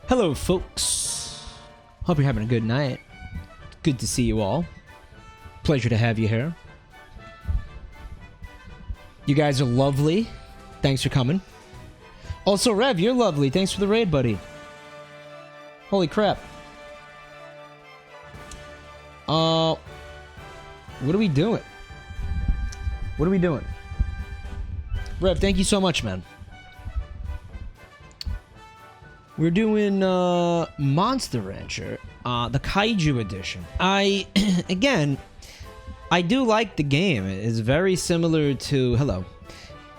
Hello, folks. Hope you're having a good night. Good to see you all. Pleasure to have you here. You guys are lovely. Thanks for coming. Also, Rev, you're lovely. Thanks for the raid, buddy. Holy crap. What are we doing? What are we doing? Rev, thank you so much, man. We're doing Monster Rancher, the Kaiju edition. Again, I do like the game. It's very similar to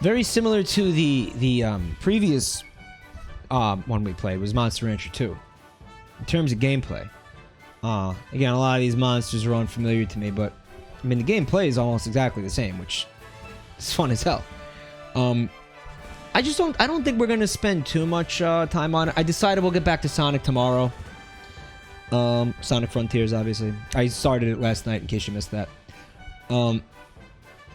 very similar to the previous one we played was Monster Rancher 2 in terms of gameplay. Again, a lot of these monsters are unfamiliar to me, but I mean the gameplay is almost exactly the same, which is fun as hell. I don't think we're gonna spend too much time on it. I decided we'll get back to Sonic tomorrow. Sonic Frontiers, obviously. I started it last night in case you missed that. I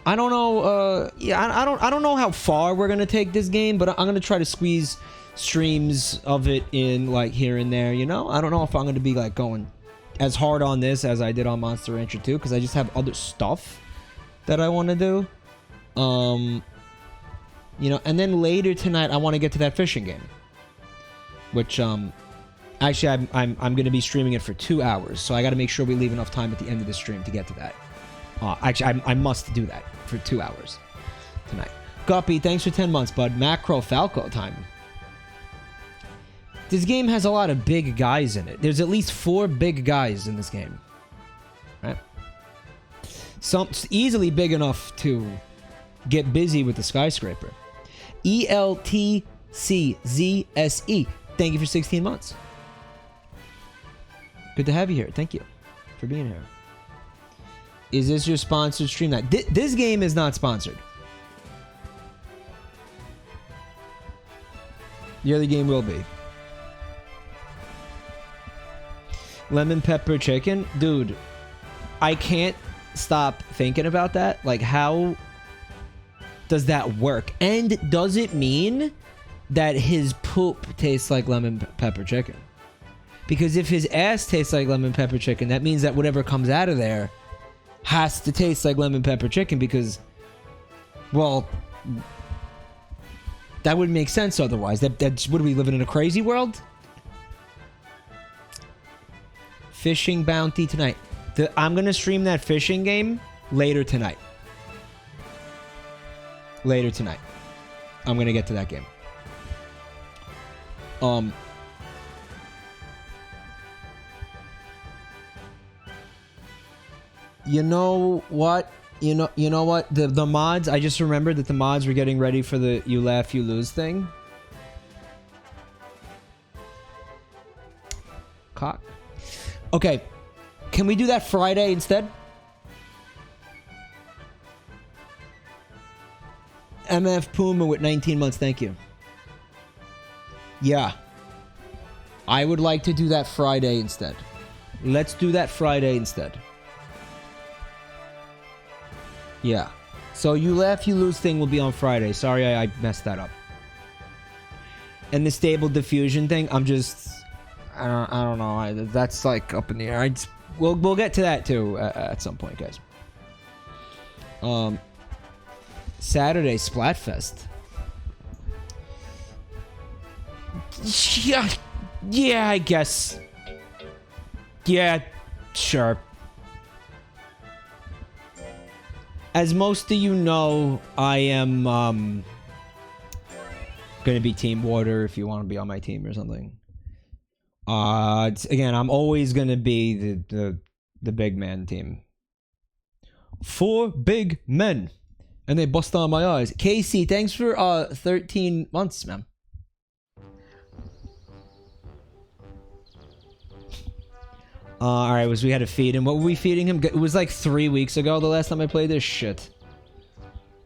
don't know. I don't know how far we're gonna take this game, but I'm gonna try to squeeze streams of it in like here and there. You know, I don't know if I'm gonna be like going as hard on this as I did on Monster Rancher 2 because I just have other stuff that I want to do. You know, and then later tonight I want to get to that fishing game, which actually I'm going to be streaming it for 2 hours, so I got to make sure we leave enough time at the end of the stream to get to that. Actually, I must do that for 2 hours tonight. Guppy, thanks for 10 months, bud. Macro Falco time. This game has a lot of big guys in it. There's at least 4 big guys in this game, right? Some easily big enough to get busy with the skyscraper. ELTCZSE. Thank you for 16 months. Good to have you here. Thank you for being here. Is this your sponsored stream night? This game is not sponsored. The other game will be. Lemon pepper chicken? Dude, I can't stop thinking about that. Like, how does that work? And does it mean that his poop tastes like lemon pepper chicken? Because if his ass tastes like lemon pepper chicken, that means that whatever comes out of there has to taste like lemon pepper chicken because, well, that wouldn't make sense otherwise. That's what are we living in a crazy world? Fishing bounty tonight. I'm gonna stream that fishing game later tonight. Later tonight. I'm gonna get to that game. You know what? You know what? The mods, I just remembered that the mods were getting ready for the you laugh, you lose thing. Cock. Okay. Can we do that Friday instead? MF Puma with 19 months, thank you. Yeah. I would like to do that Friday instead. Let's do that Friday instead. Yeah. So you laugh, you lose thing will be on Friday. Sorry, I messed that up. And the stable diffusion thing, I'm just... I don't know. That's like up in the air. We'll get to that too at some point, guys. Saturday Splatfest. Yeah, I guess. Yeah, sure. As most of you know, I am gonna be Team Water if you want to be on my team or something. Again, I'm always gonna be the big man team. 4 big men. And they bust on my eyes. Casey, thanks for 13 months, man. Alright, we had to feed him. What were we feeding him? It was like 3 weeks ago the last time I played this shit.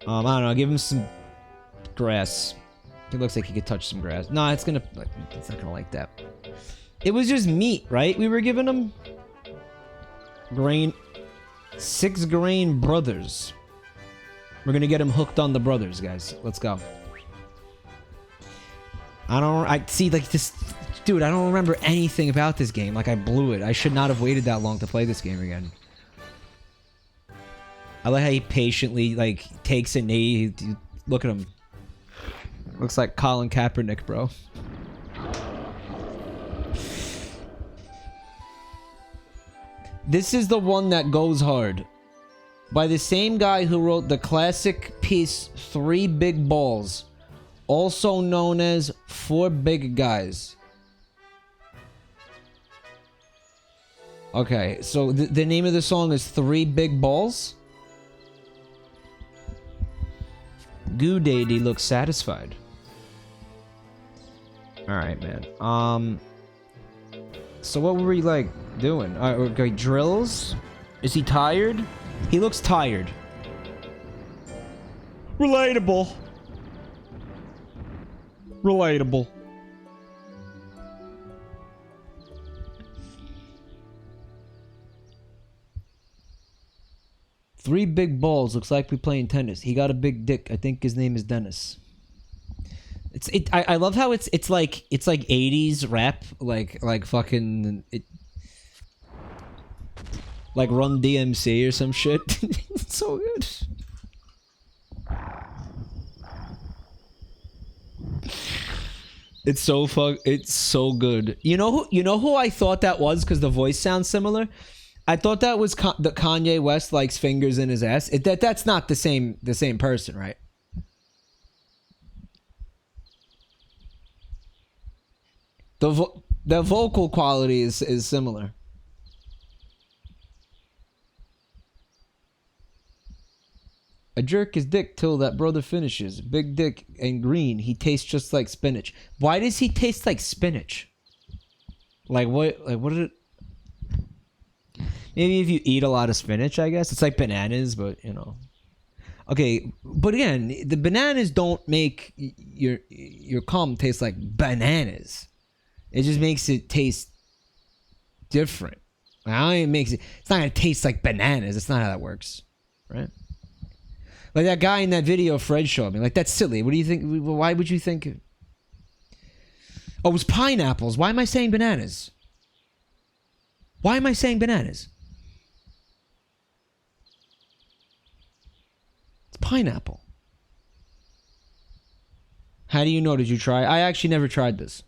I don't know, give him some grass. It looks like he could touch some grass. No, it's not gonna like that. It was just meat, right? We were giving him grain. 6 grain brothers. We're gonna get him hooked on the brothers, guys. Let's go. I see, like, this Dude, I don't remember anything about this game. Like, I blew it. I should not have waited that long to play this game again. I like how he patiently, like, takes a knee. Look at him. Looks like Colin Kaepernick, bro. This is the one that goes hard. By the same guy who wrote the classic piece 3 Big Balls. Also known as 4 Big Guys. Okay, so the name of the song is 3 Big Balls? Goo Daddy looks satisfied. Alright, man. So what were we, like, doing? Okay, drills? Is he tired? He looks tired. Relatable. Relatable. Three big balls. Looks like we playing tennis. He got a big dick. I think his name is Dennis. I love how it's like 80s rap, like fucking like Run DMC or some shit. It's so good. It's so good. You know who I thought that was, because the voice sounds similar? I thought that was the Kanye West likes fingers in his ass. That's not the same person, right? The vocal quality is similar. I jerk his dick till that brother finishes. Big dick and green. He tastes just like spinach. Why does he taste like spinach? Like what? Like what did it? Maybe if you eat a lot of spinach, I guess. It's like bananas, but, you know. Okay, but again, the bananas don't make your cum taste like bananas. It just makes it taste different. It's not going to taste like bananas. That's not how that works, right? Like that guy in that video Fred showed me. Like, that's silly. What do you think? Why would you think? Oh, it was pineapples. Why am I saying bananas? Why am I saying bananas? It's pineapple. How do you know? Did you try? I actually never tried this.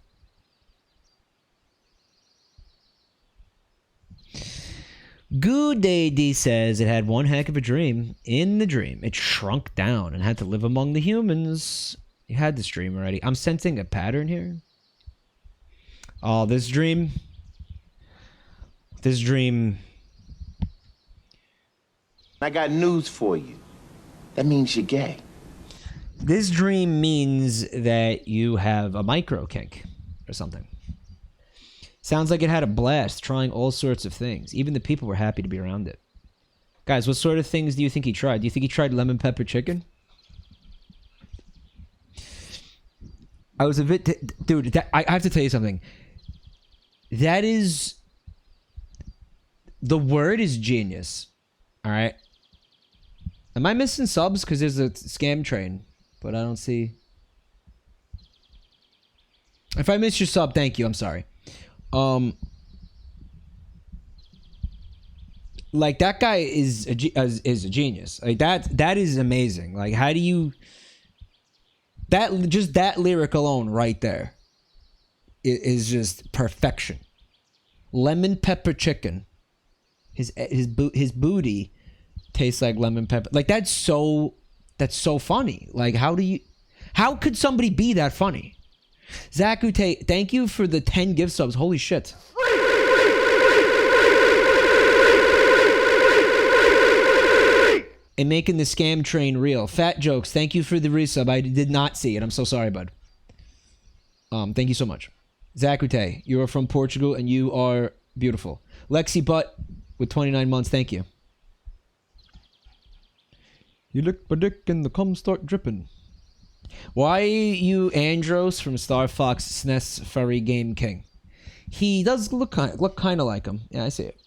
Good Day D says it had one heck of a dream. In the dream, it shrunk down and had to live among the humans. You had this dream already. I'm sensing a pattern here. Oh, this dream. This dream. I got news for you. That means you're gay. This dream means that you have a micro kink or something. Sounds like it had a blast trying all sorts of things. Even the people were happy to be around it. Guys, what sort of things do you think he tried? Do you think he tried lemon pepper chicken? I was a bit... Dude, I have to tell you something. That is... The word is genius. Alright? Am I missing subs? Because there's a scam train. But I don't see... If I missed your sub, thank you. I'm sorry. Like, that guy is a genius. Like, that is amazing. Like, how do you... Just that lyric alone right there is just perfection. Lemon pepper chicken. His booty tastes like lemon pepper. Like, that's so funny. Like, how could somebody be that funny? Zakute, thank you for the 10 gift subs. Holy shit. And making the scam train real. Fat Jokes, thank you for the resub. I did not see it. I'm so sorry, bud. Thank you so much. Zakute, you are from Portugal and you are beautiful. Lexi Butt with 29 months, thank you. You lick my dick and the cum start dripping. Why you Andros from Star Fox SNES Furry Game King? He does look kind of like him. Yeah, I see it.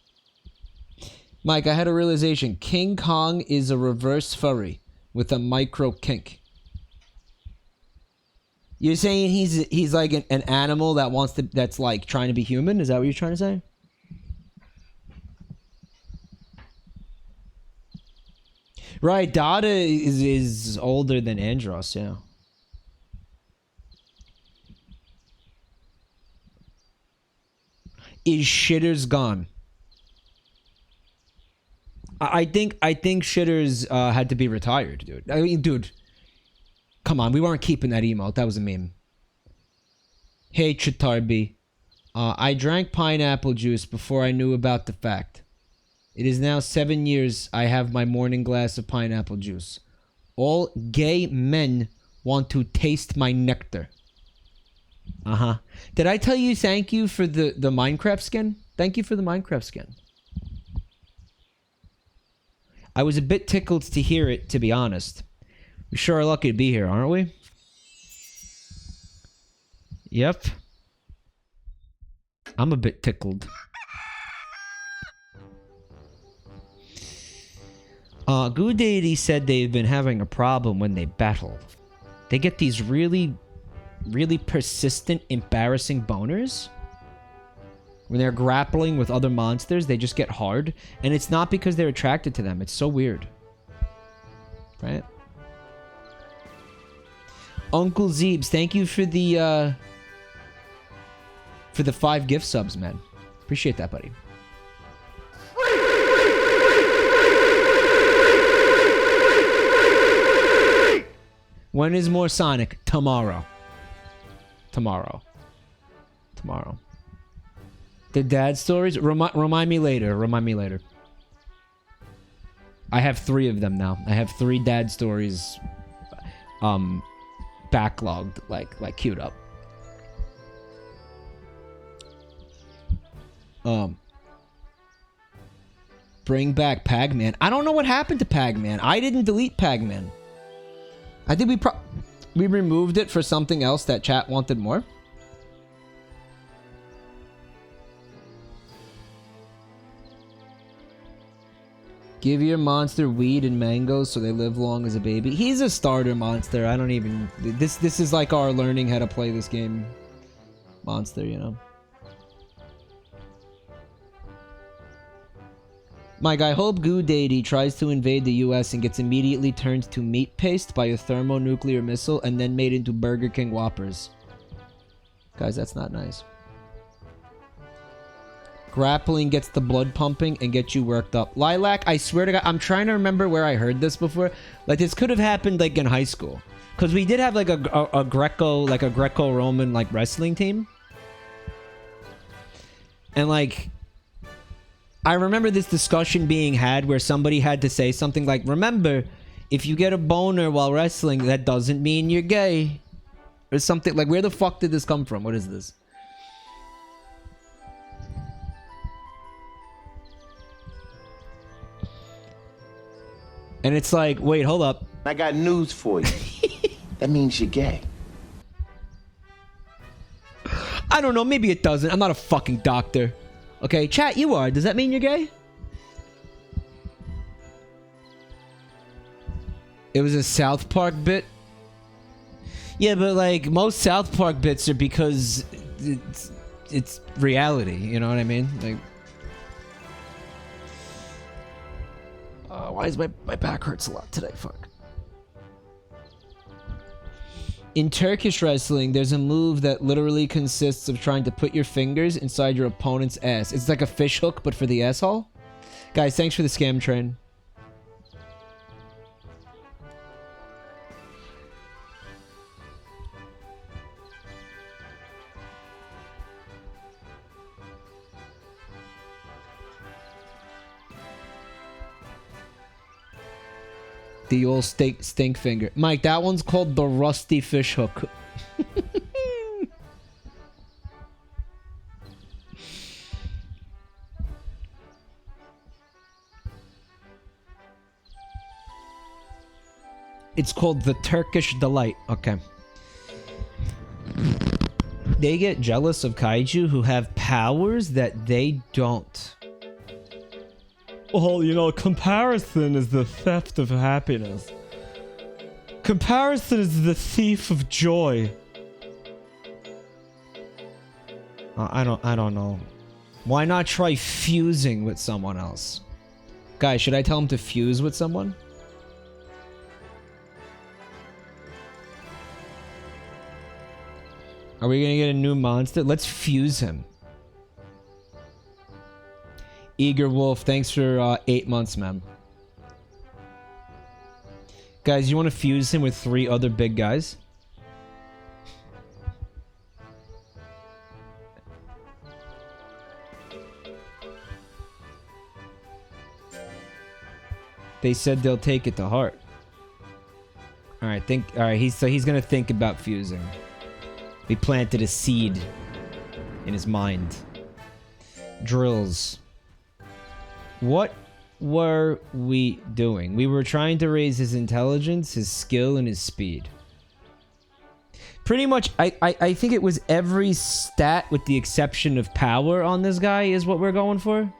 Mike, I had a realization. King Kong is a reverse furry with a micro kink. You're saying he's like an animal that wants to, that's like trying to be human? Is that what you're trying to say? Right, Dada is older than Andros, yeah. Is Shitters gone? I think Shitters had to be retired, dude. I mean, dude, come on, we weren't keeping that emote. That was a meme. Hey, Chitarbi. I drank pineapple juice before I knew about the fact. It is now 7 years I have my morning glass of pineapple juice. All gay men want to taste my nectar. Uh-huh. Did I tell you thank you for the Minecraft skin? Thank you for the Minecraft skin. I was a bit tickled to hear it, to be honest. We sure are lucky to be here, aren't we? Yep. I'm a bit tickled. Goo Deity said they've been having a problem when they battle. They get these really persistent, embarrassing boners. When they're grappling with other monsters, they just get hard. And it's not because they're attracted to them. It's so weird. Right? Uncle Zeebs, thank you for the 5 gift subs, man. Appreciate that, buddy. When is more Sonic? Tomorrow. Tomorrow. The dad stories? Remind me later. Remind me later. I have 3 of them now. I have 3 dad stories backlogged, like queued up. Bring back Pagman. I don't know what happened to Pagman. I didn't delete Pagman. I think we removed it for something else that chat wanted more. Give your monster weed and mangoes so they live long as a baby. He's a starter monster. I don't even... This is like our learning how to play this game monster, you know? Mike, I hope Goo Deity tries to invade the US and gets immediately turned to meat paste by a thermonuclear missile and then made into Burger King Whoppers. Guys, that's not nice. Grappling gets the blood pumping and gets you worked up. Lilac, I swear to God, I'm trying to remember where I heard this before. Like, this could have happened, like, in high school. Because we did have, like, a Greco-Roman, like, wrestling team. And, like... I remember this discussion being had where somebody had to say something like, remember, if you get a boner while wrestling, that doesn't mean you're gay. Or something. Like, where the fuck did this come from? What is this? And it's like, wait, hold up. I got news for you. That means you're gay. I don't know. Maybe it doesn't. I'm not a fucking doctor. Okay, chat, you are. Does that mean you're gay? It was a South Park bit? Yeah, but like, most South Park bits are because it's reality, you know what I mean? Like... why is my back hurts a lot today? Fuck. In Turkish wrestling, there's a move that literally consists of trying to put your fingers inside your opponent's ass. It's like a fish hook, but for the asshole. Guys, thanks for the scam train. The old stink finger. Mike, that one's called the rusty fish hook. It's called the Turkish delight. Okay. They get jealous of kaiju who have powers that they don't. Well, you know, comparison is the theft of happiness. Comparison is the thief of joy. I don't know. Why not try fusing with someone else? Guys, should I tell him to fuse with someone? Are we gonna get a new monster? Let's fuse him. Eager Wolf, thanks for 8 months, man. Guys, you want to fuse him with 3 other big guys? They said they'll take it to heart. All right, he's gonna think about fusing. We planted a seed in his mind. Drills. What were we doing? We were trying to raise his intelligence, his skill, and his speed. Pretty much, I think it was every stat with the exception of power on this guy is what we're going for.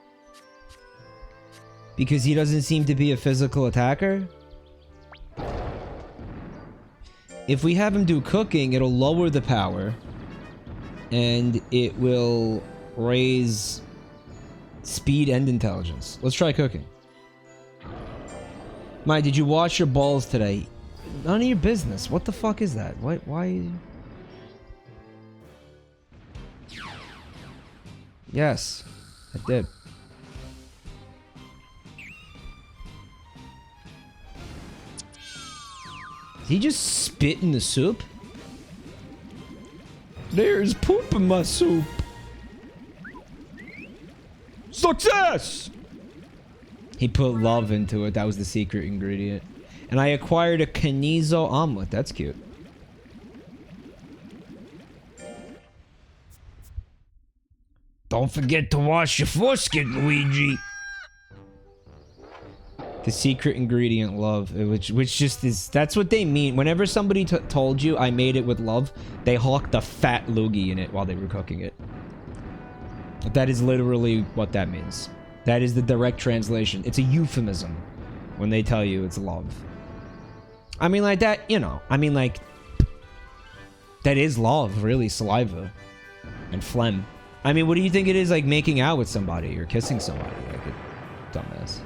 Because he doesn't seem to be a physical attacker. If we have him do cooking, it'll lower the power. And it will raise speed and intelligence. Let's try cooking. Mike, did you wash your balls today? None of your business. What the fuck is that? Why? Yes, I did. Did he just spit in the soup? There's poop in my soup. Success! He put love into it. That was the secret ingredient. And I acquired a Canizo omelet. That's cute. Don't forget to wash your foreskin, Luigi. The secret ingredient, love, which just is, that's what they mean. Whenever somebody told you I made it with love, they hawked a fat loogie in it while they were cooking it. That is literally what that means. That is the direct translation. It's a euphemism when they tell you it's love. I mean, like that, you know, I mean, like, that is love, really, saliva and phlegm. I mean, what do you think it is, like, making out with somebody or kissing somebody? Like a dumbass.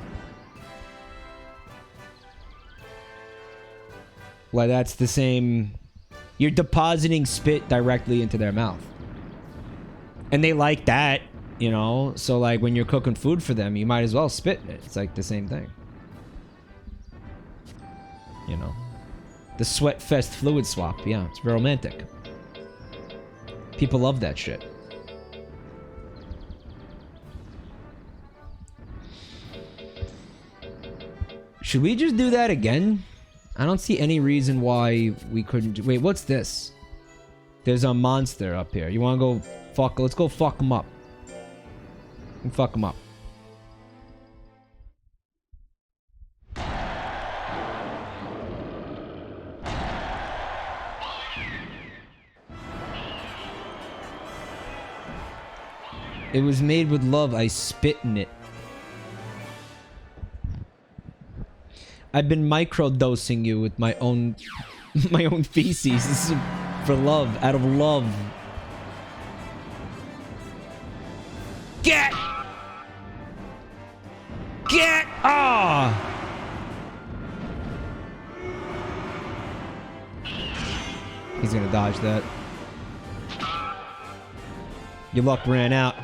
Like, that's the same. You're depositing spit directly into their mouth. And they like that, you know? So, like, when you're cooking food for them, you might as well spit in it. It's like the same thing. You know? The sweat fest fluid swap. Yeah, it's romantic. People love that shit. Should we just do that again? I don't see any reason why we couldn't. Wait, what's this? There's a monster up here. You want to go fuck? Let's go fuck him up. Fuck him up. It was made with love. I spit in it. I've been microdosing you with my own feces. This is for love, out of love. Get! Ah! He's gonna dodge that. Your luck ran out.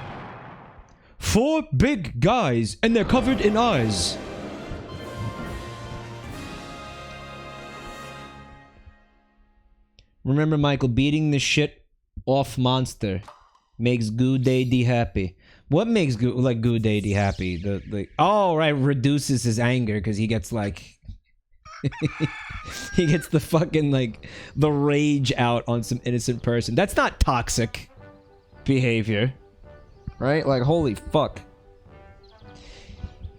4 big guys, and they're covered in eyes. Remember, Michael, beating the shit off monster makes Goo Daddy happy. What makes Goo Daddy happy? Oh, right, reduces his anger because he gets like he gets the fucking like the rage out on some innocent person. That's not toxic behavior, right? Like, holy fuck.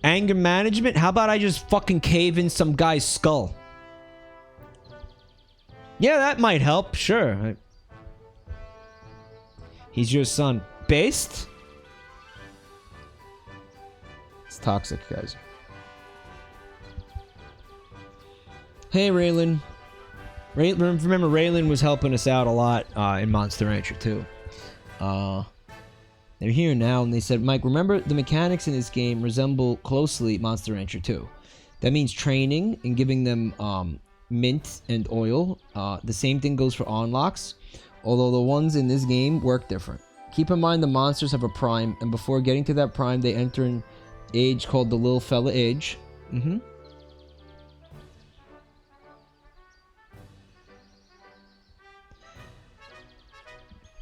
Anger management? How about I just fucking cave in some guy's skull? Yeah, that might help. Sure. He's your son. Based? It's toxic, guys. Hey, Raylan. Remember, Raylan was helping us out a lot in Monster Rancher, too. They're here now, and they said, Mike, remember the mechanics in this game resemble closely Monster Rancher 2. That means training and giving them mint and oil. The same thing goes for unlocks, although the ones in this game work different. Keep in mind the monsters have a prime, and before getting to that prime, they enter an age called the Little Fella Age.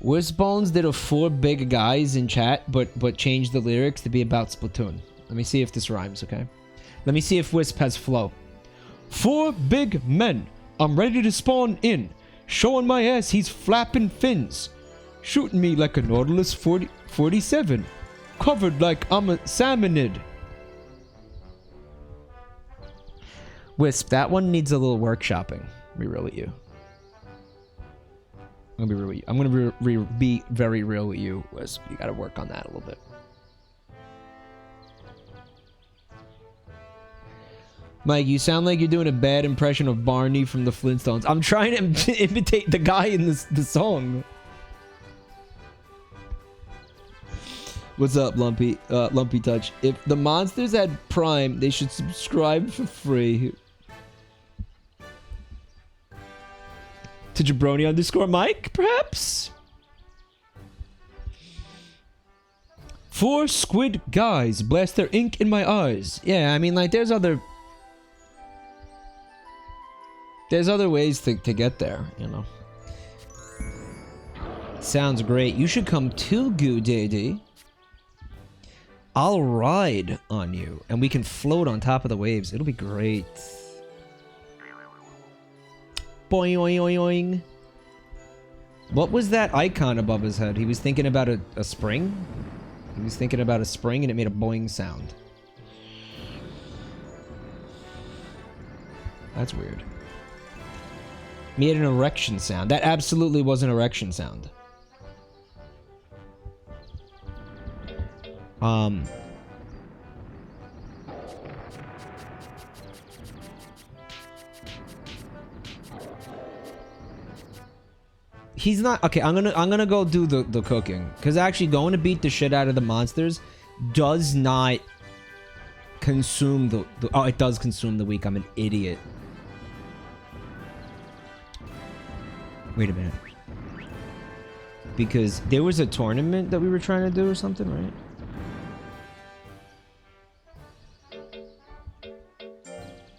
Wisbones did a 4 big guys in chat, but changed the lyrics to be about Splatoon. Let me see if this rhymes, okay? Let me see if Wisp has flow. 4 big men, I'm ready to spawn in. Showing my ass, he's flapping fins. Shooting me like a Nautilus 47. Covered like I'm a salmonid. Wisp, that one needs a little workshopping. Be real with you. I'm gonna be real with you. I'm gonna be very real with you, Wisp. You gotta work on that a little bit. Mike, you sound like you're doing a bad impression of Barney from the Flintstones. I'm trying to imitate the guy in the song. What's up, Lumpy? Lumpy Touch. If the monsters had Prime, they should subscribe for free. To Jabroni_Mike, perhaps? 4 squid guys blast their ink in my eyes. Yeah, I mean, like, there's other ways to get there, you know. Sounds great. You should come to Goo Daddy. I'll ride on you, and we can float on top of the waves. It'll be great. Boing, oing, oing, oing. What was that icon above his head? He was thinking about a spring? He was thinking about a spring, and it made a boing sound. That's weird. Made an erection sound. That absolutely was an erection sound. He's not okay. I'm gonna go do the cooking, because actually going to beat the shit out of the monsters does not consume the oh, it does consume the week. I'm an idiot. Wait a minute. Because there was a tournament that we were trying to do or something, right?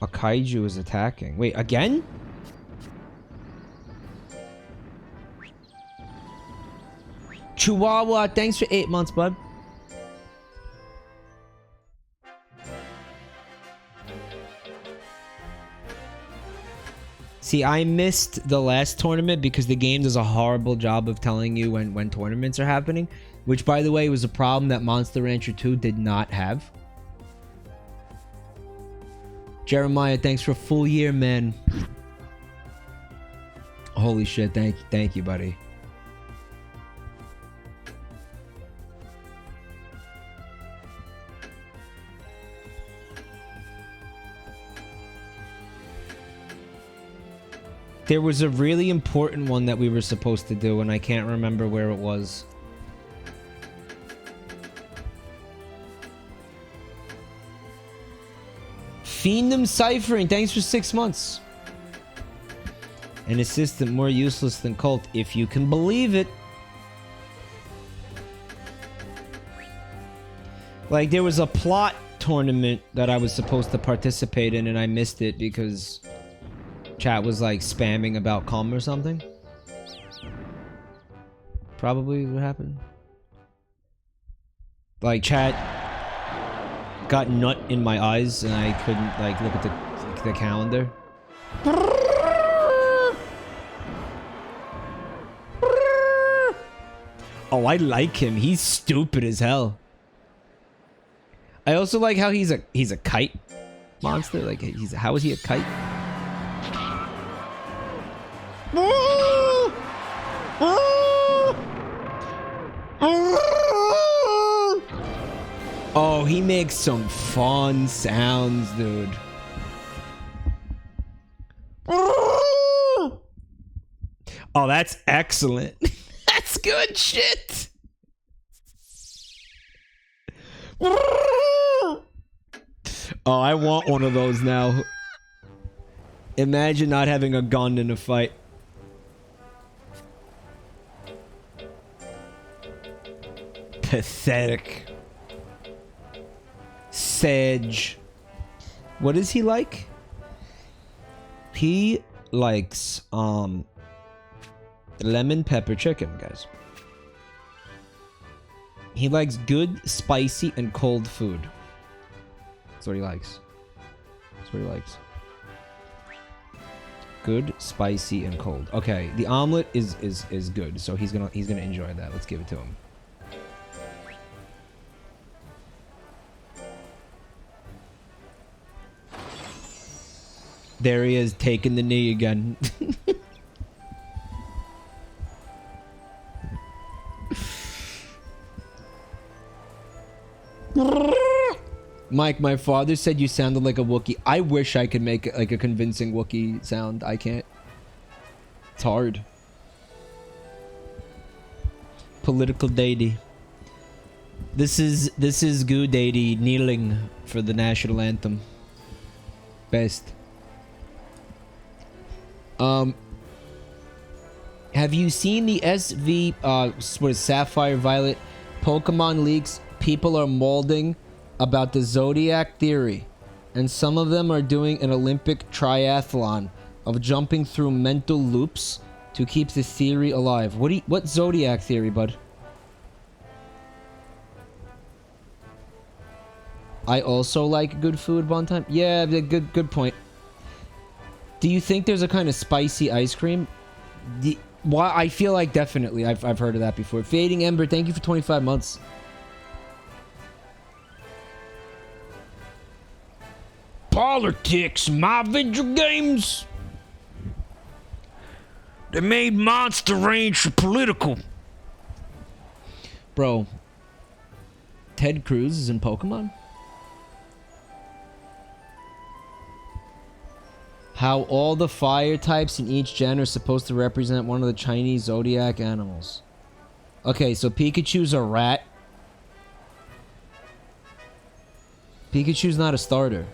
A kaiju is attacking. Wait, again? Chihuahua, thanks for 8 months, bud. See, I missed the last tournament because the game does a horrible job of telling you when tournaments are happening. Which, by the way, was a problem that Monster Rancher 2 did not have. Jeremiah, thanks for a full year, man. Holy shit, thank you, buddy. There was a really important one that we were supposed to do, and I can't remember where it was. Fiendum Ciphering, thanks for 6 months. An assistant more useless than Colt, if you can believe it. Like, there was a plot tournament that I was supposed to participate in, and I missed it because chat was like spamming about cum or something. Probably what happened. Like, chat got nut in my eyes and I couldn't like look at the calendar. Oh, I like him. He's stupid as hell. I also like how he's a kite monster. Like, how is he a kite? Oh, he makes some fun sounds, dude. Oh, that's excellent. That's good shit. Oh, I want one of those now. Imagine not having a gun in a fight. Pathetic. Sedge. What is he like? He likes, lemon pepper chicken, guys. He likes good, spicy, and cold food. That's what he likes. That's what he likes. Good, spicy, and cold. Okay, the omelet is good, so he's gonna enjoy that. Let's give it to him. There he is, taking the knee again. Mike, my father said you sounded like a Wookiee. I wish I could make like a convincing Wookiee sound. I can't. It's hard. Political deity. This is Goo deity kneeling for the national anthem. Best. Have you seen the SV what is Sapphire Violet Pokemon leaks? People are molding about the Zodiac theory, and some of them are doing an Olympic triathlon of jumping through mental loops to keep the theory alive. What Zodiac theory, bud? I also like good food one time. Yeah, good point. Do you think there's a kind of spicy ice cream? Why? I feel like definitely. I've heard of that before. Fading Ember, thank you for 25 months. Politics, my video games. They made Monster Ranch political. Bro, Ted Cruz is in Pokemon? How all the fire types in each gen are supposed to represent one of the Chinese zodiac animals. Okay, so Pikachu's a rat. Pikachu's not a starter.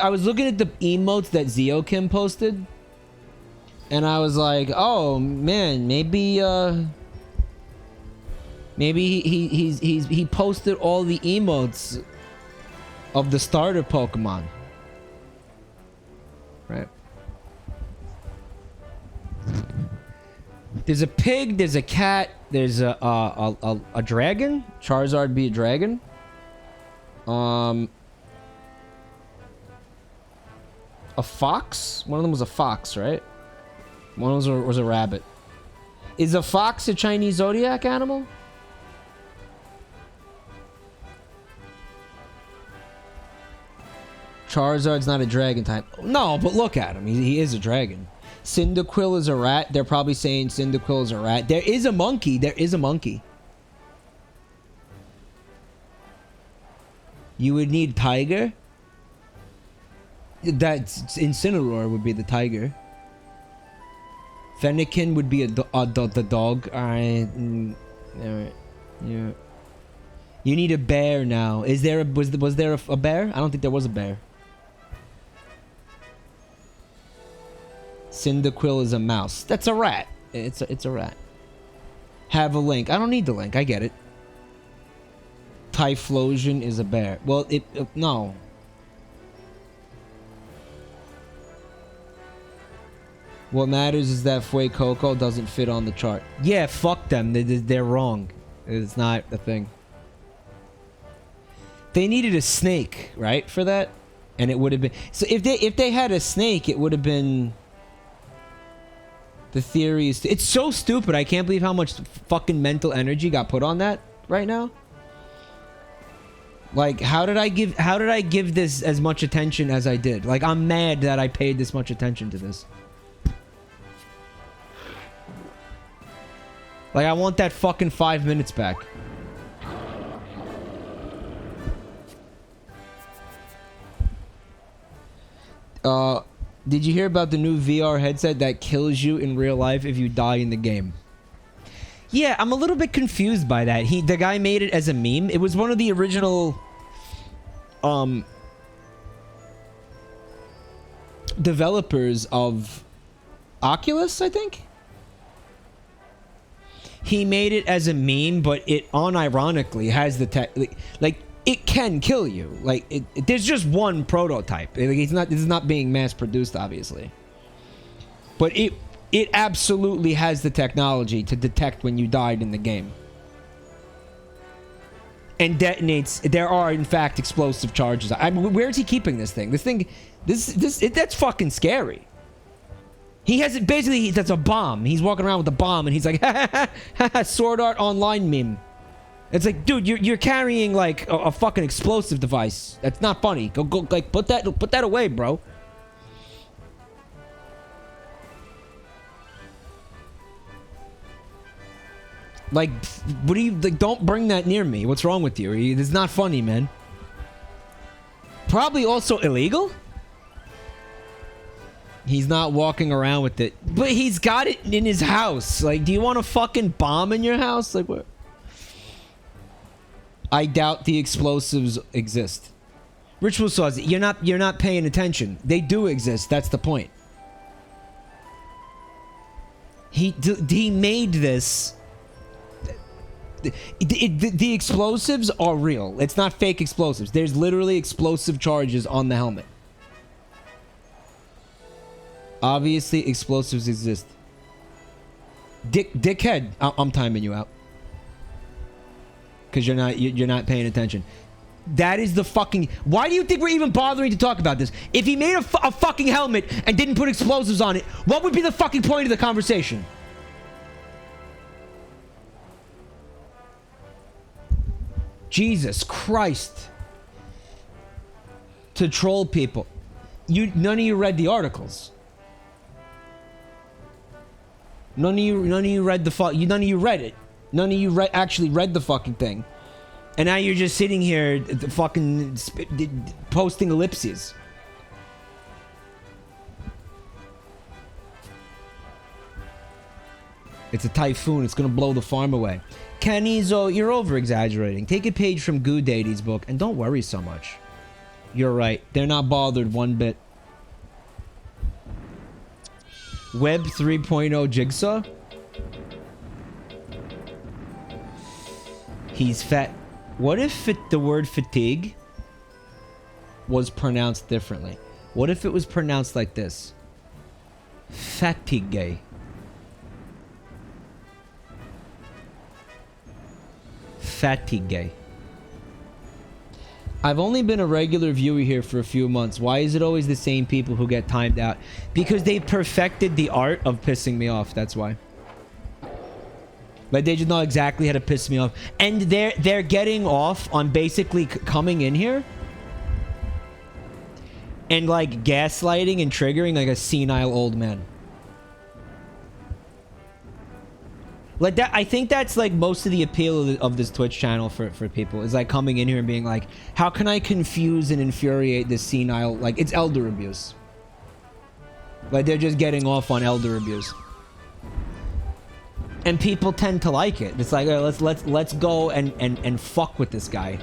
I was looking at the emotes that Zeokim posted, and I was like, oh man, maybe he posted all the emotes of the starter Pokemon. Right. There's a pig, there's a cat, there's a dragon. Charizard be a dragon. A fox? One of them was a fox, right? One of them was a rabbit. Is a fox a Chinese zodiac animal? Charizard's not a dragon type. No, but look at him. He is a dragon. Cyndaquil is a rat. They're probably saying Cyndaquil is a rat. There is a monkey. There is a monkey. You would need tiger. That's Incineroar would be the tiger. Fennekin would be the dog. Alright. Alright. Yeah. You need a bear now. Is there was there a bear? I don't think there was a bear. Cyndaquil is a mouse. That's a rat. It's a rat. Have a link. I don't need the link. I get it. Typhlosion is a bear. Well, no. What matters is that Fuecoco doesn't fit on the chart. Yeah, fuck them. They're wrong. It's not a thing. They needed a snake, right, for that? And it would have been... So if they had a snake, it would have been... The theory is... It's so stupid. I can't believe how much fucking mental energy got put on that right now. Like, how did I give this as much attention as I did? Like, I'm mad that I paid this much attention to this. Like, I want that fucking 5 minutes back. Did you hear about the new VR headset that kills you in real life if you die in the game? Yeah, I'm a little bit confused by that. The guy made it as a meme. It was one of the original developers of Oculus, I think. He made it as a meme, but it unironically has the tech, like it can kill you. Like there's just one prototype. This is not being mass produced, obviously. But it absolutely has the technology to detect when you died in the game. And detonates. There are in fact explosive charges. I mean, where is he keeping this thing? That's fucking scary. He has it basically. That's a bomb. He's walking around with a bomb, and he's like, ha ha ha ha, Sword Art Online meme. It's like, dude, you're carrying like a fucking explosive device. That's not funny. Go like put that away, bro. Like, what do you like? Don't bring that near me. What's wrong with you? It's not funny, man. Probably also illegal. He's not walking around with it, but he's got it in his house. Like, do you want a fucking bomb in your house? Like, what? I doubt the explosives exist. Ritual saws it. You're not paying attention. They do exist. That's the point. He made this. The explosives are real. It's not fake explosives. There's literally explosive charges on the helmet. Obviously, explosives exist. Dickhead, I'm timing you out because you're not paying attention. That is the fucking. Why do you think we're even bothering to talk about this? If he made a fucking helmet and didn't put explosives on it, what would be the fucking point of the conversation? Jesus Christ! To troll people, none of you read the articles. None of you read none of you read it. None of you actually read the fucking thing. And now you're just sitting here fucking posting ellipses. It's a typhoon. It's gonna blow the farm away. Kenizo, you're over-exaggerating. Take a page from Goo Daddy's book and don't worry so much. You're right. They're not bothered one bit. Web 3.0 Jigsaw? He's fat. What if the word fatigue was pronounced differently? What if it was pronounced like this? Fatigue. Fatigue. I've only been a regular viewer here for a few months. Why is it always the same people who get timed out? Because they perfected the art of pissing me off. That's why. Like, they just know exactly how to piss me off. And they're getting off on basically coming in here and like gaslighting and triggering like a senile old man. Like that, I think that's like most of the appeal of this Twitch channel for people is like coming in here and being like, how can I confuse and infuriate this senile? Like, it's elder abuse. Like, they're just getting off on elder abuse, and people tend to like it. It's like, let's go and fuck with this guy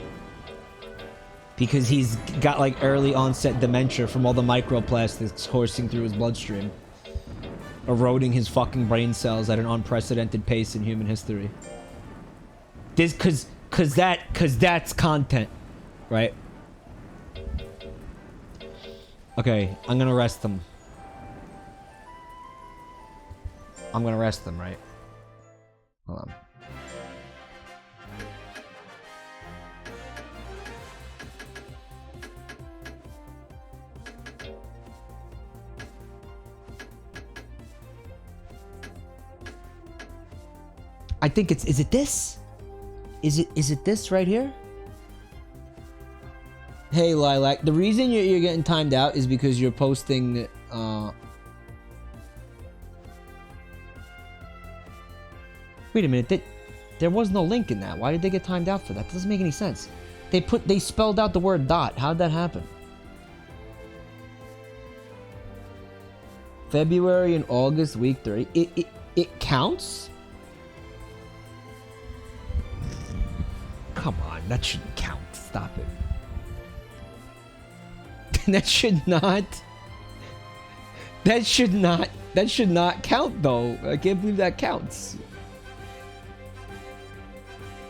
because he's got like early onset dementia from all the microplastics coursing through his bloodstream, eroding his fucking brain cells at an unprecedented pace in human history. This cause that's content, right? Okay, I'm gonna arrest them. I'm gonna arrest them, right? Hold on. I think is it this? Is it this right here? Hey Lilac, the reason you're getting timed out is because you're posting Wait a minute, there was no link in that. Why did they get timed out for that? That doesn't make any sense. They spelled out the word dot. How'd that happen? February and August week 30. It counts? come on, that shouldn't count. Stop it. That should not count though. I can't believe that counts.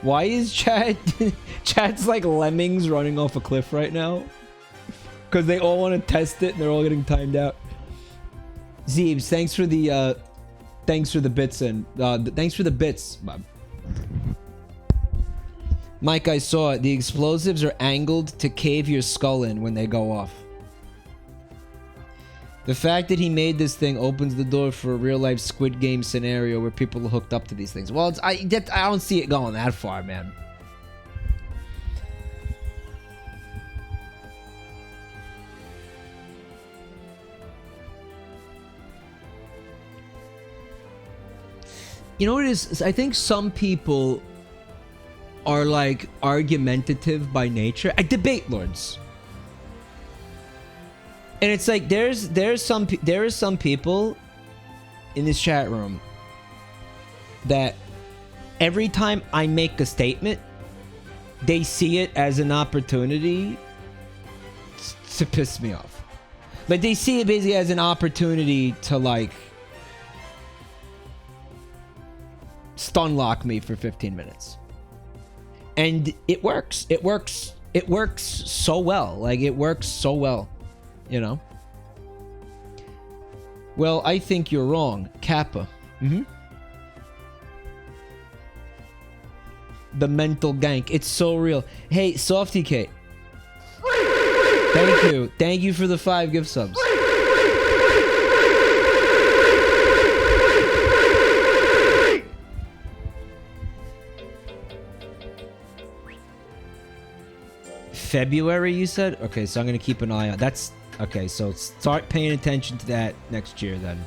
Why is chat's like lemmings running off a cliff right now? Because they all want to test it and they're all getting timed out. Zeebs, thanks for the bits and thanks for the bits, Bob. Mike, I saw it. The explosives are angled to cave your skull in when they go off. The fact that he made this thing opens the door for a real-life Squid Game scenario where people are hooked up to these things. Well, I don't see it going that far, man. You know what it is? I think some people are like argumentative by nature. Debate lords. And it's like there are some people in this chat room that every time I make a statement, they see it as an opportunity to piss me off. Like they see it basically as an opportunity to like stun lock me for 15 minutes. And it works. It works so well. Like it works so well. You know? Well, I think you're wrong. Kappa. The mental gank. It's so real. Hey, Softy Kate. Thank you. Thank you for the 5 gift subs. February, you said? Okay, so I'm gonna keep an eye on. That's okay. So start paying attention to that next year, then.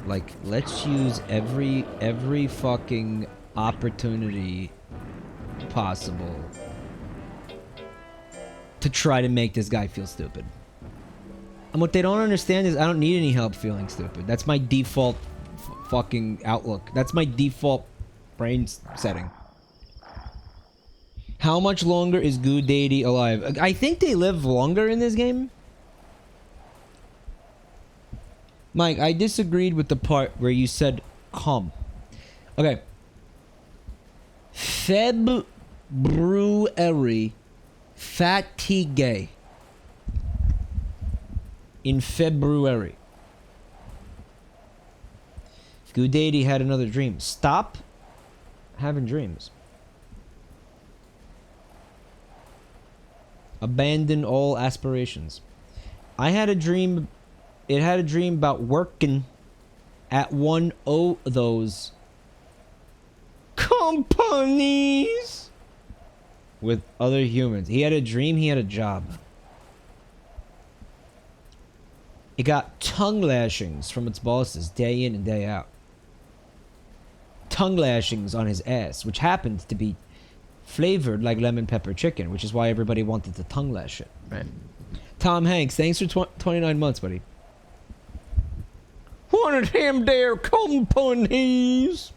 Like, let's use every fucking opportunity possible to try to make this guy feel stupid. And what they don't understand is I don't need any help feeling stupid. That's my default fucking outlook. That's my default brain setting. How much longer is Goo Deity alive? I think they live longer in this game. Mike, I disagreed with the part where you said come. Okay. February. Fatigue. In February. Goo Deity had another dream. Stop having dreams. Abandon all aspirations. I had a dream. It had a dream about working at one of those companies with other humans. He had a dream. He had a job. It got tongue lashings from its bosses day in and day out. Tongue lashings on his ass, which happened to be flavored like lemon pepper chicken, which is why everybody wanted to tongue lash it. Right? Tom Hanks, thanks for 29 months, buddy. One of them there companies.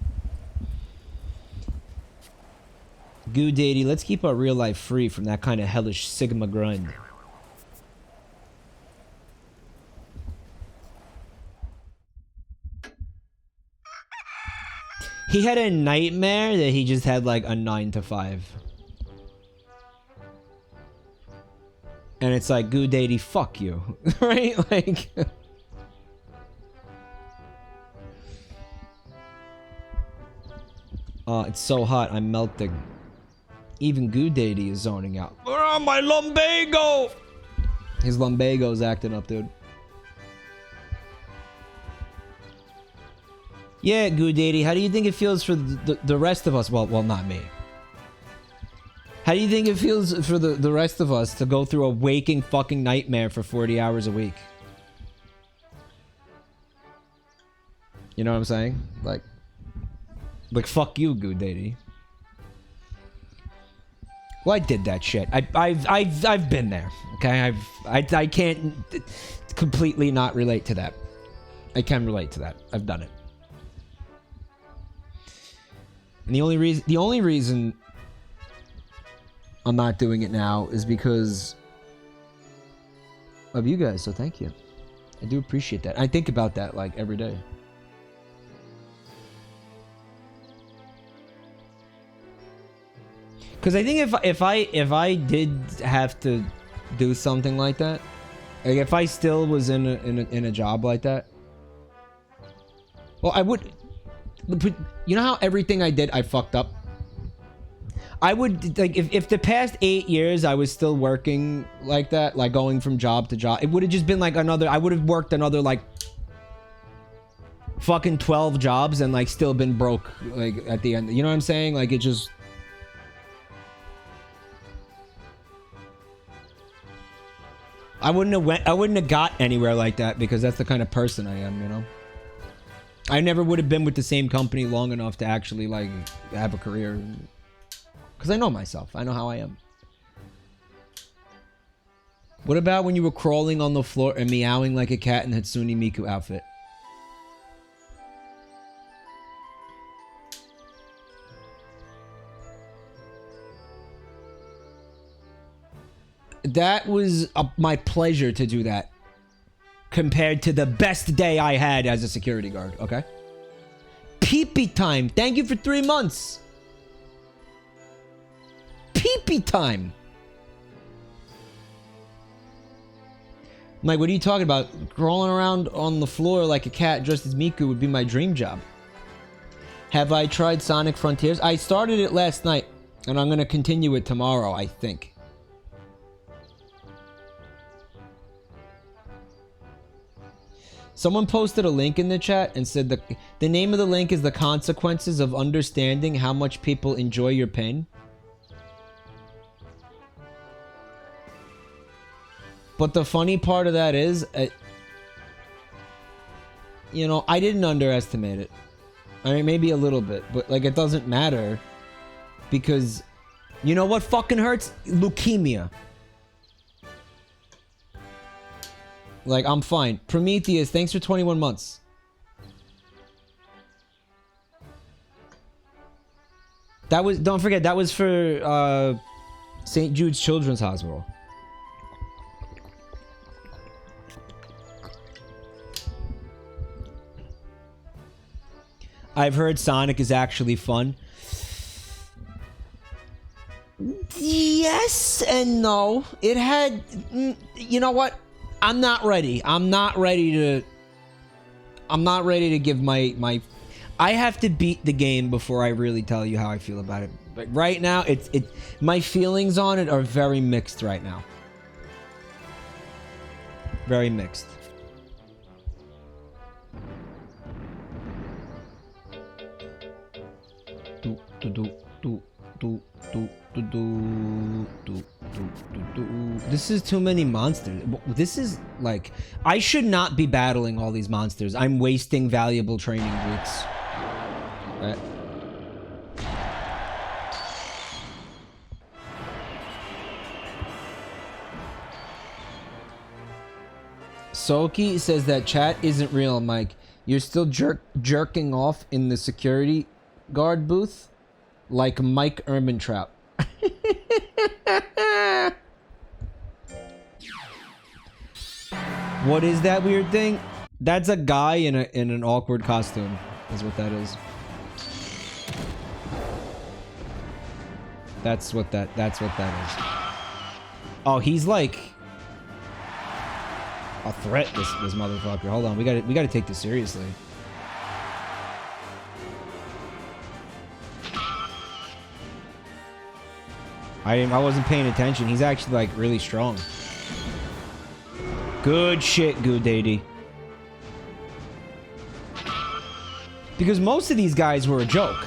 Goo Deity, let's keep our real life free from that kind of hellish Sigma grind. He had a nightmare that he just had like a 9 to 5. And it's like, Goo Deity, fuck you. Right? Like... Oh, it's so hot, I'm melting. Even Goo Deity is zoning out. Oh, my lumbago! His lumbago's acting up, dude. Yeah, Goo Deity, how do you think it feels for the rest of us? Well, not me. How do you think it feels for the rest of us to go through a waking fucking nightmare for 40 hours a week? You know what I'm saying? Like fuck you, Goo Deity. Well, I did that shit. I've been there. Okay, I can't completely not relate to that. I can relate to that. I've done it. And the only reason I'm not doing it now is because of you guys, so thank you. I do appreciate that. I think about that like every day. Because I think if I did have to do something like that, like if I still was in a job like that, well, I would. You know how everything I did I fucked up. I would like if the past 8 years I was still working like that, like going from job to job, it would have just been like another. I would have worked another like fucking 12 jobs and like still been broke like at the end. You know what I'm saying? Like it just. I wouldn't have got anywhere like that because that's the kind of person I am, you know? I never would have been with the same company long enough to actually, like, have a career. Because I know myself. I know how I am. What about when you were crawling on the floor and meowing like a cat in Hatsune Miku outfit? That was my pleasure to do that. Compared to the best day I had as a security guard, okay? Pee-pee time. Thank you for 3 months. Pee-pee time. I'm like, what are you talking about? Crawling around on the floor like a cat dressed as Miku would be my dream job. Have I tried Sonic Frontiers? I started it last night, and I'm going to continue it tomorrow, I think. Someone posted a link in the chat and said the name of the link is The Consequences of Understanding How Much People Enjoy Your Pain. But the funny part of that is, you know, I didn't underestimate it. I mean, maybe a little bit, but like it doesn't matter because you know what fucking hurts? Leukemia. Like, I'm fine. Prometheus, thanks for 21 months. That was, don't forget, that was for St. Jude's Children's Hospital. I've heard Sonic is actually fun. Yes and no. It had, you know what? I'm not ready. I'm not ready to give my I have to beat the game before I really tell you how I feel about it. But right now, my feelings on it are very mixed right now. Very mixed. This is too many monsters. This is like, I should not be battling all these monsters. I'm wasting valuable training weeks. Right. Soki says that chat isn't real, Mike. You're still jerking off in the security guard booth like Mike Ehrmantraut. What is that weird thing? That's a guy in an awkward costume, is what that is. That's what that is. Oh, he's like a threat, this motherfucker. Hold on, we gotta take this seriously. I wasn't paying attention. He's actually like really strong. Good shit, Good Daddy. Because most of these guys were a joke.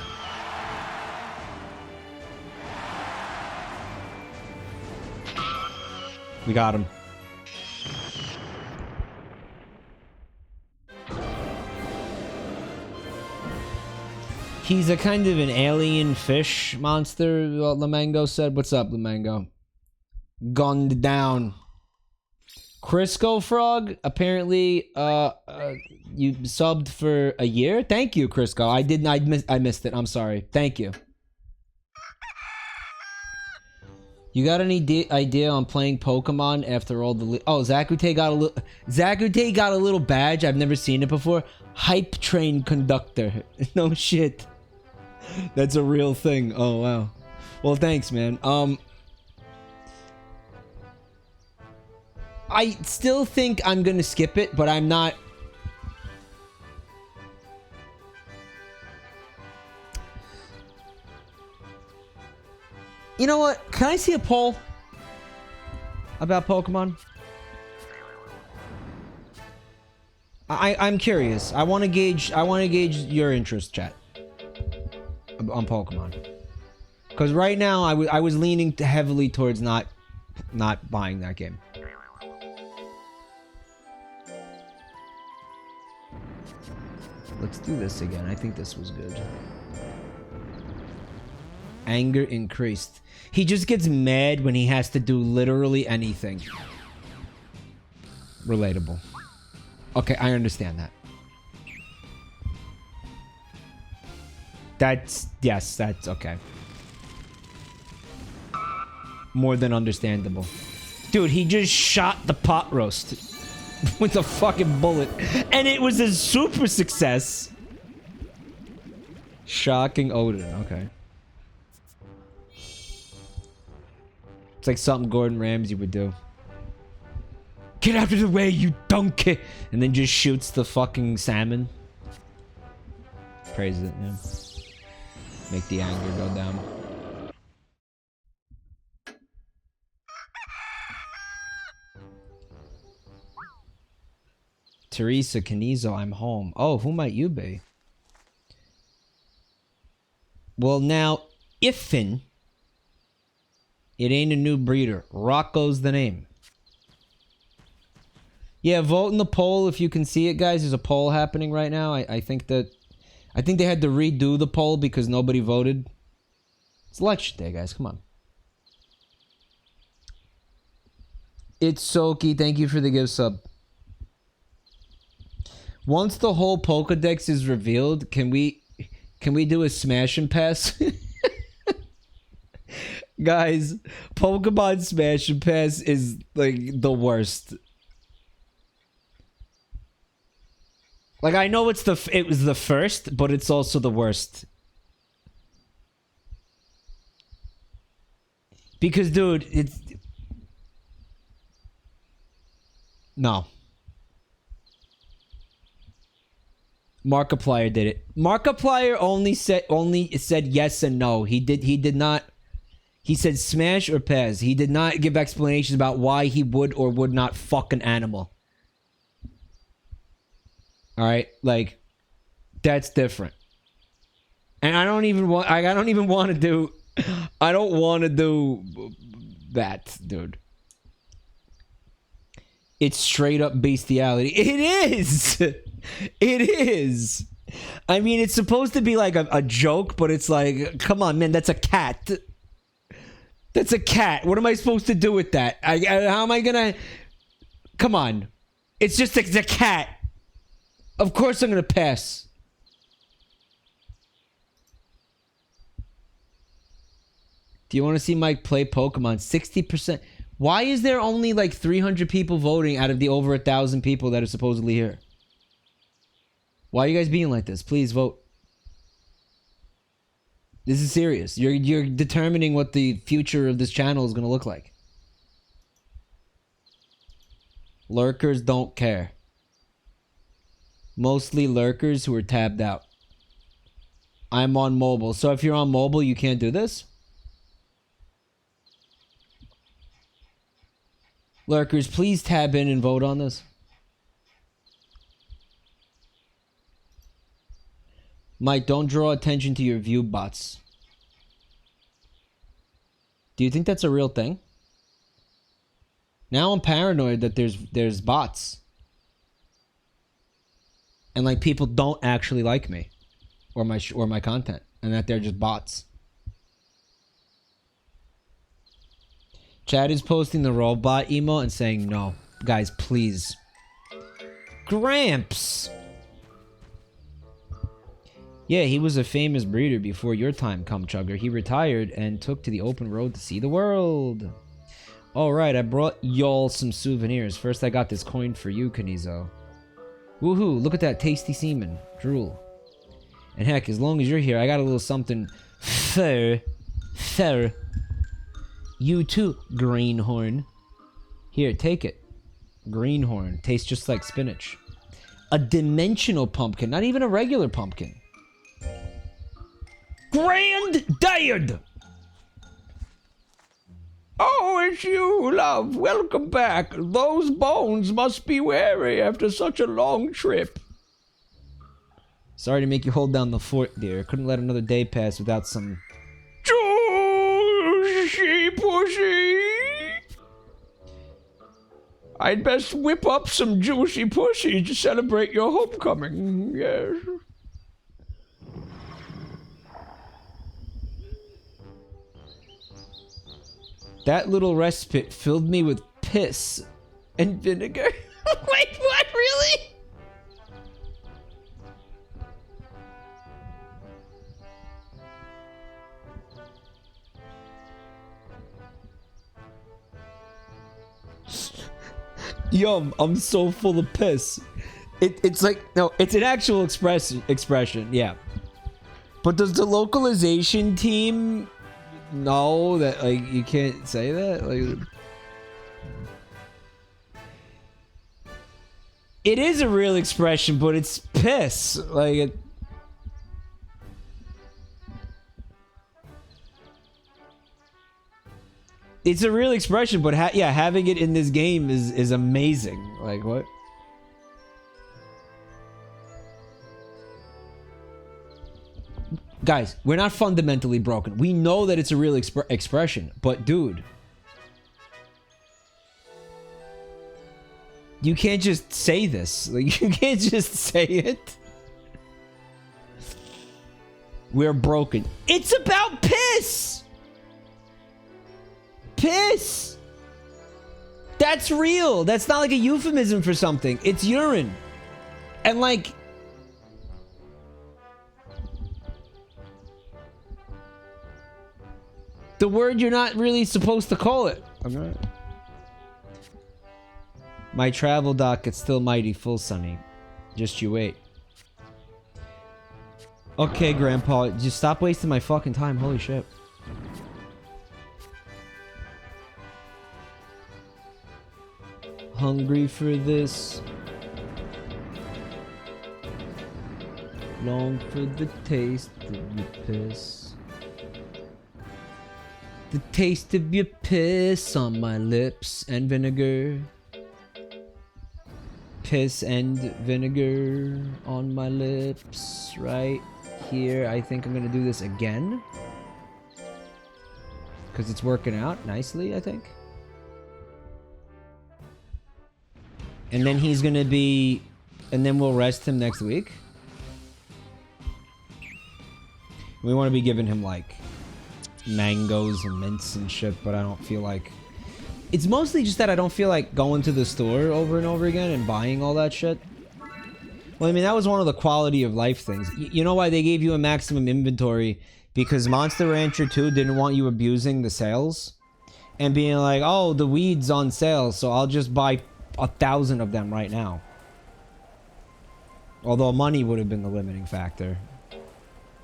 We got him. He's a kind of an alien fish monster, Lamango said. What's up, Lamango? Gunned down. Crisco Frog, apparently, you subbed for a year. Thank you, Crisco. I missed it. I'm sorry. Thank you. You got any idea on playing Pokemon after all the... Oh, Zakute got a little badge. I've never seen it before. Hype Train Conductor. No shit. That's a real thing. Oh, wow. Well, thanks, man. I still think I'm gonna skip it, but I'm not... You know what? Can I see a poll about Pokemon? I'm curious. I want to gauge your interest, chat, on Pokemon. Because right now I was leaning heavily towards not buying that game. Let's do this again. I think this was good. Anger increased. He just gets mad when he has to do literally anything. Relatable. Okay, I understand that. Yes, that's okay. More than understandable. Dude, he just shot the pot roast with a fucking bullet. And it was a super success. Shocking Odin, okay. It's like something Gordon Ramsay would do. Get out of the way, you donkey! And then just shoots the fucking salmon. Praise it, yeah. Make the anger go down. Teresa Canizo, I'm home. Oh, who might you be? Well, now, Ifin. It ain't a new breeder. Rocco's the name. Yeah, vote in the poll if you can see it, guys. There's a poll happening right now. I think they had to redo the poll because nobody voted. It's election day, guys. Come on. It's Soki. Thank you for the gift sub. Once the whole Pokedex is revealed, can we do a smash and pass? Guys, Pokemon Smash and Pass is like the worst. Like, I know it was the first, but it's also the worst. Because, dude, it's... No. Markiplier did it. Markiplier only said yes and no. He did not... He said smash or pass. He did not give explanations about why he would or would not fuck an animal. Alright? Like, that's different. And I don't even want to do... I don't want to do that, dude. It's straight up bestiality. It is! It is! I mean, it's supposed to be like a joke, but it's like, come on, man, that's a cat. That's a cat. What am I supposed to do with that? How am I gonna... Come on. It's just a cat. Of course I'm gonna pass. Do you want to see Mike play Pokemon? 60%. Why is there only like 300 people voting out of the over 1,000 people that are supposedly here? Why are you guys being like this? Please vote. This is serious. You're determining what the future of this channel is going to look like. Lurkers don't care. Mostly lurkers who are tabbed out. I'm on mobile. So if you're on mobile, you can't do this? Lurkers, please tab in and vote on this. Mike, don't draw attention to your view bots. Do you think that's a real thing? Now I'm paranoid that there's bots. And like people don't actually like me or my content, and that they're just bots. Chad is posting the robot emo and saying no. Guys, please. Gramps! Yeah, he was a famous breeder before your time, Cum Chugger. He retired and took to the open road to see the world. Alright, I brought y'all some souvenirs. First, I got this coin for you, Kanizo. Woohoo, look at that tasty semen. Drool. And heck, as long as you're here, I got a little something for you too, Greenhorn. Here, take it. Greenhorn. Tastes just like spinach. A dimensional pumpkin, not even a regular pumpkin. Granddad! Oh, it's you, love. Welcome back. Those bones must be weary after such a long trip. Sorry to make you hold down the fort, dear. Couldn't let another day pass without some... Juicy pussy! I'd best whip up some juicy pussy to celebrate your homecoming, yes. That little respite filled me with piss and vinegar. Wait, what? Really? Yum, I'm so full of piss. It's like, no, it's an actual expression, yeah. But does the localization team know that, like, you can't say that? Like, it is a real expression, but it's piss. Like, it's a real expression, but yeah, having it in this game is amazing. Like, what? Guys, we're not fundamentally broken. We know that it's a real expression, but dude, you can't just say this. Like, you can't just say it. We're broken. It's about piss! Piss! That's real. That's not like a euphemism for something. It's urine. And like... the word you're not really supposed to call it. I'm not. My travel dock is still mighty full, Sonny. Just you wait. Okay, Grandpa, just stop wasting my fucking time. Holy shit. Hungry for this. Long for the taste of your piss. The taste of your piss on my lips and vinegar. Piss and vinegar on my lips right here. I think I'm gonna do this again. Because it's working out nicely, I think. And then he's gonna be... and then we'll rest him next week. We want to be giving him, like, mangoes and mints and shit, but I don't feel like... it's mostly just that I don't feel like going to the store over and over again and buying all that shit. Well, I mean, that was one of the quality of life things. You know why they gave you a maximum inventory? Because Monster Rancher 2 didn't want you abusing the sales. And being like, oh, the weed's on sale, so I'll just buy 1,000 of them right now. Although money would have been the limiting factor,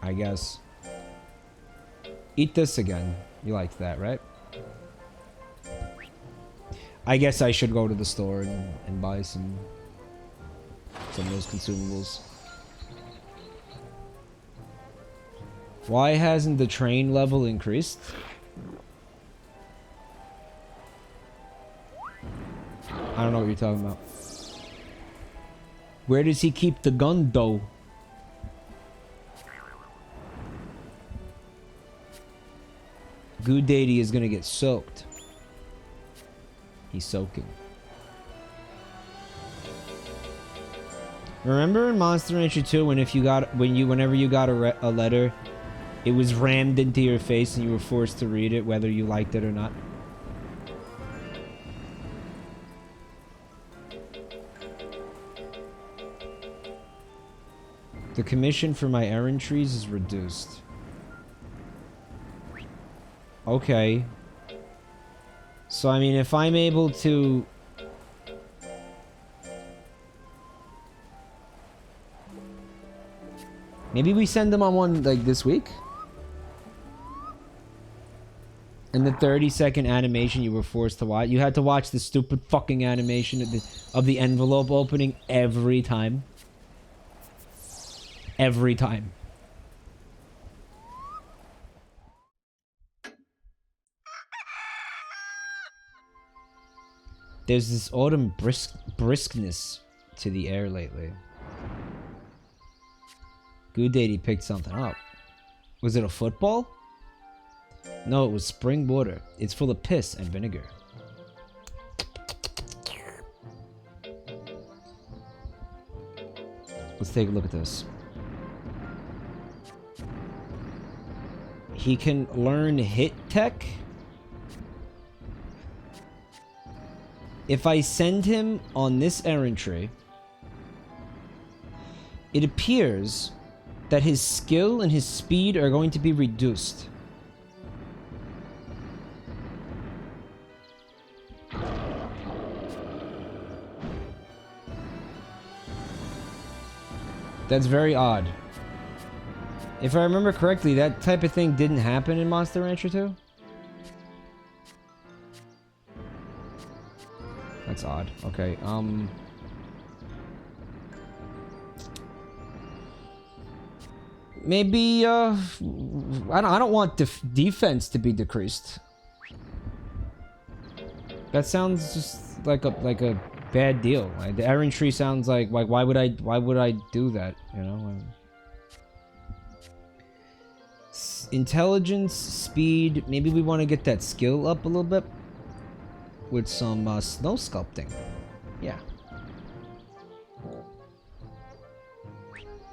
I guess. Eat this again. You liked that, right? I guess I should go to the store and buy some of those consumables. Why hasn't the train level increased? I don't know what you're talking about. Where does he keep the gun, though? Goo Daddy is gonna get soaked. He's soaking. Remember in Monster Rancher 2 whenever you got a letter, it was rammed into your face and you were forced to read it whether you liked it or not? The commission for my errand trees is reduced. Okay. So, I mean, if I'm able to... Maybe we send them on one, like, this week? And the 30-second animation you were forced to watch. You had to watch the stupid fucking animation of the envelope opening every time. Every time. There's this autumn briskness to the air lately. Good day he picked something up. Was it a football? No, it was spring water. It's full of piss and vinegar. Let's take a look at this. He can learn hit tech. If I send him on this errand tree, it appears that his skill and his speed are going to be reduced. That's very odd. If I remember correctly, that type of thing didn't happen in Monster Rancher 2? That's odd. Okay, maybe, I don't want defense to be decreased. That sounds just like a bad deal. Like, the errand tree sounds like why would I do that, you know? Intelligence, speed, maybe we want to get that skill up a little bit with some snow sculpting. Yeah.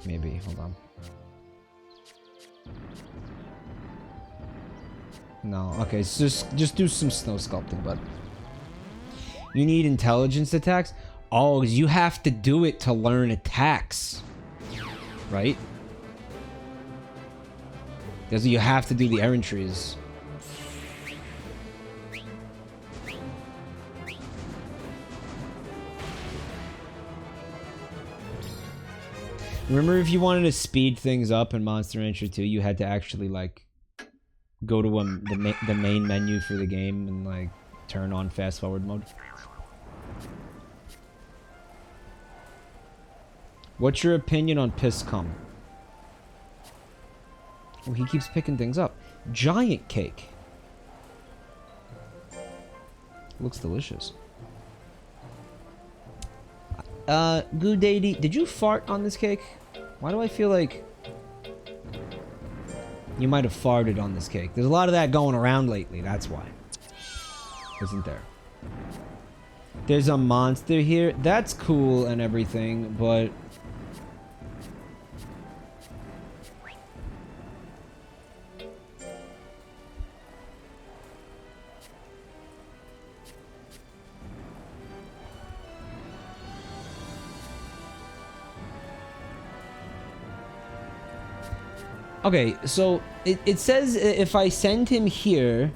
Maybe, hold on. No, okay, so just do some snow sculpting, bud. You need intelligence attacks? Oh, you have to do it to learn attacks. Right? Because you have to do the errand trees. Remember, if you wanted to speed things up in Monster Rancher 2, you had to actually, like, go to the main menu for the game and, like, turn on fast forward mode. What's your opinion on piss cum? Oh, he keeps picking things up. Giant cake. Looks delicious. Good day. Did you fart on this cake? Why do I feel like you might have farted on this cake? There's a lot of that going around lately, that's why. Isn't there? There's a monster here. That's cool and everything, but... Okay, so it says if I send him here,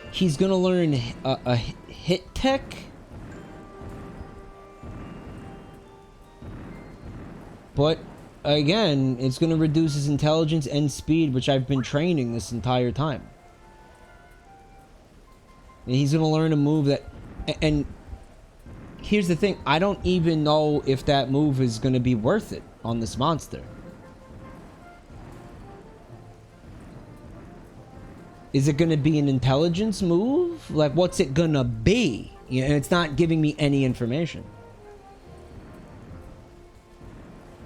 he's gonna learn a hit tech. But again, it's gonna reduce his intelligence and speed, which I've been training this entire time. And he's gonna learn a move that, and here's the thing, I don't even know if that move is gonna be worth it on this monster. Is it gonna be an intelligence move? Like, what's it gonna be? You know, it's not giving me any information.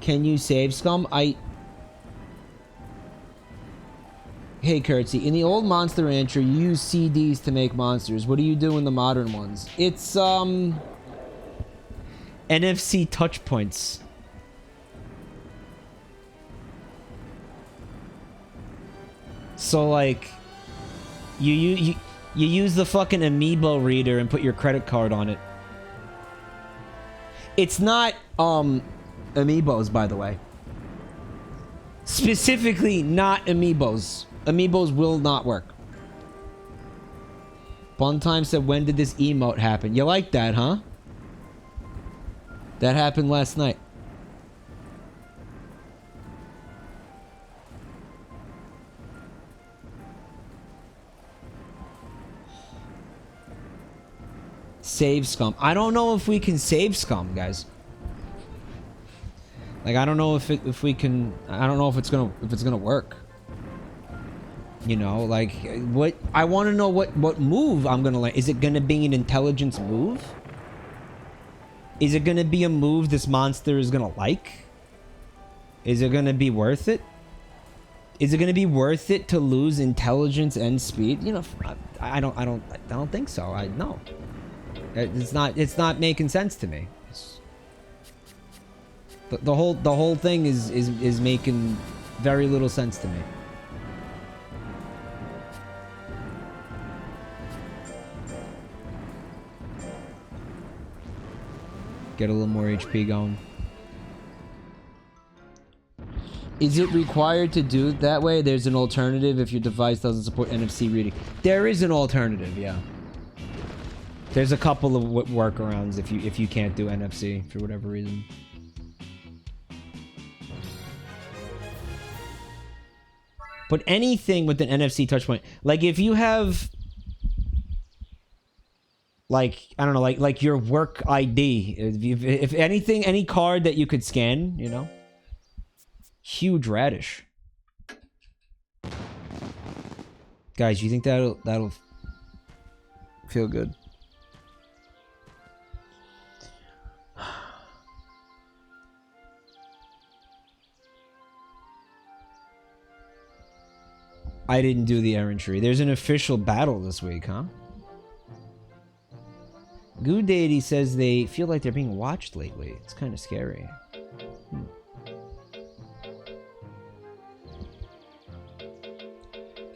Can you save scum? Hey, Curtsy, in the old Monster Rancher, you use CDs to make monsters. What do you do in the modern ones? It's, NFC touch points. So, like, you use the fucking amiibo reader and put your credit card on it. It's not amiibos, by the way. Specifically, not amiibos. Amiibos will not work. Funtime said, when did this emote happen? You like that, huh? That happened last night. Save scum. I don't know if we can save scum, guys. Like, I don't know if we can. I don't know if it's gonna work. You know, like, what I want to know what move I'm gonna like. Is it gonna be an intelligence move? Is it gonna be a move this monster is gonna like? Is it gonna be worth it? Is it gonna be worth it to lose intelligence and speed? You know, I don't think so. No. It's not making sense to me. The whole thing is making very little sense to me. Get a little more HP going. Is it required to do it that way? There's an alternative if your device doesn't support NFC reading. There is an alternative, yeah. There's a couple of workarounds if you can't do NFC for whatever reason. But anything with an NFC touch point, like if you have, like, I don't know, like your work ID, if anything, any card that you could scan, you know, huge radish. Guys, you think that'll feel good? I didn't do the errantry. There's an official battle this week, huh? Goo Deity says they feel like they're being watched lately. It's kind of scary.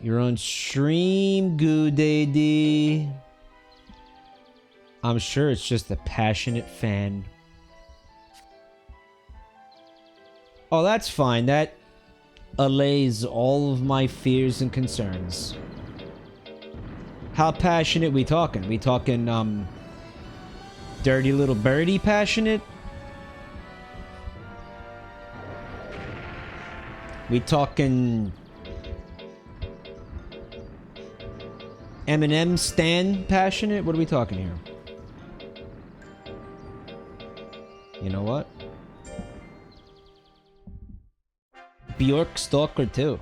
You're on stream, Goo Deity. I'm sure it's just a passionate fan. Oh, that's fine. That allays all of my fears and concerns. How passionate we talking? We talking, dirty little birdie passionate? We talking Eminem stan passionate? What are we talking here? You know what? Bjork Stalker 2.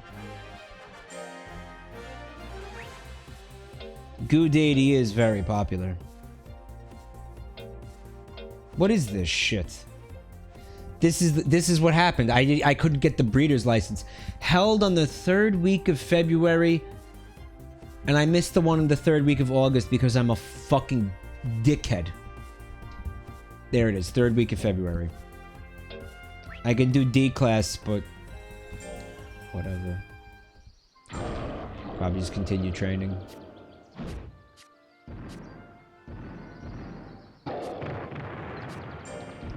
Goo Deity is very popular. What is this shit? This is what happened. I couldn't get the breeder's license. Held on the 3rd week of February, and I missed the one in the 3rd week of August because I'm a fucking dickhead. There it is, 3rd week of February. I can do D class, but whatever. Probably just continue training.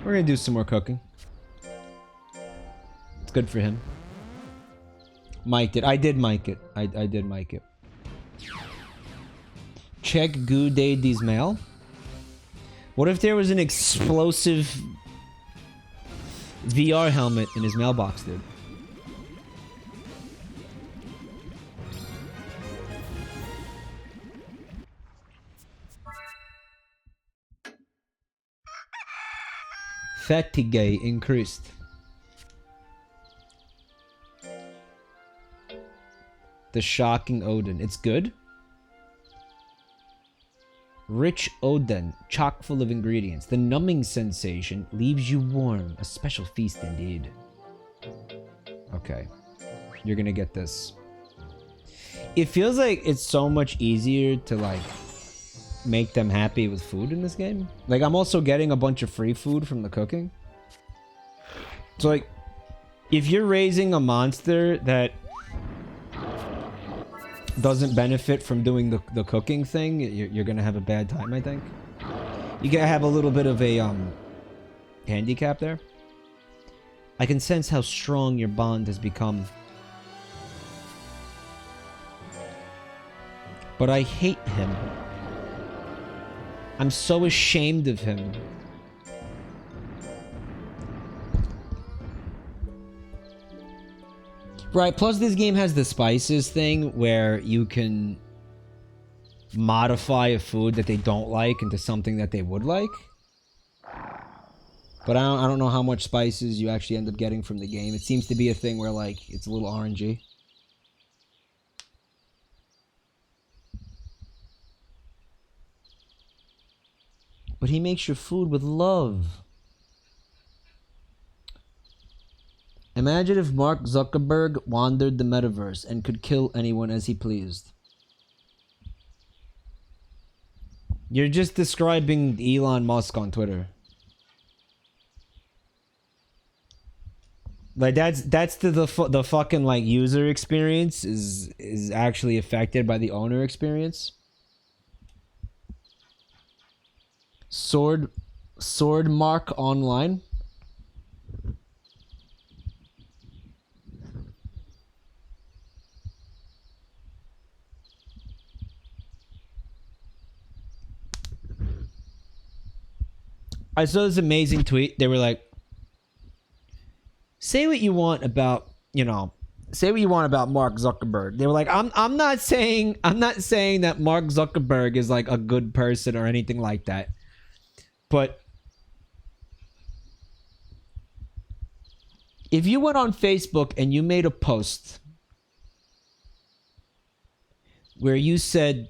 We're gonna do some more cooking. It's good for him. Mic'd it. I did mic it. I did mic it. Check Goo Deity's mail. What if there was an explosive VR helmet in his mailbox, dude? Fatigue increased. The shocking Odin. It's good. Rich Odin, chock full of ingredients. The numbing sensation leaves you warm. A special feast indeed. Okay. You're gonna get this. It feels like it's so much easier to, like, make them happy with food in this game. Like, I'm also getting a bunch of free food from the cooking. So, like, if you're raising a monster that doesn't benefit from doing the cooking thing, you're gonna have a bad time, I think. You gotta have a little bit of a handicap there. I can sense how strong your bond has become. But I hate him. I'm so ashamed of him. Right, plus this game has the spices thing where you can modify a food that they don't like into something that they would like. But I don't know how much spices you actually end up getting from the game. It seems to be a thing where, like, it's a little RNG. But he makes your food with love. Imagine if Mark Zuckerberg wandered the metaverse and could kill anyone as he pleased. You're just describing Elon Musk on Twitter. Like that's the fucking like user experience is actually affected by the owner experience. Sword Mark Online. I saw this amazing tweet. They were like, say what you want about, say what you want about Mark Zuckerberg. They were like, I'm not saying that Mark Zuckerberg is like a good person or anything like that. But if you went on Facebook and you made a post where you said,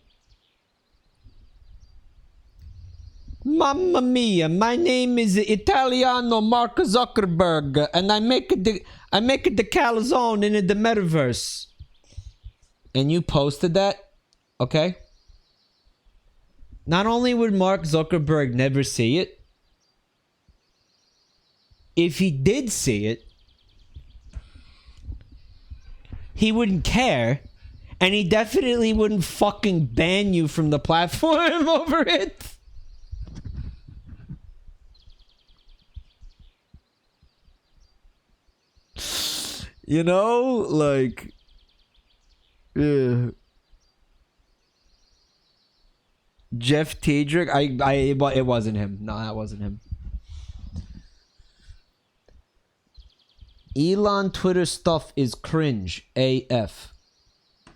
Mamma mia, my name is Italiano Mark Zuckerberg and I make the calzone in the metaverse. And you posted that, okay? Not only would Mark Zuckerberg never see it, if he did see it, he wouldn't care, and he definitely wouldn't fucking ban you from the platform over it. You know, like, yeah. Jeff Tiedrick, it wasn't him. No, that wasn't him. Elon Twitter stuff is cringe AF.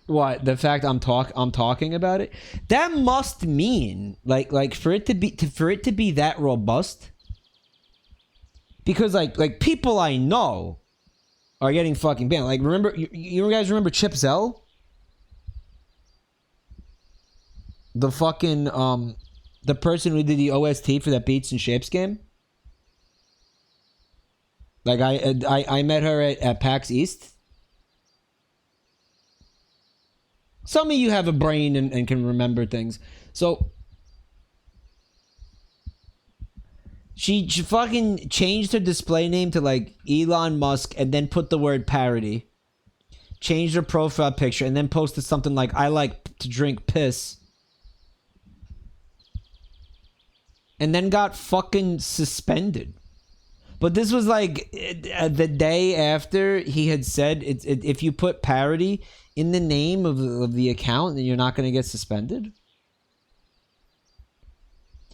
What? The fact I'm talking about it? That must mean like for it to be that robust. Because like people I know are getting fucking banned. Like, remember, you guys remember Chip Zell? The fucking, the person who did the OST for that Beats and Shapes game? Like, I met her at PAX East. Some of you have a brain and can remember things. So, she fucking changed her display name to like Elon Musk and then put the word parody. Changed her profile picture and then posted something like, I like to drink piss. And then got fucking suspended. But this was like the day after he had said if you put parody in the name of the account, then you're not going to get suspended.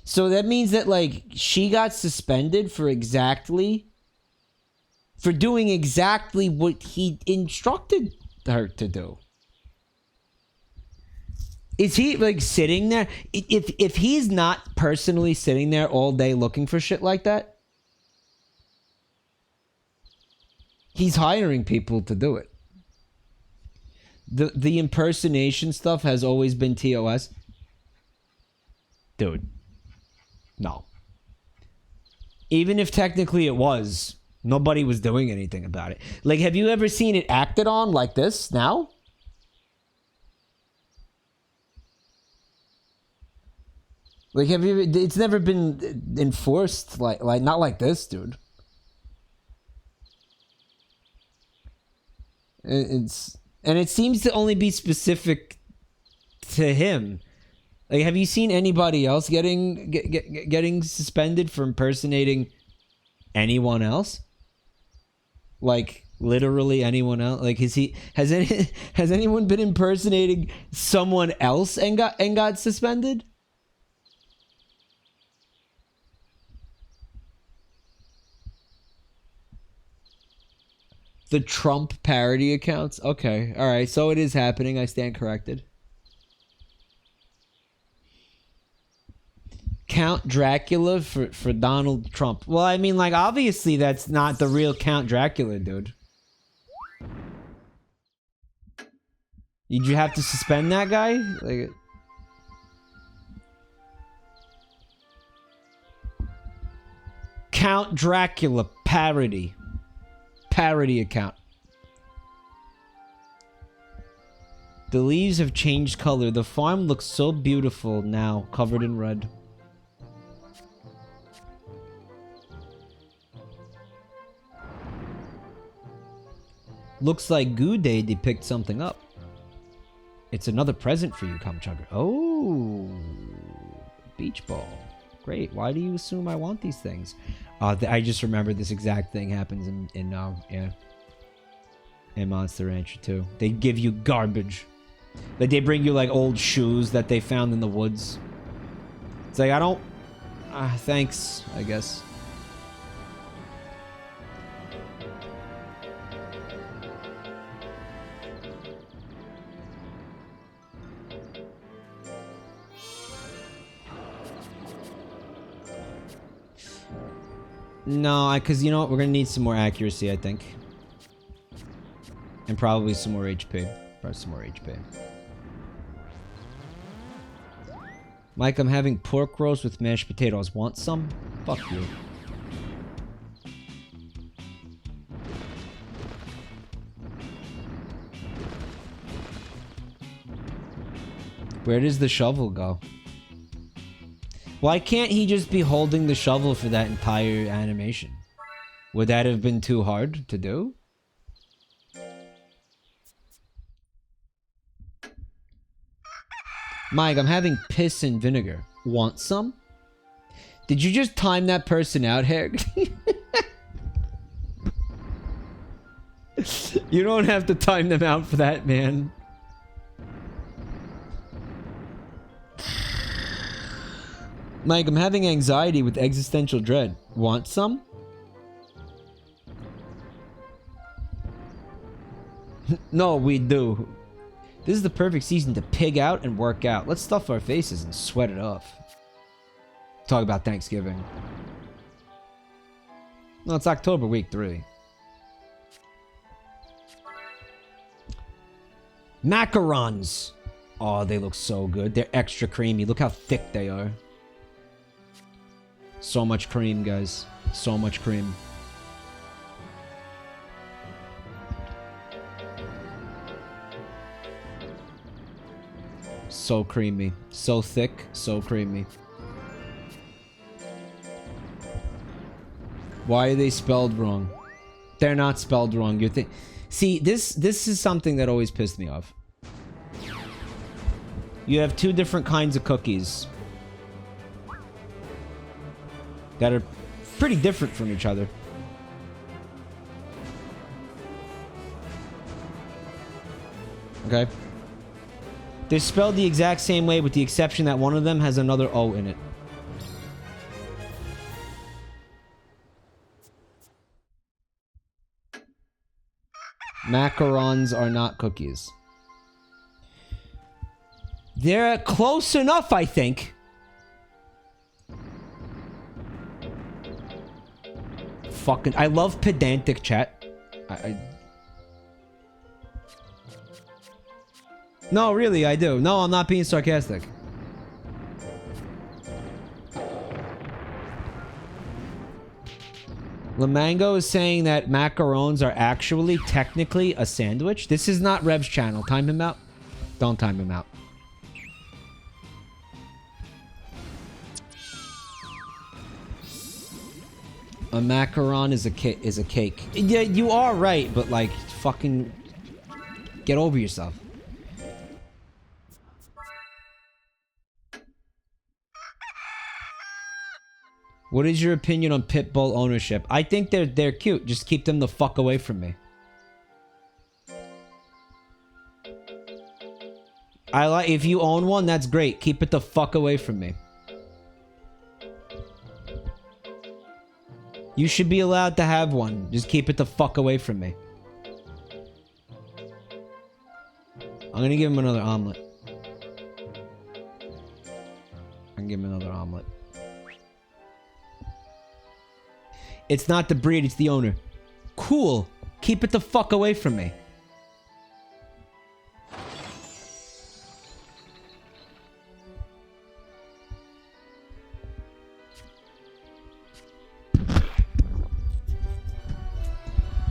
So that means that, like, she got suspended for doing exactly what he instructed her to do. Is he, like, sitting there? If he's not personally sitting there all day looking for shit like that, he's hiring people to do it. The impersonation stuff has always been TOS. Dude. No. Even if technically it was, nobody was doing anything about it. Like, have you ever seen it acted on like this now? Like, have you? It's never been enforced like not like this, dude. And it seems to only be specific to him. Like, have you seen anybody else getting suspended for impersonating anyone else? Like literally anyone else? Like has anyone been impersonating someone else and got suspended? The Trump parody accounts? Okay. All right. So it is happening. I stand corrected. Count Dracula for Donald Trump. Well, I mean, like, obviously that's not the real Count Dracula, dude. Did you have to suspend that guy? Like, Count Dracula parody. Parody account. The leaves have changed color. The farm looks so beautiful now, covered in red. Looks like Goo Day picked something up. It's another present for you, Chugger. Oh, beach ball. Great. Why do you assume I want these things? I just remember this exact thing happens in Monster Rancher too. They give you garbage. Like they bring you like old shoes that they found in the woods. It's like I don't. Thanks. I guess. No, because you know what? We're going to need some more accuracy, I think. And probably some more HP. Probably some more HP. Mike, I'm having pork roast with mashed potatoes. Want some? Fuck you. Where does the shovel go? Why can't he just be holding the shovel for that entire animation? Would that have been too hard to do? Mike, I'm having piss and vinegar. Want some? Did you just time that person out, Jerge? You don't have to time them out for that, man. Mike, I'm having anxiety with existential dread. Want some? No, we do. This is the perfect season to pig out and work out. Let's stuff our faces and sweat it off. Talk about Thanksgiving. No, it's October week 3. Macarons. Oh, they look so good. They're extra creamy. Look how thick they are. So much cream, guys. So much cream. So creamy. So thick. So creamy. Why are they spelled wrong? They're not spelled wrong. You think? See, this is something that always pissed me off. You have two different kinds of cookies that are pretty different from each other. Okay? They're spelled the exact same way with the exception that one of them has another O in it. Macarons are not cookies. They're close enough, I think. Fucking, I love pedantic chat. No, really, I do. No, I'm not being sarcastic. Lamango is saying that macarons are actually technically a sandwich. This is not Rev's channel. Time him out. Don't time him out. A macaron is a cake. Yeah, you are right, but like, fucking get over yourself. What is your opinion on pit bull ownership? I think they're cute. Just keep them the fuck away from me. If you own one, that's great. Keep it the fuck away from me. You should be allowed to have one. Just keep it the fuck away from me. I'm gonna give him another omelet. I'm gonna give him another omelet. It's not the breed, it's the owner. Cool. Keep it the fuck away from me.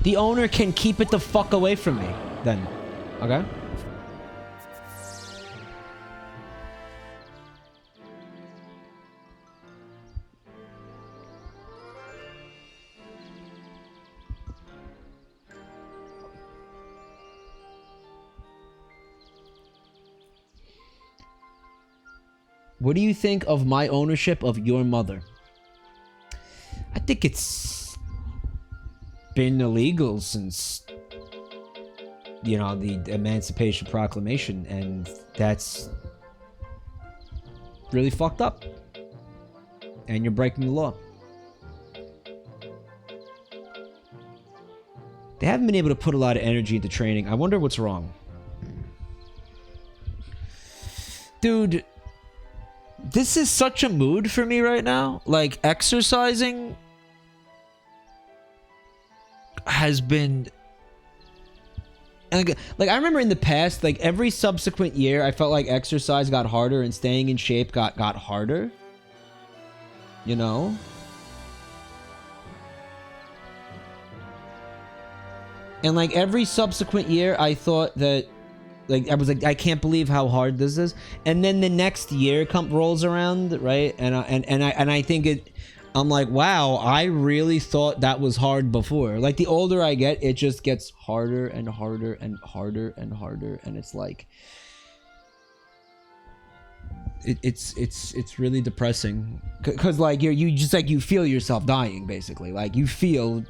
The owner can keep it the fuck away from me, then. Okay? What do you think of my ownership of your mother? I think it's been illegal since, you know, the Emancipation Proclamation, and that's really fucked up. And you're breaking the law. They haven't been able to put a lot of energy into training. I wonder what's wrong. Dude, this is such a mood for me right now. Like, exercising has been, like, I remember in the past, like, every subsequent year I felt like exercise got harder and staying in shape got harder, you know. And like every subsequent year I thought that, like, I was like, I can't believe how hard this is. And then the next year rolls around, right? And I think I'm like, wow, I really thought that was hard before. Like, the older I get, it just gets harder and harder and harder and harder, and it's like, it's really depressing. Cause like you just like, you feel yourself dying, basically. Like, you feel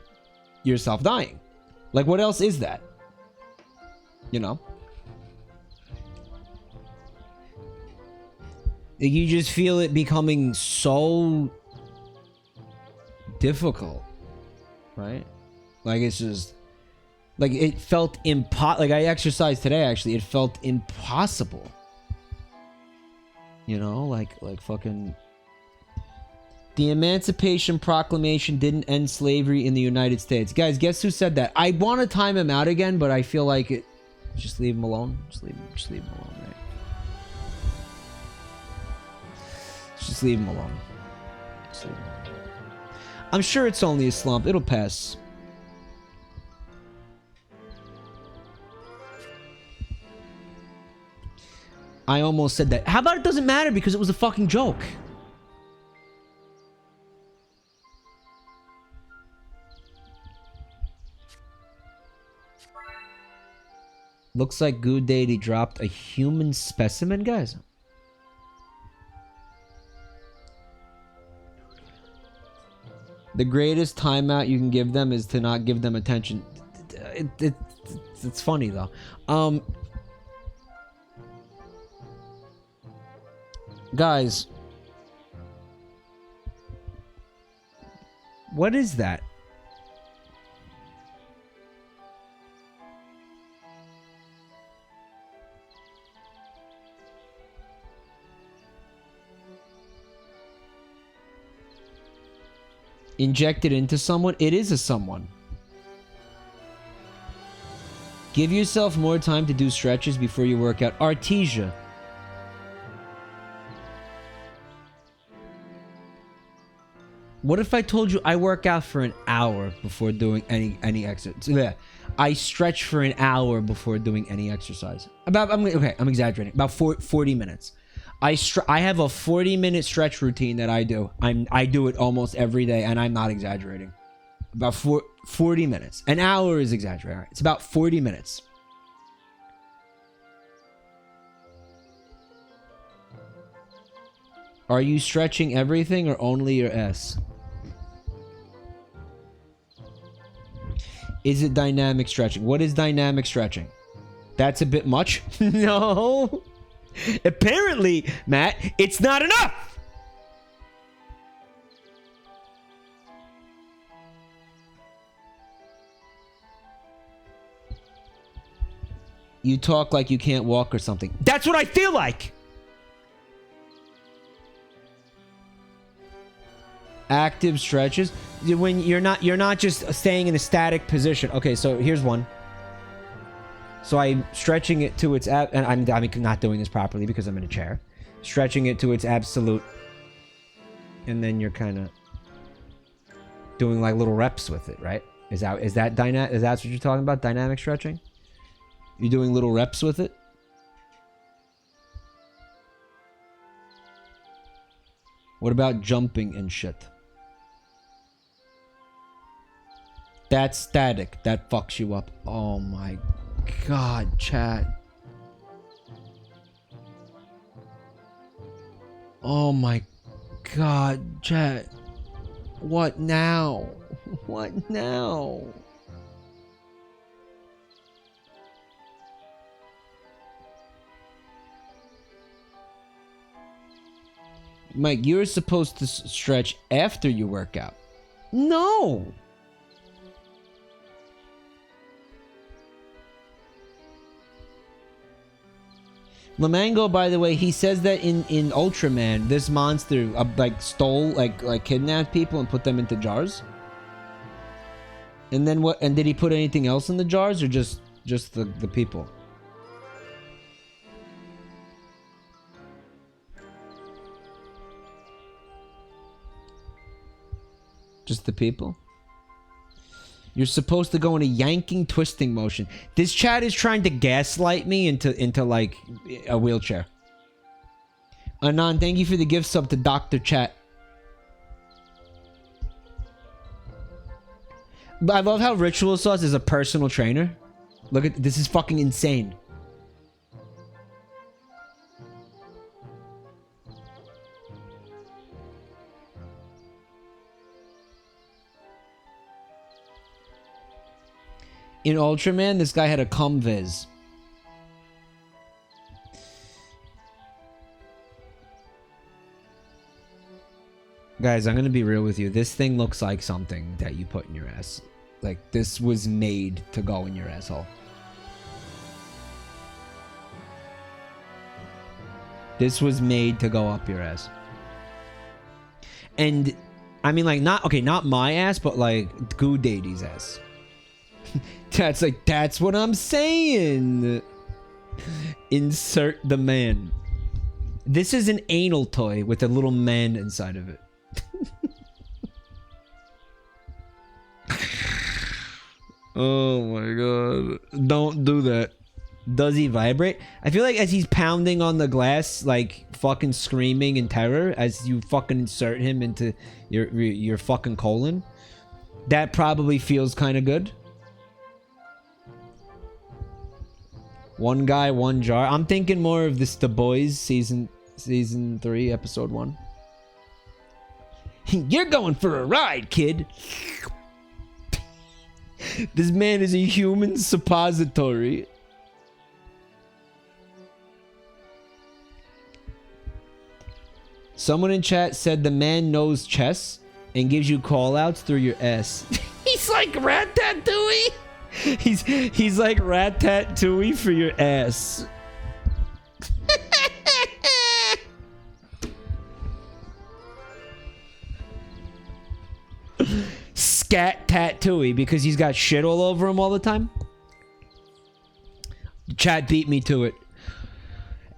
yourself dying. Like, what else is that? You know? You just feel it becoming so difficult, right? Like, it's just, like, it felt like, I exercised today, actually. It felt impossible. You know, like fucking, the Emancipation Proclamation didn't end slavery in the United States. Guys, guess who said that? I want to time him out again, but I feel like it. Just leave him alone. Just leave him alone, right? Just leave him alone. Just leave him alone. I'm sure it's only a slump. It'll pass. I almost said that. How about it doesn't matter because it was a fucking joke? Looks like Good Deity dropped a human specimen, guys. The greatest timeout you can give them is to not give them attention. It's funny, though. Guys. What is that? Injected into someone? It is a someone. Give yourself more time to do stretches before you work out. Artesia. What if I told you I work out for an hour before doing any exercise? Yeah. I stretch for an hour before doing any exercise. I'm exaggerating. About 40 minutes. I have a 40-minute stretch routine that I do. I do it almost every day, and I'm not exaggerating. About 40 minutes. An hour is exaggerating. It's about 40 minutes. Are you stretching everything or only your S? Is it dynamic stretching? What is dynamic stretching? That's a bit much. No. Apparently, Matt, it's not enough. You talk like you can't walk or something. That's what I feel like. Active stretches. When you're not just staying in a static position. Okay, so here's one. So I'm stretching it to its and I'm not doing this properly because I'm in a chair. Stretching it to its absolute. And then you're kind of doing like little reps with it, right? Is that what you're talking about? Dynamic stretching? You're doing little reps with it? What about jumping and shit? That's static. That fucks you up. Oh my god, chat. Oh my god, chat. What now? What now? Mike, you're supposed to stretch after you work out. No! Lamango, by the way, he says that in Ultraman, this monster like stole, like kidnapped people and put them into jars. And then what? And did he put anything else in the jars, or just the people? Just the people? You're supposed to go in a yanking, twisting motion. This chat is trying to gaslight me into like a wheelchair. Anon, thank you for the gift sub to Dr. Chat. But I love how Ritual Sauce is a personal trainer. Look at this, is fucking insane. In Ultraman, this guy had a cum viz. Guys, I'm gonna be real with you. This thing looks like something that you put in your ass. Like, this was made to go in your asshole. This was made to go up your ass. And, I mean, like, not my ass, but like, Goo Daddy's ass. That's what I'm saying. Insert the man. This is an anal toy with a little man inside of it. Oh my god. Don't do that. Does he vibrate? I feel like as he's pounding on the glass, like fucking screaming in terror as you fucking insert him into your fucking colon, that probably feels kind of good. One guy, one jar. I'm thinking more of this The Boys season 3, episode 1. You're going for a ride, kid. This man is a human suppository. Someone in chat said the man knows chess and gives you call-outs through your S. He's like Ratatouille. He's like Ratatouille for your ass. Scat Tatooey because he's got shit all over him all the time. Chat beat me to it.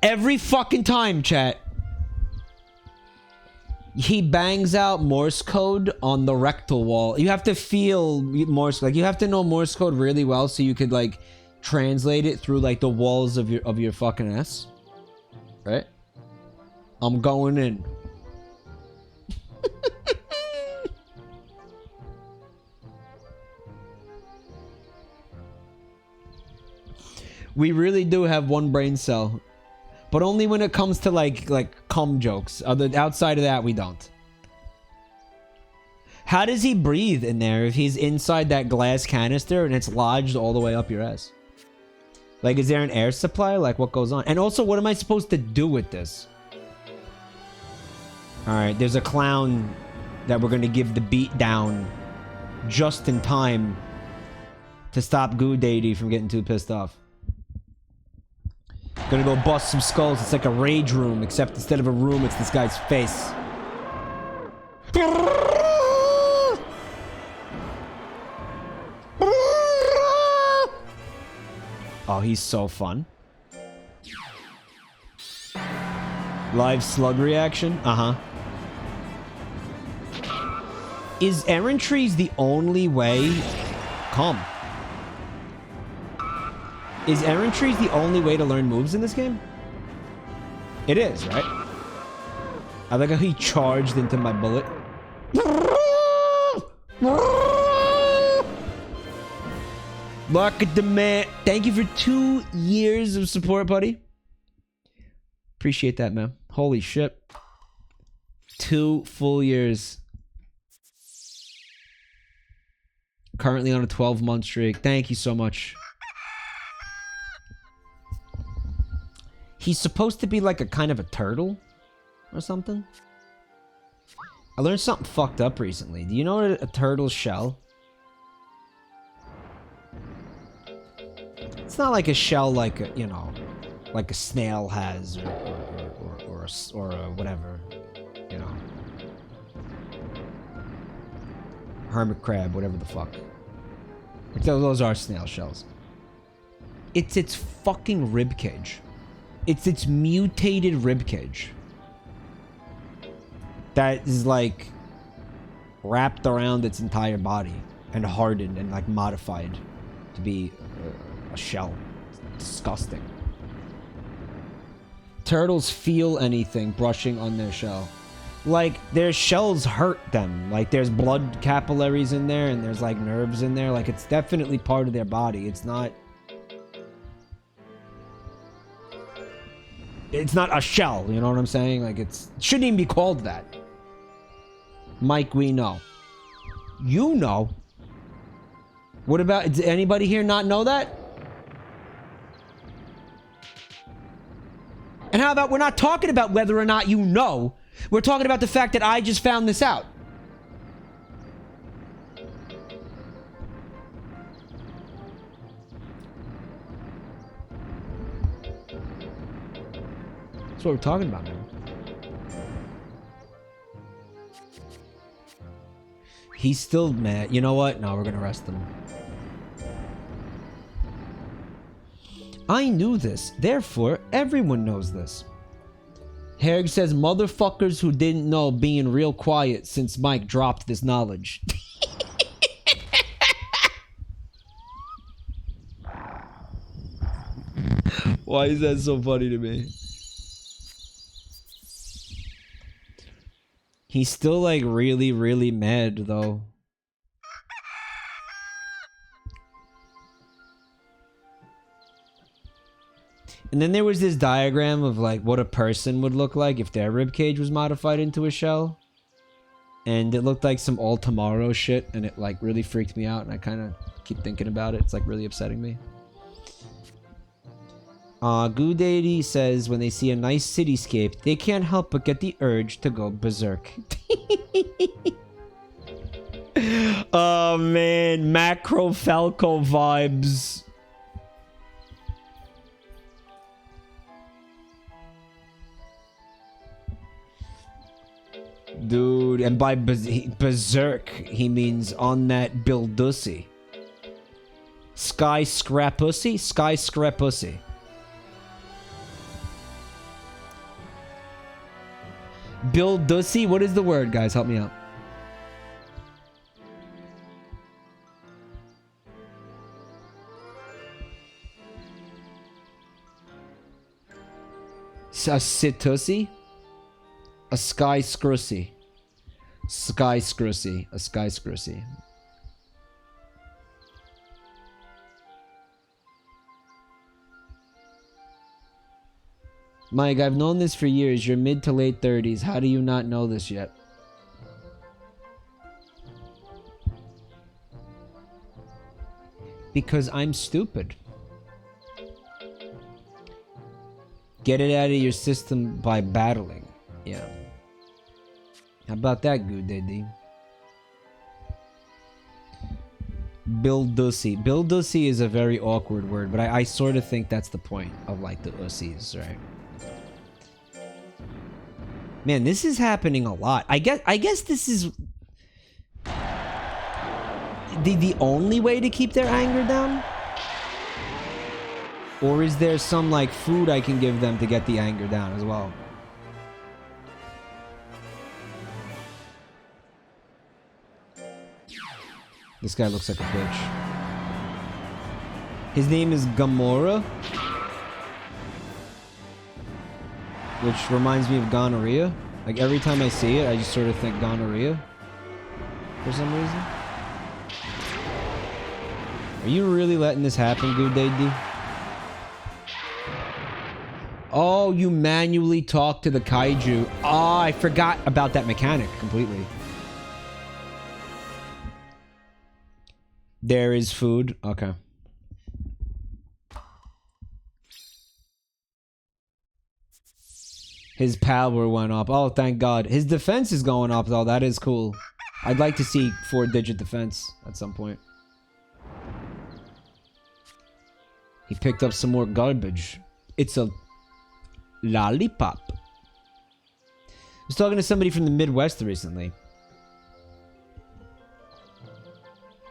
Every fucking time, chat. He bangs out Morse code on the rectal wall. You have to feel Morse, like you have to know Morse code really well so you could like translate it through like the walls of your fucking ass. Right? I'm going in. We really do have one brain cell. But only when it comes to like cum jokes. Outside of that, we don't. How does he breathe in there if he's inside that glass canister and it's lodged all the way up your ass? Like, is there an air supply? Like, what goes on? And also, what am I supposed to do with this? Alright, there's a clown that we're gonna give the beat down just in time to stop Goo Daddy from getting too pissed off. Gonna go bust some skulls. It's like a rage room, except instead of a room, it's this guy's face. Oh, he's so fun. Live slug reaction? Uh-huh. Is errantries the only way... Calm. Is errantries the only way to learn moves in this game? It is, right? I like how he charged into my bullet. Look at the man. Thank you for 2 years of support, buddy. Appreciate that, man. Holy shit. 2 full years. Currently on a 12-month streak. Thank you so much. He's supposed to be like a kind of a turtle or something. I learned something fucked up recently. Do you know a turtle's shell? It's not like a shell like a, you know, like a snail has or whatever, you know. Hermit crab, whatever the fuck. Those are snail shells. It's its fucking ribcage. It's its mutated ribcage. That is like wrapped around its entire body and hardened and like modified to be a shell. It's disgusting. Turtles feel anything brushing on their shell. Like, their shells hurt them. Like, there's blood capillaries in there and there's like nerves in there. Like, it's definitely part of their body. It's not a shell, you know what I'm saying? Like, it shouldn't even be called that. Mike, we know. You know. What about, does anybody here not know that? And how about we're not talking about whether or not you know. We're talking about the fact that I just found this out. That's what we're talking about, man. He's still mad. You know what? No, we're gonna arrest him. I knew this. Therefore, everyone knows this. Jerge says motherfuckers who didn't know being real quiet since Mike dropped this knowledge. Why is that so funny to me? He's still like really, really mad though. And then there was this diagram of like what a person would look like if their ribcage was modified into a shell. And it looked like some all tomorrow shit, and it like really freaked me out, and I kind of keep thinking about it. It's like really upsetting me. Goo Daddy says when they see a nice cityscape, they can't help but get the urge to go berserk. Oh man, Macro Falco vibes. Dude, and by berserk, he means on that Bildussy. Sky Scrapussy? Sky Scrapussy. Bildussy? What is the word, guys? Help me out. A situssy? A sky scrussy. Sky scrussy. A sky scrussy. Mike, I've known this for years. You're mid to late 30s. How do you not know this yet? Because I'm stupid. Get it out of your system by battling. Yeah. How about that, good daddy? Bildussy. Bildussy is a very awkward word, but I sort of think that's the point of like the ussies, right? Man, this is happening a lot. I guess this is the only way to keep their anger down? Or is there some like food I can give them to get the anger down as well? This guy looks like a bitch. His name is Gamora. Which reminds me of gonorrhea. Like every time I see it, I just sort of think gonorrhea. For some reason. Are you really letting this happen, Good Day? Oh, you manually talk to the kaiju. Oh, I forgot about that mechanic completely. There is food. Okay. His power went up. Oh, thank God. His defense is going up, though. That is cool. I'd like to see 4-digit defense at some point. He picked up some more garbage. It's a lollipop. I was talking to somebody from the Midwest recently.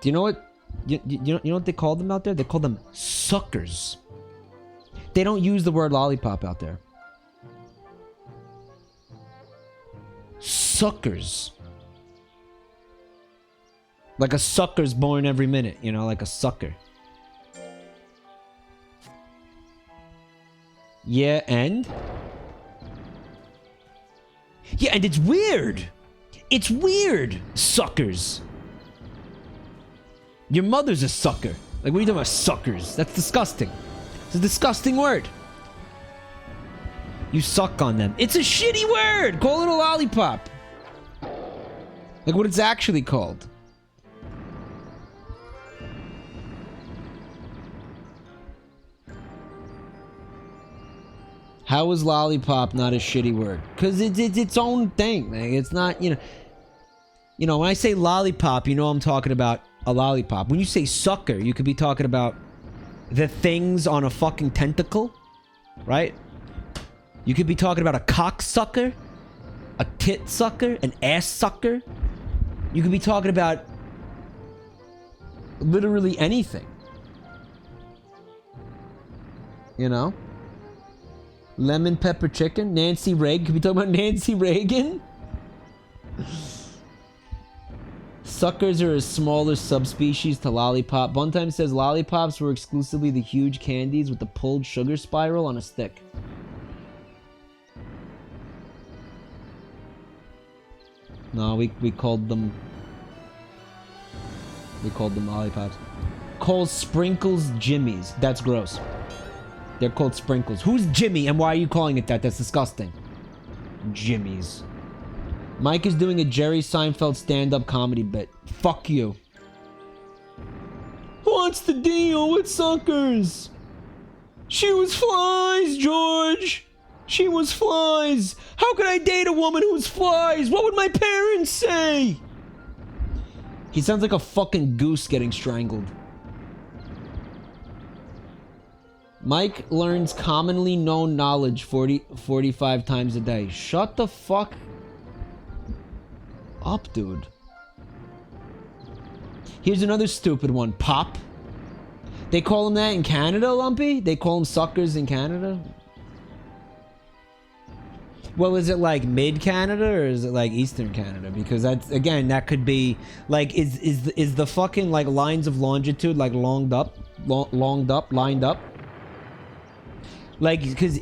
Do you know what? You know what they call them out there? They call them suckers. They don't use the word lollipop out there. Suckers. Like a sucker's born every minute, you know, like a sucker. Yeah, and? Yeah, and it's weird. It's weird, suckers. Your mother's a sucker. Like, what are you talking about, suckers? That's disgusting. It's a disgusting word. You suck on them. It's a shitty word! Call it a lollipop. Like what it's actually called. How is lollipop not a shitty word? Because it's its own thing. Like, it's not, you know, when I say lollipop, you know I'm talking about a lollipop. When you say sucker, you could be talking about the things on a fucking tentacle, right? You could be talking about a cock sucker, a tit sucker, an ass sucker. You could be talking about literally anything. You know? Lemon pepper chicken, Nancy Reagan. Could we talk about Nancy Reagan? Suckers are a smaller subspecies to lollipop. Buntime says lollipops were exclusively the huge candies with the pulled sugar spiral on a stick. No, we called them lollipops. Called sprinkles Jimmies. That's gross. They're called sprinkles. Who's Jimmy and why are you calling it that? That's disgusting. Jimmies. Mike is doing a Jerry Seinfeld stand-up comedy bit. Fuck you. What's the deal with suckers? She was flies, George. She was flies. How could I date a woman who was flies? What would my parents say? He sounds like a fucking goose getting strangled. Mike learns commonly known knowledge 45 times a day. Shut the fuck up, dude. Here's another stupid one. Pop. They call them that in Canada, Lumpy? They call them suckers in Canada? Well, is it like mid-Canada or is it like Eastern Canada? Because that's, again, that could be like, is the fucking like lines of longitude like lined up? Like, because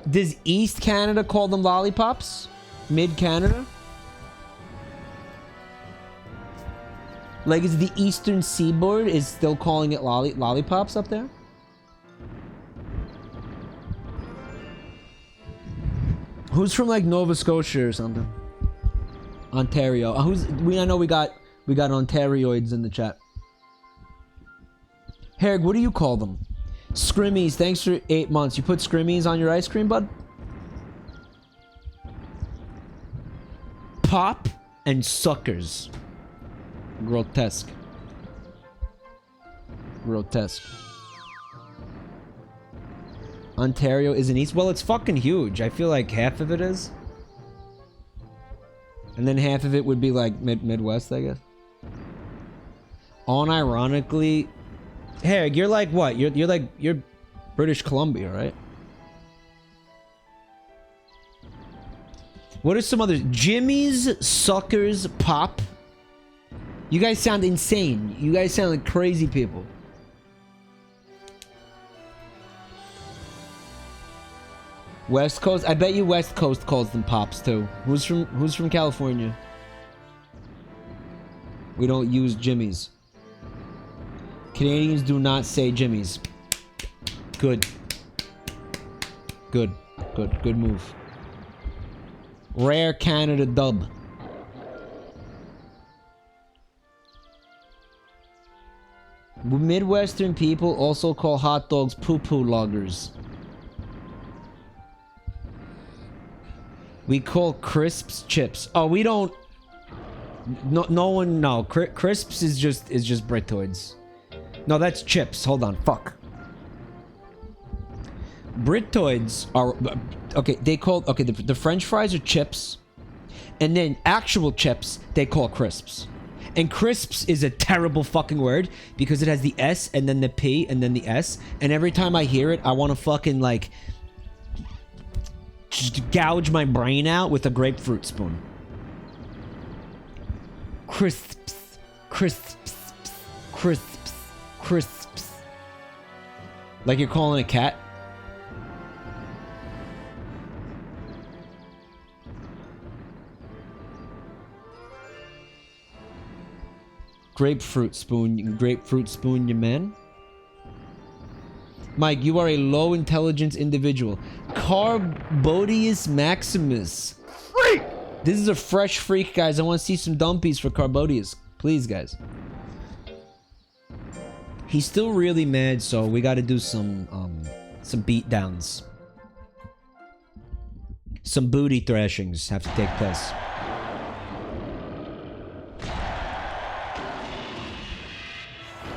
does East Canada call them lollipops? Mid-Canada? Like, is the Eastern Seaboard is still calling it lollipops up there? Who's from like Nova Scotia or something? Ontario. I know we got Ontarioids in the chat. Herg, what do you call them? Scrimmies, thanks for 8 months. You put Scrimmies on your ice cream, bud? Pop and suckers. Grotesque. Grotesque. Ontario isn't east. Well, it's fucking huge. I feel like half of it is. And then half of it would be like Midwest, I guess. Unironically, Herg, you're like what? You're British Columbia, right? What are some others? Jimmy's, Suckers, Pop. You guys sound insane. You guys sound like crazy people. West Coast? I bet you West Coast calls them Pops too. Who's from California? We don't use Jimmy's. Canadians do not say Jimmy's. Good. Good. Good. Good move. Rare Canada dub. Midwestern people also call hot dogs poo-poo loggers. We call crisps chips. Oh, we don't. No one. No, crisps is just Britoids. No, that's chips. Hold on. Fuck. Britoids are okay. They call the French fries are chips, and then actual chips they call crisps. And crisps is a terrible fucking word because it has the S and then the P and then the S. And every time I hear it, I want to fucking like just gouge my brain out with a grapefruit spoon. Crisps, crisps, crisps, crisps. Like you're calling a cat? Grapefruit spoon, you man. Mike, you are a low intelligence individual. Carbodius Maximus. Freak! This is a fresh freak, guys. I want to see some dumpies for Carbodius. Please, guys. He's still really mad, so we gotta do some beat downs. Some booty thrashings have to take place.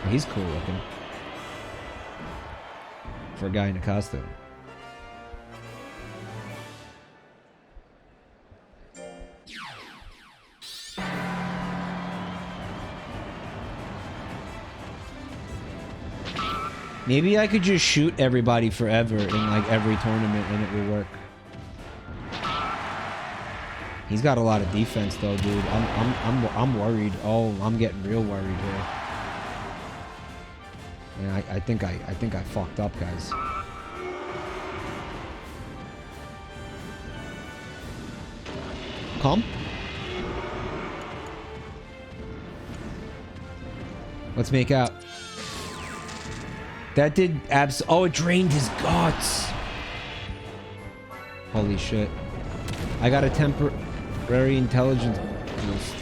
He's cool looking. For a guy in a costume. Maybe I could just shoot everybody forever in like every tournament and it will work. He's got a lot of defense though, dude. I'm worried. Oh, I'm getting real worried here. Yeah, I think I fucked up, guys. Come. Let's make out. That did oh, it drained his guts. Holy shit. I got a temporary intelligence boost.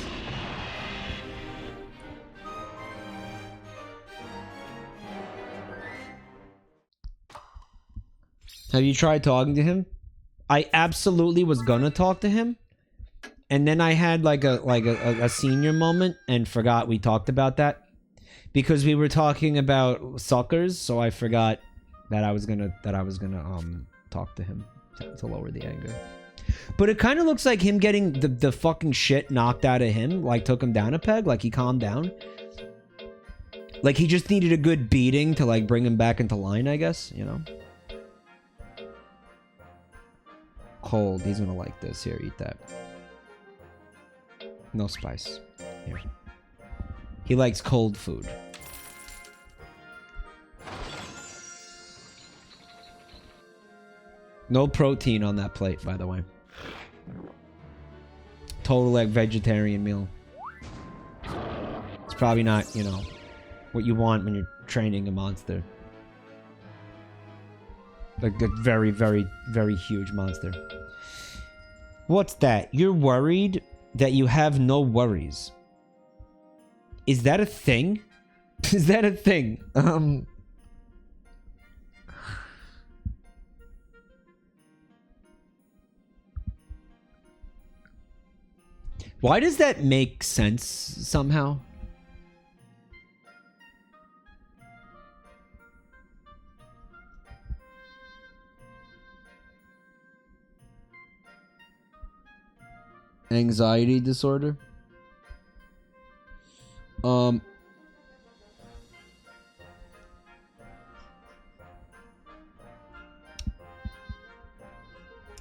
Have you tried talking to him? I absolutely was gonna talk to him. And then I had like a senior moment and forgot we talked about that. Because we were talking about suckers, so I forgot that I was gonna talk to him to lower the anger. But it kind of looks like him getting the fucking shit knocked out of him, like took him down a peg, like he calmed down. Like he just needed a good beating to like bring him back into line, I guess, you know? Cold, he's gonna like this. Here, eat that. No spice. Here. He likes cold food. No protein on that plate, by the way. Total like vegetarian meal. It's probably not, you know, what you want when you're training a monster. Like a very, very, very huge monster. What's that? You're worried that you have no worries. Is that a thing? Is that a thing? Why does that make sense somehow? Anxiety disorder?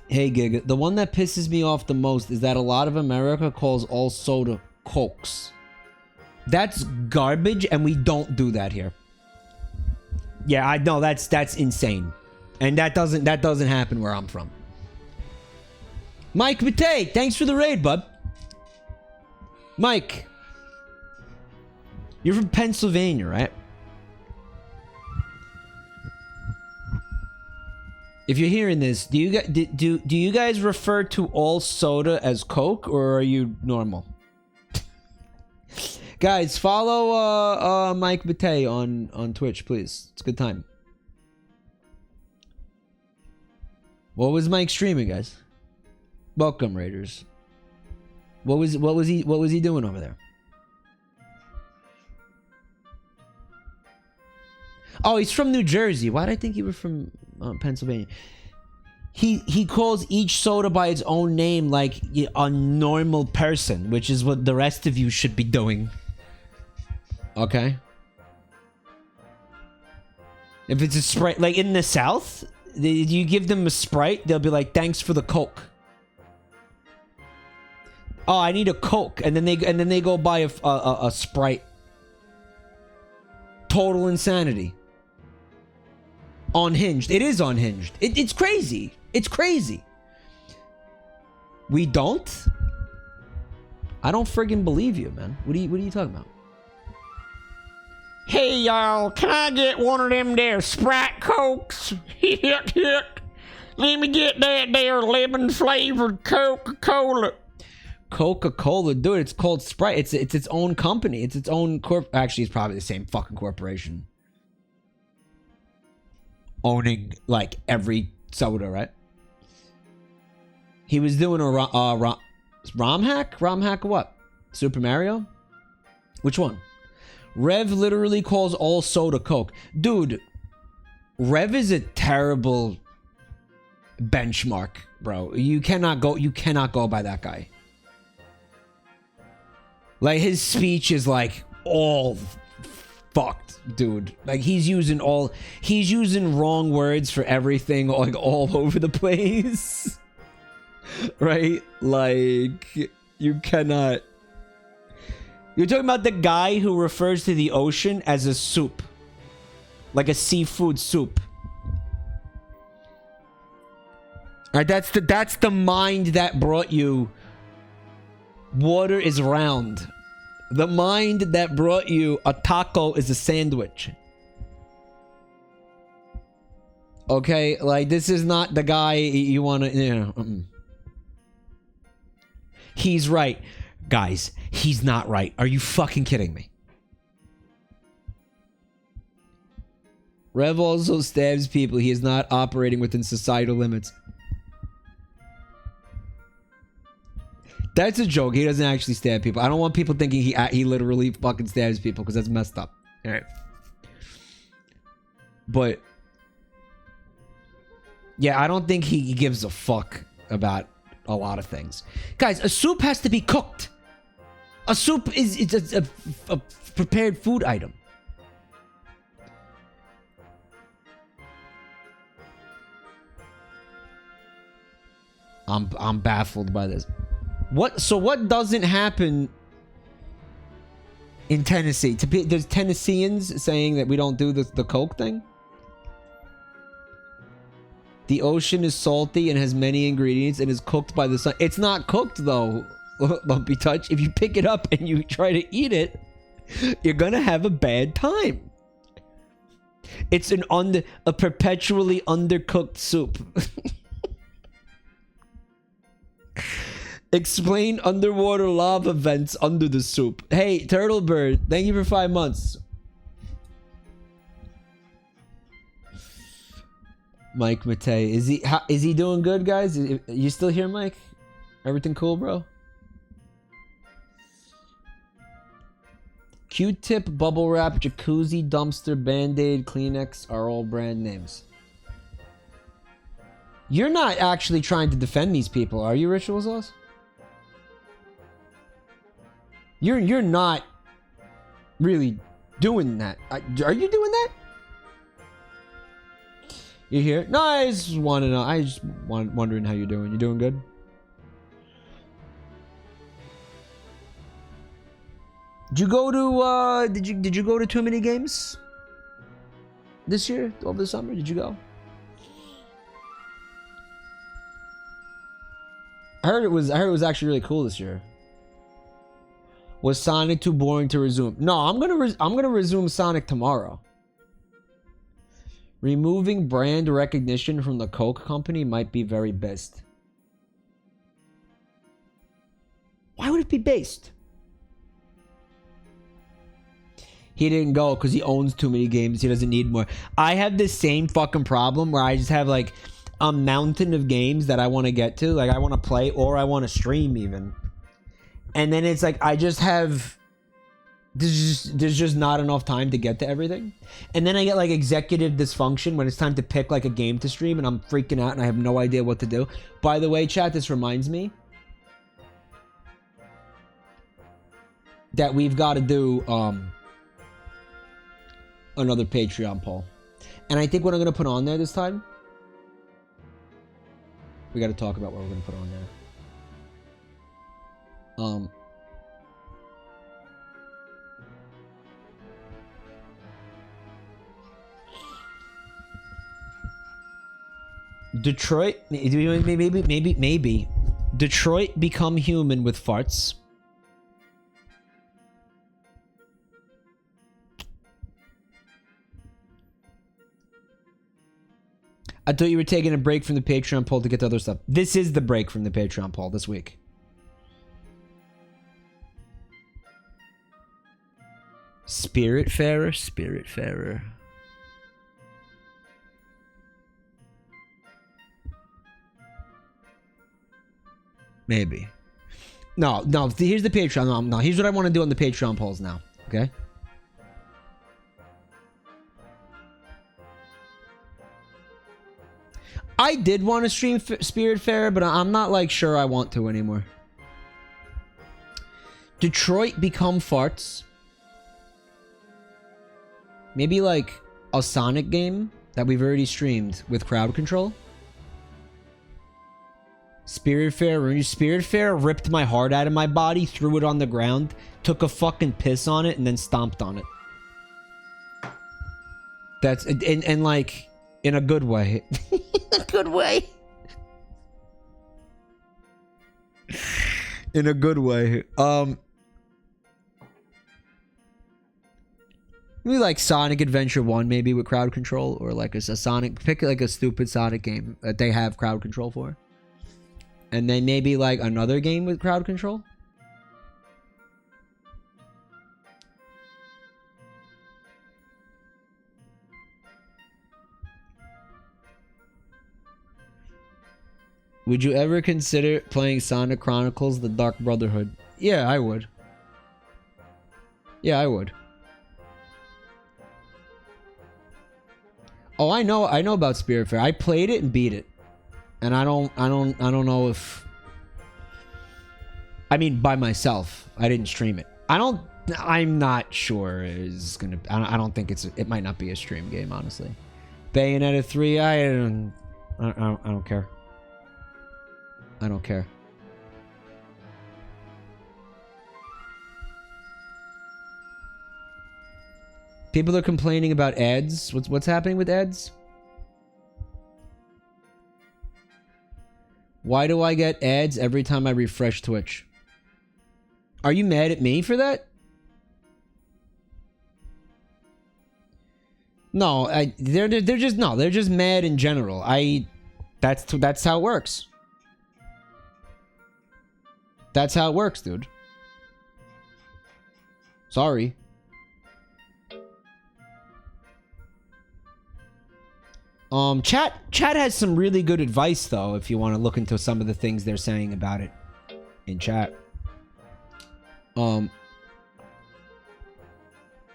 Hey Giga, the one that pisses me off the most is that a lot of America calls all soda Cokes. That's garbage, and we don't do that here. Yeah, I know that's insane, and that doesn't happen where I'm from. Mike Matei, thanks for the raid, bud. Mike, you're from Pennsylvania, right? If you're hearing this, do you guys refer to all soda as Coke, or are you normal? Guys, follow Mike Matei on Twitch, please. It's a good time. What was Mike streaming, guys? Welcome, Raiders. What was he doing over there? Oh, he's from New Jersey. Why did I think he was from Pennsylvania? He calls each soda by its own name like a normal person, which is what the rest of you should be doing. Okay? If it's a Sprite, like in the South, you give them a Sprite, they'll be like, thanks for the Coke. Oh, I need a Coke. And then they go buy a Sprite. Total insanity. Unhinged. It is unhinged. It's crazy. It's crazy. We don't? I don't friggin' believe you, man. What are you talking about? Hey, y'all. Can I get one of them there Sprite Cokes? Hit. Let me get that there lemon-flavored Coca-Cola. Coca-Cola, dude, it's called Sprite. It's its own company. It's its own Actually, it's probably the same fucking corporation. Owning, like, every soda, right? He was doing a ROM hack? ROM hack of what? Super Mario? Which one? Rev literally calls all soda Coke. Dude, Rev is a terrible benchmark, bro. You cannot go by that guy. Like, his speech is like all fucked, dude. Like, he's using wrong words for everything, like all over the place. Right? Like, you cannot. You're talking about the guy who refers to the ocean as a soup. Like a seafood soup. Alright, that's the mind that brought you water is round. The mind that brought you a taco is a sandwich. Okay, like, this is not the guy you want to, He's right. Guys, he's not right. Are you fucking kidding me? Rev also stabs people. He is not operating within societal limits. That's a joke. He doesn't actually stab people. I don't want people thinking he literally fucking stabs people, because that's messed up. All right. But yeah, I don't think he gives a fuck about a lot of things. Guys, a soup has to be cooked. A soup is a prepared food item. I'm baffled by this. What doesn't happen in Tennessee? There's Tennesseans saying that we don't do the Coke thing? The ocean is salty and has many ingredients and is cooked by the sun. It's not cooked, though, Lumpy Touch. If you pick it up and you try to eat it, you're gonna have a bad time. It's a perpetually undercooked soup. Explain underwater lava vents under the soup. Hey, Turtlebird, thank you for 5 months. Mike Matei. Is he doing good, guys? You still here, Mike? Everything cool, bro? Q-tip, bubble wrap, jacuzzi, dumpster, Band-Aid, Kleenex are all brand names. You're not actually trying to defend these people, are you, Ritual Sauce? You're not really doing that. Are you doing that? You here? No, I just want to know. I just wondering how you're doing. You doing good? Did you go to did you go to too many games this year over the summer? Did you go? I heard it was actually really cool this year. Was Sonic too boring to resume? No, I'm gonna resume Sonic tomorrow. Removing brand recognition from the Coke company might be very best. Why would it be based? He didn't go because he owns too many games. He doesn't need more. I have this same fucking problem where I just have like a mountain of games that I want to get to. Like I want to play or I want to stream even. And then it's like I just have... There's just not enough time to get to everything. And then I get like executive dysfunction when it's time to pick like a game to stream and I'm freaking out and I have no idea what to do. By the way, chat, this reminds me that we've got to do... another Patreon poll. And I think what I'm going to put on there this time, we got to talk about what we're going to put on there. Detroit, maybe. Detroit become human with farts. I thought you were taking a break from the Patreon poll to get to other stuff. This is the break from the Patreon poll this week. Spiritfarer. Maybe. No, here's the Patreon. No, here's what I want to do on the Patreon polls now. Okay? I did want to stream Spiritfarer, but I'm not like sure I want to anymore. Detroit become farts. Maybe like a Sonic game that we've already streamed with crowd control. Spiritfarer ripped my heart out of my body, threw it on the ground, took a fucking piss on it, and then stomped on it. That's and like in a good way. In a good way. In a good way. Maybe like Sonic Adventure 1 maybe with crowd control, or like a Sonic, pick like a stupid Sonic game that they have crowd control for. And then maybe like another game with crowd control. Would you ever consider playing Sonic Chronicles: The Dark Brotherhood? Yeah, I would. Yeah, I would. Oh, I know about Spiritfarer. I played it and beat it. And I don't know if... I mean, by myself. I didn't stream it. I'm not sure it's gonna... I don't think it might not be a stream game, honestly. Bayonetta 3, I don't care. I don't care. People are complaining about ads. What's happening with ads? Why do I get ads every time I refresh Twitch? Are you mad at me for that? No, they're just mad in general. That's how it works. That's how it works, dude. Sorry. Chat has some really good advice though, if you want to look into some of the things they're saying about it in chat.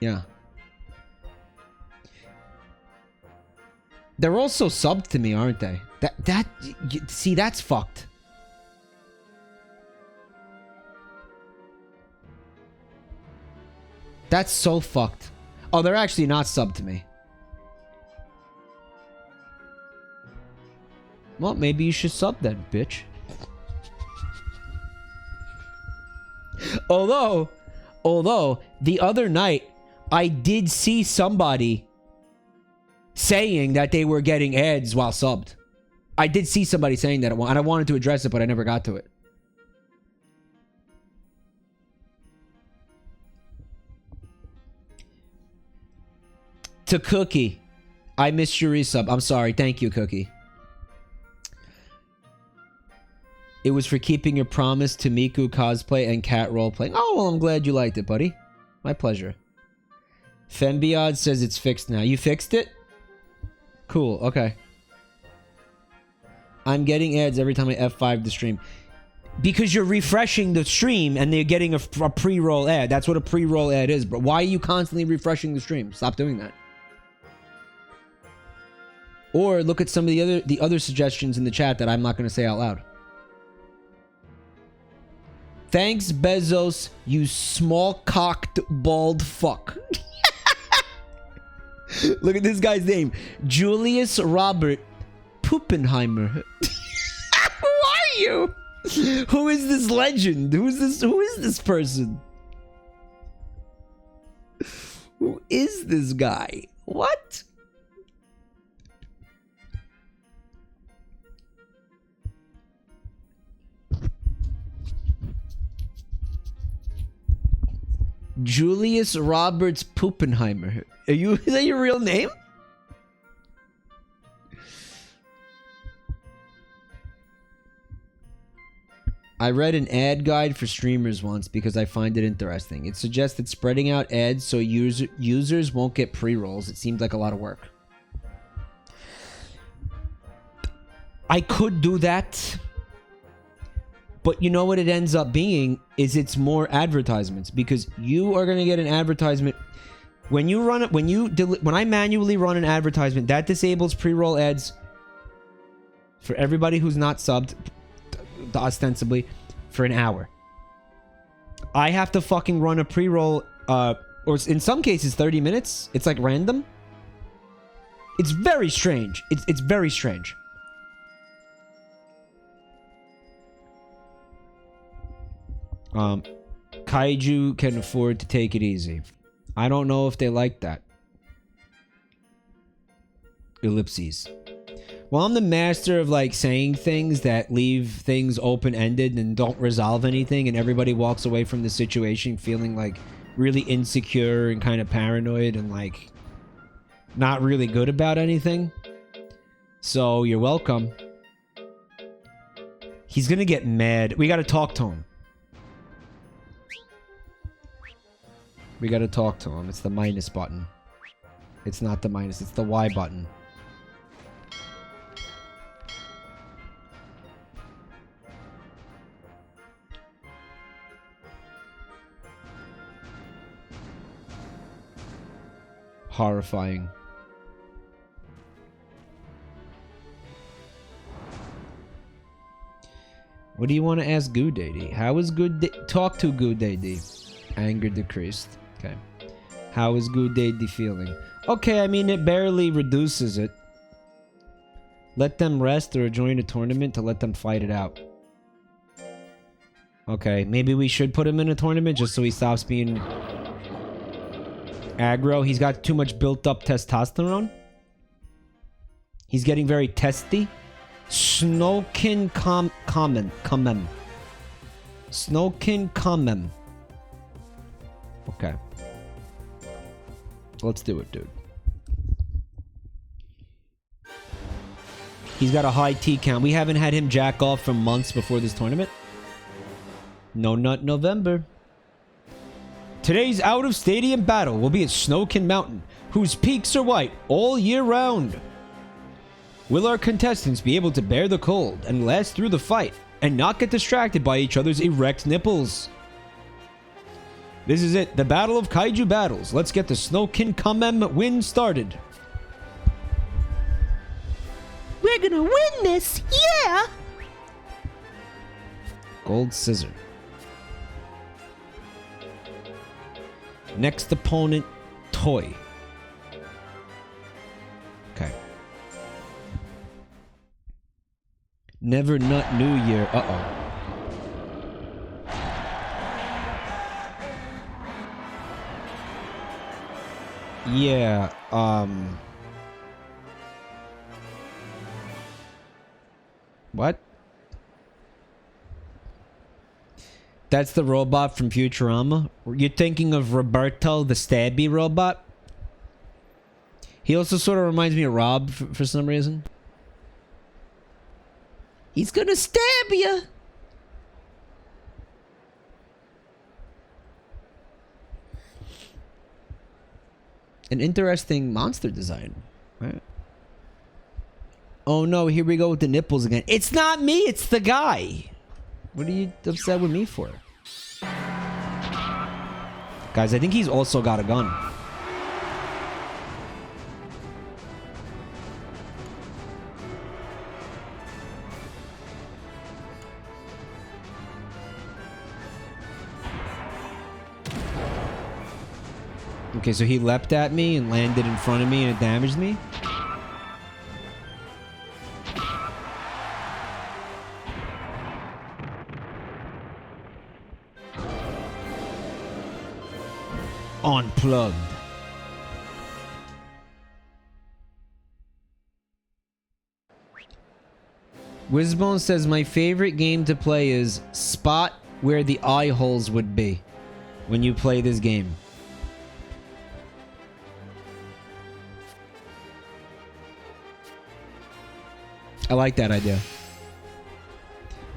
Yeah. They're also subbed to me, aren't they? See, that's fucked. That's so fucked. Oh, they're actually not subbed to me. Well, maybe you should sub that, bitch. Although, the other night, I did see somebody saying that they were getting ads while subbed. I did see somebody saying that, and I wanted to address it, but I never got to it. To Cookie. I missed your resub. I'm sorry. Thank you, Cookie. It was for keeping your promise to Miku cosplay and cat roleplaying. Oh, well, I'm glad you liked it, buddy. My pleasure. Fembiod says it's fixed now. You fixed it? Cool. Okay. I'm getting ads every time I F5 the stream. Because you're refreshing the stream and they're getting a pre-roll ad. That's what a pre-roll ad is. But why are you constantly refreshing the stream? Stop doing that. Or look at some of the other suggestions in the chat that I'm not going to say out loud. Thanks, Bezos, you small-cocked bald fuck. Look at this guy's name. Julius Robert Puppenheimer. Who are you? Who is this legend? Who is this person? Who is this guy? What? Julius Roberts Puppenheimer. Is that your real name? I read an ad guide for streamers once because I find it interesting. It suggested spreading out ads so users won't get pre-rolls. It seemed like a lot of work. I could do that. But you know what it ends up being is it's more advertisements, because you are going to get an advertisement when you run it. When I manually run an advertisement, that disables pre-roll ads for everybody who's not subbed, ostensibly, for an hour. I have to fucking run a pre-roll, or in some cases 30 minutes. It's like random. It's very strange. It's very strange. Kaiju can afford to take it easy. I don't know if they like that. Ellipses. Well, I'm the master of like saying things that leave things open-ended and don't resolve anything, and everybody walks away from the situation feeling like really insecure and kind of paranoid and like not really good about anything. So you're welcome. He's gonna get mad. We gotta talk to him. We gotta talk to him. It's the minus button. It's not the minus, it's the Y button. Horrifying. What do you want to ask Good Daddy? How is Good Day? Talk to Good Daddy. Anger decreased. Okay. How is Good Daddy feeling? Okay, I mean, it barely reduces it. Let them rest or join a tournament to let them fight it out. Okay, maybe we should put him in a tournament just so he stops being aggro. He's got too much built up testosterone. He's getting very testy. Snowkin Kamen. Snowkin Kamen. Okay. Let's do it, dude. He's got a high T count. We haven't had him jack off for months before this tournament. No Nut November. Today's out-of-stadium battle will be at Snowkin Mountain, whose peaks are white all year round. Will our contestants be able to bear the cold and last through the fight and not get distracted by each other's erect nipples? This is it, the battle of Kaiju battles. Let's get the Snowkin Kamem win started. We're gonna win this, yeah! Gold scissor. Next opponent, toy. Okay. Never Nut New Year. Uh-oh. Yeah, what? That's the robot from Futurama? You're thinking of Roberto, the stabby robot? He also sort of reminds me of Rob for some reason. He's gonna stab you! An interesting monster design, right? Oh no, here we go with the nipples again. It's not me, it's the guy. What are you upset with me for? Guys, I think he's also got a gun. Okay, so he leapt at me and landed in front of me and it damaged me? Unplugged. Wizbone says my favorite game to play is spot where the eye holes would be when you play this game. I like that idea.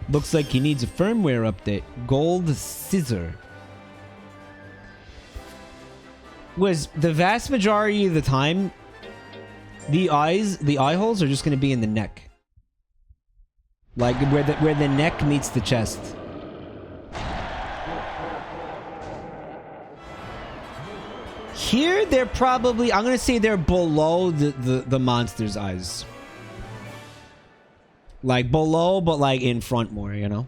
Looks like he needs a firmware update. Gold scissor. Was the vast majority of the time the eye holes are just going to be in the neck. Like where the neck meets the chest. Here they're probably, I'm going to say they're below the monster's eyes. Like below, but like in front more, you know?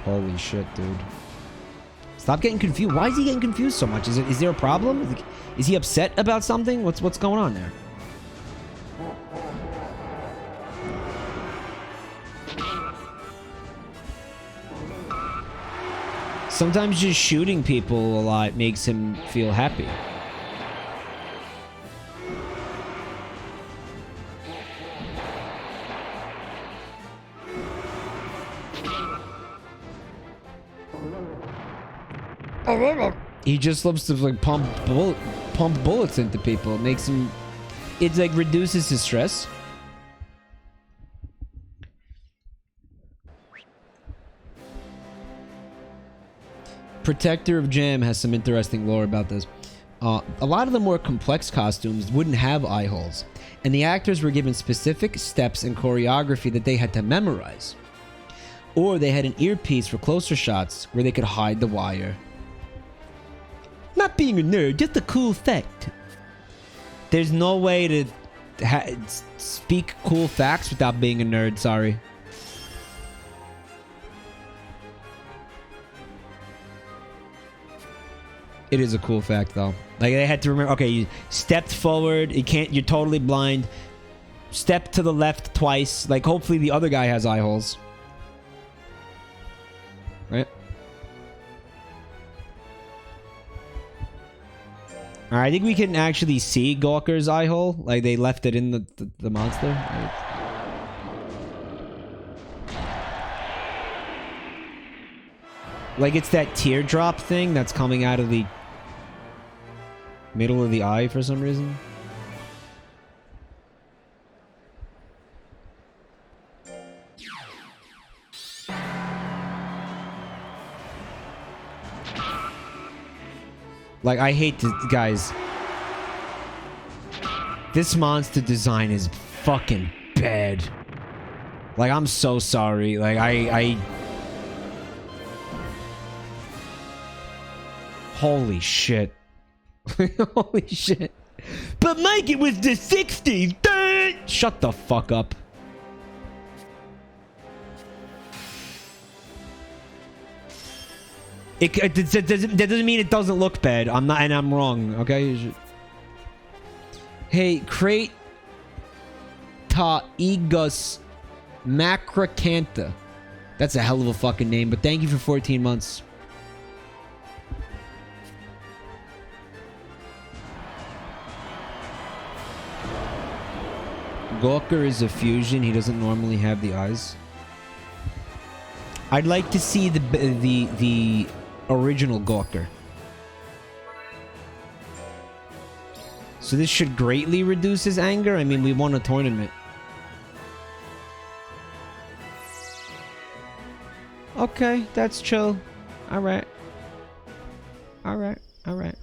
Holy shit, dude. Stop getting confused. Why is he getting confused so much? Is there a problem? Is he upset about something? What's going on there? Sometimes just shooting people a lot makes him feel happy. He just loves to like pump bullets into people. It makes him, it like reduces his stress. Protector of Jam has some interesting lore about this. A lot of the more complex costumes wouldn't have eye holes, and the actors were given specific steps and choreography that they had to memorize. Or they had an earpiece for closer shots where they could hide the wire. Not being a nerd, just a cool fact. There's no way to speak cool facts without being a nerd, sorry. It is a cool fact, though. Like, they had to remember, okay, you stepped forward, you're totally blind. Step to the left twice. Like, hopefully the other guy has eye holes. Right? Alright, I think we can actually see Gawker's eye hole. Like, they left it in the monster. Right. Like, it's that teardrop thing that's coming out of the middle of the eye for some reason. Like, I hate to, guys. This monster design is fucking bad. Like, I'm so sorry. Like, I... Holy shit. Holy shit. But Mike, it was the 60s. Shut the fuck up. That doesn't mean it doesn't look bad. I'm not, and I'm wrong. Okay. Hey, crate ta Egus Macracantha. That's a hell of a fucking name. But thank you for 14 months. Gawker is a fusion. He doesn't normally have the eyes. I'd like to see the original Gawker. So this should greatly reduce his anger. I mean, we won a tournament. Okay, that's chill. All right. All right. All right.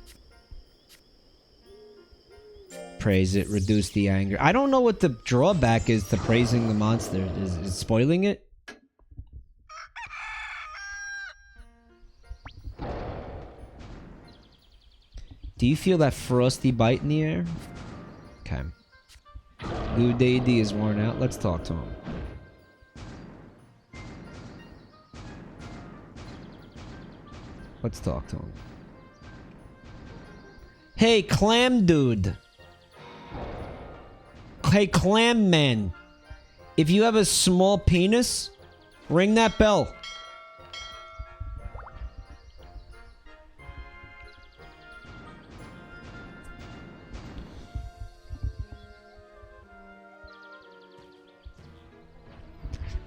Praise it, reduce the anger. I don't know what the drawback is to praising the monster. Is it spoiling it? Do you feel that frosty bite in the air? Okay. Blue Deity is worn out. Let's talk to him. Let's talk to him. Hey, Clam Dude. Hey, Clam Man. If you have a small penis, ring that bell.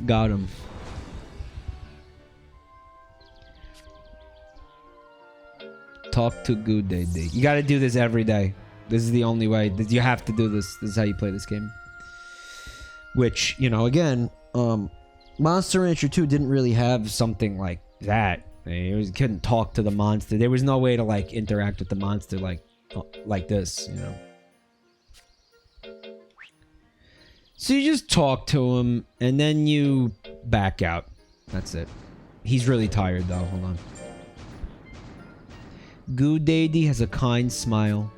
Got him. Talk to Good Day Day. You gotta do this every day. This is the only way. You have to do this. This is how you play this game. Which, you know, again, Monster Rancher 2 didn't really have something like that. You couldn't talk to the monster. There was no way to, like, interact with the monster like this, you know. So you just talk to him, and then you back out. That's it. He's really tired, though. Hold on. Good Daddy has a kind smile.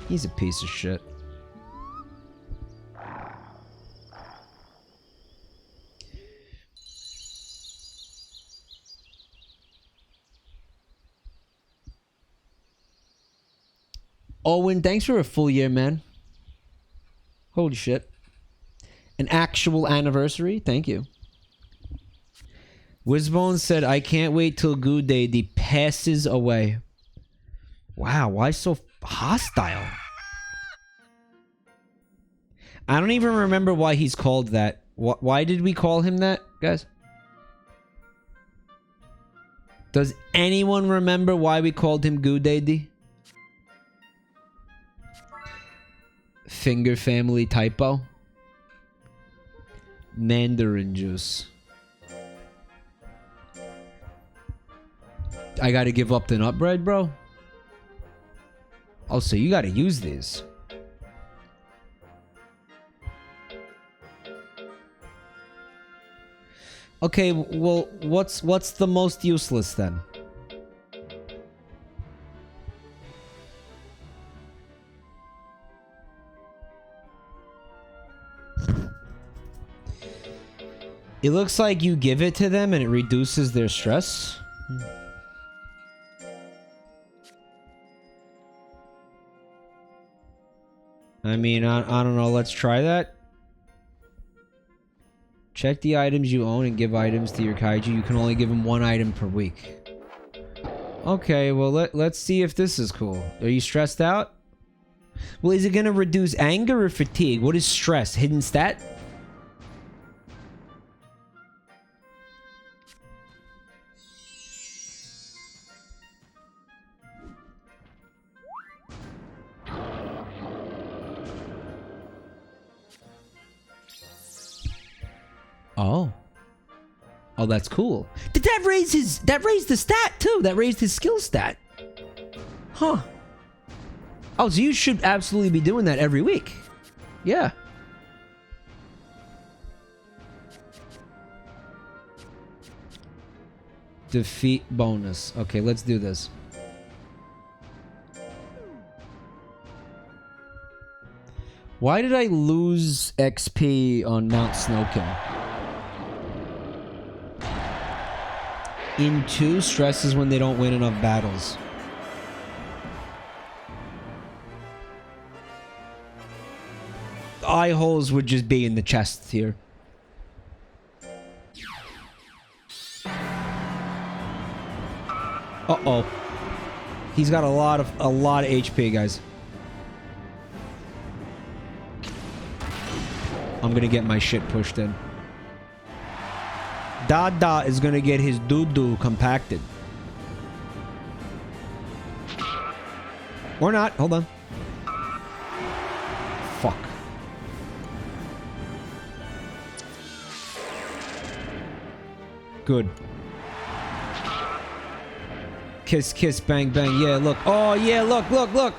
He's a piece of shit. Owen, thanks for a full year, man. Holy shit. An actual anniversary? Thank you. Wizbone said, I can't wait till Good Day passes away. Wow, why so hostile? I don't even remember why he's called that. Why did we call him that, guys? Does anyone remember why we called him Good Day? Finger family typo. Mandarin juice. I gotta give up the nut bread, bro? Oh, so you gotta use these. Okay, well, what's the most useless then? It looks like you give it to them and it reduces their stress. I mean, I don't know. Let's try that. Check the items you own and give items to your kaiju. You can only give them one item per week. Okay, well, let's see if this is cool. Are you stressed out? Well, is it going to reduce anger or fatigue? What is stress? Hidden stat? Oh. Oh, that's cool. Did that raise that raised the stat too? That raised his skill stat. Huh. Oh, so you should absolutely be doing that every week. Yeah. Defeat bonus. Okay, let's do this. Why did I lose XP on Mount Snowkin? In 2, stresses when they don't win enough battles. Eye holes would just be in the chest here. Uh-oh. He's got a lot of HP, guys. I'm gonna get my shit pushed in. Dada is gonna get his doo-doo compacted. Or not. Hold on. Fuck. Good. Kiss, kiss, bang, bang. Yeah, look. Oh, yeah, look, look, look.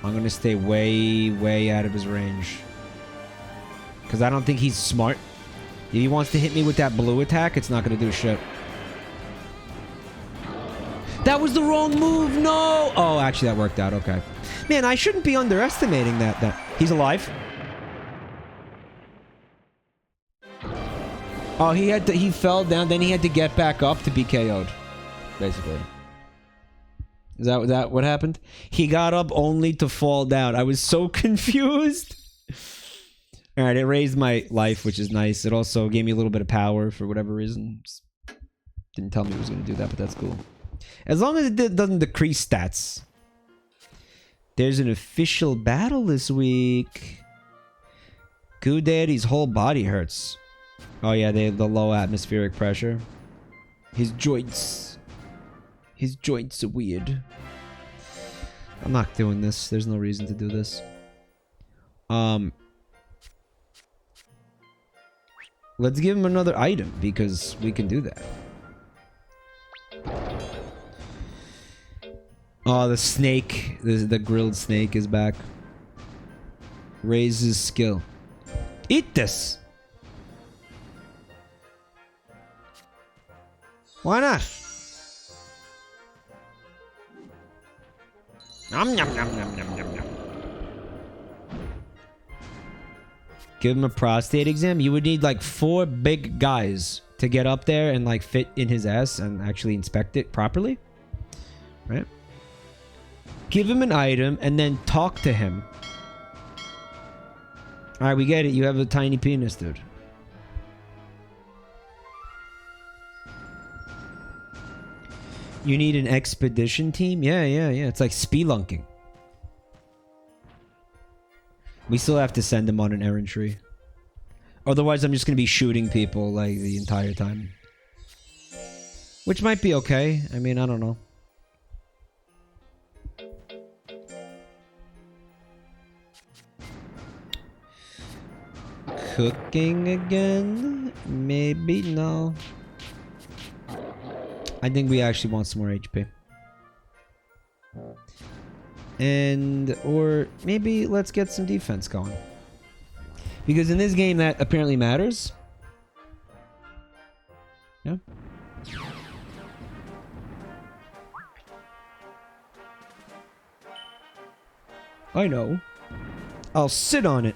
I'm gonna stay way, way out of his range. Because I don't think he's smart. If he wants to hit me with that blue attack, it's not gonna do shit. That was the wrong move. No. Oh, actually, that worked out. Okay. Man, I shouldn't be underestimating that. He's alive. Oh, he fell down, then he had to get back up to be KO'd. Basically. Is that what happened? He got up only to fall down. I was so confused. Alright, it raised my life, which is nice. It also gave me a little bit of power for whatever reason. Just didn't tell me it was going to do that, but that's cool. As long as it doesn't decrease stats. There's an official battle this week. Goo Daddy's whole body hurts. Oh yeah, the low atmospheric pressure. His joints are weird. I'm not doing this. There's no reason to do this. Let's give him another item because we can do that. Oh, the snake, the grilled snake is back. Raises skill. Eat this. Why not? Nom nom nom nom nom nom nom. Give him a prostate exam. You would need like 4 big guys to get up there and like fit in his ass and actually inspect it properly. Right? Give him an item and then talk to him. Alright, we get it. You have a tiny penis, dude. You need an expedition team? Yeah. It's like spelunking. We still have to send him on an errantry. Otherwise, I'm just going to be shooting people like the entire time. Which might be okay. I mean, I don't know. Cooking again? Maybe? No. I think we actually want some more HP. And, or maybe let's get some defense going. Because in this game that apparently matters. Yeah. I know. I'll sit on it.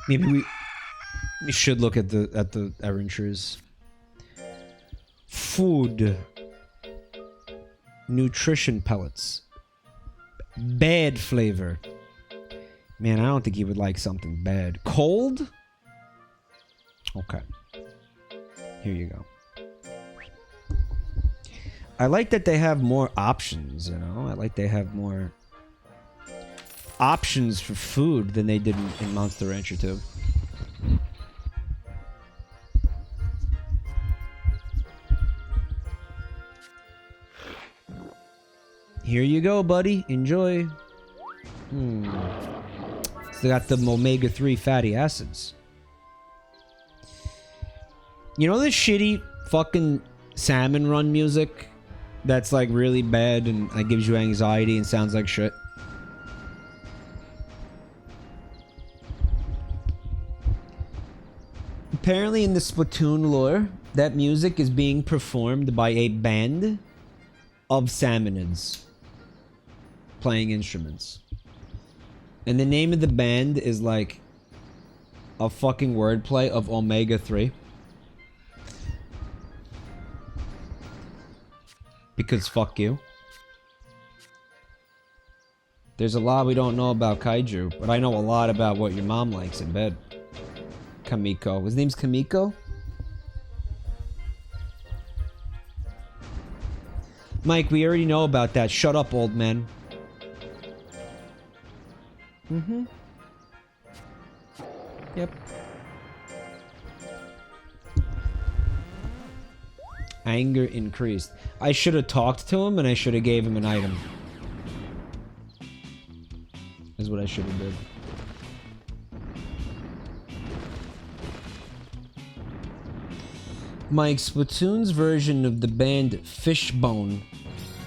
Maybe we should look at the errantries. Food. Nutrition pellets. Bad flavor. Man, I don't think he would like something bad. Cold? Okay. Here you go. I like that they have more options, you know? I like they have more options for food than they did in Monster Rancher 2. Here you go, buddy. Enjoy. Still got the omega-3 fatty acids. You know this shitty fucking salmon run music that's like really bad and like gives you anxiety and sounds like shit? Apparently in the Splatoon lore, that music is being performed by a band of salmonids playing instruments. And the name of the band is like a fucking wordplay of omega-3. Because fuck you. There's a lot we don't know about Kaiju, but I know a lot about what your mom likes in bed. Kamiko. His name's Kamiko? Mike, we already know about that. Shut up, old man. Yep. Anger increased. I should have talked to him and I should have gave him an item. Is what I should have did. Mike, Splatoon's version of the band Fishbone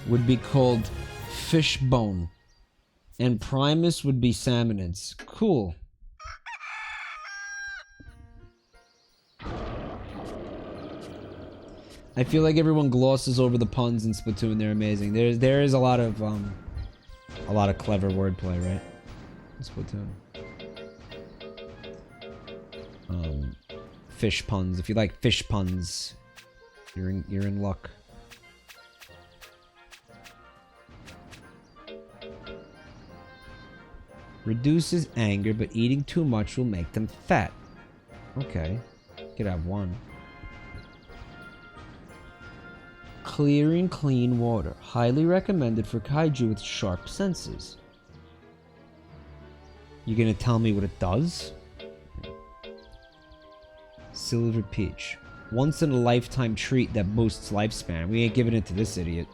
would be called Fishbone. And Primus would be Salmonids. Cool. I feel like everyone glosses over the puns in Splatoon. They're amazing. There is a lot of clever wordplay, right? In Splatoon. Fish puns. If you like fish puns, you're in luck. Reduces anger, but eating too much will make them fat. Okay. Could have one. Clearing clean water. Highly recommended for kaiju with sharp senses. You gonna tell me what it does? Silver Peach. Once in a lifetime treat that boosts lifespan. We ain't giving it to this idiot.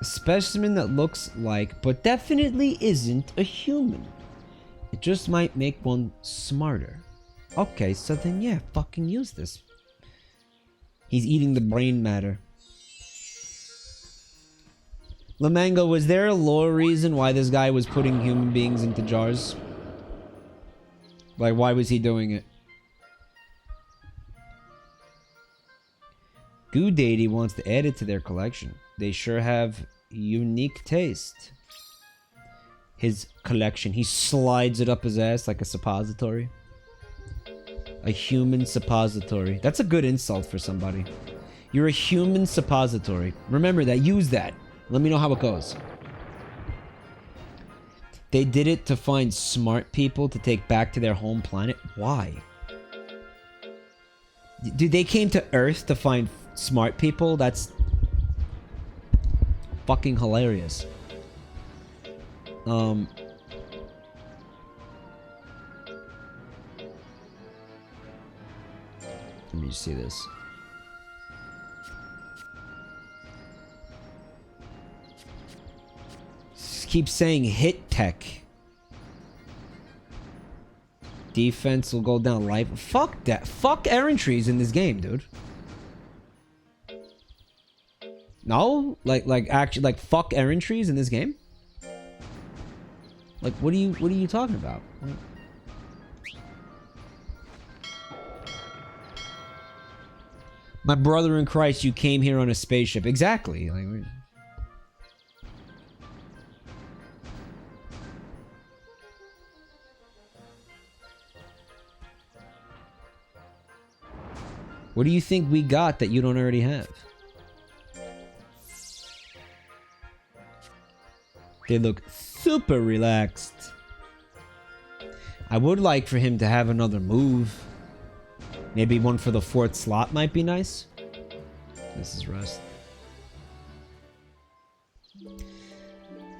A specimen that looks like, but definitely isn't, a human. It just might make one smarter. Okay, so then yeah, fucking use this. He's eating the brain matter. Lamango, was there a lore reason why this guy was putting human beings into jars? Like, why was he doing it? Goo Daddy wants to add it to their collection. They sure have unique taste. His collection. He slides it up his ass like a suppository. A human suppository. That's a good insult for somebody. You're a human suppository. Remember that. Use that. Let me know how it goes. They did it to find smart people to take back to their home planet. Why? Dude, they came to Earth to find smart people? That's fucking hilarious. Let me just see this. Keep saying hit tech. Defense will go down life. Fuck that. Fuck errantries in this game, dude. No? Like actually, like fuck errantries in this game? Like what are you talking about? My brother in Christ, you came here on a spaceship. Exactly. Like, what do you think we got that you don't already have? They look super relaxed. I would like for him to have another move. Maybe one for the 4th slot might be nice. This is Rust.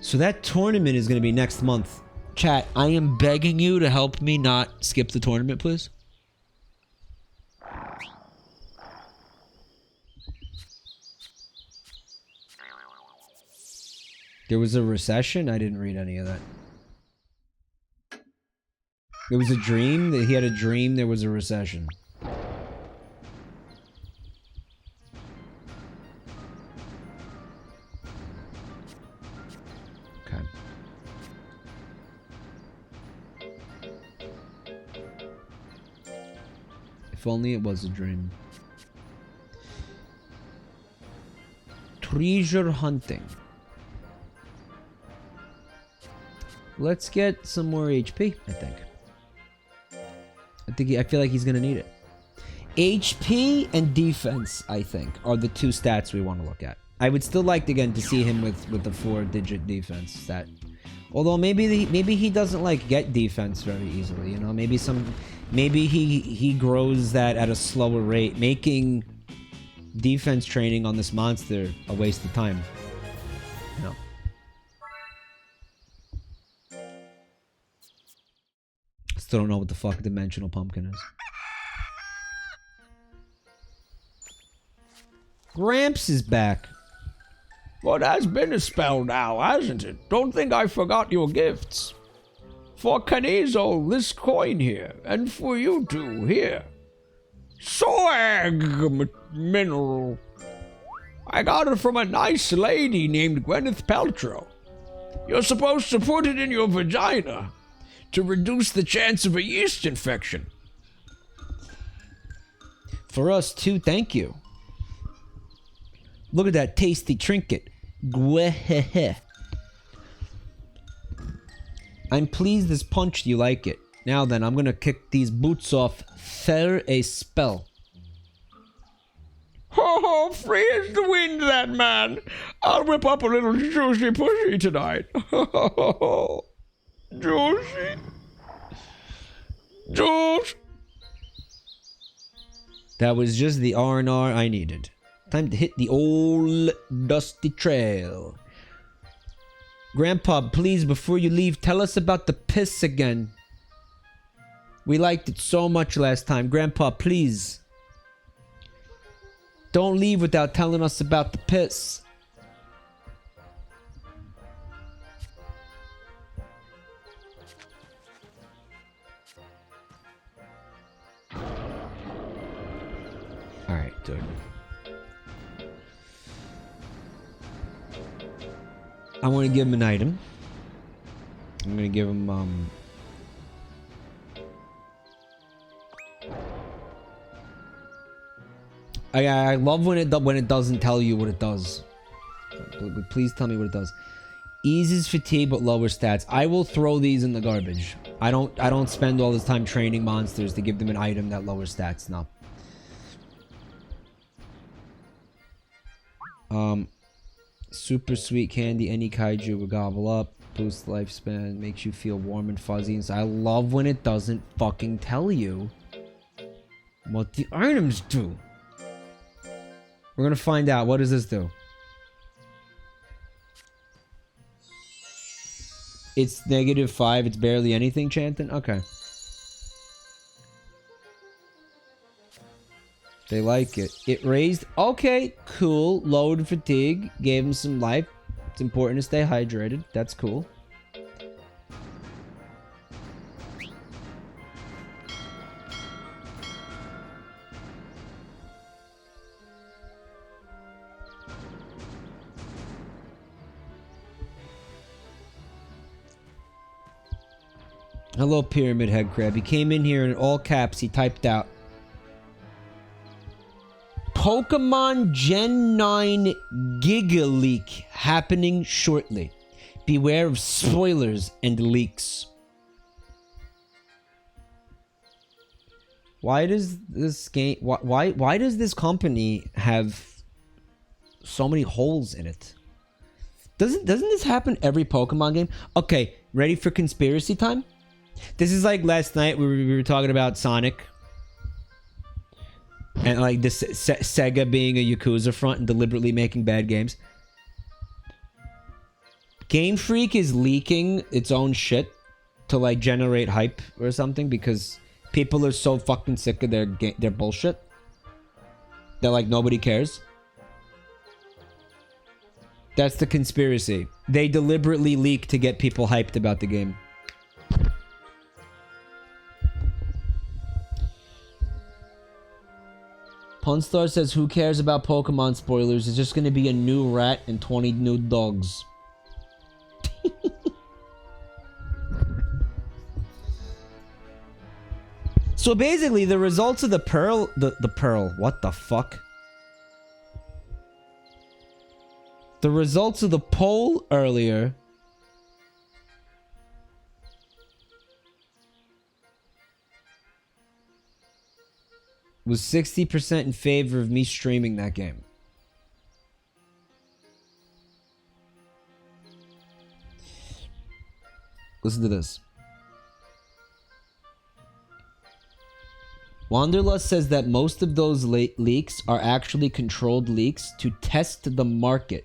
So that tournament is going to be next month. Chat, I am begging you to help me not skip the tournament, please. There was a recession? I didn't read any of that. It was a dream? That he had a dream there was a recession. Okay. If only it was a dream. Treasure hunting. Let's get some more HP, I think. I feel like he's gonna need it. HP and defense, I think, are the two stats we want to look at. I would still like again to see him with the 4-digit defense stat. Although maybe he doesn't like get defense very easily, you know. Maybe he grows that at a slower rate, making defense training on this monster a waste of time. You know. Still don't know what the fuck Dimensional Pumpkin is. Gramps is back. Well, that's been a spell now, hasn't it? Don't think I forgot your gifts. For Kanizo, this coin here, and for you two, here. Swag mineral. I got it from a nice lady named Gwyneth Paltrow. You're supposed to put it in your vagina to reduce the chance of a yeast infection. For us too, thank you. Look at that tasty trinket. Gwehehe. I'm pleased this punched you like it. Now then, I'm gonna kick these boots off. Fair a spell. Ho ho, free as the wind, that man. I'll whip up a little juicy pushy tonight. Ho ho ho ho. Juicy. Juice. That was just the R&R I needed. Time to hit the old dusty trail. Grandpa, please, before you leave, tell us about the piss again. We liked it so much last time. Grandpa, please. Don't leave without telling us about the piss. Alright, dude. I want to give him an item. I'm going to give him, I love when it doesn't tell you what it does. Please tell me what it does. Eases fatigue but lower stats. I will throw these in the garbage. I don't spend all this time training monsters to give them an item that lowers stats. No. Super sweet candy. Any kaiju will gobble up. Boosts lifespan. Makes you feel warm and fuzzy inside. I love when it doesn't fucking tell you what the items do. We're gonna find out. What does this do? It's -5. It's barely anything, Chanton? Okay. They like it. It raised... Okay, cool. Lowered fatigue. Gave him some life. It's important to stay hydrated. That's cool. Hello, Pyramid Head Crab. He came in here in all caps. He typed out Pokemon Gen 9 Giga Leak happening shortly. Beware of spoilers and leaks. Why does this game... Why does this company have so many holes in it? Doesn't this happen every Pokemon game? Okay, ready for conspiracy time? This is like last night we were talking about Sonic. And like this Sega being a Yakuza front and deliberately making bad games. Game Freak is leaking its own shit to like generate hype or something because people are so fucking sick of their bullshit that like nobody cares. That's the conspiracy. They deliberately leak to get people hyped about the game. Punstar says, who cares about Pokemon spoilers? It's just gonna be a new rat and 20 new dogs. So basically, the results of the Pearl... The Pearl. What the fuck? The results of the poll earlier... was 60% in favor of me streaming that game. Listen to this. Wanderlust says that most of those leaks are actually controlled leaks to test the market.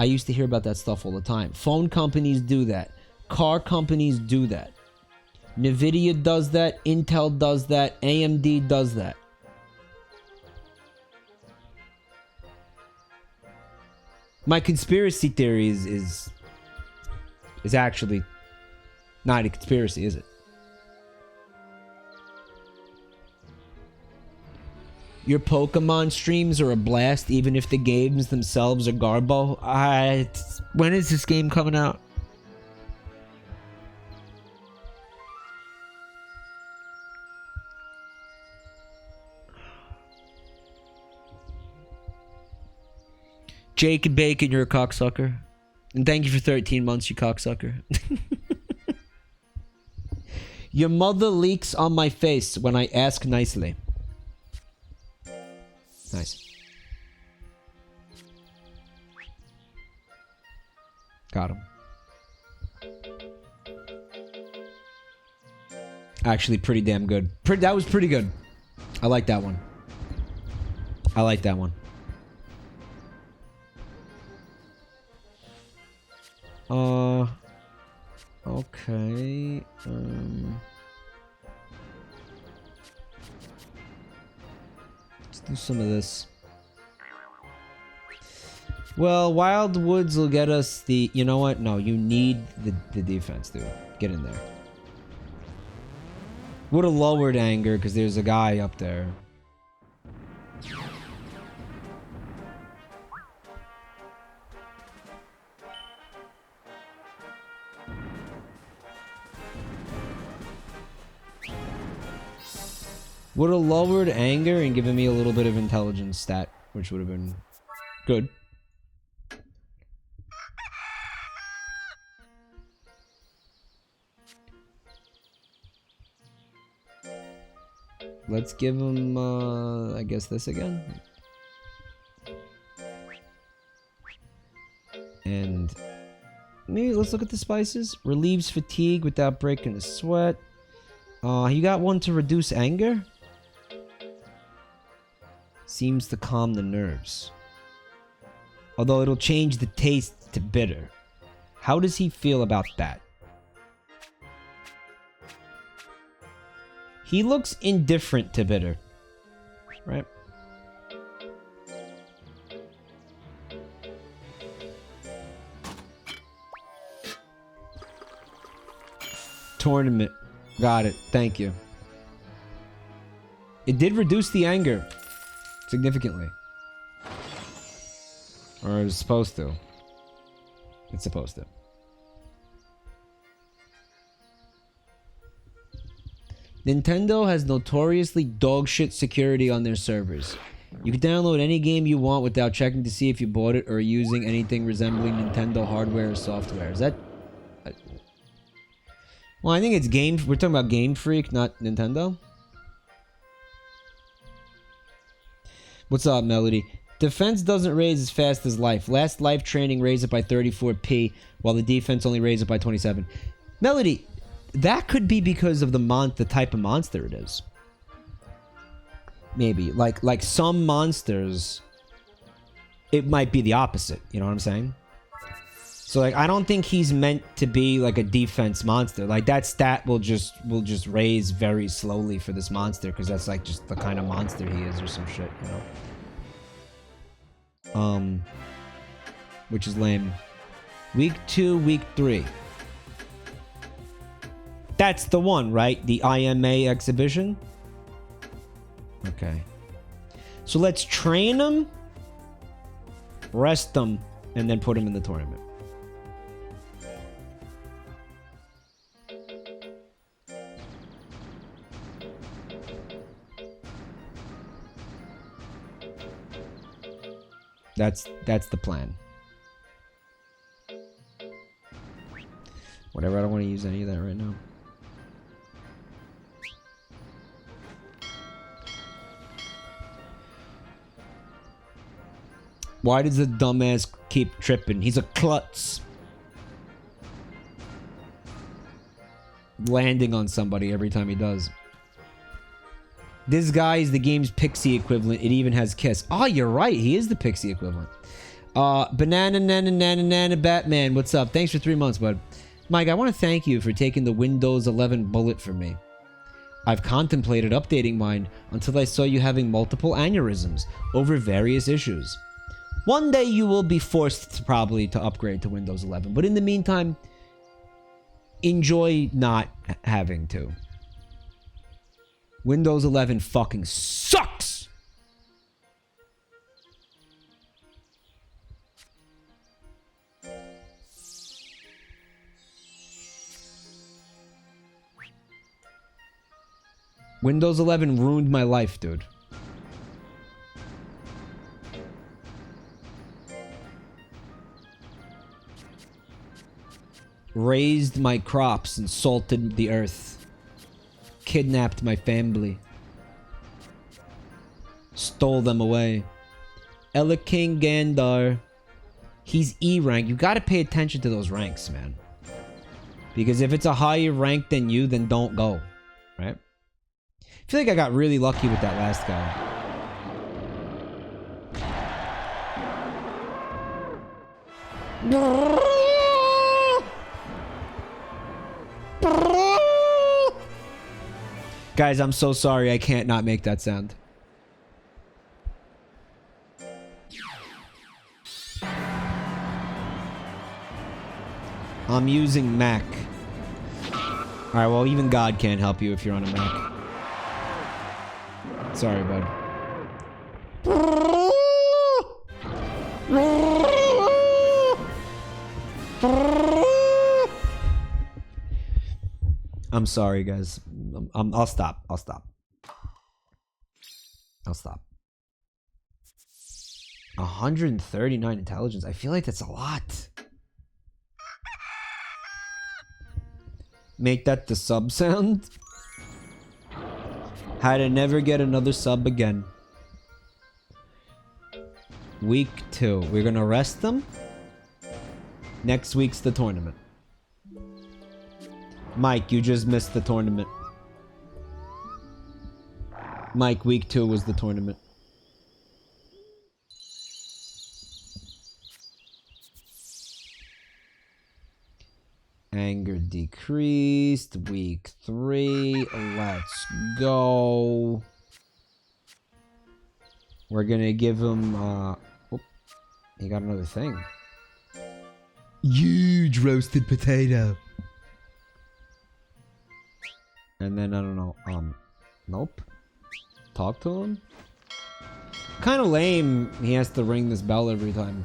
I used to hear about that stuff all the time. Phone companies do that. Car companies do that. Nvidia does that. Intel does that. AMD does that. My conspiracy theory is actually not a conspiracy, is it? Your Pokemon streams are a blast, even if the games themselves are garbo. When is this game coming out? Jake Bacon, you're a cocksucker. And thank you for 13 months, you cocksucker. Your mother leaks on my face when I ask nicely. Nice. Got him. Actually, pretty damn good. That was pretty good. I like that one. I like that one. Okay. Let's do some of this. Well, Wild Woods will get us the... You know what? No, you need the defense, dude. Get in there. Would have lowered anger because there's a guy up there. Would have lowered anger and given me a little bit of intelligence stat, which would have been good. Let's give him, I guess this again. And maybe let's look at the spices. Relieves fatigue without breaking the sweat. You got one to reduce anger? Seems to calm the nerves. Although it'll change the taste to bitter. How does he feel about that? He looks indifferent to bitter. Right? Tournament. Got it. Thank you. It did reduce the anger. Significantly. Or it's supposed to. It's supposed to. Nintendo has notoriously dogshit security on their servers. You can download any game you want without checking to see if you bought it or using anything resembling Nintendo hardware or software. Is that... Well, I think it's Game... We're talking about Game Freak, not Nintendo. What's up, Melody? Defense doesn't raise as fast as life. Last life training raised it by 34p, while the defense only raised it by 27. Melody, that could be because of the type of monster it is. Maybe. Like some monsters, it might be the opposite. You know what I'm saying? So, like, I don't think he's meant to be, like, a defense monster. Like, that stat will just raise very slowly for this monster, because that's, like, just the kind of monster he is or some shit, you know? which is lame. Week 2, week 3. That's the one, right? The IMA exhibition? Okay. So let's train them, rest them, and then put them in the tournament. That's the plan. Whatever, I don't want to use any of that right now. Why does the dumbass keep tripping? He's a klutz. Landing on somebody every time he does. This guy is the game's pixie equivalent. It even has Kiss. Oh, you're right. He is the pixie equivalent. Banana Batman. What's up? Thanks for 3 months, bud. Mike, I want to thank you for taking the Windows 11 bullet for me. I've contemplated updating mine until I saw you having multiple aneurysms over various issues. One day you will be forced probably to upgrade to Windows 11, but in the meantime, enjoy not having to. Windows 11 fucking sucks! Windows 11 ruined my life, dude. Raised my crops and salted the earth. Kidnapped my family. Stole them away. Ella King Gandar. He's E rank. You gotta pay attention to those ranks, man. Because if it's a higher rank than you, then don't go. Right? I feel like I got really lucky with that last guy. Guys, I'm so sorry. I can't not make that sound. I'm using Mac. Alright, well, even God can't help you if you're on a Mac. Sorry, bud. I'm sorry, guys. I'll stop. I'll stop. 139 intelligence. I feel like that's a lot. Make that the sub sound. How to never get another sub again. Week 2. We're gonna rest them. Next week's the tournament. Mike, you just missed the tournament. Mike, week 2 was the tournament. Anger decreased. Week 3. Let's go. We're gonna give him, oh, he got another thing. Huge roasted potato. And then, I don't know, nope. Talk to him? Kind of lame, he has to ring this bell every time.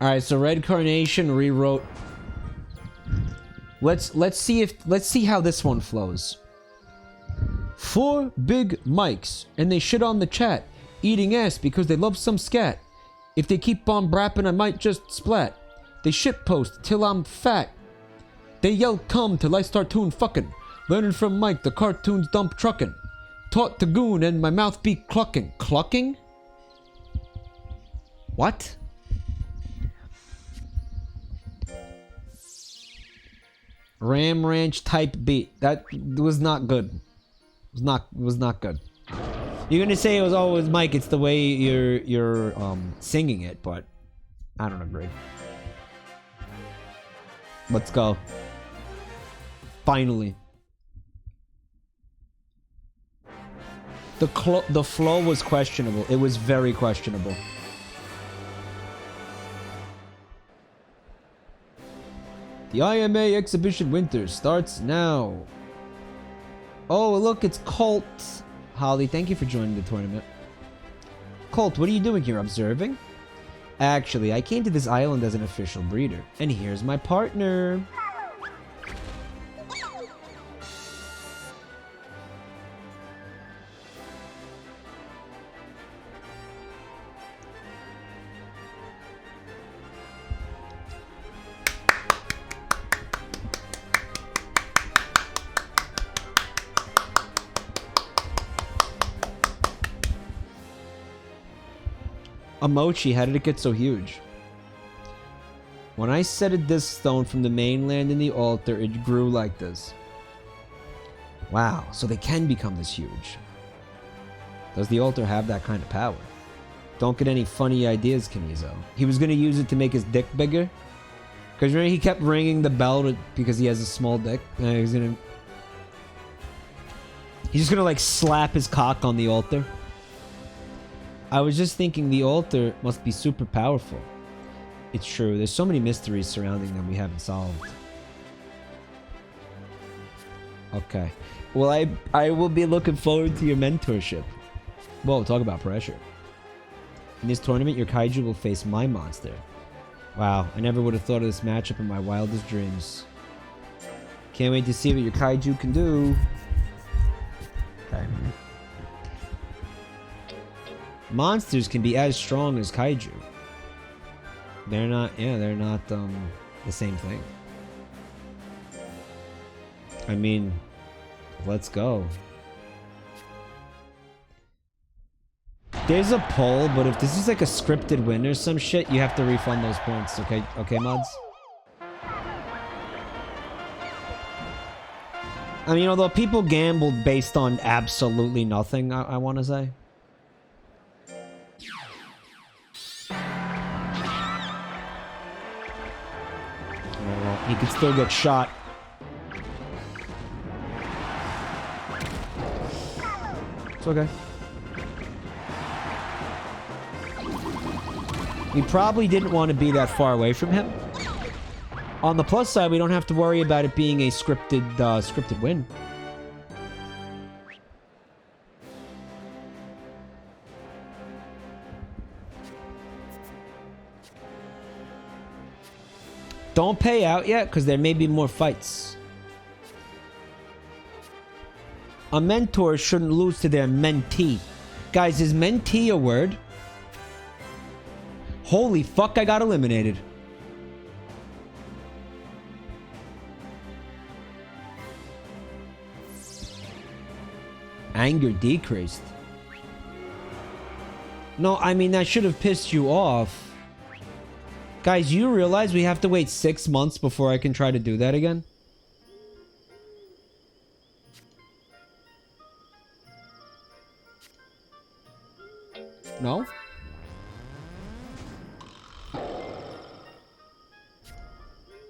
Alright, so Red Carnation rewrote. Let's see how this one flows. 4 big mics, and they shit on the chat, eating ass because they love some scat. If they keep on brapping, I might just splat. They shitpost till I'm fat. They yell come till I start tune fucking. Learning from Mike, the cartoons dump trucking. Taught to goon and my mouth be clucking. Clucking? What? Ram Ranch type beat. That was not good. Was not good. You're gonna say it was always Mike, it's the way you're singing it, but I don't agree. Let's go. Finally. The flow was questionable. It was very questionable. The IMA Exhibition Winter starts now. Oh, look, it's Colt. Holly, thank you for joining the tournament. Colt, what are you doing here? Observing? Actually, I came to this island as an official breeder. And here's my partner. A mochi, how did it get so huge? When I setted this stone from the mainland in the altar, it grew like this. Wow, so they can become this huge. Does the altar have that kind of power? Don't get any funny ideas, Kenizo. He was going to use it to make his dick bigger? Because he kept ringing the bell because he has a small dick. He's just going to like slap his cock on the altar. I was just thinking the altar must be super powerful. It's true, there's so many mysteries surrounding them we haven't solved. Okay. Well, I will be looking forward to your mentorship. Whoa, talk about pressure. In this tournament, your Kaiju will face my monster. Wow, I never would have thought of this matchup in my wildest dreams. Can't wait to see what your Kaiju can do. Okay. Monsters can be as strong as Kaiju. They're not the same thing. I mean, let's go. There's a poll, but if this is like a scripted win or some shit, you have to refund those points, okay? Okay, mods? I mean, although people gambled based on absolutely nothing, I want to say. He could still get shot. It's okay. We probably didn't want to be that far away from him. On the plus side, we don't have to worry about it being a scripted win. Don't pay out yet, because there may be more fights. A mentor shouldn't lose to their mentee. Guys, is mentee a word? Holy fuck, I got eliminated. Anger decreased. No, I mean, that should have pissed you off. Guys, you realize we have to wait 6 months before I can try to do that again? No?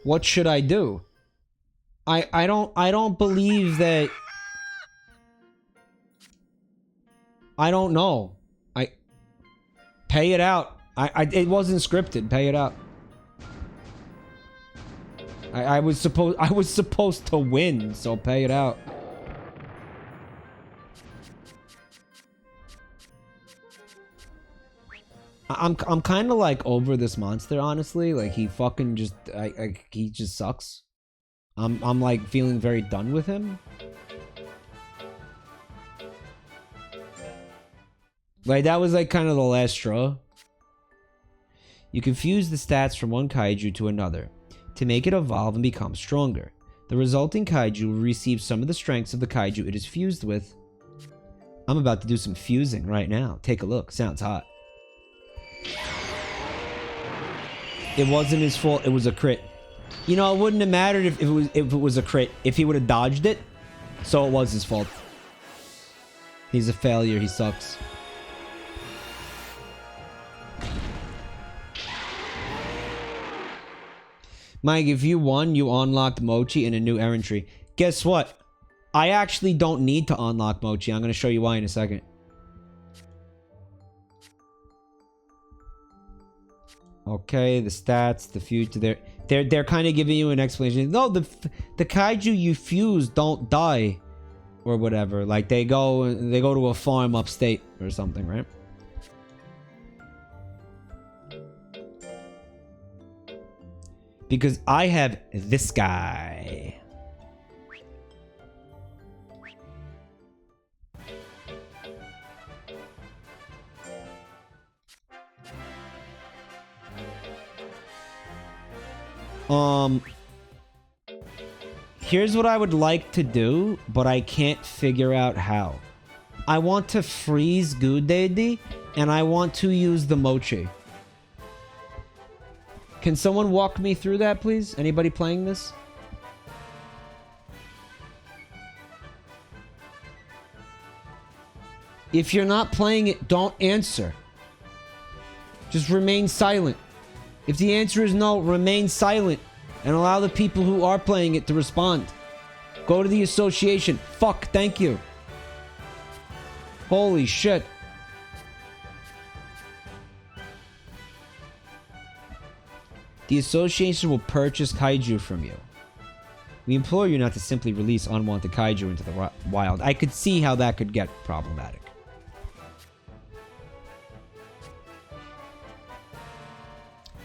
What should I do? I don't believe that. I don't know. Pay it out. It wasn't scripted. Pay it out. I was supposed to win, so pay it out. I'm kind of like over this monster, honestly. Like he fucking just he just sucks. I'm like feeling very done with him. Like that was like kind of the last straw. You can fuse the stats from one Kaiju to another to make it evolve and become stronger. The resulting Kaiju will receive some of the strengths of the Kaiju it is fused with. I'm about to do some fusing right now. Take a look. Sounds hot. It wasn't his fault. It was a crit. You know, it wouldn't have mattered if it was a crit. If he would have dodged it. So it was his fault. He's a failure. He sucks. Mike, if you won, you unlocked Mochi in a new errand tree. Guess what? I actually don't need to unlock Mochi. I'm going to show you why in a second. Okay, the stats, the future. They're kind of giving you an explanation. No, the kaiju you fuse don't die, or whatever. Like they go to a farm upstate or something, right? Because I have this guy. Here's what I would like to do, but I can't figure out how. I want to freeze Gudedi, and I want to use the mochi. Can someone walk me through that, please? Anybody playing this? If you're not playing it, don't answer. Just remain silent. If the answer is no, remain silent and allow the people who are playing it to respond. Go to the association. Fuck, thank you. Holy shit. The association will purchase kaiju from you. We implore you not to simply release unwanted kaiju into the wild. I could see how that could get problematic.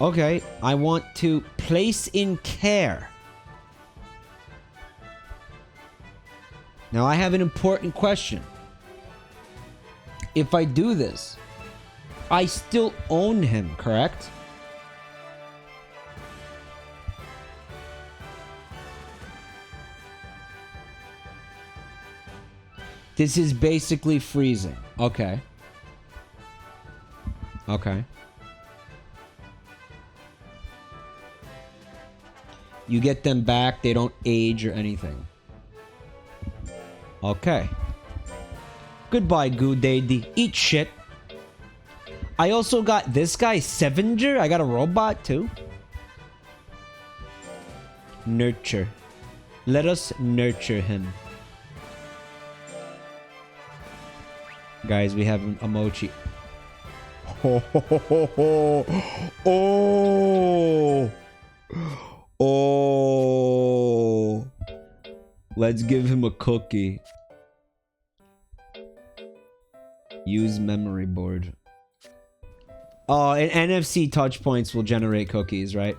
Okay, I want to place in care. Now I have an important question. If I do this, I still own him, correct? This is basically freezing. Okay. Okay. You get them back, they don't age or anything. Okay. Goodbye, Gudedi. Eat shit. I also got this guy, Sevenger. I got a robot, too. Nurture. Let us nurture him. Guys, we have a mochi. Oh! Oh! Let's give him a cookie. Use memory board. Oh, and NFC touch points will generate cookies, right?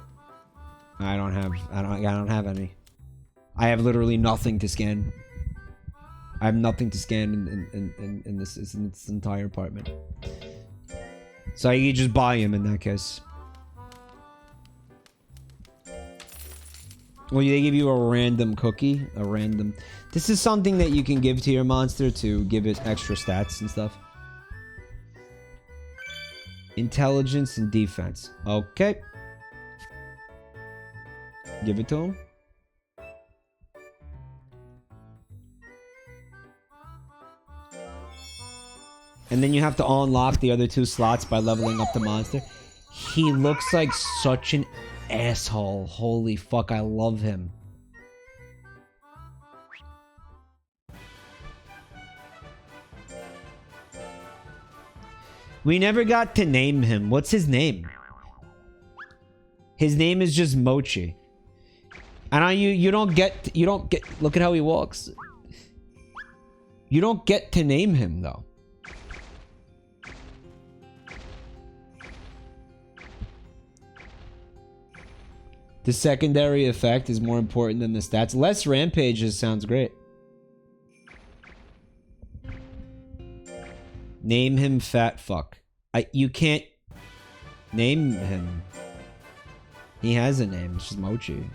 I don't have any. I have literally nothing to scan. I have nothing to scan in this entire apartment. So you just buy him in that case. Well, they give you a random cookie. A random... This is something that you can give to your monster to give it extra stats and stuff. Intelligence and defense. Okay. Give it to him. And then you have to unlock the other 2 slots by leveling up the monster. He looks like such an asshole. Holy fuck, I love him. We never got to name him. What's his name? His name is just Mochi. And you don't get look at how he walks. You don't get to name him though. The secondary effect is more important than the stats. Less rampages sounds great. Name him fat fuck. You can't name him. He has a name. It's just Mochi.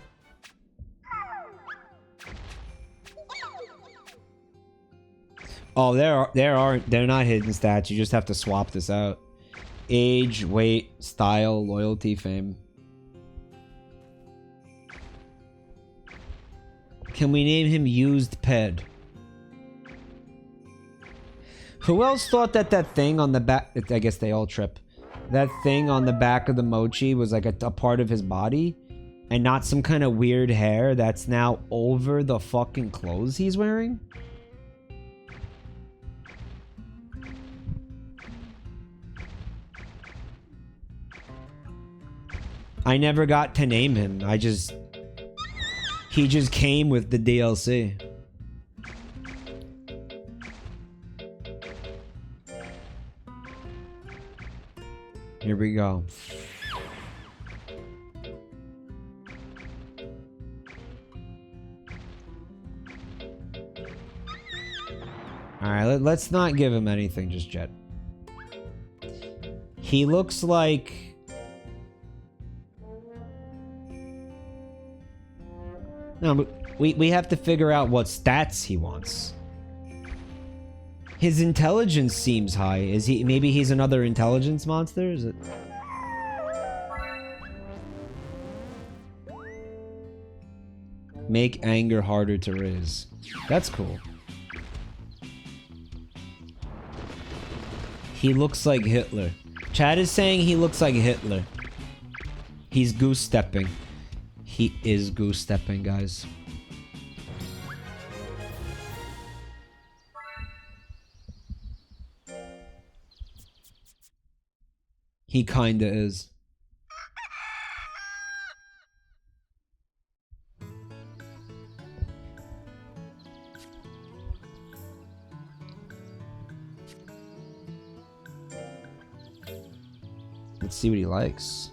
Oh, they're not hidden stats. You just have to swap this out. Age, weight, style, loyalty, fame. Can we name him Used Ped? Who else thought that thing on the back... I guess they all trip. That thing on the back of the Mochi was like a part of his body? And not some kind of weird hair that's now over the fucking clothes he's wearing? I never got to name him. He just came with the DLC. Here we go. Alright, let's not give him anything just yet. He looks like... No, but we have to figure out what stats he wants. His intelligence seems high. Is he? Maybe he's another intelligence monster? Is it? Make anger harder to raise. That's cool. He looks like Hitler. Chad is saying he looks like Hitler. He's goose stepping. He is goose stepping, guys. He kinda is. Let's see what he likes.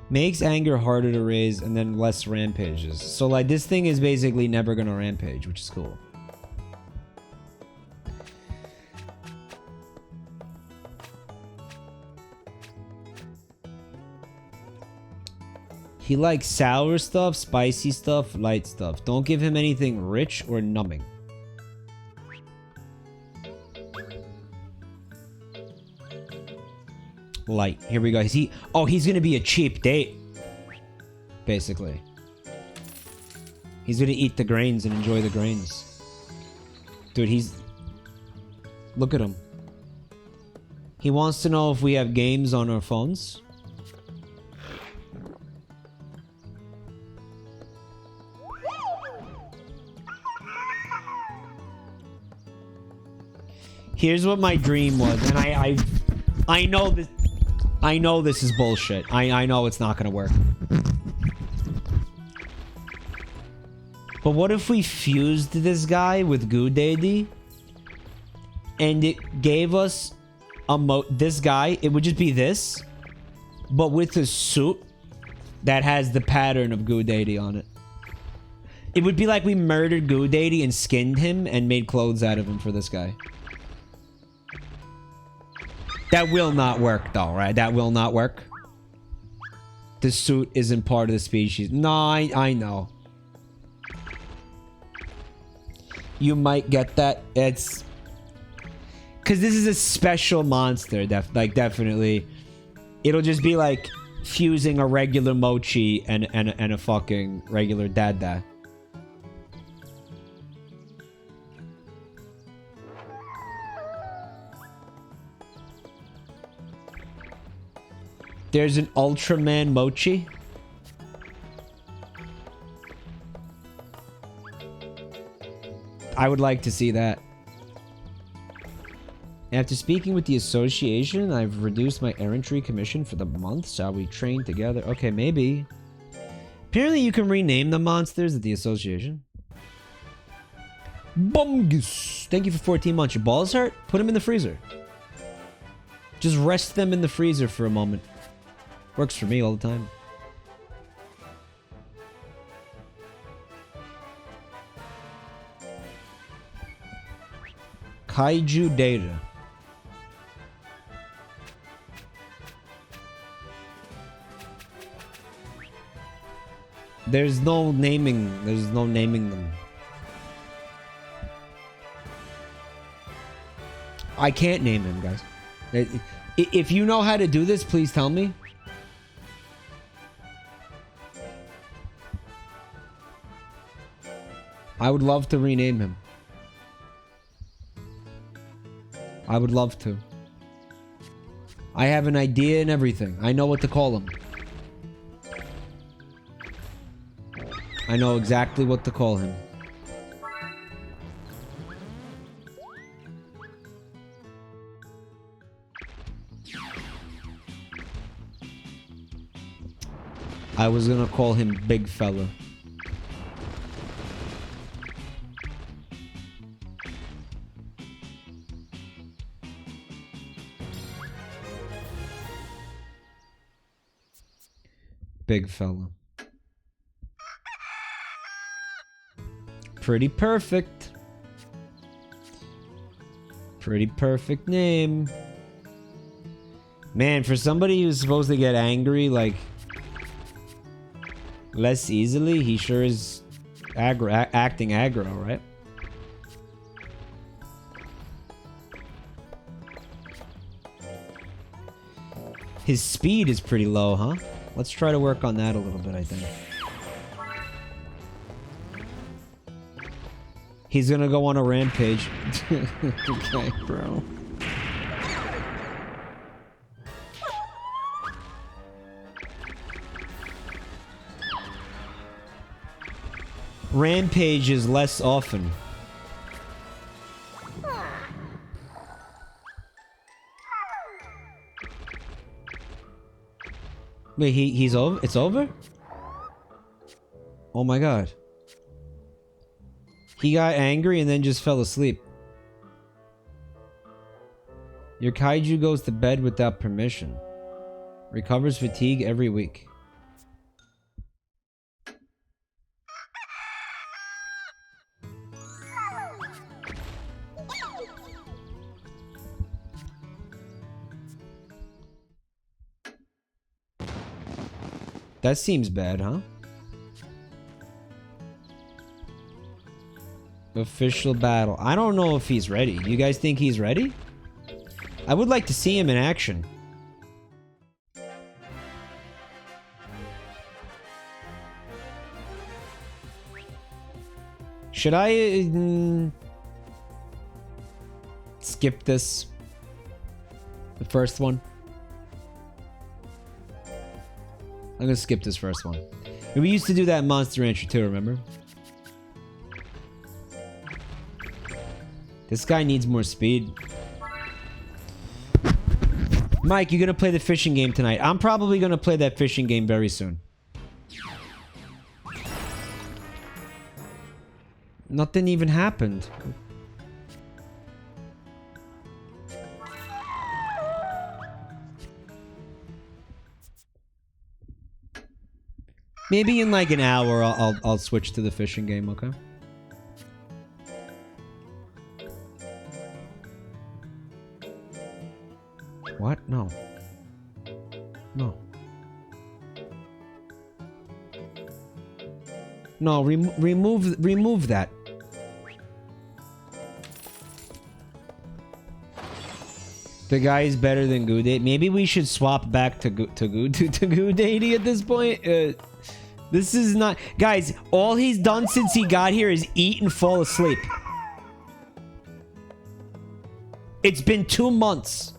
Makes anger harder to raise and then less rampages. So like this thing is basically never gonna rampage, which is cool. He likes sour stuff, spicy stuff, light stuff. Don't give him anything rich or numbing. Light. Here we go. He's gonna be a cheap date. Basically. He's gonna eat the grains and enjoy the grains. Dude, look at him. He wants to know if we have games on our phones. Here's what my dream was, and I know this. I know this is bullshit. I know it's not gonna work. But what if we fused this guy with Goo Daddy, and it gave us this guy? It would just be this, but with a suit that has the pattern of Goo Daddy on it. It would be like we murdered Goo Daddy and skinned him and made clothes out of him for this guy. That will not work though, right? That will not work. The suit isn't part of the species. No, I know. You might get that. It's... Because this is a special monster. Definitely. It'll just be like fusing a regular Mochi and a fucking regular Dada. There's an Ultraman Mochi. I would like to see that. After speaking with the association, I've reduced my errantry commission for the month. Shall we train together? Okay, maybe. Apparently you can rename the monsters at the association. Bumgus! Thank you for 14 months. Your balls hurt? Put them in the freezer. Just rest them in the freezer for a moment. Works for me all the time. Kaiju data. There's no naming them. I can't name him, guys. If you know how to do this, please tell me. I would love to rename him. I would love to. I have an idea and everything. I know what to call him. I know exactly what to call him. I was gonna call him Big Fella. Big Fella. Pretty perfect. Pretty perfect name. Man, for somebody who's supposed to get angry, like, less easily, he sure is acting aggro, right? His speed is pretty low, huh? Let's try to work on that a little bit, I think. He's gonna go on a rampage. Okay, bro. Rampage is less often. Wait, he's over? It's over? Oh my god. He got angry and then just fell asleep. Your kaiju goes to bed without permission. Recovers fatigue every week. That seems bad, huh? Official battle. I don't know if he's ready. You guys think he's ready? I would like to see him in action. Should I skip this? The first one? I'm gonna skip this first one. We used to do that in Monster Rancher too, remember? This guy needs more speed. Mike, you gonna play the fishing game tonight? I'm probably gonna play that fishing game very soon. Nothing even happened. Maybe in like an hour I'll switch to the fishing game, okay? What? No. No. No, remove that. The guy is better than Goodate. Maybe we should swap back to Goodate at this point. This is not... Guys, all he's done since he got here is eat and fall asleep. It's been 2 months.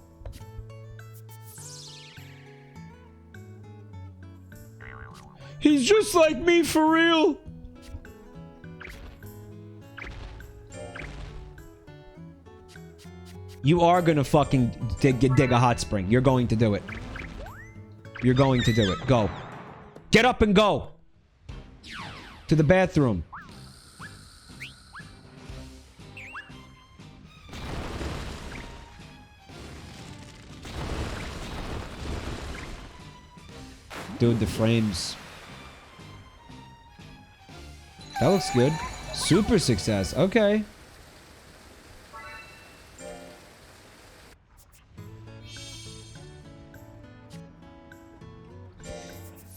He's just like me for real. You are gonna fucking dig a hot spring. You're going to do it. You're going to do it. Go. Get up and go. To the bathroom. Dude, the frames. That looks good. Super success. Okay.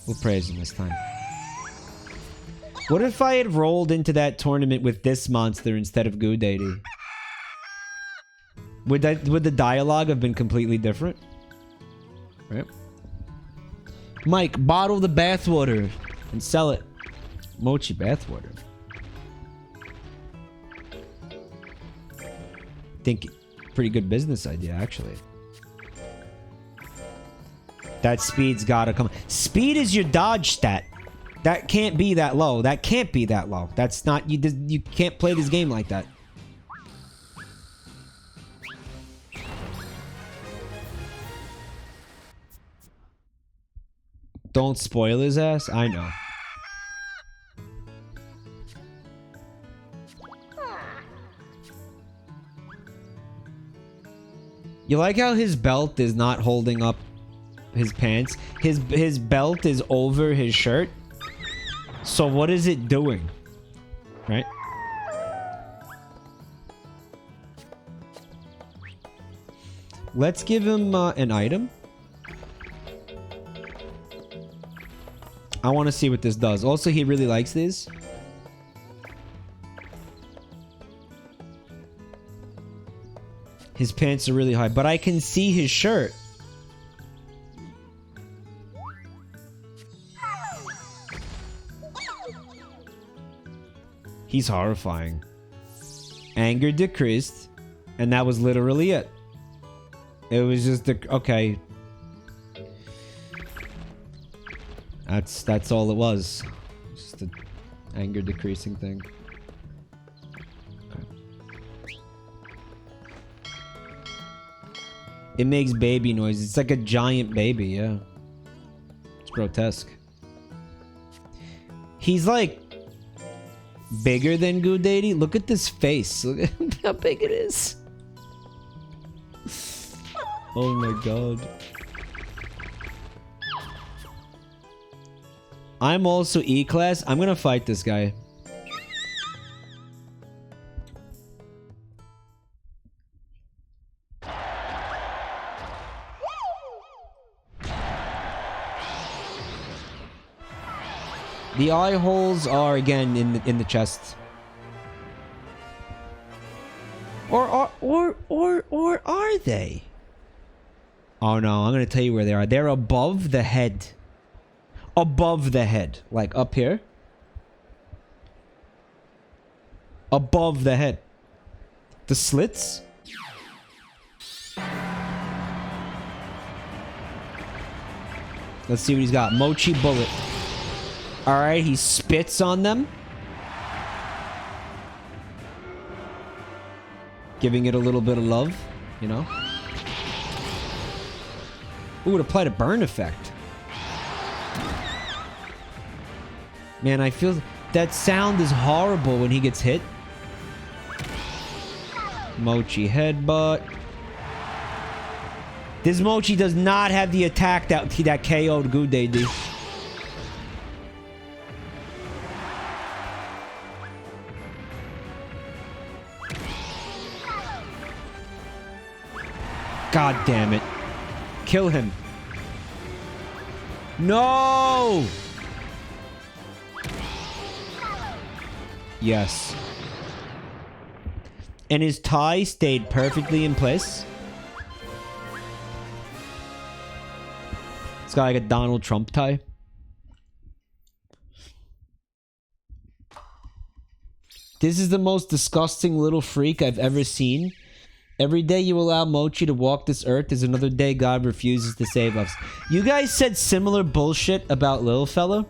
We'll praise him this time. What if I had rolled into that tournament with this monster instead of Goodady? Would the dialogue have been completely different? Right? Mike, bottle the bathwater and sell it. Mochi bathwater. Think pretty good business idea, actually. That speed's gotta come. Speed is your dodge stat. That can't be that low. That can't be that low. That's not... You can't play this game like that. Don't spoil his ass? I know. You like how his belt is not holding up his pants? His belt is over his shirt. So what is it doing? Right? Let's give him an item. I want to see what this does. Also, he really likes this. His pants are really high, but I can see his shirt. He's horrifying. Anger decreased, and that was literally it. It was just the okay. That's all it was. Just the anger decreasing thing. Okay. It makes baby noise. It's like a giant baby, yeah. It's grotesque. He's like bigger than Goo Daddy. Look at this face. Look at how big it is. Oh my god. I'm also E-class. I'm gonna fight this guy. The eye holes are again in the chest. Or are they? Oh no, I'm gonna tell you where they are. They're above the head. Above the head. Like up here. Above the head. The slits. Let's see what he's got. Mochi bullet. Alright, he spits on them. Giving it a little bit of love, you know? Ooh, it applied a burn effect. Man, I feel that sound is horrible when he gets hit. Mochi headbutt. This Mochi does not have the attack that KO'd Goo Daddy. God damn it. Kill him. No! Yes. And his tie stayed perfectly in place. It's got like a Donald Trump tie. This is the most disgusting little freak I've ever seen. Every day you allow Mochi to walk this earth is another day God refuses to save us. You guys said similar bullshit about Little Fella,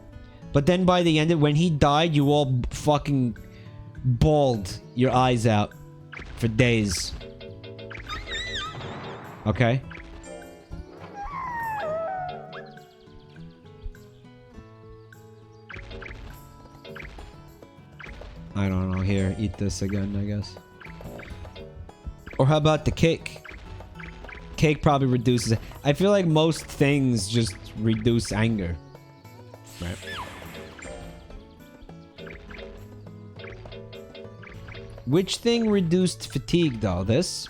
but then by the end of when he died, you all fucking bawled your eyes out for days. Okay? I don't know. Here, eat this again, I guess. Or how about the cake? Cake probably reduces it. I feel like most things just reduce anger. Right. Which thing reduced fatigue though? This?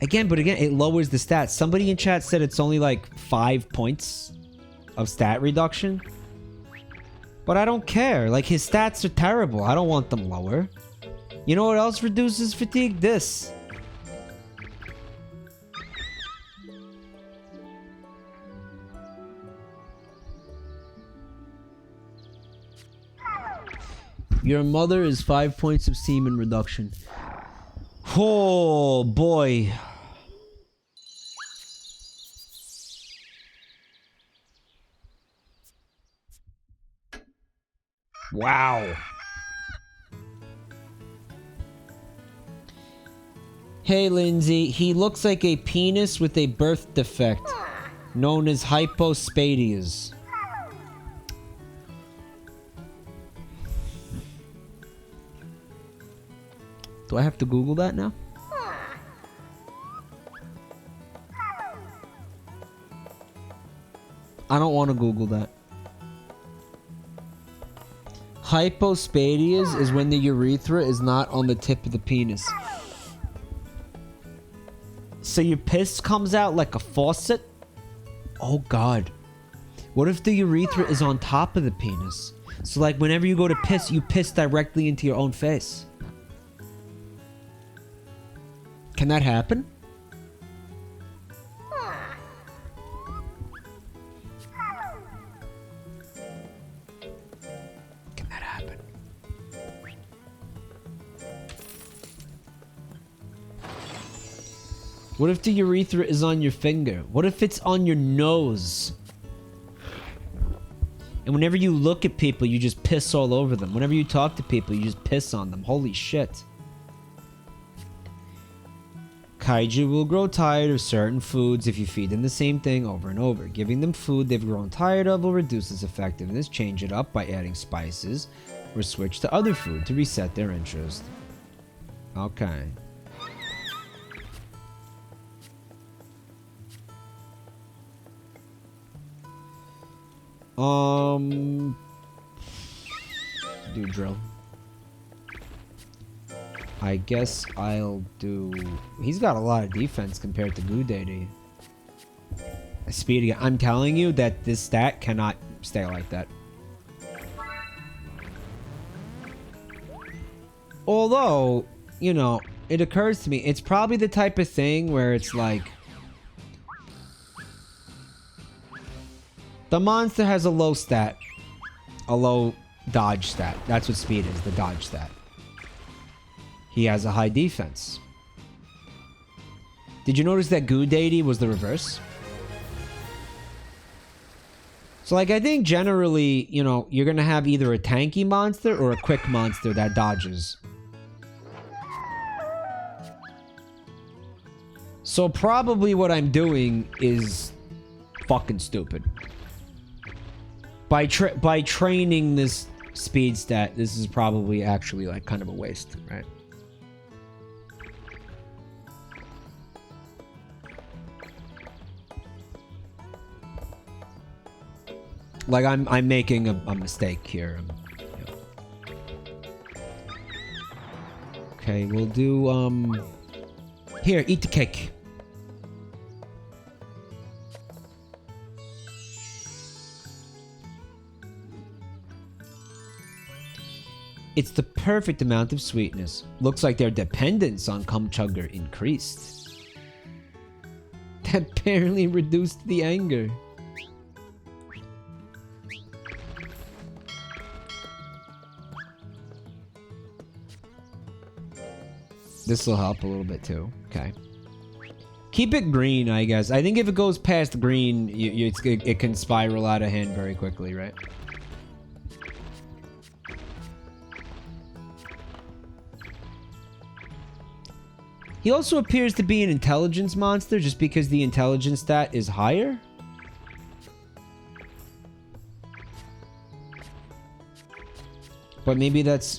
Again, but again, it lowers the stats. Somebody in chat said it's only like 5 points of stat reduction. But I don't care. Like, his stats are terrible. I don't want them lower. You know what else reduces fatigue? This. Your mother is 5 points of semen reduction. Oh, boy. Wow. Hey, Lindsay. He looks like a penis with a birth defect, known as hypospadias. Do I have to Google that now? I don't want to Google that. Hypospadias is when the urethra is not on the tip of the penis. So your piss comes out like a faucet? Oh god. What if the urethra is on top of the penis? So like whenever you go to piss, you piss directly into your own face. Can that happen? Can that happen? What if the urethra is on your finger? What if it's on your nose? And whenever you look at people, you just piss all over them. Whenever you talk to people, you just piss on them. Holy shit. Kaiju will grow tired of certain foods if you feed them the same thing over and over. Giving them food they've grown tired of will reduce its effectiveness. Change it up by adding spices or switch to other food to reset their interest. Okay. Do drill. I guess I'll do... He's got a lot of defense compared to Goo Daddy. Speed again. I'm telling you that this stat cannot stay like that. Although, you know, it occurs to me, it's probably the type of thing where it's like... The monster has a low stat. A low dodge stat. That's what speed is, the dodge stat. He has a high defense. Did you notice that Goo Daddy was the reverse? So, like, I think generally, you know, you're gonna have either a tanky monster or a quick monster that dodges. So probably what I'm doing is fucking stupid. By training this speed stat, this is probably actually like kind of a waste, right? Like I'm making a mistake here. Yeah. Okay, we'll do here, eat the cake. It's the perfect amount of sweetness. Looks like their dependence on Cum Chugger increased. That barely reduced the anger. This will help a little bit too. Okay. Keep it green, I guess. I think if it goes past green, it can spiral out of hand very quickly, right? He also appears to be an intelligence monster just because the intelligence stat is higher. But maybe that's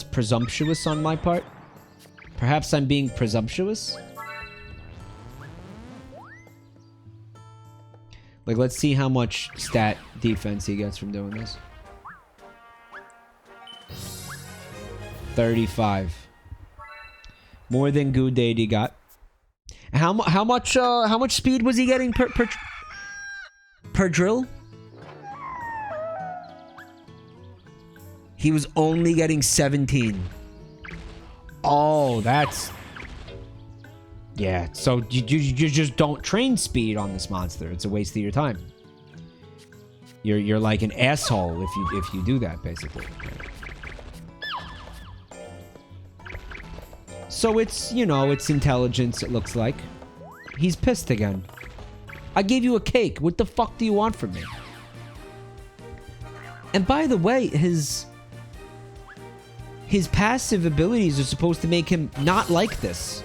presumptuous on my part. Perhaps I'm being presumptuous. Like, let's see how much stat defense he gets from doing this. 35. More than Goo Daddy got. How much speed was he getting per drill? He was only getting 17. Oh, that's... Yeah, so you just don't train speed on this monster. It's a waste of your time. You're like an asshole if you do that, basically. So it's, you know, it's intelligence, it looks like. He's pissed again. I gave you a cake. What the fuck do you want from me? And by the way, his passive abilities are supposed to make him not like this.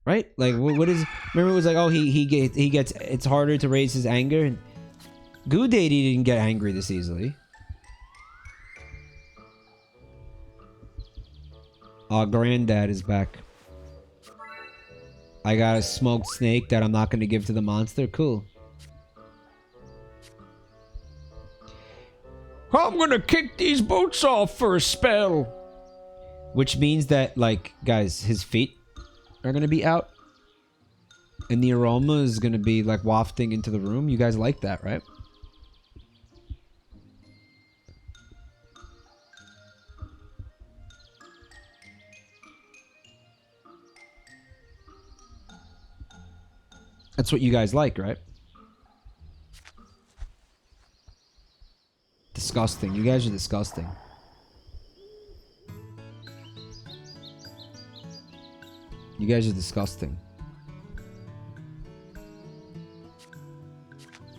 Right? Like, what is... Remember it was like, oh, he gets... It's harder to raise his anger. Goo Daddy didn't get angry this easily. Our granddad is back. I got a smoked snake that I'm not going to give to the monster. Cool. I'm gonna kick these boots off for a spell. Which means that, like, guys, his feet are going to be out. And the aroma is going to be, like, wafting into the room. You guys like that, right? That's what you guys like, right? Disgusting. You guys are disgusting. You guys are disgusting.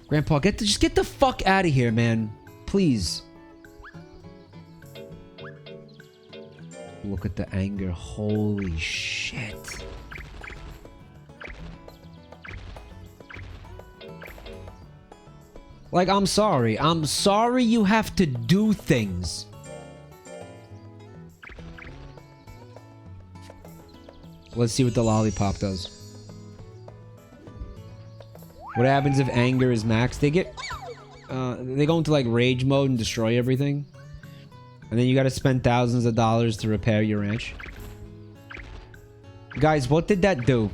Grandpa, just get the fuck out of here, man. Please. Look at the anger. Holy shit. Like, I'm sorry. I'm sorry you have to do things. Let's see what the lollipop does. What happens if anger is max? They get... they go into, like, rage mode and destroy everything. And then you gotta spend thousands of dollars to repair your ranch. Guys, what did that do?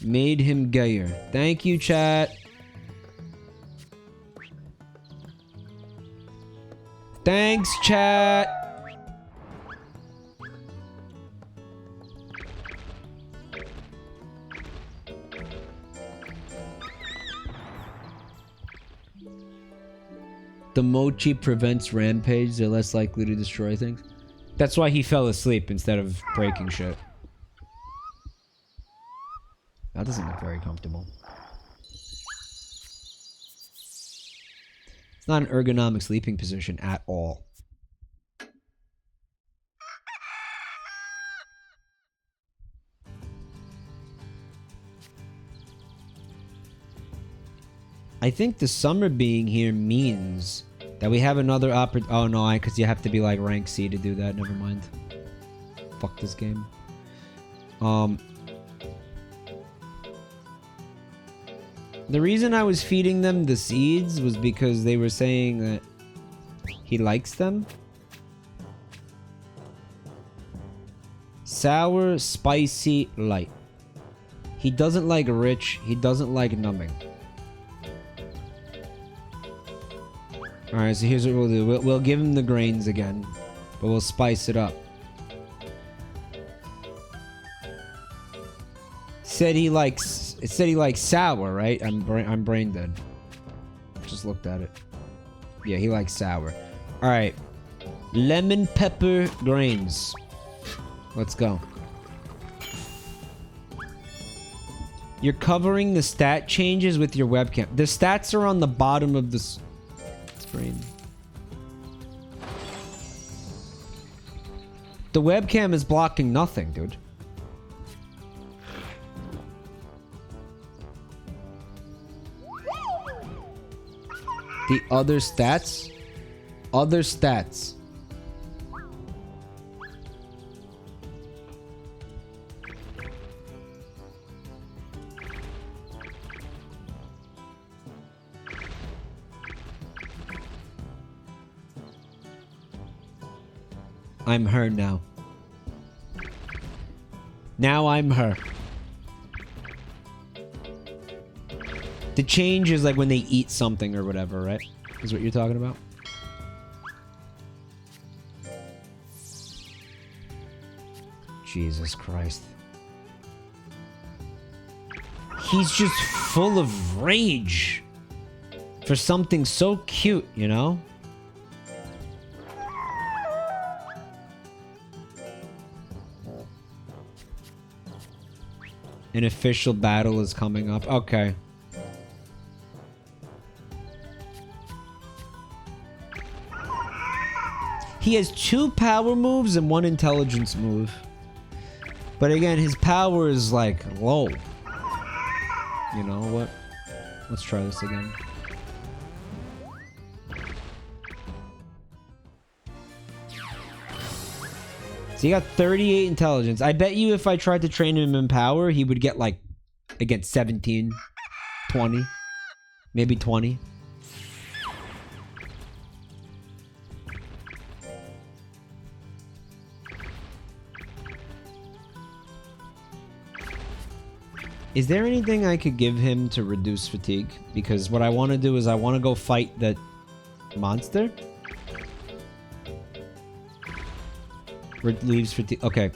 Made him gayer. Thank you, chat. Thanks, chat. The mochi prevents rampage. They're less likely to destroy things. That's why he fell asleep instead of breaking shit. That doesn't look very comfortable. It's not an ergonomic sleeping position at all. I think the summer being here means that we have another oh no, because you have to be like rank C to do that. Never mind. Fuck this game. The reason I was feeding them the seeds was because they were saying that he likes them. Sour, spicy, light. He doesn't like rich. He doesn't like numbing. Alright, so here's what we'll do. We'll give him the grains again, but we'll spice it up. It said he likes sour, right? I'm brain dead. Just looked at it. Yeah, he likes sour. All right, lemon pepper grains. Let's go. You're covering the stat changes with your webcam. The stats are on the bottom of the screen. The webcam is blocking nothing, dude. The other stats? Other stats. I'm her now. Now I'm her. The change is like when they eat something or whatever, right? Is what you're talking about? Jesus Christ. He's just full of rage for something so cute, you know? An official battle is coming up. Okay. He has 2 power moves and 1 intelligence move. But again, his power is like low. You know what? Let's try this again. So he got 38 intelligence. I bet you if I tried to train him in power, he would get like, again, 17, 20, maybe 20. Is there anything I could give him to reduce fatigue? Because what I want to do is I want to go fight that monster. Relieves fatigue. Okay.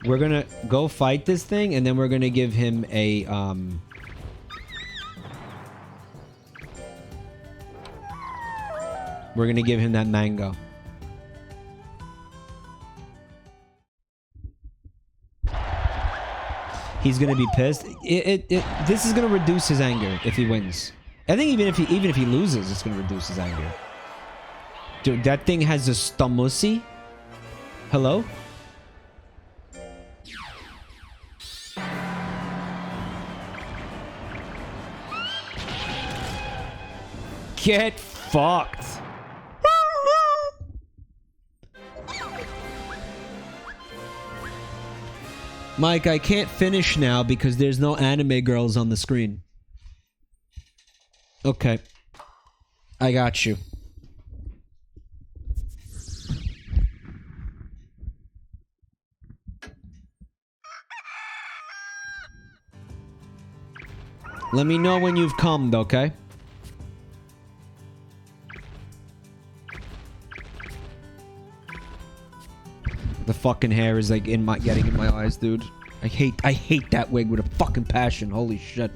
We're gonna go fight this thing, and then we're gonna give him a, we're gonna give him that mango. He's gonna be pissed. This is gonna reduce his anger if he wins. I think even if he loses, it's gonna reduce his anger. Dude, that thing has a stomussy. Hello? Get fucked. Mike, I can't finish now because there's no anime girls on the screen. Okay. I got you. Let me know when you've come, okay? The fucking hair is like getting in my eyes, dude. I hate that wig with a fucking passion. Holy shit.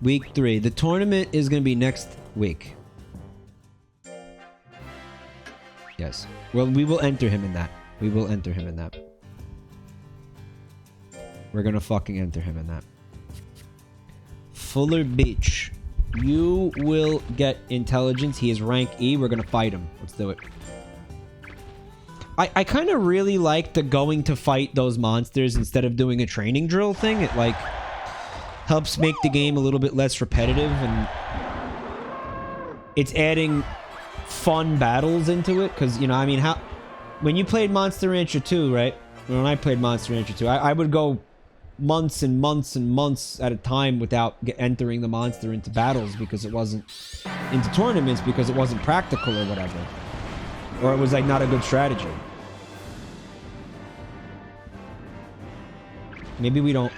Week 3. The tournament is gonna be next week. Yes. Well, we will enter him in that. We will enter him in that. We're gonna fucking enter him in that. Fuller Beach. You will get intelligence. He is rank E. We're gonna fight him. Let's do it. I kind of really like the going to fight those monsters instead of doing a training drill thing. It like helps make the game a little bit less repetitive, and it's adding fun battles into it. Because, you know, I mean, when you played Monster Rancher 2, right? When I played Monster Rancher 2, I would go months and months and months at a time without entering the monster into battles because it wasn't into tournaments because it wasn't practical or whatever, or it was like not a good strategy. Maybe we don't.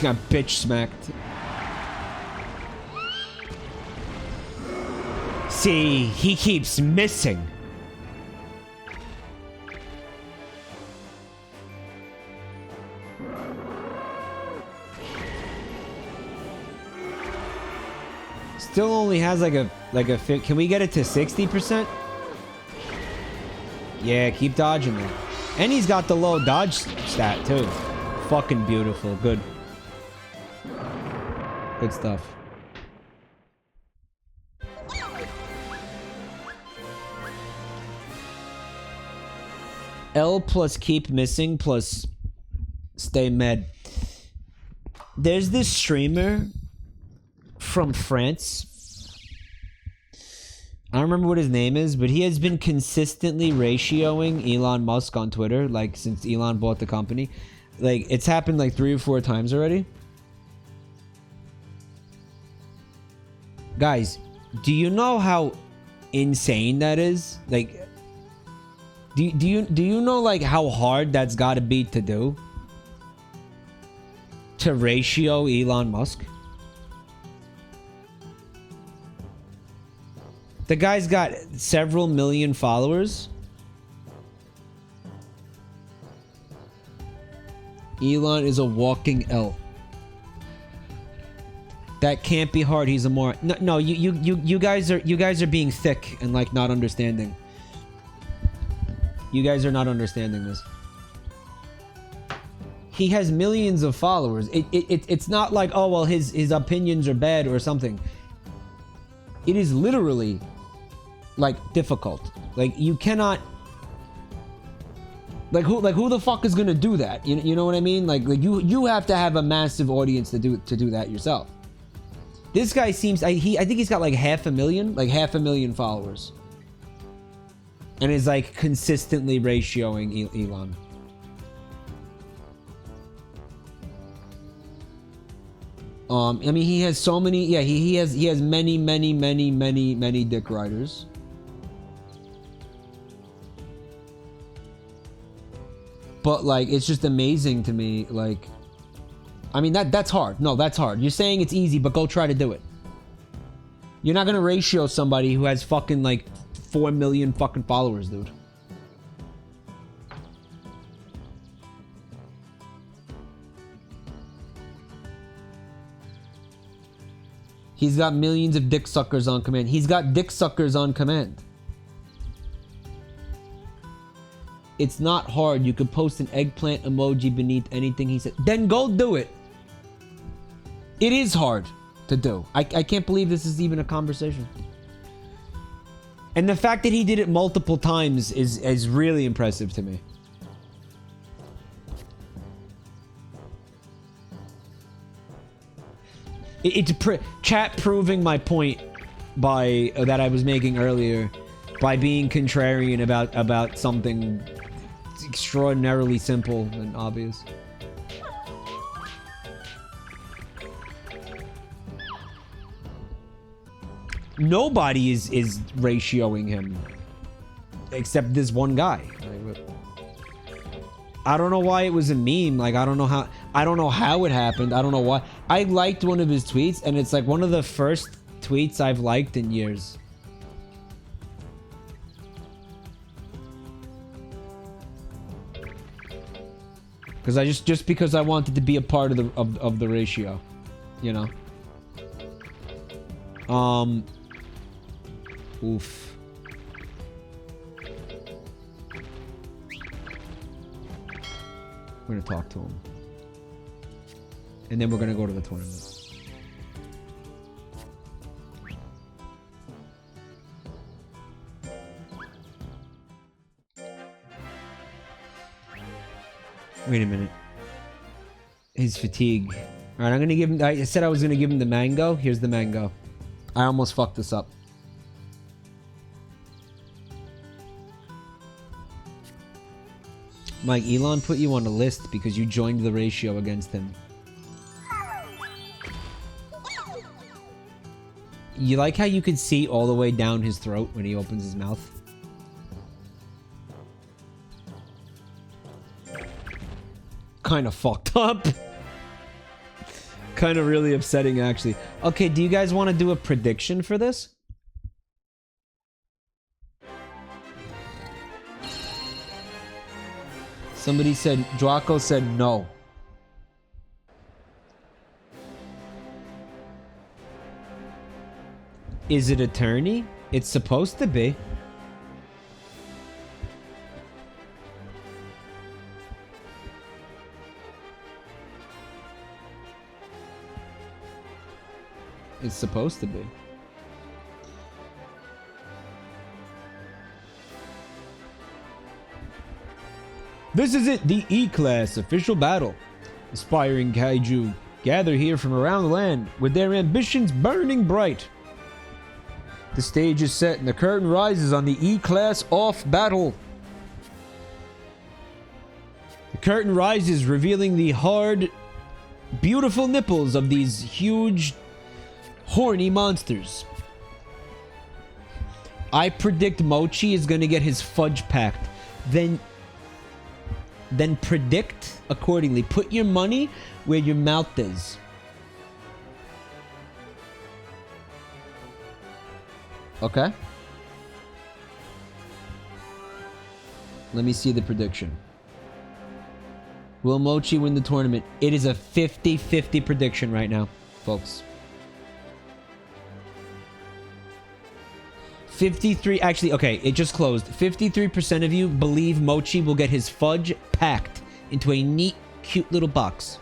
Got bitch smacked. See, he keeps missing. Still only has like a fit. Can we get it to 60%? Yeah, keep dodging that. And he's got the low dodge stat too. Fucking beautiful. Good. Good stuff. L plus keep missing plus stay med. There's this streamer from France. I don't remember what his name is, but he has been consistently ratioing Elon Musk on Twitter, like since Elon bought the company. Like, it's happened like 3 or 4 times already. Guys, do you know how insane that is? Like, do you know like how hard that's got to be to do? To ratio Elon Musk? The guy's got several million followers. Elon is a walking L. That can't be hard. He's a moron. No, you guys are being thick and like not understanding. You guys are not understanding this. he has millions of followers. It's not like, oh well, his opinions are bad or something. It is literally like difficult. Like you cannot. Like who the fuck is gonna do that? You know what I mean? Like you have to have a massive audience to do that yourself. This guy seems I think he's got like 500,000 followers, and is like consistently ratioing Elon. I mean, he has so many. Yeah, he has many dick riders. But like, it's just amazing to me. Like, I mean, that's hard. No, that's hard. You're saying it's easy, but go try to do it. You're not gonna ratio somebody who has fucking like 4 million fucking followers, dude. He's got millions of dick suckers on command. He's got dick suckers on command. It's not hard. You could post an eggplant emoji beneath anything he said. Then go do it. It is hard to do. I can't believe this is even a conversation. And the fact that he did it multiple times is really impressive to me. It's chat proving my point by that I was making earlier by being contrarian about something extraordinarily simple and obvious. Nobody is ratioing him except this one guy. I don't know why it was a meme. Like I don't know how it happened. I don't know why. I liked one of his tweets, and it's like one of the first tweets I've liked in years. Because I just because I wanted to be a part of the ratio, you know. Oof. We're gonna talk to him, and then we're gonna go to the tournament. Wait a minute. His fatigue. Alright, I'm gonna give him... I said I was gonna give him the mango. Here's the mango. I almost fucked this up. Mike, Elon put you on the list because you joined the ratio against him. You like how you could see all the way down his throat when he opens his mouth? Kind of fucked up. Kind of really upsetting, actually. Okay, do you guys want to do a prediction for this? Somebody said, Draco said no. Is it attorney? It's supposed to be. It's supposed to be. This is it, the E-Class official battle. Aspiring Kaiju gather here from around the land with their ambitions burning bright. The stage is set and the curtain rises on the E-Class off battle. The curtain rises, revealing the hard, beautiful nipples of these huge, horny monsters. I predict Mochi is gonna get his fudge packed. Then predict accordingly. Put your money where your mouth is. Okay. Let me see the prediction. Will Mochi win the tournament? It is a 50-50 prediction right now, folks. 53, actually, okay, it just closed. 53% of you believe Mochi will get his fudge packed into a neat Cute little box.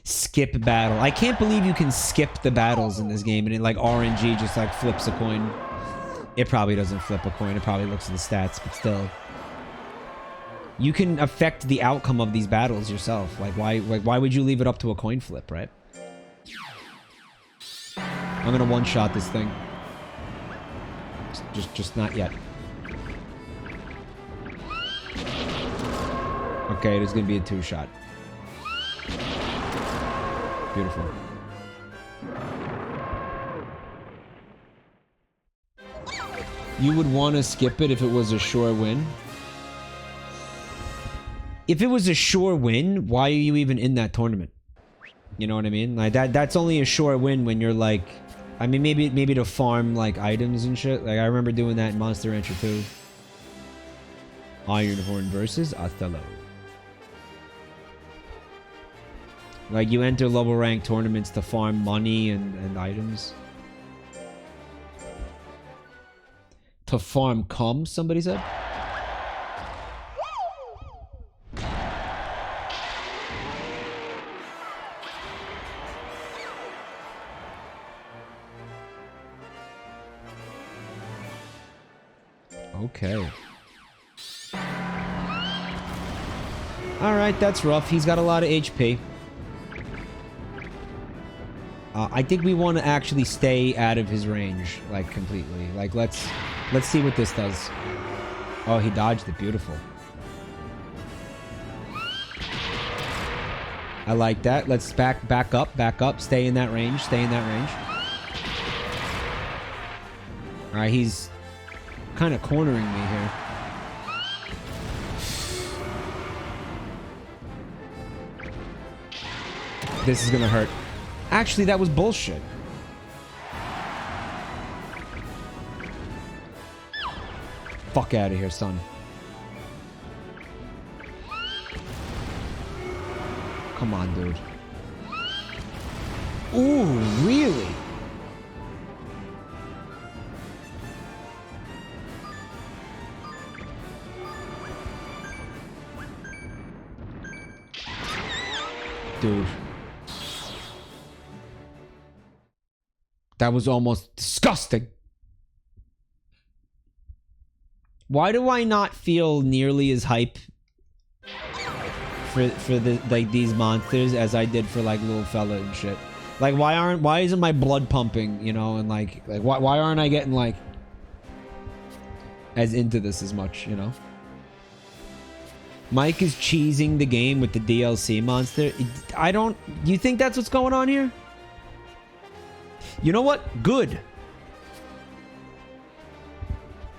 Skip battle. I can't believe you can skip the battles in this game and it like RNG just like flips a coin. It probably doesn't flip a coin. It probably looks at the stats, but still. You can affect the outcome of these battles yourself. Like why would you leave it up to a coin flip, right? I'm gonna one-shot this thing. Just not yet. Okay, it is gonna be a two-shot. Beautiful. You would want to skip it if it was a sure win? If it was a sure win, why are you even in that tournament? You know what I mean? Like that's only a sure win when you're like, I mean maybe to farm like items and shit. Like I remember doing that in Monster Rancher 2. Ironhorn versus Othello. Like you enter lower rank tournaments to farm money and items. To farm cum, somebody said? Okay. Alright, that's rough. He's got a lot of HP. I think we want to actually stay out of his range, like, completely. Like, let's see what this does. Oh, he dodged it. Beautiful. I like that. Let's back up. Stay in that range. Stay in that range. Alright, he's kind of cornering me here. This is gonna hurt. Actually, that was bullshit. Fuck out of here, son. Come on, dude. Ooh, really? Dude. That was almost disgusting. Why do I not feel nearly as hype for the like these monsters as I did for like little fella and shit? Like why isn't my blood pumping, you know, and like why aren't I getting like as into this as much, you know? Mike is cheesing the game with the DLC monster. You think that's what's going on here? You know what? Good.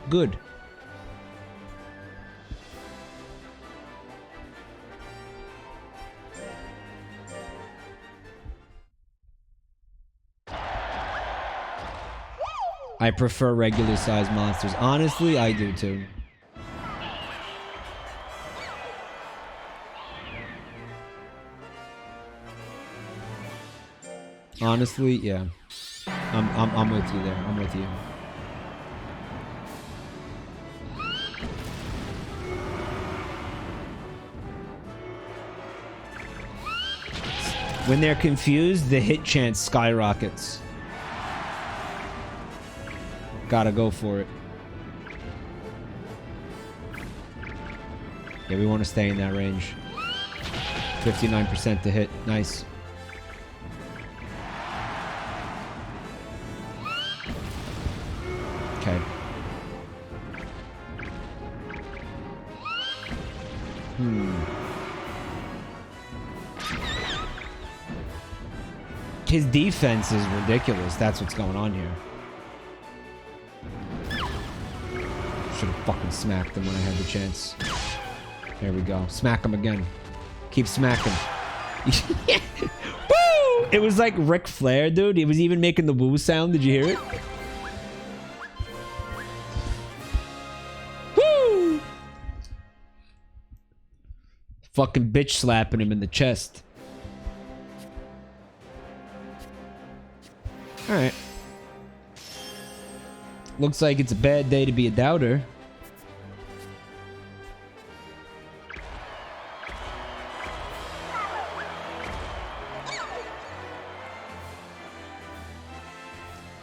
Good. I prefer regular sized monsters. Honestly, I do too. Honestly, yeah. I'm with you there. I'm with you. When they're confused, the hit chance skyrockets. Gotta go for it. Yeah, we want to stay in that range. 59% to hit. Nice. Okay. His defense is ridiculous. That's what's going on here. Should have fucking smacked him when I had the chance. There we go. Smack him again. Keep smacking. Woo! It was like Ric Flair, dude. He was even making the woo sound. Did you hear it? Woo! Fucking bitch slapping him in the chest. Alright. Looks like it's a bad day to be a doubter.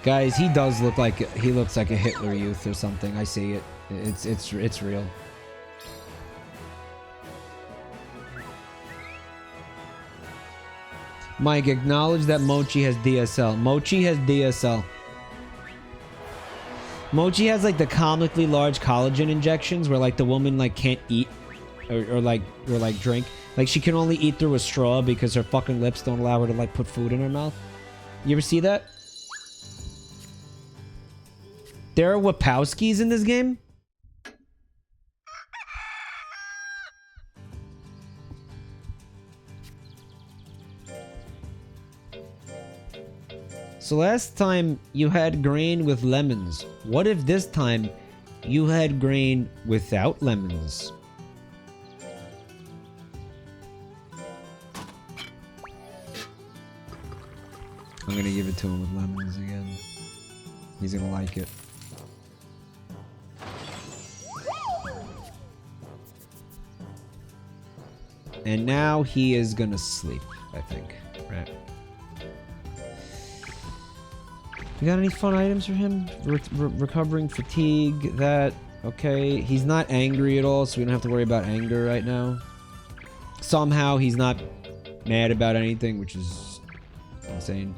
Guys, he does look like he looks like a Hitler Youth or something. I see it. It's real. Mike, acknowledge that Mochi has DSL. Mochi has DSL. Mochi has like the comically large collagen injections where like the woman like can't eat or like drink. Like she can only eat through a straw because her fucking lips don't allow her to like put food in her mouth. You ever see that? There are Wapowskis in this game? So last time you had grain with lemons. What if this time you had grain without lemons? I'm gonna give it to him with lemons again. He's gonna like it. And now he is gonna sleep, I think. Right. You got any fun items for him? Recovering fatigue, that. Okay. He's not angry at all, so we don't have to worry about anger right now. Somehow he's not mad about anything, which is insane.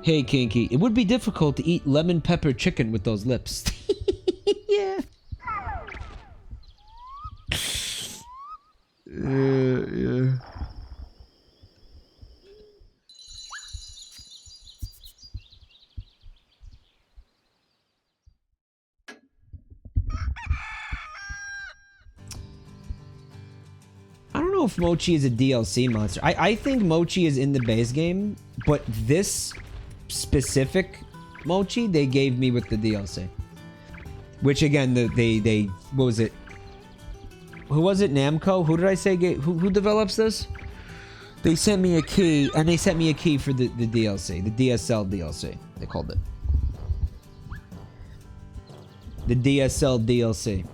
Hey, Kinky. It would be difficult to eat lemon pepper chicken with those lips. Yeah. Yeah. I don't know if Mochi is a DLC monster. I think Mochi is in the base game, but this specific Mochi they gave me with the DLC. Which again, they what was it? Who was it? Namco? Who did I say? Who develops this? They sent me a key, and they sent me a key for the DLC, the DSL DLC. They called it the DSL DLC.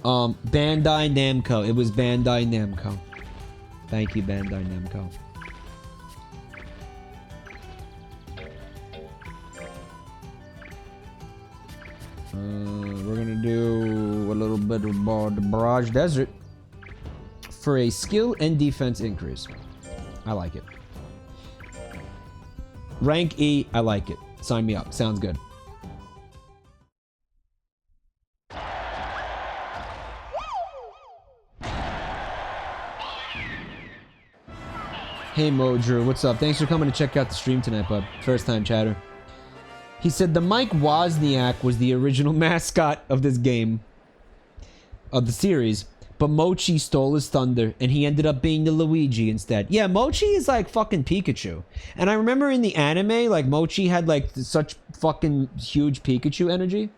Bandai Namco. It was Bandai Namco. Thank you, Bandai Namco. We're gonna do a little bit of the Barrage Desert for a skill and defense increase. I like it. Rank E, I like it. Sign me up. Sounds good. Hey Modrew, what's up? Thanks for coming to check out the stream tonight, bud. First time chatter. He said the Mike Wozniak was the original mascot of this game, of the series, but Mochi stole his thunder and he ended up being the Luigi instead. Yeah, Mochi is like fucking Pikachu. And I remember in the anime, like Mochi had like such fucking huge Pikachu energy.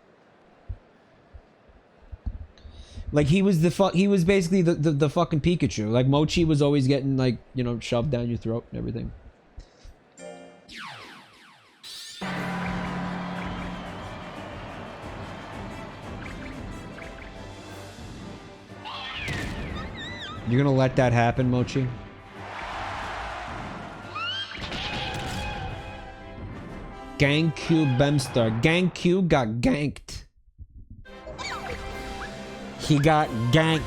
Like he was basically the fucking Pikachu. Like Mochi was always getting like, you know, shoved down your throat and everything. You're gonna let that happen, Mochi? GankQ Bemstar. GankQ got ganked. He got ganked.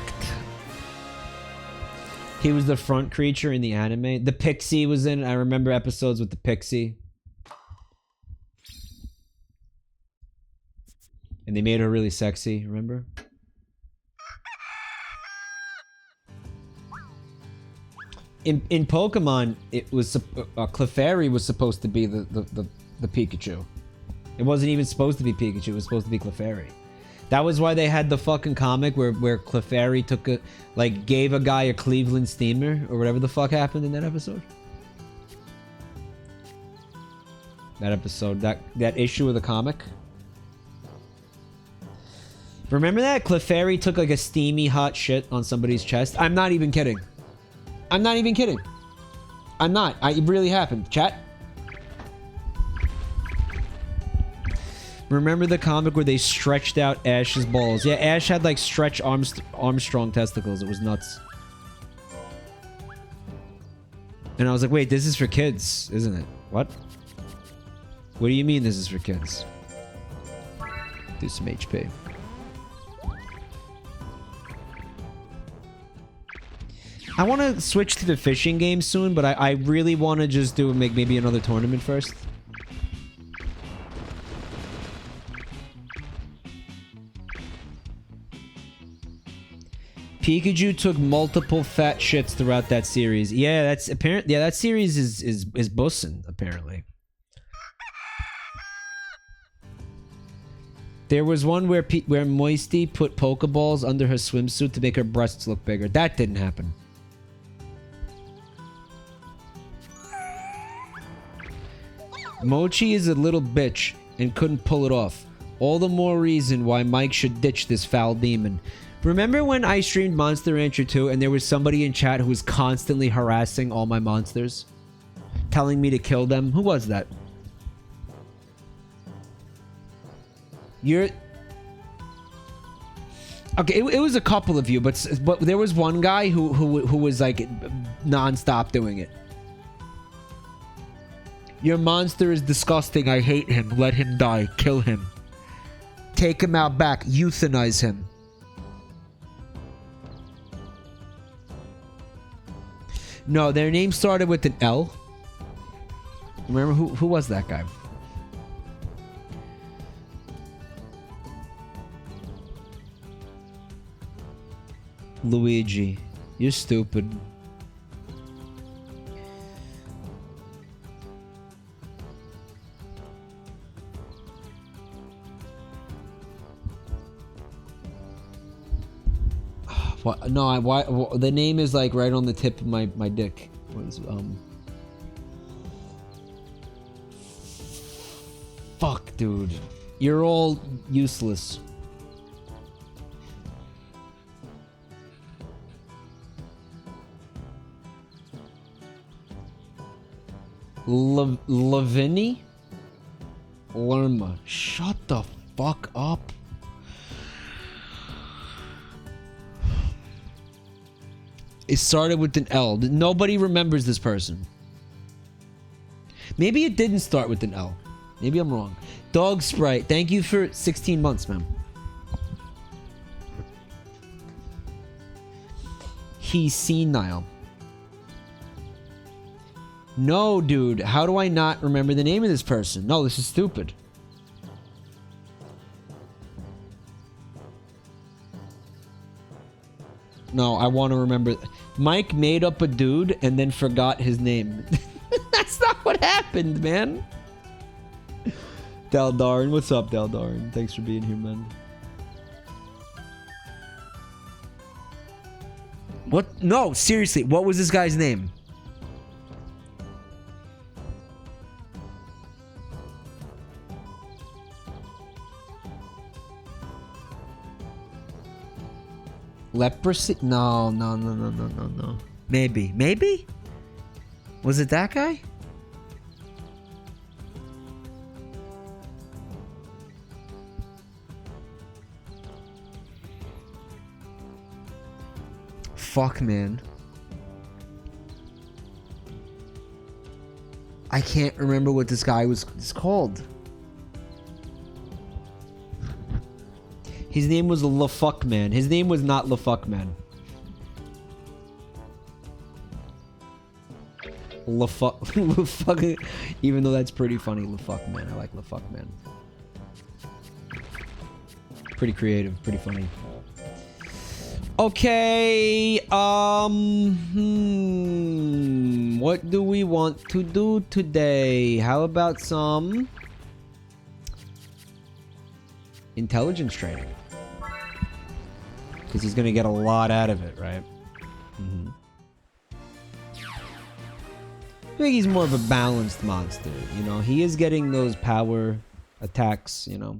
He was the front creature in the anime. The Pixie was in it. I remember episodes with the Pixie. And they made her really sexy, remember? In Pokemon, it was Clefairy was supposed to be the Pikachu. It wasn't even supposed to be Pikachu. It was supposed to be Clefairy. That was why they had the fucking comic where Clefairy took a gave a guy a Cleveland steamer or whatever the fuck happened in that episode. That issue of the comic. Remember that Clefairy took like a steamy hot shit on somebody's chest? I'm not even kidding. I'm not even kidding. I'm not. It really happened. Chat. Remember the comic where they stretched out Ash's balls? Yeah, Ash had like stretch Armstrong testicles. It was nuts. And I was like, wait, this is for kids, isn't it? What? What do you mean this is for kids? Do some HP. I want to switch to the fishing game soon, but I really want to just make maybe another tournament first. Pikachu took multiple fat shits throughout that series. Yeah, that's apparent. Yeah, that series is bussin', apparently. There was one where Moisty put Pokeballs under her swimsuit to make her breasts look bigger. That didn't happen. Mochi is a little bitch and couldn't pull it off. All the more reason why Mike should ditch this foul demon. Remember when I streamed Monster Rancher 2 and there was somebody in chat who was constantly harassing all my monsters? Telling me to kill them? Who was that? You're... Okay, it was a couple of you, but there was one guy who was like non-stop doing it. Your monster is disgusting. I hate him. Let him die. Kill him. Take him out back. Euthanize him. No, their name started with an L. Remember who was that guy? Luigi. You're stupid. What? No, why? The name is like right on the tip of my dick. Was Fuck, dude. You're all useless. Lavinie? Lerma. Shut the fuck up. It started with an L. Nobody remembers this person. Maybe it didn't start with an L. Maybe I'm wrong. Dog Sprite, thank you for 16 months, man. He's senile. No, dude. How do I not remember the name of this person? No, this is stupid. No, I want to remember. Mike made up a dude and then forgot his name. That's not what happened, man. Daldarin, what's up, Daldarin? Thanks for being here, man. What? No, seriously, what was this guy's name? Leprosy? No. Maybe? Was it that guy? Fuck, man. I can't remember what this guy was called. His name was LaFuckman. His name was not LaFuckman. LaFuck. Even though that's pretty funny, LaFuckman. I like LaFuckman. Pretty creative, pretty funny. Okay, what do we want to do today? How about some intelligence training? Because he's gonna get a lot out of it, right? I think he's more of a balanced monster, you know? He is getting those power attacks, you know?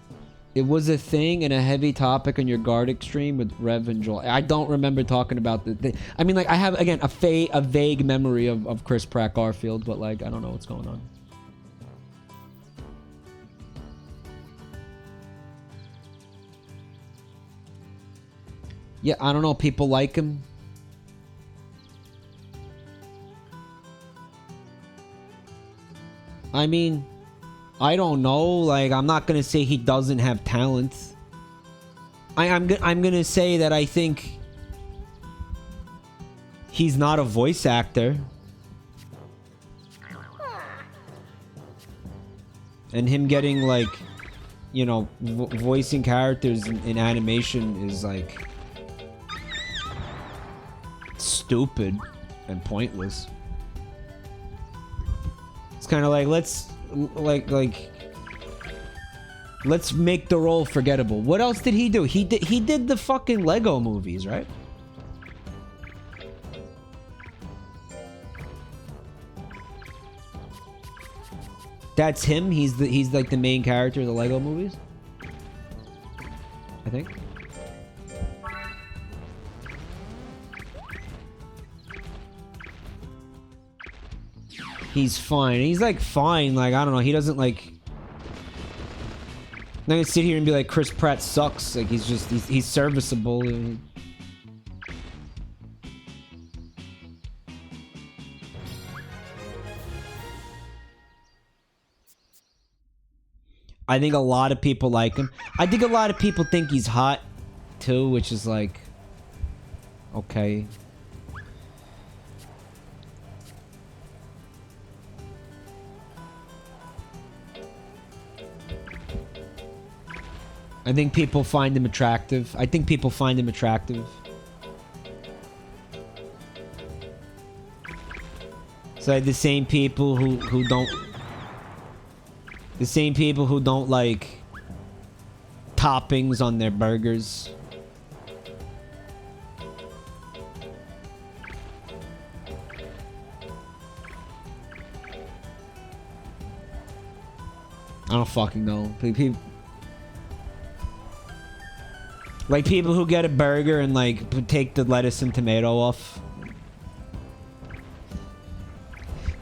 It was a thing and a heavy topic on your Gardic stream with Rev and Joel. I don't remember talking about the. I mean, like, I have, again, a vague memory of Chris Pratt Garfield, but, like, I don't know what's going on. Yeah, I don't know. People like him. I mean, I don't know. Like, I'm not gonna say he doesn't have talent. I'm gonna say that I think he's not a voice actor, and him getting, like, you know, voicing characters in animation is, like, stupid and pointless. It's kind of like, let's make the role forgettable. What else did he do? He did the fucking Lego movies, right? That's him. He's like the main character of the Lego movies, I think. He's fine. He's like fine. Like, I don't know. He doesn't like. I'm not gonna sit here and be like Chris Pratt sucks. Like, he's serviceable. I think a lot of people like him. I think a lot of people think he's hot too, which is like, okay. I think people find him attractive. I think people find him attractive. It's like the same people who don't... The same people who don't like toppings on their burgers. I don't fucking know. People... Like people who get a burger and like take the lettuce and tomato off.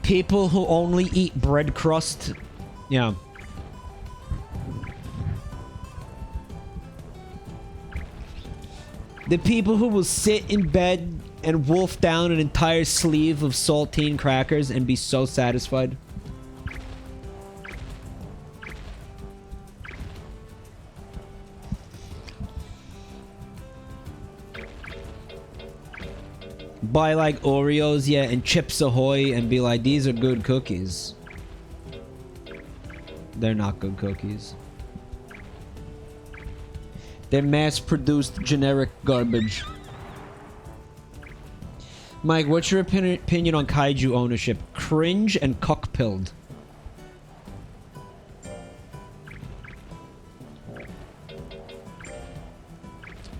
People who only eat bread crust. Yeah. The people who will sit in bed and wolf down an entire sleeve of saltine crackers and be so satisfied. Buy like Oreos, yeah, and Chips Ahoy and be like, these are good cookies. They're not good cookies. They're mass-produced generic garbage. Mike, what's your opinion on Kaiju ownership? Cringe and cuck-pilled.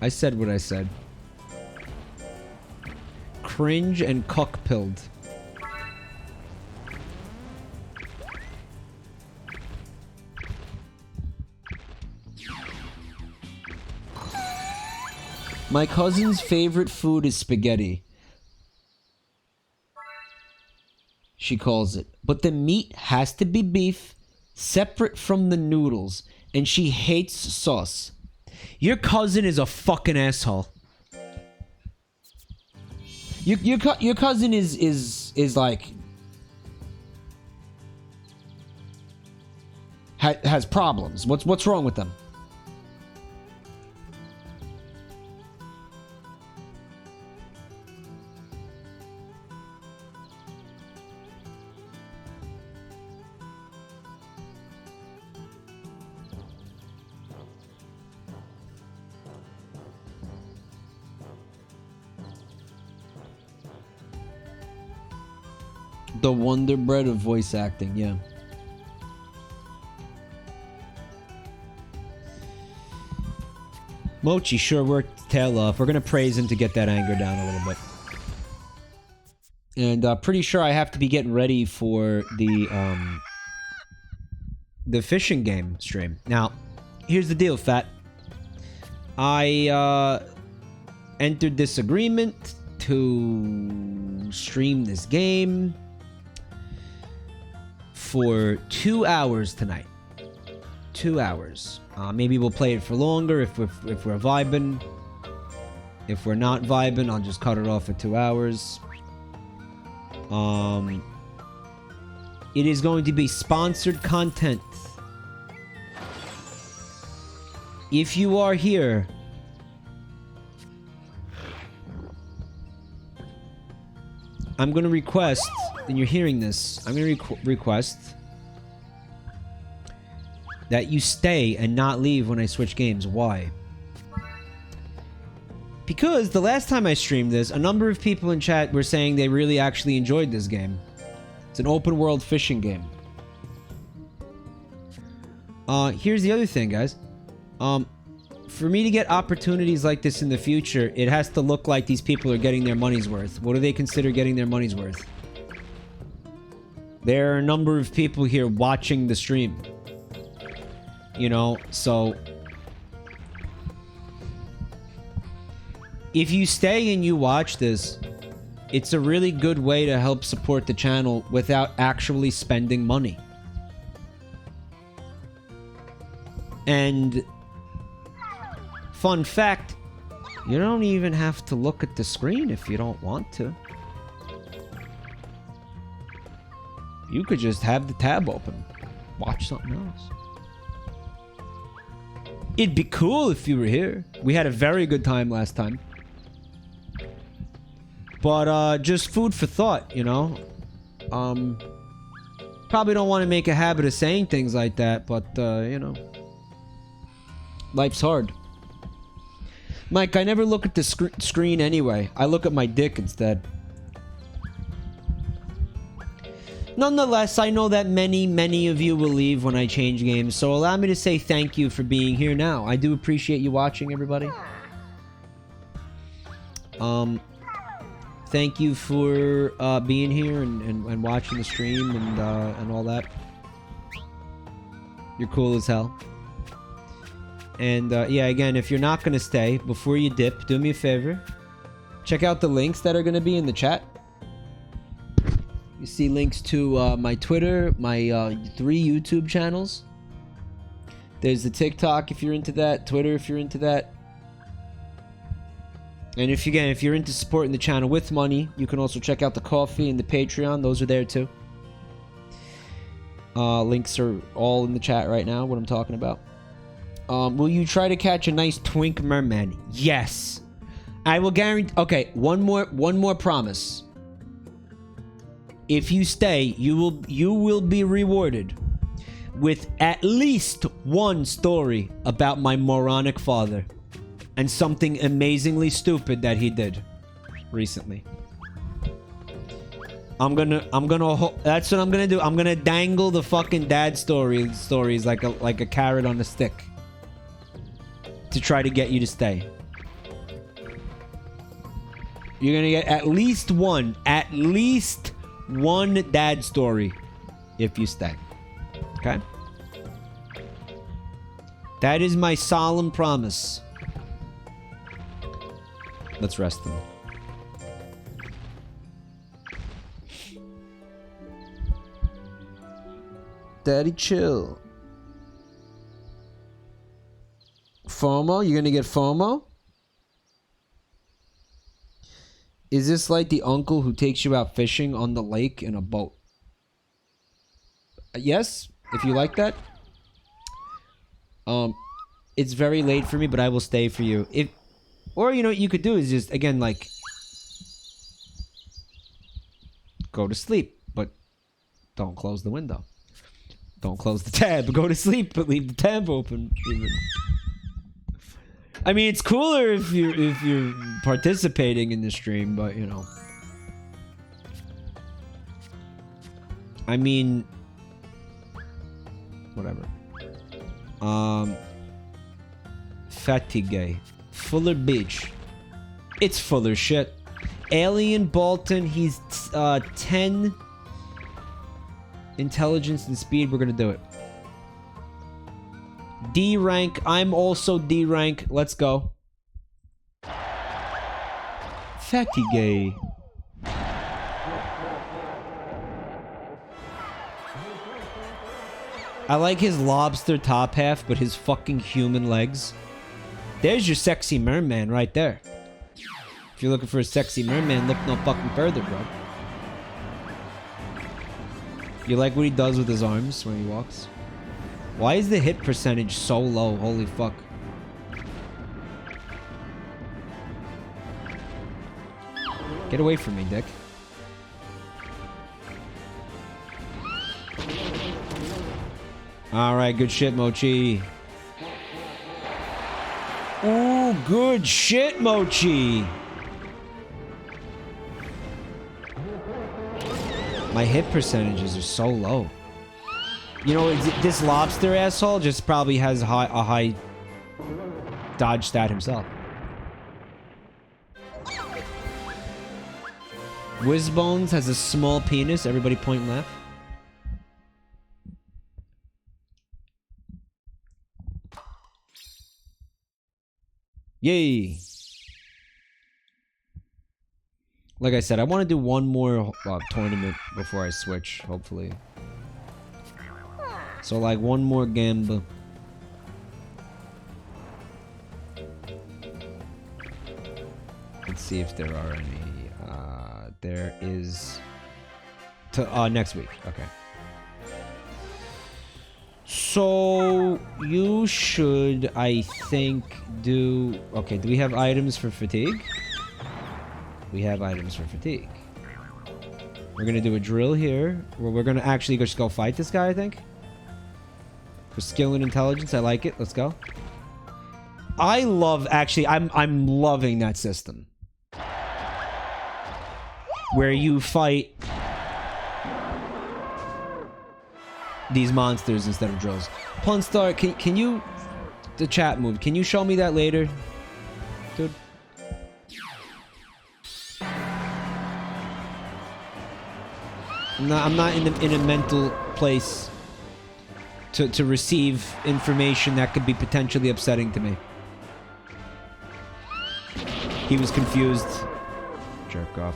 I said what I said. Cringe and cuck-pilled. My cousin's favorite food is spaghetti. She calls it. But the meat has to be beef, separate from the noodles, and she hates sauce. Your cousin is a fucking asshole. Your cousin is like has problems. What's wrong with them? The Wonder Bread of voice acting, yeah. Mochi sure worked his tail off. We're gonna praise him to get that anger down a little bit. And pretty sure I have to be getting ready for the fishing game stream. Now, here's the deal, Fat. I entered this agreement to stream this game for 2 hours tonight. 2 hours. Maybe we'll play it for longer if we're vibing. If we're not vibing, I'll just cut it off at 2 hours. It is going to be sponsored content. If you are here, I'm going to request, and you're hearing this, I'm going to request that you stay and not leave when I switch games. Why? Because the last time I streamed this, a number of people in chat were saying they really actually enjoyed this game. It's an open world fishing game. Here's the other thing, guys. For me to get opportunities like this in the future, it has to look like these people are getting their money's worth. What do they consider getting their money's worth? There are a number of people here watching the stream. You know, so... if you stay and you watch this, it's a really good way to help support the channel without actually spending money. And... fun fact, you don't even have to look at the screen if you don't want to. You could just have the tab open. Watch something else. It'd be cool if you were here. We had a very good time last time. But, just food for thought, you know? Probably don't want to make a habit of saying things like that, but, you know. Life's hard. Mike, I never look at the screen anyway. I look at my dick instead. Nonetheless, I know that many of you will leave when I change games, so allow me to say thank you for being here now. I do appreciate you watching, everybody. Thank you for being here and watching the stream and all that. You're cool as hell. And yeah, again, if you're not gonna stay, before you dip, do me a favor. Check out the links that are gonna be in the chat. You see links to my Twitter, my 3 YouTube channels. There's the TikTok if you're into that, Twitter if you're into that. And if you're into supporting the channel with money, you can also check out the Ko-fi and the Patreon. Those are there too. Links are all in the chat right now, what I'm talking about. Will you try to catch a nice twink merman? Yes. I will guarantee... okay, one more promise. If you stay, you will be rewarded with at least one story about my moronic father and something amazingly stupid that he did recently. That's what I'm gonna do. I'm gonna dangle the fucking dad stories like a carrot on a stick to try to get you to stay. You're gonna get at least one dad story if you stay. Okay? That is my solemn promise. Let's rest them. Daddy, chill. FOMO? You're gonna get FOMO? Is this like the uncle who takes you out fishing on the lake in a boat? Yes, if you like that. It's very late for me, but I will stay for you. Or you know what you could do is just, again, like, go to sleep, but don't close the window. Don't close the tab. Go to sleep, but leave the tab open. I mean, it's cooler if you're participating in the stream, but you know. I mean, whatever. Fatigue. Fuller Beach. It's Fuller shit. Alien Bolton, he's 10 intelligence and speed. We're gonna do it. D rank. I'm also D rank. Let's go. Fatty gay. I like his lobster top half, but his fucking human legs. There's your sexy merman right there. If you're looking for a sexy merman, look no fucking further, bro. You like what he does with his arms when he walks? Why is the hit percentage so low? Holy fuck. Get away from me, dick. Alright, good shit, Mochi. Ooh, good shit, Mochi. My hit percentages are so low. You know, this lobster asshole just probably has a high dodge stat himself. Whizbones has a small penis. Everybody point and laugh. Yay. Like I said, I want to do one more tournament before I switch, hopefully. So like one more game. Let's see if there are any. There is next week. Okay. So you should, I think, do. Okay. Do we have items for fatigue? We have items for fatigue. We're gonna do a drill here, where we're gonna actually just go fight this guy. I think. For skill and intelligence, I like it. Let's go. I love. Actually, I'm loving that system. Where you fight these monsters instead of drills. Punstar, can you... The chat move. Can you show me that later? Dude. I'm not in a mental place to receive information that could be potentially upsetting to me. He was confused. Jerk off.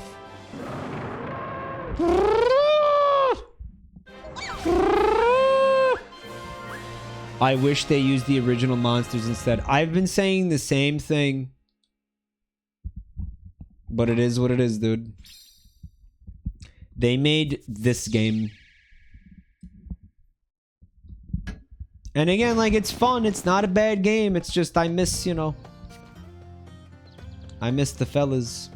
I wish they used the original monsters instead. I've been saying the same thing. But it is what it is, dude. They made this game. And again, like, it's fun. It's not a bad game. It's just I miss, you know. I miss the fellas.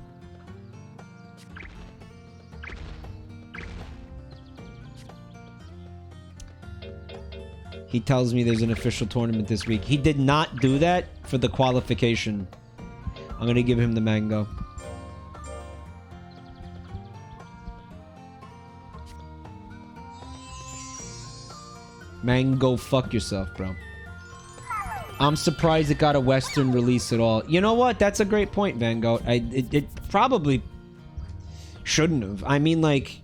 He tells me there's an official tournament this week. He did not do that for the qualification. I'm going to give him the mango. Mango, fuck yourself, bro. I'm surprised it got a Western release at all. You know what? That's a great point, Van Gogh. It probably shouldn't have. I mean, like,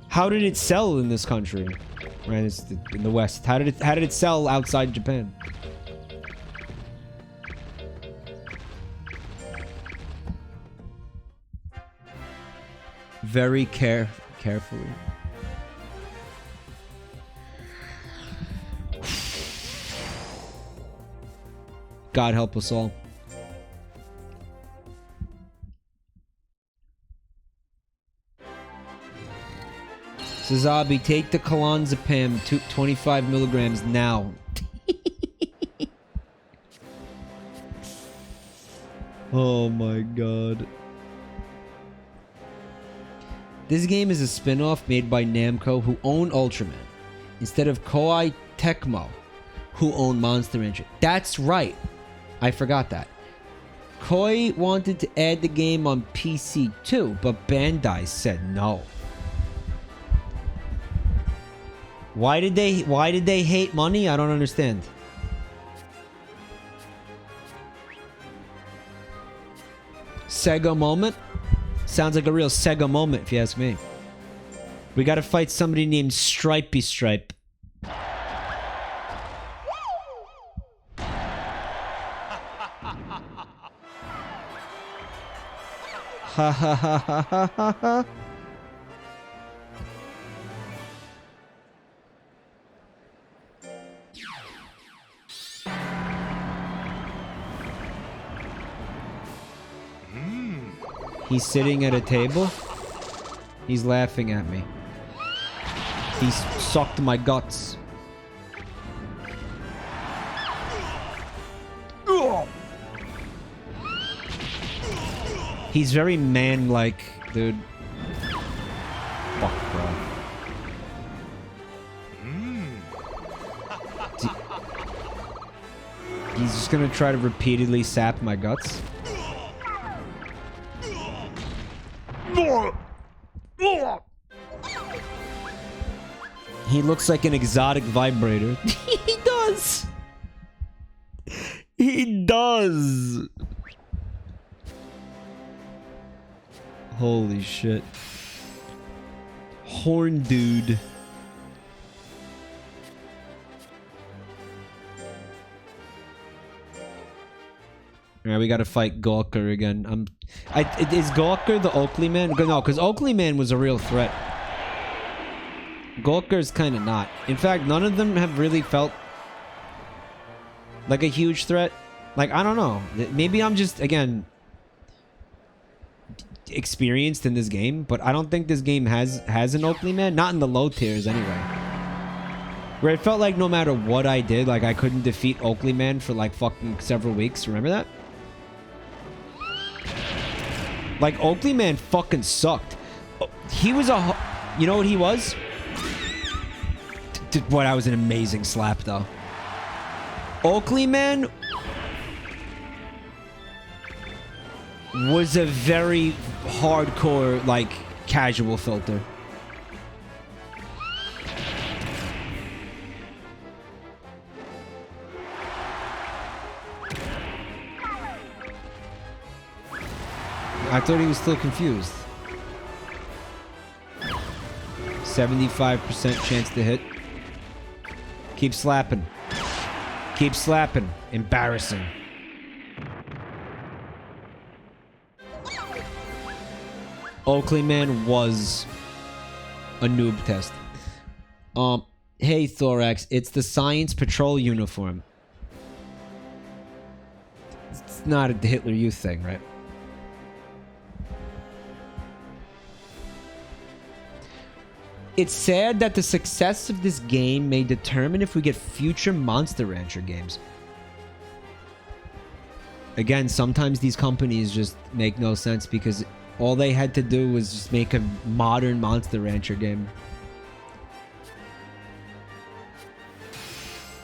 how did it sell in this country? Right, it's in the West. How did it sell outside Japan? Very carefully. God help us all. Sazabi, take the clonazepam 25 milligrams now. Oh my god. This game is a spin-off made by Namco, who own Ultraman, instead of Koei Tecmo, who own Monster Rancher. That's right. I forgot that. Koei wanted to add the game on PC too, but Bandai said no. Why did they hate money? I don't understand. Sega moment? Sounds like a real Sega moment if you ask me. We gotta fight somebody named Stripey Stripe. Ha ha ha ha ha ha ha. He's sitting at a table. He's laughing at me. He's sucked my guts. He's very man-like, dude. Fuck, bro. He's just gonna try to repeatedly sap my guts. He looks like an exotic vibrator. He does. He does. Holy shit. Horn dude. Alright, we gotta fight Gawker again. Is Gawker the Oakley man? No, because Oakley man was a real threat. Gawker's kind of not. In fact, none of them have really felt like a huge threat. Like, I don't know. Maybe I'm just, again, experienced in this game, but I don't think this game has an Oakley man. Not in the low tiers, anyway. Where it felt like no matter what I did, like, I couldn't defeat Oakley man for, like, fucking several weeks. Remember that? Like, Oakley man fucking sucked. He was a... You know what he was? Boy, that was an amazing slap, though. Oakley man was a very hardcore, like, casual filter. I thought he was still confused. 75% chance to hit. Keep slapping. Keep slapping. Embarrassing. Oakley man was a noob test. Hey Thorax, it's the Science Patrol uniform. It's not a Hitler Youth thing, right? It's sad that the success of this game may determine if we get future Monster Rancher games. Again, sometimes these companies just make no sense because all they had to do was just make a modern Monster Rancher game.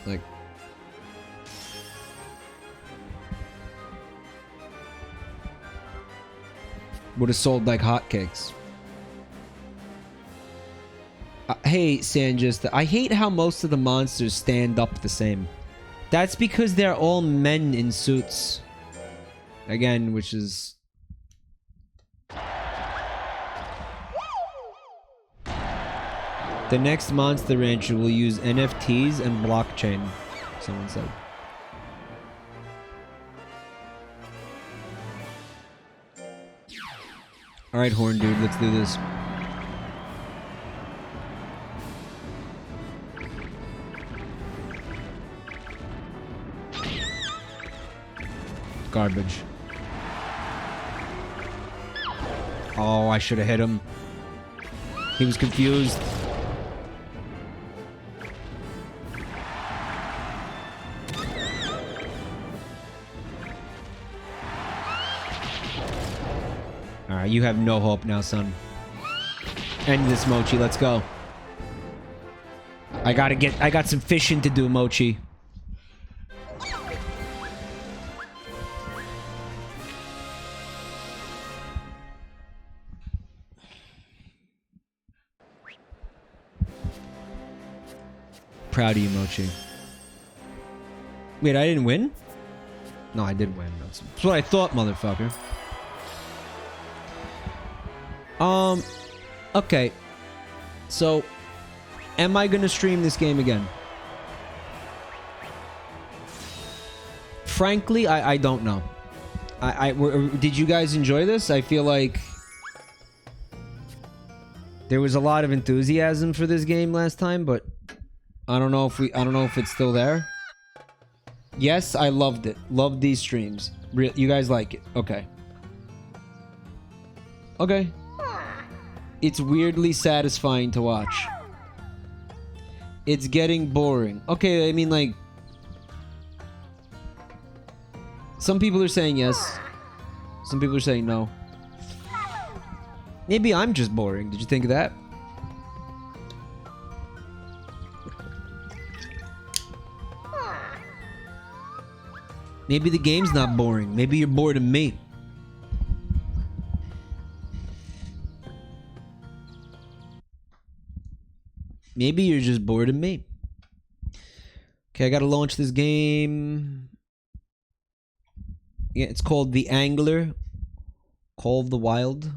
Like... would have sold like hotcakes. Hey, Sanjust, I hate how most of the monsters stand up the same. That's because they're all men in suits. Again, which is... The next Monster Rancher will use NFTs and blockchain, someone said. Alright, Horn Dude, let's do this. Garbage. Oh, I should have hit him. He was confused. Alright, you have no hope now, son. End this, Mochi. Let's go. I got some fishing to do, Mochi. Proud of you, Mochi. Wait, I didn't win? No, I did win. That's what I thought, motherfucker. Okay. So, am I gonna stream this game again? Frankly, I don't know. Did you guys enjoy this? I feel like there was a lot of enthusiasm for this game last time, but I don't know if it's still there. Yes, I loved it. Loved these streams. You guys like it? Okay. Okay. It's weirdly satisfying to watch. It's getting boring. Okay, I mean, like, some people are saying yes. Some people are saying no. Maybe I'm just boring. Did you think of that? Maybe the game's not boring. Maybe you're bored of me. Maybe you're just bored of me. Okay, I gotta launch this game. Yeah, it's called The Angler. Call of the Wild.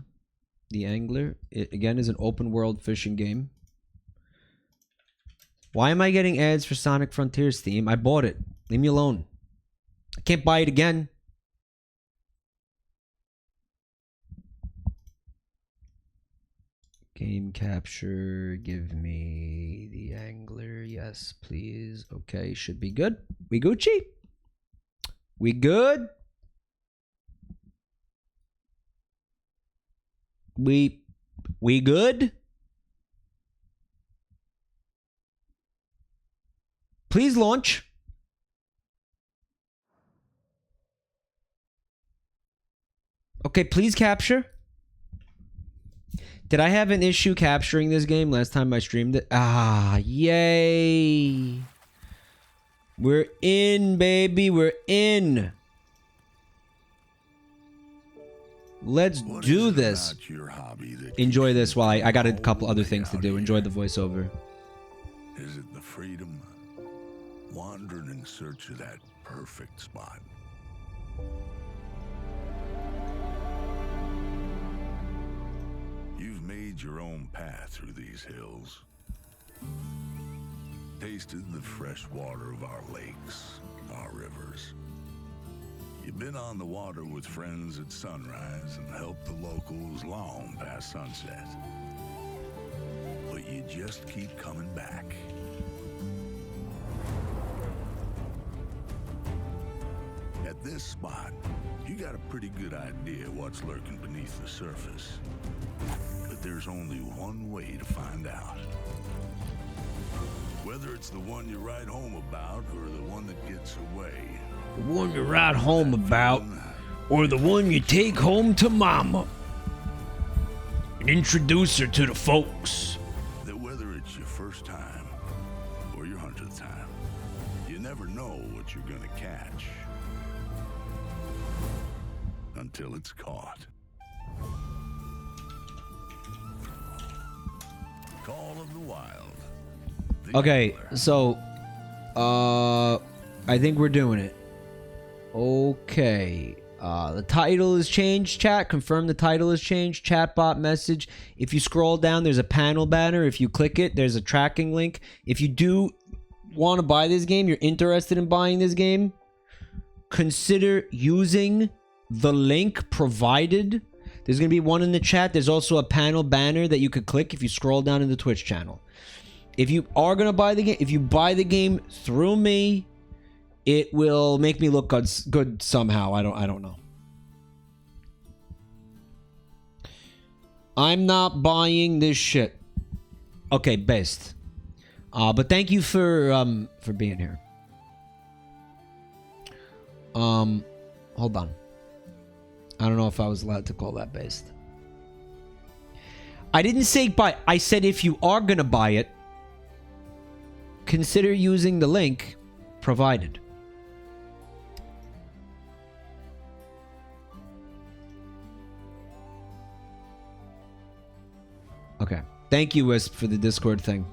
The Angler. It, again, is an open world fishing game. Why am I getting ads for Sonic Frontiers theme? I bought it. Leave me alone. I can't buy it again. Game capture. Give me The Angler. Yes, please. Okay, should be good. We Gucci? We good? We good? Please launch. Okay, please capture. Did I have an issue capturing this game last time I streamed it? Ah, yay. We're in, baby. We're in. Let's do this. Enjoy this while I got a couple other things to do. Enjoy the voiceover. Is it the freedom? Wandering in search of that perfect spot. You've made your own path through these hills. Tasted the fresh water of our lakes, our rivers. You've been on the water with friends at sunrise and helped the locals long past sunset. But you just keep coming back. At this spot, you got a pretty good idea what's lurking beneath the surface. But there's only one way to find out. Whether it's the one you write home about or the one that gets away. The one you write home about, or the one you take home to mama and introduce her to the folks. That whether it's your first time or your 100th time, you never know what you're gonna catch until it's caught. Call of the Wild. Okay, so I think we're doing it. Okay. The title is changed, chat. Confirm the title is changed. Chatbot message. If you scroll down, there's a panel banner. If you click it, there's a tracking link. If you do want to buy this game, you're interested in buying this game, consider using the link provided. There's going to be one in the chat. There's also a panel banner that you could click if you scroll down in the Twitch channel. If you are going to buy the game, if you buy the game through me, it will make me look good somehow. I don't know. I'm not buying this shit. Okay, based. But thank you for being here. Hold on. I don't know if I was allowed to call that based. I didn't say buy. I said if you are gonna buy it, consider using the link provided. Okay. Thank you, Wisp, for the Discord thing.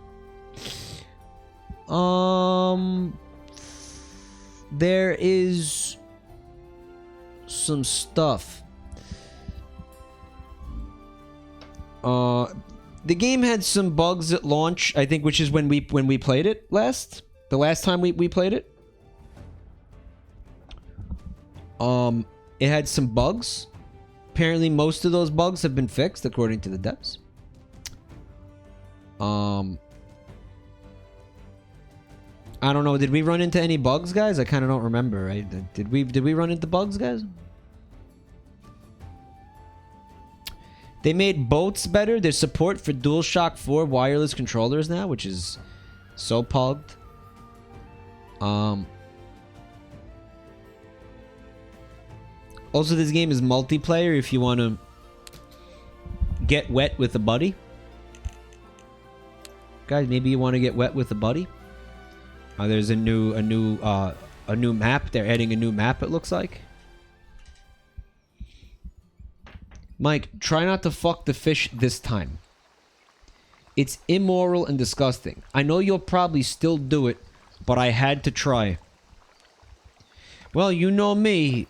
There is some stuff. The game had some bugs at launch, I think, which is when we played it last. The last time we played it. It had some bugs. Apparently, most of those bugs have been fixed, according to the devs. I don't know. Did we run into any bugs, guys? I kind of don't remember. Right? Did we run into bugs, guys? They made boats better. There's support for DualShock 4 wireless controllers now, which is so pogged. Also, this game is multiplayer if you want to get wet with a buddy. Guys, maybe you want to get wet with a buddy. There's a new map. They're adding a new map, it looks like. Mike, try not to fuck the fish this time. It's immoral and disgusting. I know you'll probably still do it, but I had to try. Well, you know me.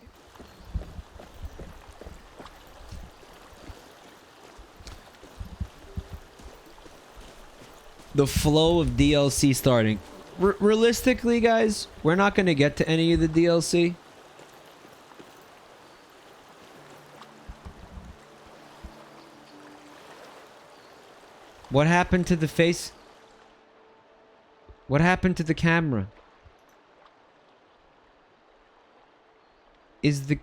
The flow of DLC starting. Realistically, guys, we're not going to get to any of the DLC. What happened to the face? What happened to the camera? Is the...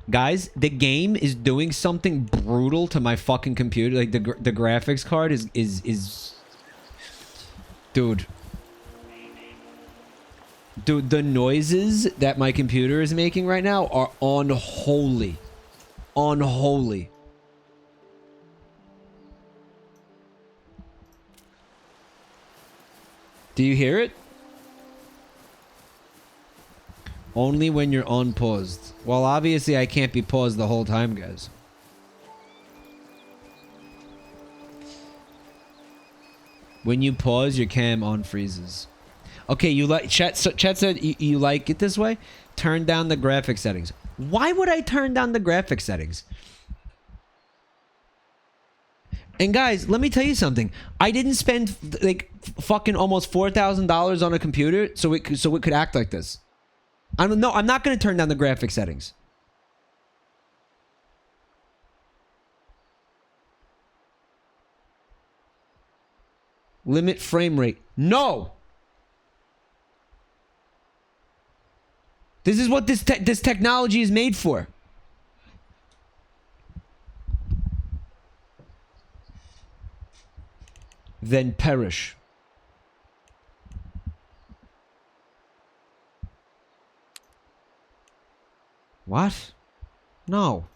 Guys, the game is doing something brutal to my fucking computer. Like, the graphics card is... Dude. Dude, the noises that my computer is making right now are unholy. Unholy. Do you hear it? Only when you're unpaused. Well, obviously I can't be paused the whole time, guys. When you pause, your cam unfreezes. Okay, you like chat said you like it this way? Turn down the graphic settings. Why would I turn down the graphic settings? And guys, let me tell you something. I didn't spend like fucking almost $4,000 on a computer so it could act like this. I'm not going to turn down the graphic settings. Limit frame rate. No. This is what this technology is made for. Then perish. What? No.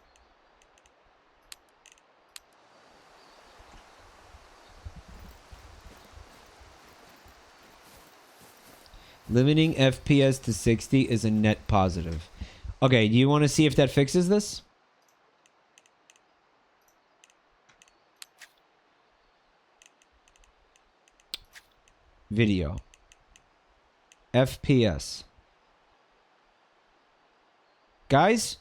Limiting FPS to 60 is a net positive. Okay, do you want to see if that fixes this? Video. FPS. Guys?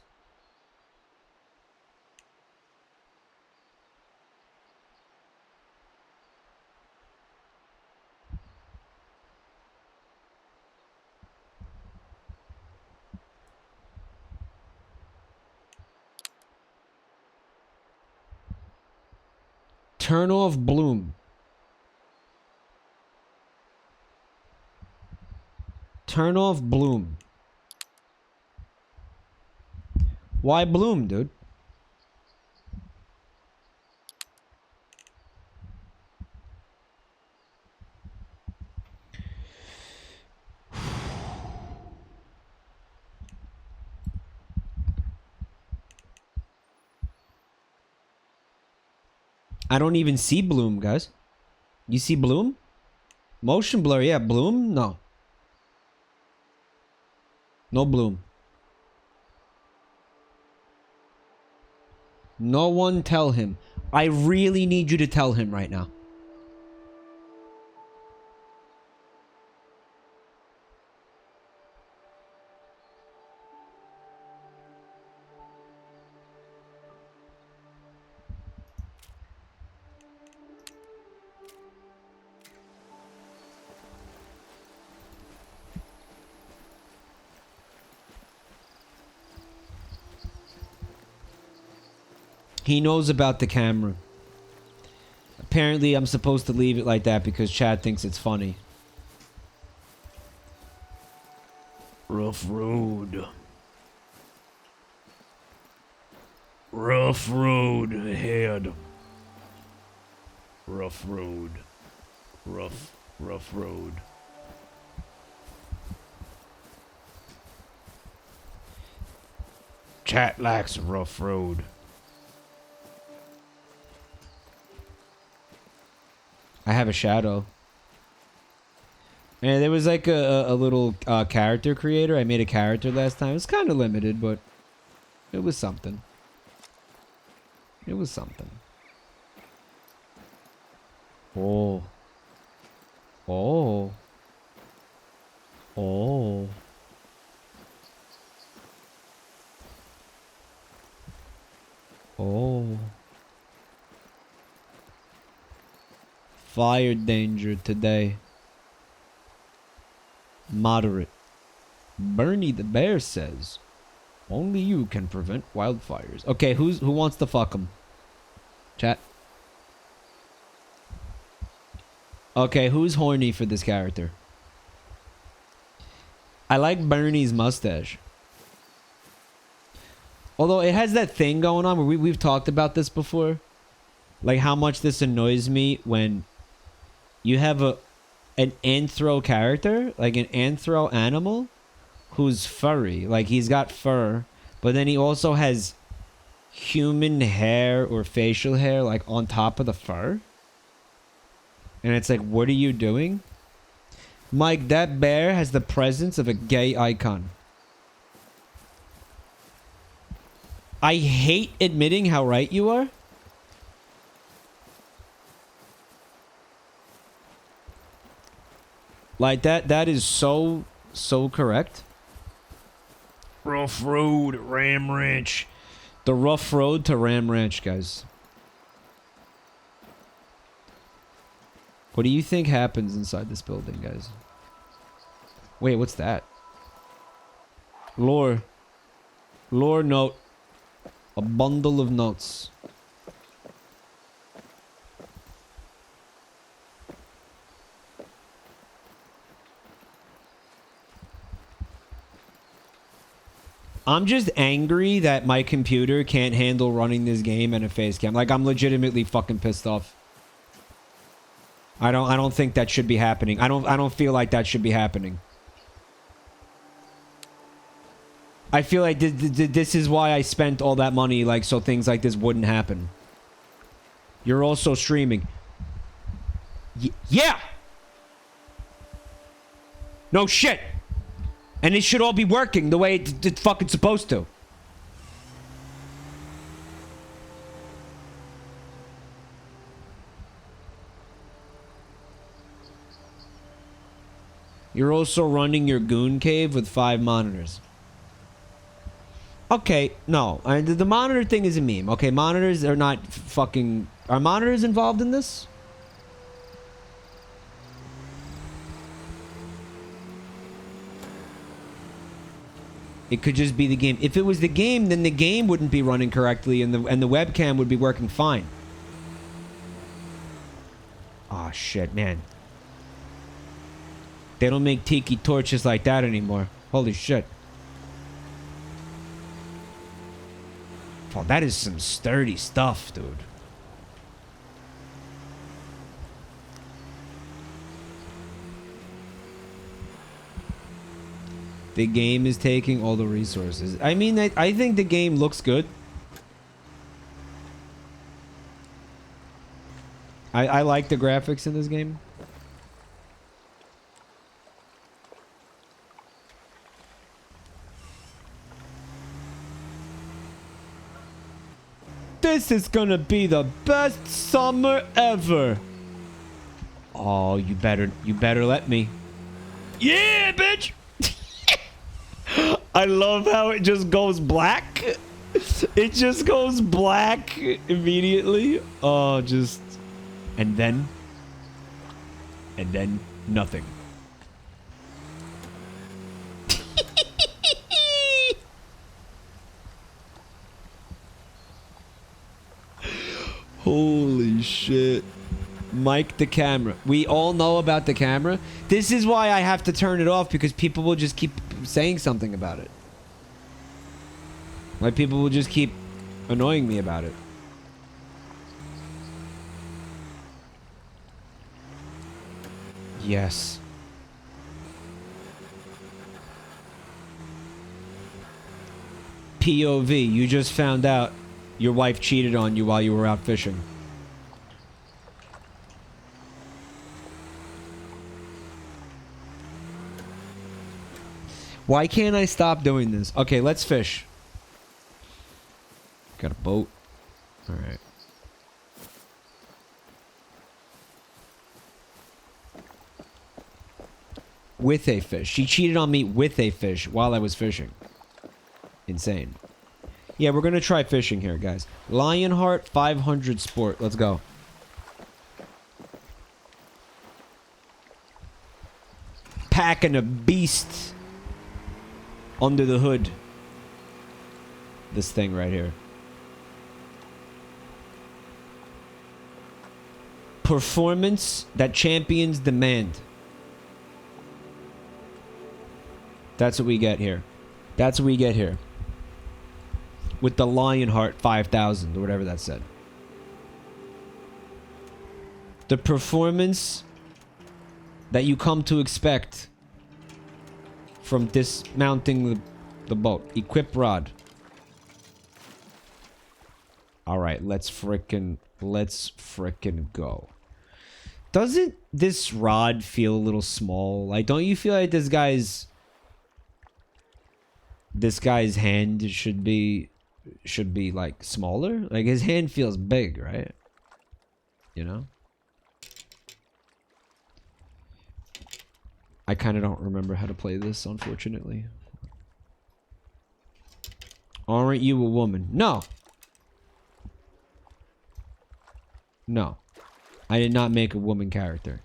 Turn off bloom. Turn off bloom. Why bloom, dude? I don't even see bloom, guys. You see bloom? Motion blur, yeah. Bloom? No. No bloom. No one tell him. I really need you to tell him right now. He knows about the camera. Apparently, I'm supposed to leave it like that because Chad thinks it's funny. Rough road. Rough road ahead. Rough road. Rough road. Chat likes a rough road. I have a shadow. And there was like a little character creator. I made a character last time. It's kind of limited, but it was something. It was something. Oh. Oh. Oh. Oh. Fire danger today. Moderate. Bernie the Bear says, only you can prevent wildfires. Okay, who wants to fuck him? Chat. Okay, who's horny for this character? I like Bernie's mustache. Although it has that thing going on where we've talked about this before. Like how much this annoys me when you have an anthro character, like an anthro animal who's furry. Like he's got fur, but then he also has human hair or facial hair like on top of the fur. And it's like, what are you doing? Mike, that bear has the presence of a gay icon. I hate admitting how right you are. Like that is so correct. Rough road, Ram Ranch. The rough road to Ram Ranch, guys. What do you think happens inside this building, guys? Wait, what's that? Lore. Lore note. A bundle of notes. I'm just angry that my computer can't handle running this game and a face cam. Like, I'm legitimately fucking pissed off. I don't think that should be happening. I don't feel like that should be happening. I feel like this is why I spent all that money, like, so things like this wouldn't happen. You're also streaming. Yeah! No shit! And it should all be working the way it's fucking supposed to. You're also running your goon cave with 5 monitors. Okay, no. The monitor thing is a meme. Okay, monitors are not fucking... Are monitors involved in this? It could just be the game. If it was the game, then the game wouldn't be running correctly and the webcam would be working fine. Oh shit, man. They don't make tiki torches like that anymore. Holy shit. Oh, that is some sturdy stuff, dude. The game is taking all the resources. I mean, I think the game looks good. I like the graphics in this game. This is gonna be the best summer ever. Oh, you better let me. Yeah, bitch. I love how it just goes black. It just goes black immediately. Oh, just... And then nothing. Holy shit. Mic the camera. We all know about the camera. This is why I have to turn it off, because people will just keep saying something about it. Like, people will just keep annoying me about it. Yes. POV, you just found out your wife cheated on you while you were out fishing. Why can't I stop doing this? Okay, let's fish. Got a boat. Alright. With a fish. She cheated on me with a fish while I was fishing. Insane. Yeah, we're gonna try fishing here, guys. Lionheart 500 Sport. Let's go. Packing a beast under the hood. This thing right here. Performance that champions demand. That's what we get here. That's what we get here. With the Lionheart 5000 or whatever that said. The performance that you come to expect from dismounting the boat. Equip rod. Alright, let's frickin' go. Doesn't this rod feel a little small? Like, don't you feel like this guy's hand should be like smaller? Like, his hand feels big, right? You know? I kind of don't remember how to play this, unfortunately. Aren't you a woman? No. No. I did not make a woman character.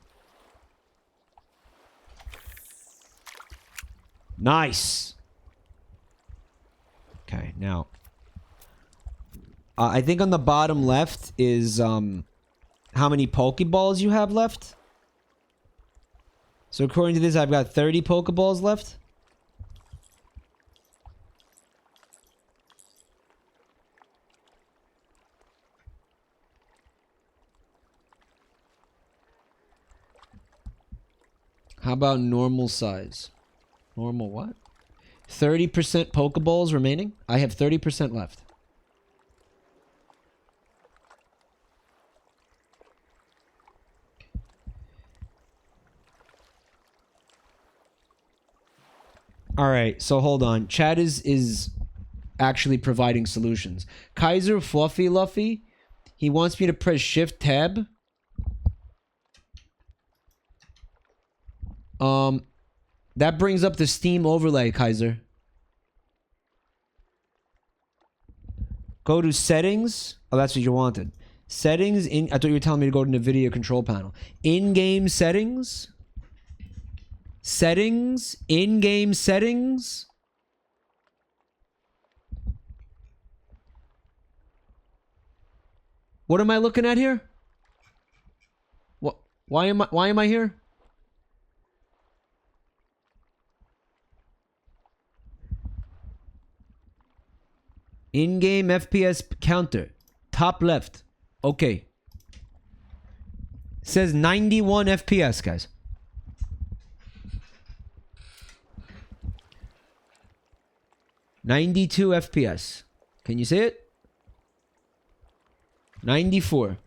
Nice. Okay, now. I think on the bottom left is how many Pokeballs you have left. So according to this, I've got 30 Pokeballs left. How about normal size? Normal what? 30% Pokeballs remaining? I have 30% left. Alright, so hold on. Chat is actually providing solutions. Kaiser Fluffy Luffy, he wants me to press Shift Tab. That brings up the Steam overlay, Kaiser. Go to settings. Oh, that's what you wanted. Settings in. I thought you were telling me to go to the video control panel. In-game settings. Settings. In-game settings. What am I looking at here? What? Why am I here? In-game FPS counter. Top left. Okay. Says 91 FPS, guys. $92 FPS. Can you see it? 94.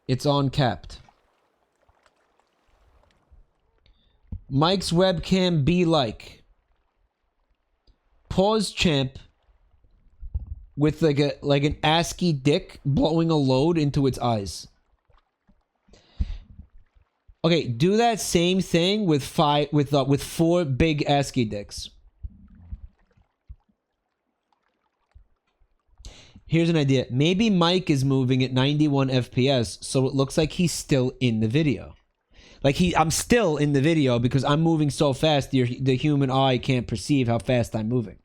It's on capped. Mike's webcam be like. Pause champ with like an ASCII dick blowing a load into its eyes. Okay, do that same thing with four big ASCII dicks. Here's an idea. Maybe Mike is moving at 91 FPS, so it looks like he's still in the video. Like I'm still in the video because I'm moving so fast the human eye can't perceive how fast I'm moving.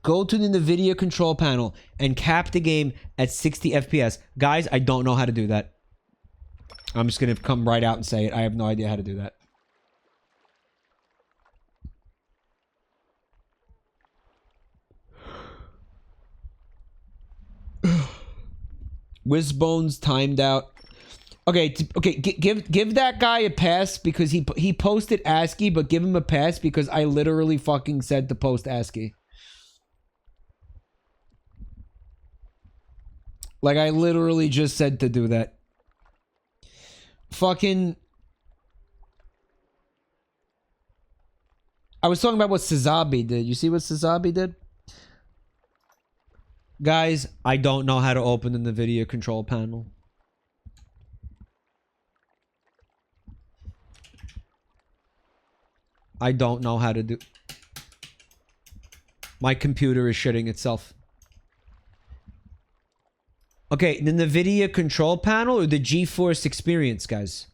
go to the NVIDIA control panel and cap the game at 60 FPS. Guys, I don't know how to do that. I'm just going to come right out and say it. I have no idea how to do that. Wizbones timed out. Okay, give that guy a pass because he posted ASCII, but give him a pass because I literally fucking said to post ASCII. Like, I literally just said to do that. Fucking... I was talking about what Sazabi did. You see what Sazabi did? Guys, I don't know how to open the NVIDIA control panel. I don't know how to do... My computer is shitting itself. Okay, the NVIDIA control panel or the GeForce Experience, guys?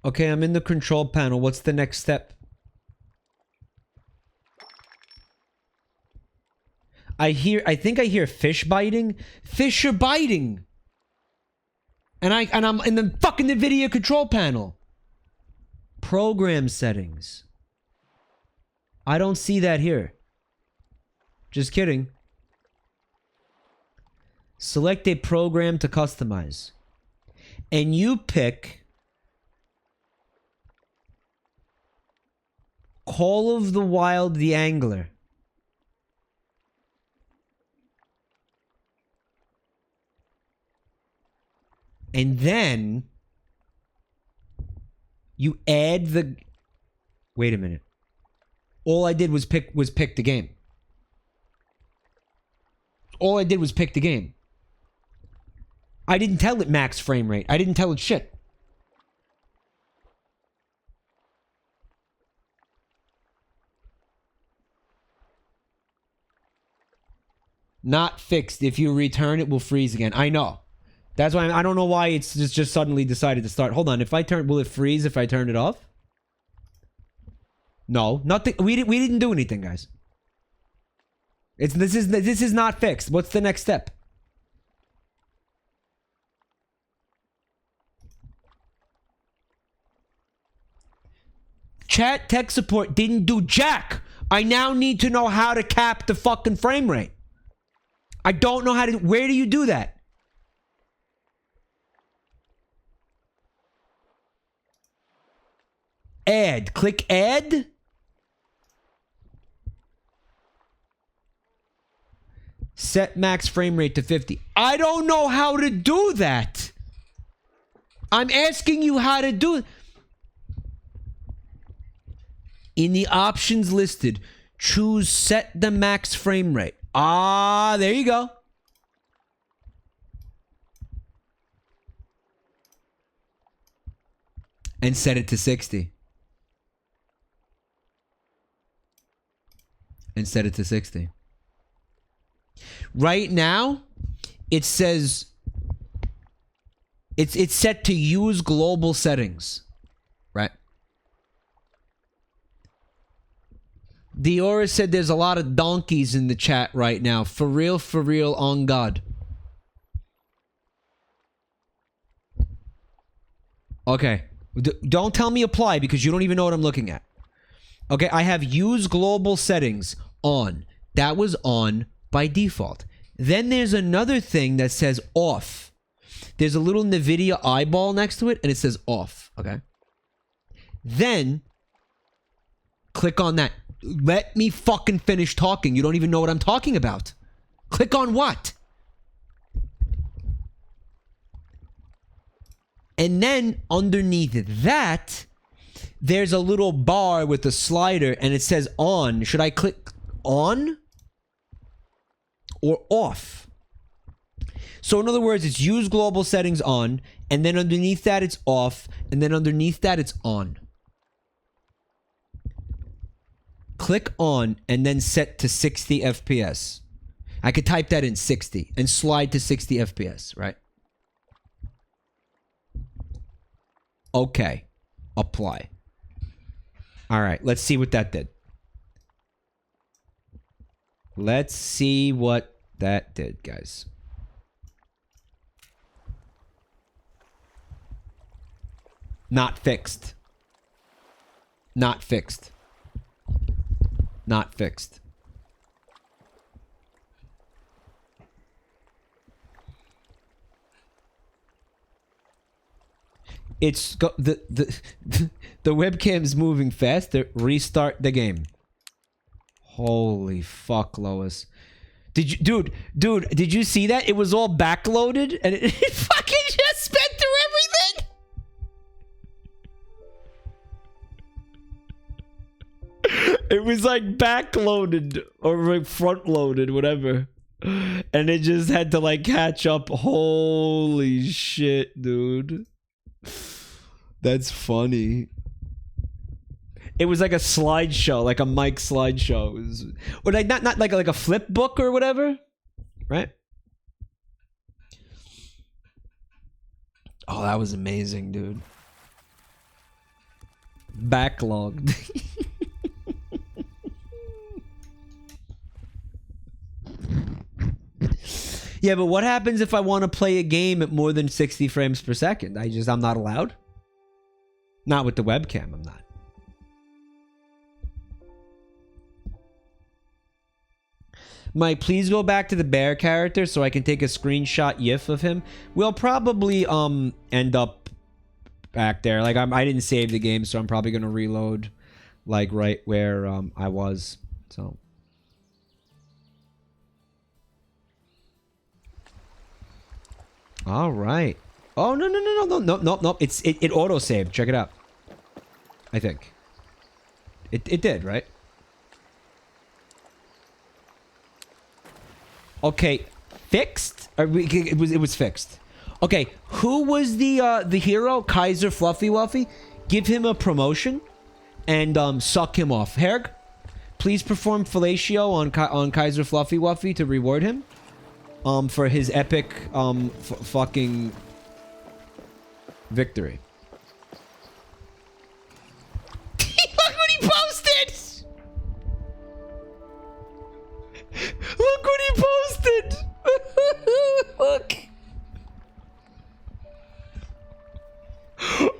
Okay, I'm in the control panel. What's the next step? I think I hear fish biting. Fish are biting. And I'm in the fucking NVIDIA control panel. Program settings. I don't see that here. Just kidding. Select a program to customize. And you pick Call of the Wild the Angler. And then you add the... Wait a minute. All I did was pick the game. All I did was pick the game. I didn't tell it max frame rate. I didn't tell it shit. Not fixed. If you return, it will freeze again. I know. That's why I don't know why it's just suddenly decided to start. Hold on. If I turn, will it freeze if I turn it off? No, nothing. We didn't do anything, guys. This is not fixed. What's the next step? Chat tech support didn't do jack. I now need to know how to cap the fucking frame rate. I don't know how to... Where do you do that? Add. Click add. Set max frame rate to 50. I don't know how to do that. I'm asking you how to do it. In the options listed, choose set the max frame rate. Ah, there you go. And set it to 60. And set it to 60. Right now, it says it's set to use global settings. Right? Diora said there's a lot of donkeys in the chat right now. For real, on God. Okay. Don't tell me apply because you don't even know what I'm looking at. Okay, I have use global settings on. That was on by default. Then there's another thing that says off. There's a little NVIDIA eyeball next to it and it says off. Okay. Then click on that. Let me fucking finish talking. You don't even know what I'm talking about. Click on what? And then underneath that, there's a little bar with a slider and it says on. Should I click on or off? So in other words, it's use global settings on, and then underneath that it's off, and then underneath that it's on. click on, and then set to 60 FPS. I could type that in 60 and slide to 60 FPS, right? Okay. Apply. All right, let's see what that did. Let's see what that did, guys. Not fixed. Not fixed. Not fixed. It's the webcam's moving faster. Restart the game. Holy fuck, Lois. Did you, dude, did you see that? It was all backloaded and it fucking just sped through everything. It was like backloaded or like front loaded, whatever. And it just had to like catch up. Holy shit, dude. That's funny. It was like a slideshow, like a mic slideshow. It was, or like not like a flip book or whatever, right? Oh, that was amazing, dude. Backlogged. Yeah, but what happens if I want to play a game at more than 60 frames per second? I'm not allowed. Not with the webcam, I'm not. Mike, please go back to the bear character so I can take a screenshot GIF of him. We'll probably end up back there. Like I didn't save the game, so I'm probably gonna reload like right where I was. So all right. Oh no. It auto saved. Check it out. I think it did, right? Okay, fixed. It was fixed. Okay, who was the hero? Kaiser Fluffy Wuffy. Give him a promotion and suck him off. Herg, please perform fellatio on Kaiser Fluffy Wuffy to reward him for his epic fucking victory. Look what he posted! Look what he posted! Look!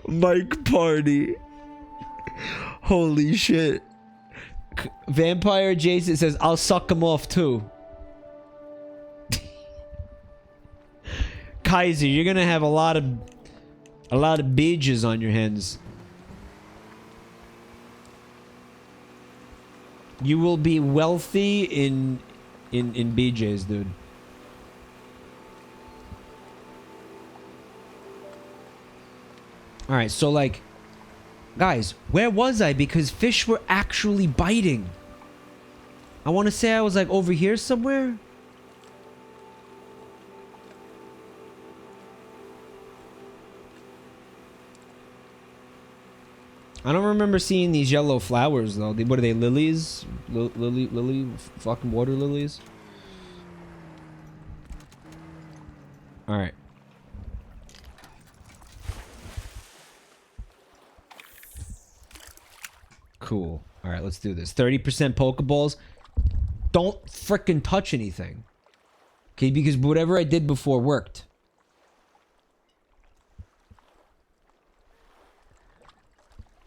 Mike Party. Holy shit. Vampire Jason says, I'll suck him off too. Kaiser, you're gonna have a lot of beaches on your hands. You will be wealthy in BJ's, dude. All right, so like, guys, where was I? Because fish were actually biting. I want to say I was like over here somewhere. I don't remember seeing these yellow flowers though. What are they? Lilies? Lily? Fucking water lilies? Alright. Cool. Alright, let's do this. 30% Pokeballs. Don't frickin' touch anything. Okay, because whatever I did before worked.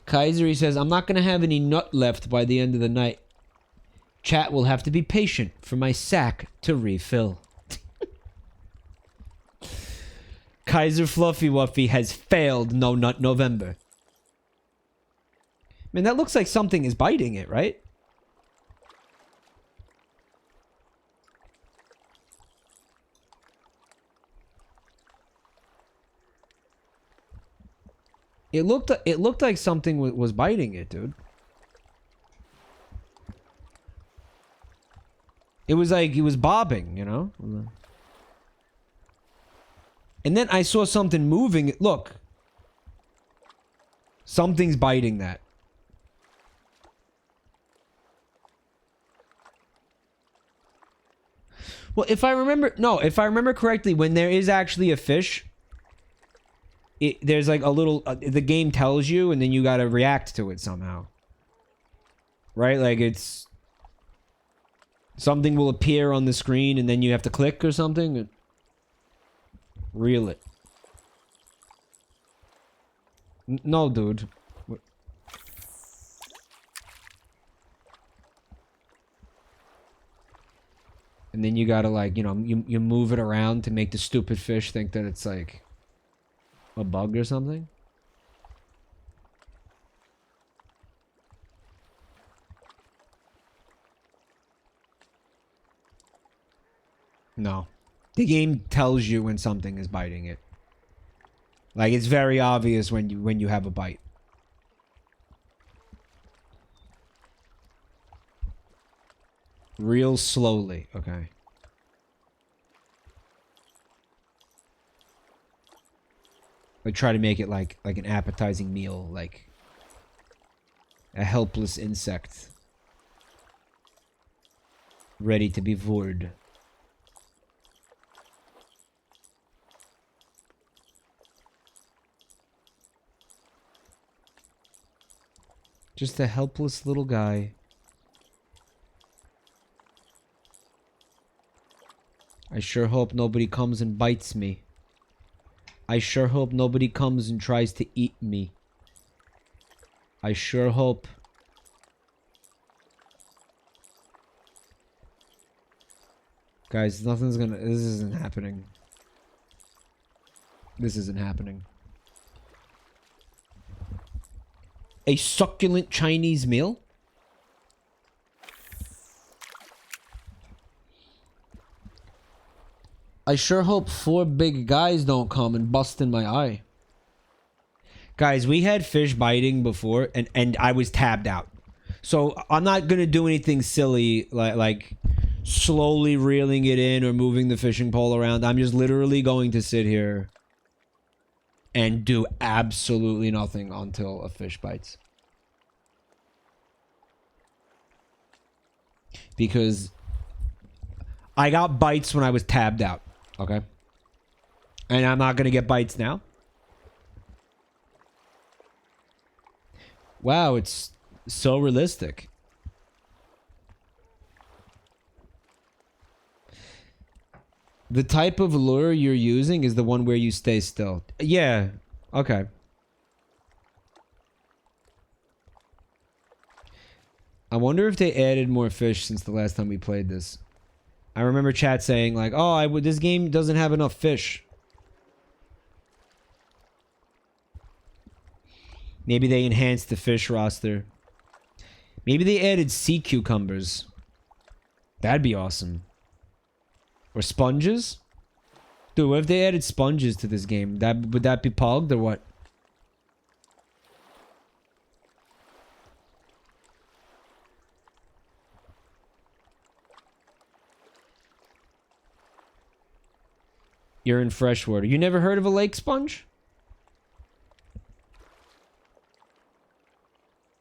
Kaiser, he says, I'm not going to have any nut left by the end of the night. Chat will have to be patient for my sack to refill. Kaiser Fluffy Wuffy has failed No Nut November. Man, that looks like something is biting it, right? It looked like something was biting it, dude. It was like it was bobbing, you know? And then I saw something moving. Look. Something's biting that. Well, if I remember correctly, when there is actually a fish, there's like a little, the game tells you, and then you gotta react to it somehow. Right? Like it's, something will appear on the screen, and then you have to click or something, and reel it. No, dude. And then you gotta, like, you know, you move it around to make the stupid fish think that it's like a bug or something. No. The game tells you when something is biting it. Like, it's very obvious when you have a bite. Real slowly, okay. Like, try to make it like an appetizing meal, like a helpless insect ready to be devoured. Just a helpless little guy. I sure hope nobody comes and bites me. I sure hope nobody comes and tries to eat me. I sure hope. Guys, nothing's gonna... This isn't happening. This isn't happening. A succulent Chinese meal? I sure hope 4 big guys don't come and bust in my eye. Guys, we had fish biting before, and I was tabbed out. So I'm not gonna do anything silly like slowly reeling it in or moving the fishing pole around. I'm just literally going to sit here and do absolutely nothing until a fish bites. Because I got bites when I was tabbed out. Okay? And I'm not going to get bites now. Wow, it's so realistic. The type of lure you're using is the one where you stay still. Yeah, okay. I wonder if they added more fish since the last time we played this. I remember chat saying like, "Oh, this game doesn't have enough fish." Maybe they enhanced the fish roster. Maybe they added sea cucumbers. That'd be awesome. Or sponges? Dude, what if they added sponges to this game? Would that be pogged or what? You're in freshwater. You never heard of a lake sponge?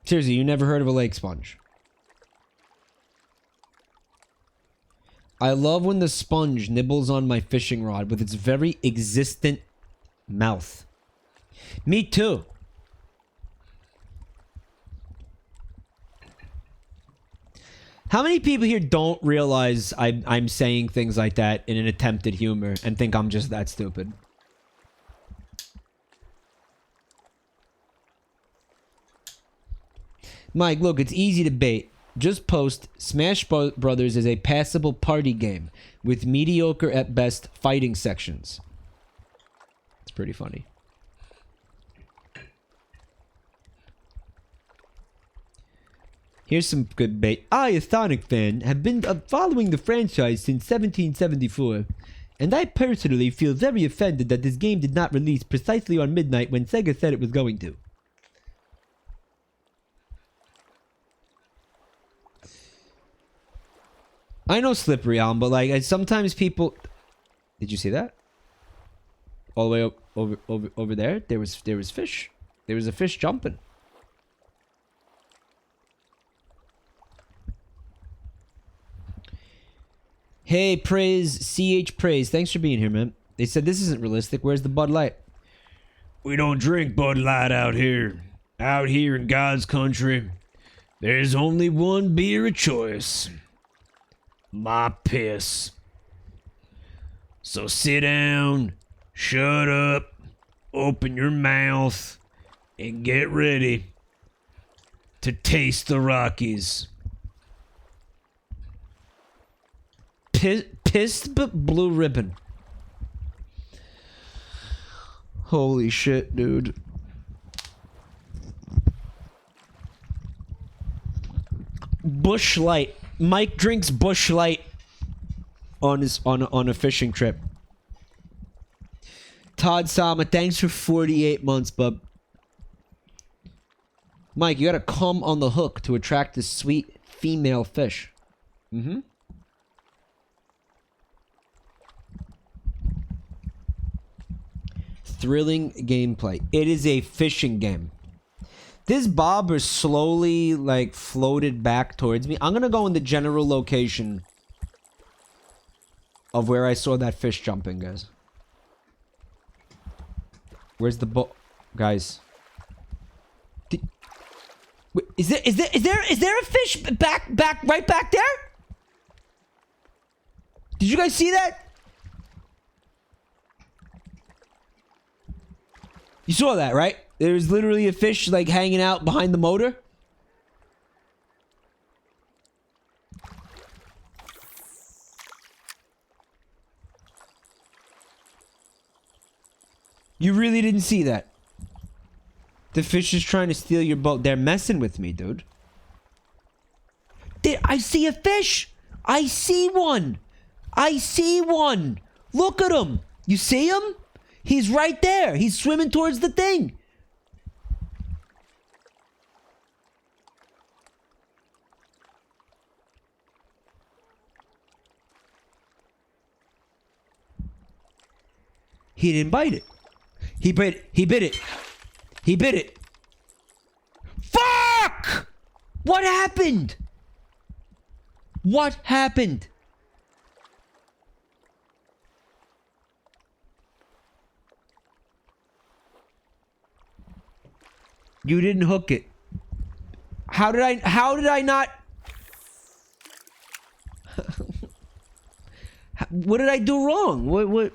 Seriously, you never heard of a lake sponge? I love when the sponge nibbles on my fishing rod with its very existent mouth. Me too. How many people here don't realize I'm saying things like that in an attempt at humor and think I'm just that stupid? Mike, look, it's easy to bait. Just post Smash Brothers is a passable party game with mediocre at best fighting sections. It's pretty funny. Here's some good bait. I, a Sonic fan, have been following the franchise since 1774, and I personally feel very offended that this game did not release precisely on midnight when Sega said it was going to. I know Slippery Elm, but like sometimes people... Did you see that? All the way up over there, there was fish. There was a fish jumping. Hey, Praise, CH Praise. Thanks for being here, man. They said this isn't realistic. Where's the Bud Light? We don't drink Bud Light out here. Out here in God's country, there's only one beer of choice. My piss. So sit down, shut up, open your mouth, and get ready to taste the Rockies. Pissed but blue ribbon. Holy shit, dude. Bush Light. Mike drinks Bush Light on a fishing trip. Todd Sama, thanks for 48 months, bub. Mike, you gotta come on the hook to attract this sweet female fish. Mm-hmm. Thrilling gameplay. It is a fishing game. This bobber slowly, like, floated back towards me. I'm gonna go in the general location of where I saw that fish jumping, guys. Where's the boat? Guys. Wait, is there a fish right back there? Did you guys see that? You saw that, right? There was literally a fish, like, hanging out behind the motor. You really didn't see that? The fish is trying to steal your boat. They're messing with me, dude. I see a fish! I see one! I see one! Look at him! You see him? He's right there! He's swimming towards the thing! He didn't bite it. He bit it. He bit it. He bit it. Fuck! What happened? What happened? You didn't hook it. How did I not? What did I do wrong? What?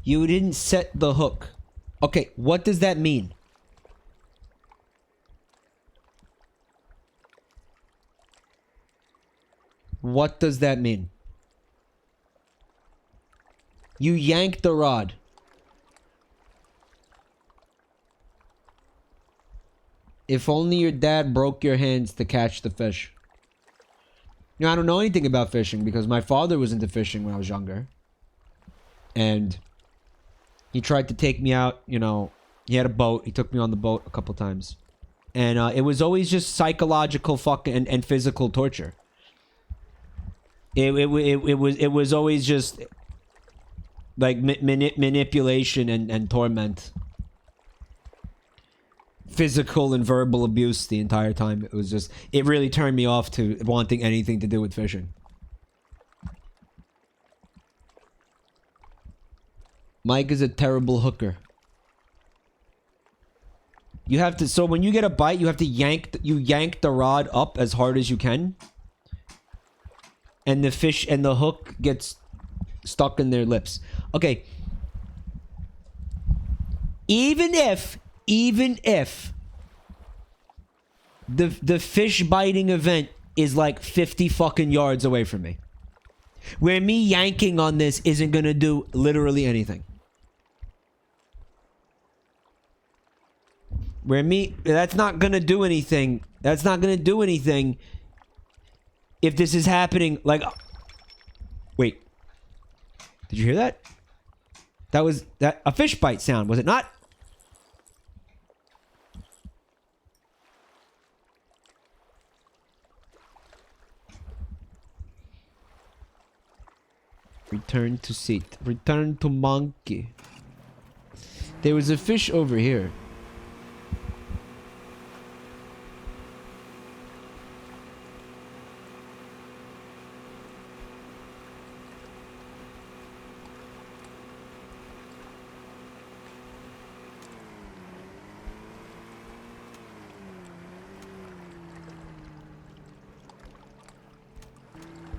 You didn't set the hook. Okay, what does that mean? What does that mean? You yanked the rod. If only your dad broke your hands to catch the fish. You know, I don't know anything about fishing because my father was into fishing when I was younger. And he tried to take me out, you know, he had a boat. He took me on the boat a couple times. And it was always just psychological fucking and physical torture. It was always just like manipulation and torment. Physical and verbal abuse the entire time. It was just, it really turned me off to wanting anything to do with fishing. Mike is a terrible hooker. You have to, so when you get a bite, you have to yank the rod up as hard as you can. And the fish and the hook gets stuck in their lips. Okay. Even if the fish biting event is like 50 fucking yards away from me, where me yanking on this isn't gonna do literally anything. That's not gonna do anything. That's not gonna do anything if this is happening, like... Wait. Did you hear that? That was a fish bite sound, was it not? Return to seat. Return to monkey. There was a fish over here.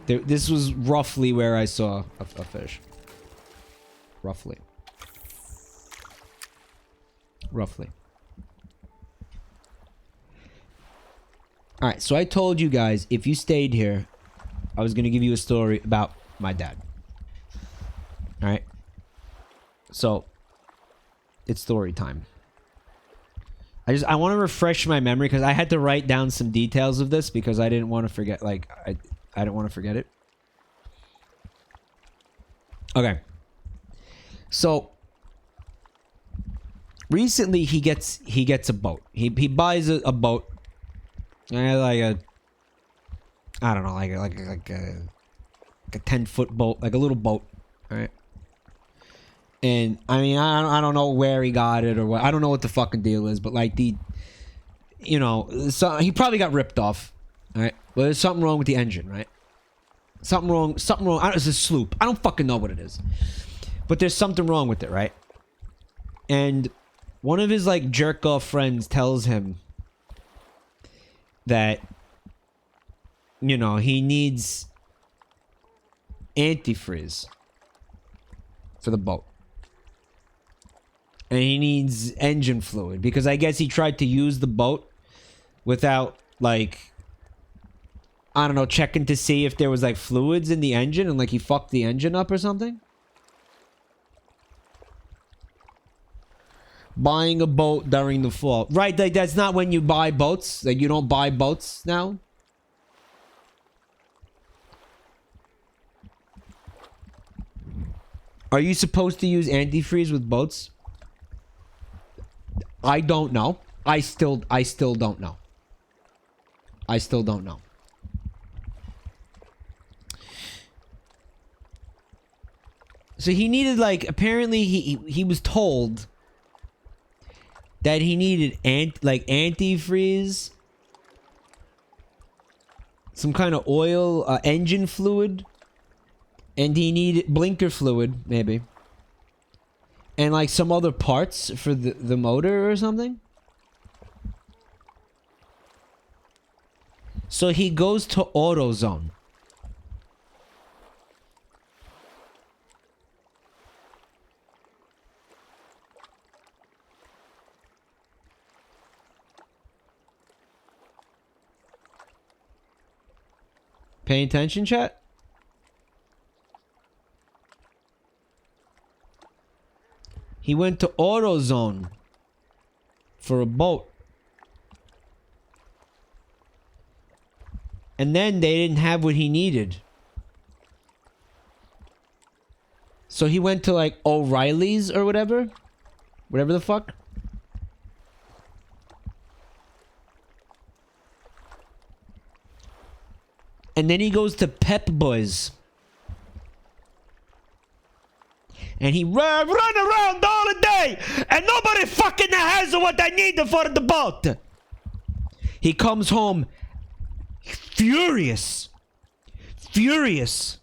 This was roughly where I saw a fish. Roughly. Alright, so I told you guys, if you stayed here, I was going to give you a story about my dad. Alright? So, it's story time. I want to refresh my memory because I had to write down some details of this because I didn't want to forget, like, I didn't want to forget it. Okay. So, recently he gets a boat. He buys a boat. Like a, I don't know, like a 10-foot boat, like a little boat, right? And I mean, I don't know where he got it or what. I don't know what the fucking deal is, but like so he probably got ripped off, right? But there's something wrong with the engine, right? Something wrong. It's a sloop. I don't fucking know what it is, but there's something wrong with it, right? And one of his like jerk off friends tells him that, he needs antifreeze for the boat. And he needs engine fluid because I guess he tried to use the boat without, like, I don't know, checking to see if there was like fluids in the engine and like he fucked the engine up or something. Buying a boat during the fall. Right, like that's not when you buy boats. Like you don't buy boats now. Are you supposed to use antifreeze with boats? I don't know. I still don't know. I still don't know. So he needed, like, apparently he was told that he needed antifreeze, some kind of oil, engine fluid, and he needed blinker fluid, maybe. And like some other parts for the motor or something. So he goes to AutoZone. Paying attention, chat? He went to AutoZone for a boat. And then they didn't have what he needed. So he went to like O'Reilly's or whatever. Whatever the fuck. And then he goes to Pep Boys. And he run around all the day. And nobody fucking has what I need for the boat. He comes home furious. Furious.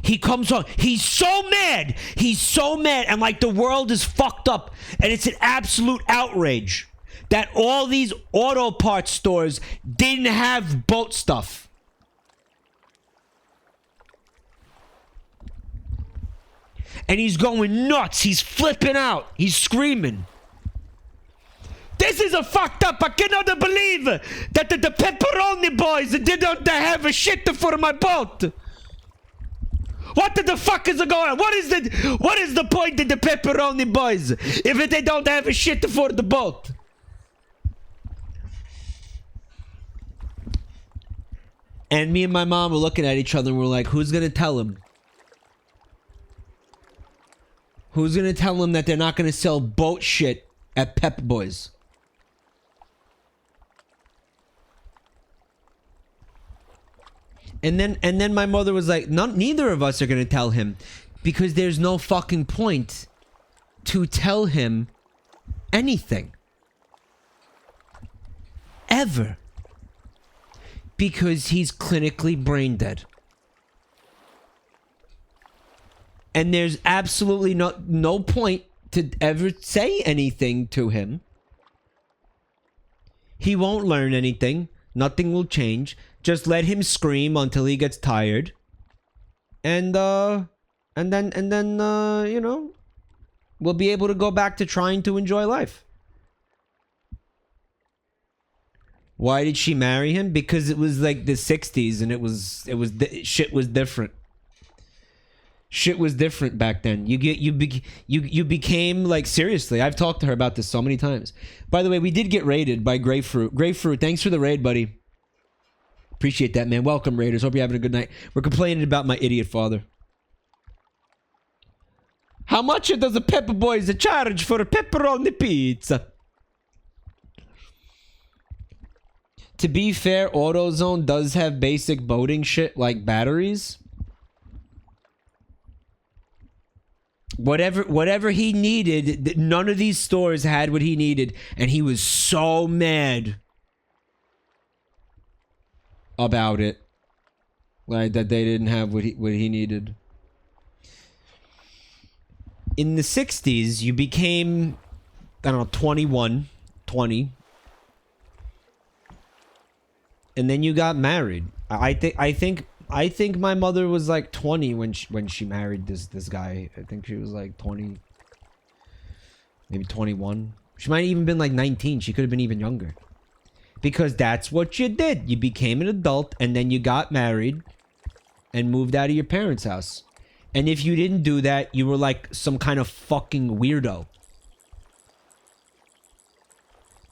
He comes home. He's so mad. He's so mad. And like the world is fucked up. And it's an absolute outrage that all these auto parts stores didn't have boat stuff. And he's going nuts. He's flipping out. He's screaming. This is a fucked up. I cannot believe that the pepperoni boys didn't have a shit for my boat. What the fuck is going on? What is the point of the pepperoni boys if they don't have a shit for the boat? And me and my mom were looking at each other and we're like, who's gonna tell him? Who's gonna tell him that they're not gonna sell boat shit at Pep Boys? And then my mother was like, neither of us are gonna tell him because there's no fucking point to tell him anything. Ever. Because he's clinically brain dead. And there's absolutely no point to ever say anything to him. He won't learn anything. Nothing will change. Just let him scream until he gets tired. And then you know, we'll be able to go back to trying to enjoy life. Why did she marry him? Because it was like the 60s and shit was different. Shit was different back then. You became like, seriously, I've talked to her about this so many times. By the way, we did get raided by Grapefruit. Grapefruit, thanks for the raid, buddy. Appreciate that, man. Welcome, Raiders. Hope you're having a good night. We're complaining about my idiot father. How much does the Pepper Boys charge for a pepperoni pizza? To be fair, AutoZone does have basic boating shit like batteries. Whatever he needed, none of these stores had what he needed, and he was so mad about it, like that they didn't have what he needed. In the 60s, you became, I don't know, 21, 20, and then you got married. I think my mother was like 20 when she married this guy. I think she was like 20, maybe 21. She might have even been like 19. She could have been even younger. Because that's what you did. You became an adult and then you got married and moved out of your parents' house. And if you didn't do that, you were like some kind of fucking weirdo.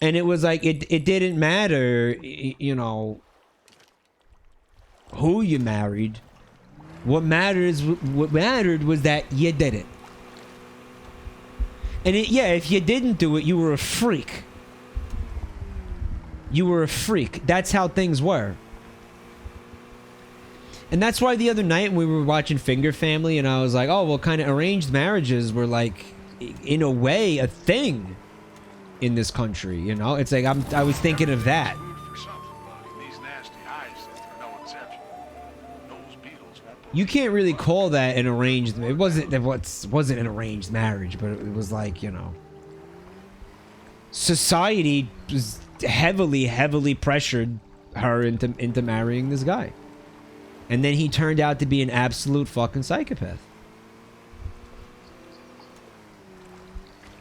And it was like, it didn't matter, you know, who you married. What mattered was that you did it. And yeah, if you didn't do it, you were a freak. You were a freak. That's how things were. And that's why the other night we were watching Finger Family and I was like, oh, well, kind of arranged marriages were like, in a way, a thing in this country, you know? It's like, I was thinking of that. You can't really call that an arranged, it wasn't an arranged marriage, but it was like, you know, society was heavily pressured her into marrying this guy. And then he turned out to be an absolute fucking psychopath.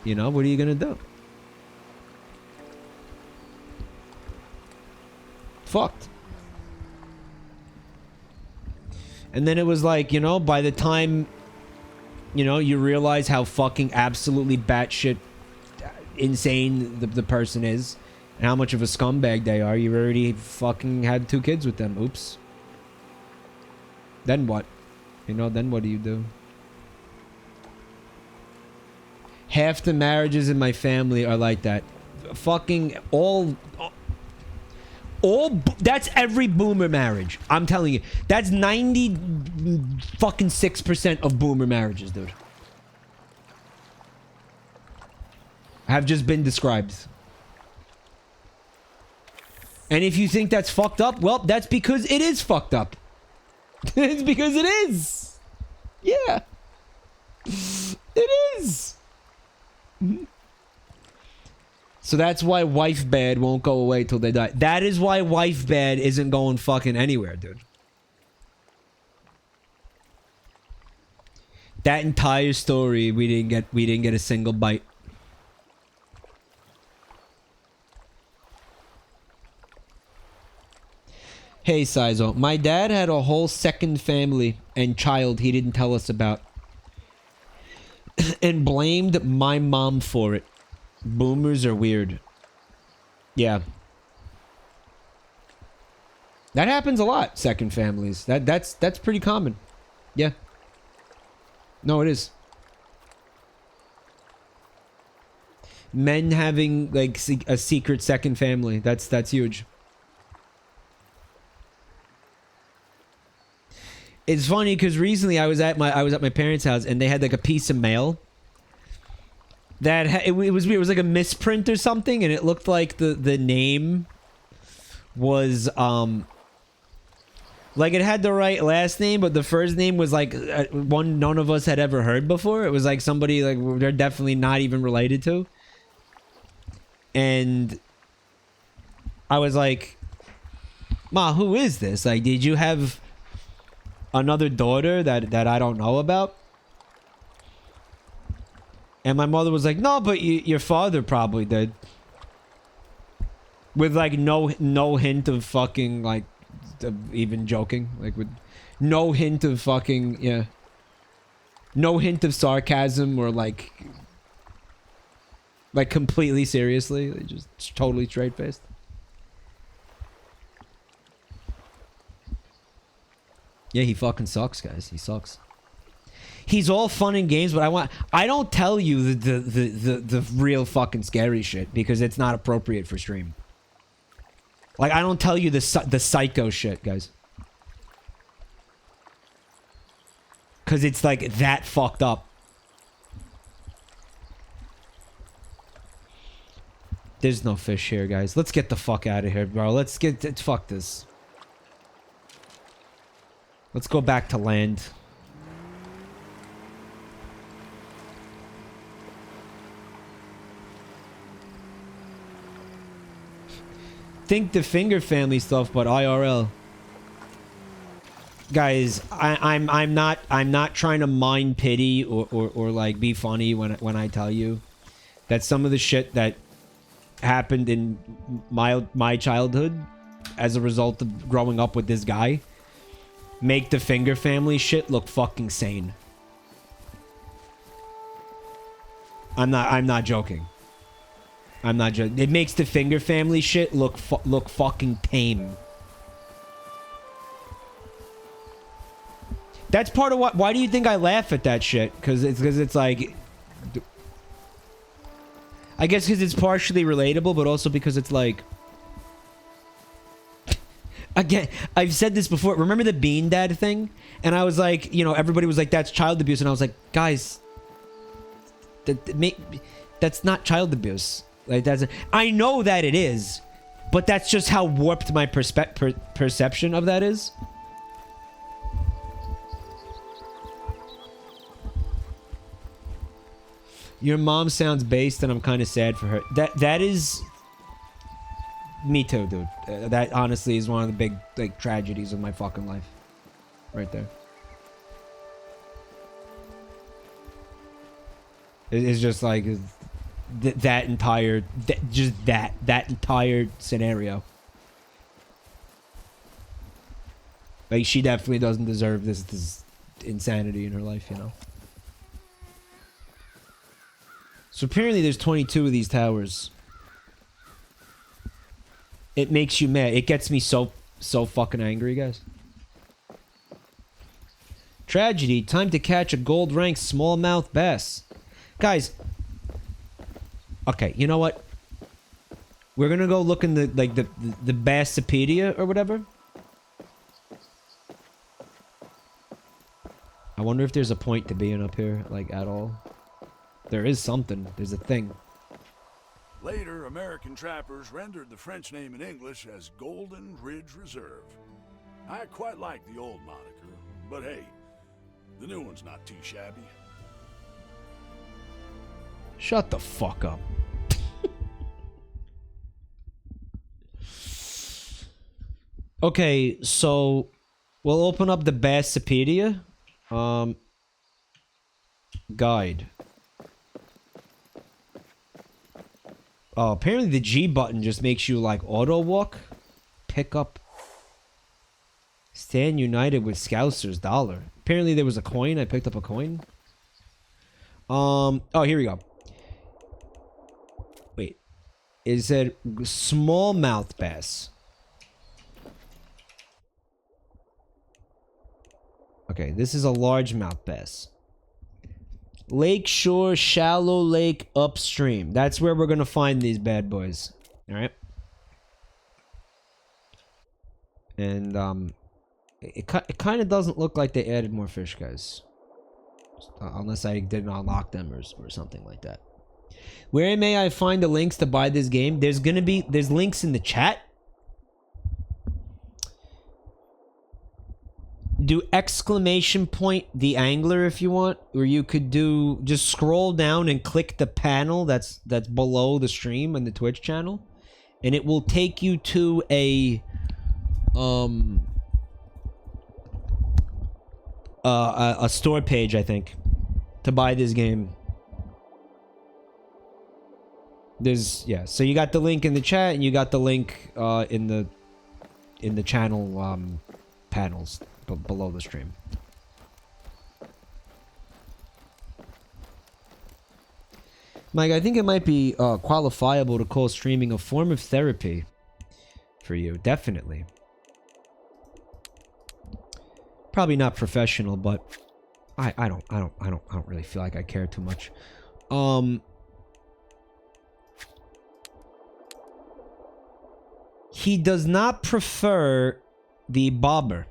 You know, what are you gonna do? Fucked. And then it was like, you know, by the time, you know, you realize how fucking absolutely batshit insane the person is and how much of a scumbag they are, you already fucking had 2 kids with them. Oops. Then what? You know, then what do you do? Half the marriages in my family are like that. Fucking all that's every boomer marriage. I'm telling you. That's 90 fucking 6% of boomer marriages, dude. Have just been described. And if you think that's fucked up, well, that's because it is fucked up. It's because it is. Yeah. It is. So that's why wife bad won't go away till they die. That is why wife bad isn't going fucking anywhere, dude. That entire story, we didn't get a single bite. Hey, Sizo. My dad had a whole second family and child he didn't tell us about. And blamed my mom for it. Boomers are weird. Yeah. That happens a lot, second families. That's pretty common. Yeah. No, it is. Men having like a secret second family. That's huge. It's funny because recently I was at my parents' house and they had like a piece of mail that it was weird. It was like a misprint or something, and it looked like the name was like it had the right last name, but the first name was like one none of us had ever heard before. It was like somebody like they're definitely not even related to, and I was like, Ma, who is this? Like, did you have another daughter that I don't know about? And my mother was like, no, but your father probably did. With like no hint of fucking like even joking, like with no hint of fucking, yeah, no hint of sarcasm or like completely seriously, like, just totally straight faced. Yeah, he fucking sucks, guys. He sucks. He's all fun and games, but I don't tell you the real fucking scary shit because it's not appropriate for stream. Like, I don't tell you the psycho shit, guys. Because it's, like, that fucked up. There's no fish here, guys. Let's get the fuck out of here, bro. Let's get... Fuck this. Let's go back to land. Think the Finger family stuff, but IRL. Guys, I'm not trying to mind pity or like be funny when I tell you that some of the shit that happened in my childhood as a result of growing up with this guy make the Finger family shit look fucking sane. I'm not joking. I'm not joking. It makes the Finger family shit look fucking tame. That's part of what. Why do you think I laugh at that shit? Because it's like, I guess because it's partially relatable, but also because it's like, again, I've said this before. Remember the Bean Dad thing? And I was like, you know, everybody was like, that's child abuse, and I was like, guys, that's not child abuse. Like, I know that it is, but that's just how warped my perception of that is. Your mom sounds based, and I'm kind of sad for her. That is me too, dude. That honestly is one of the big like tragedies of my fucking life, right there. It's just like that entire scenario. Like, she definitely doesn't deserve this insanity in her life, you know. So apparently there's 22 of these towers. It makes you mad. It gets me so fucking angry, guys. Tragedy. Time to catch a gold-ranked smallmouth bass. Guys. Okay, you know what? We're gonna go look in the Bassipedia or whatever. I wonder if there's a point to being up here, like, at all. There is something. There's a thing. Later, American trappers rendered the French name in English as Golden Ridge Reserve. I quite like the old moniker, but hey, the new one's not too shabby. Shut the fuck up. Okay, so we'll open up the Bassipedia guide. Oh, apparently the G button just makes you like auto walk. Pick up. Stand united with Scouser's dollar. Apparently there was a coin. I picked up a coin. Oh, here we go. Wait. It said smallmouth bass. Okay, this is a largemouth bass. Lakeshore, shallow lake, upstream. That's where we're gonna find these bad boys. Alright? And, it kind of doesn't look like they added more fish, guys. Unless I didn't unlock them or something like that. Where may I find the links to buy this game? There's links in the chat. Do exclamation point the angler if you want, or you could do just scroll down and click the panel that's below the stream on the Twitch channel, and it will take you to a a store page, I think, to buy this game. There's, yeah, so you got the link in the chat, and you got the link in the channel panels below the stream. Mike, I think it might be qualifiable to call streaming a form of therapy for you. Definitely. Probably not professional, but I don't really feel like I care too much. He does not prefer the bobber.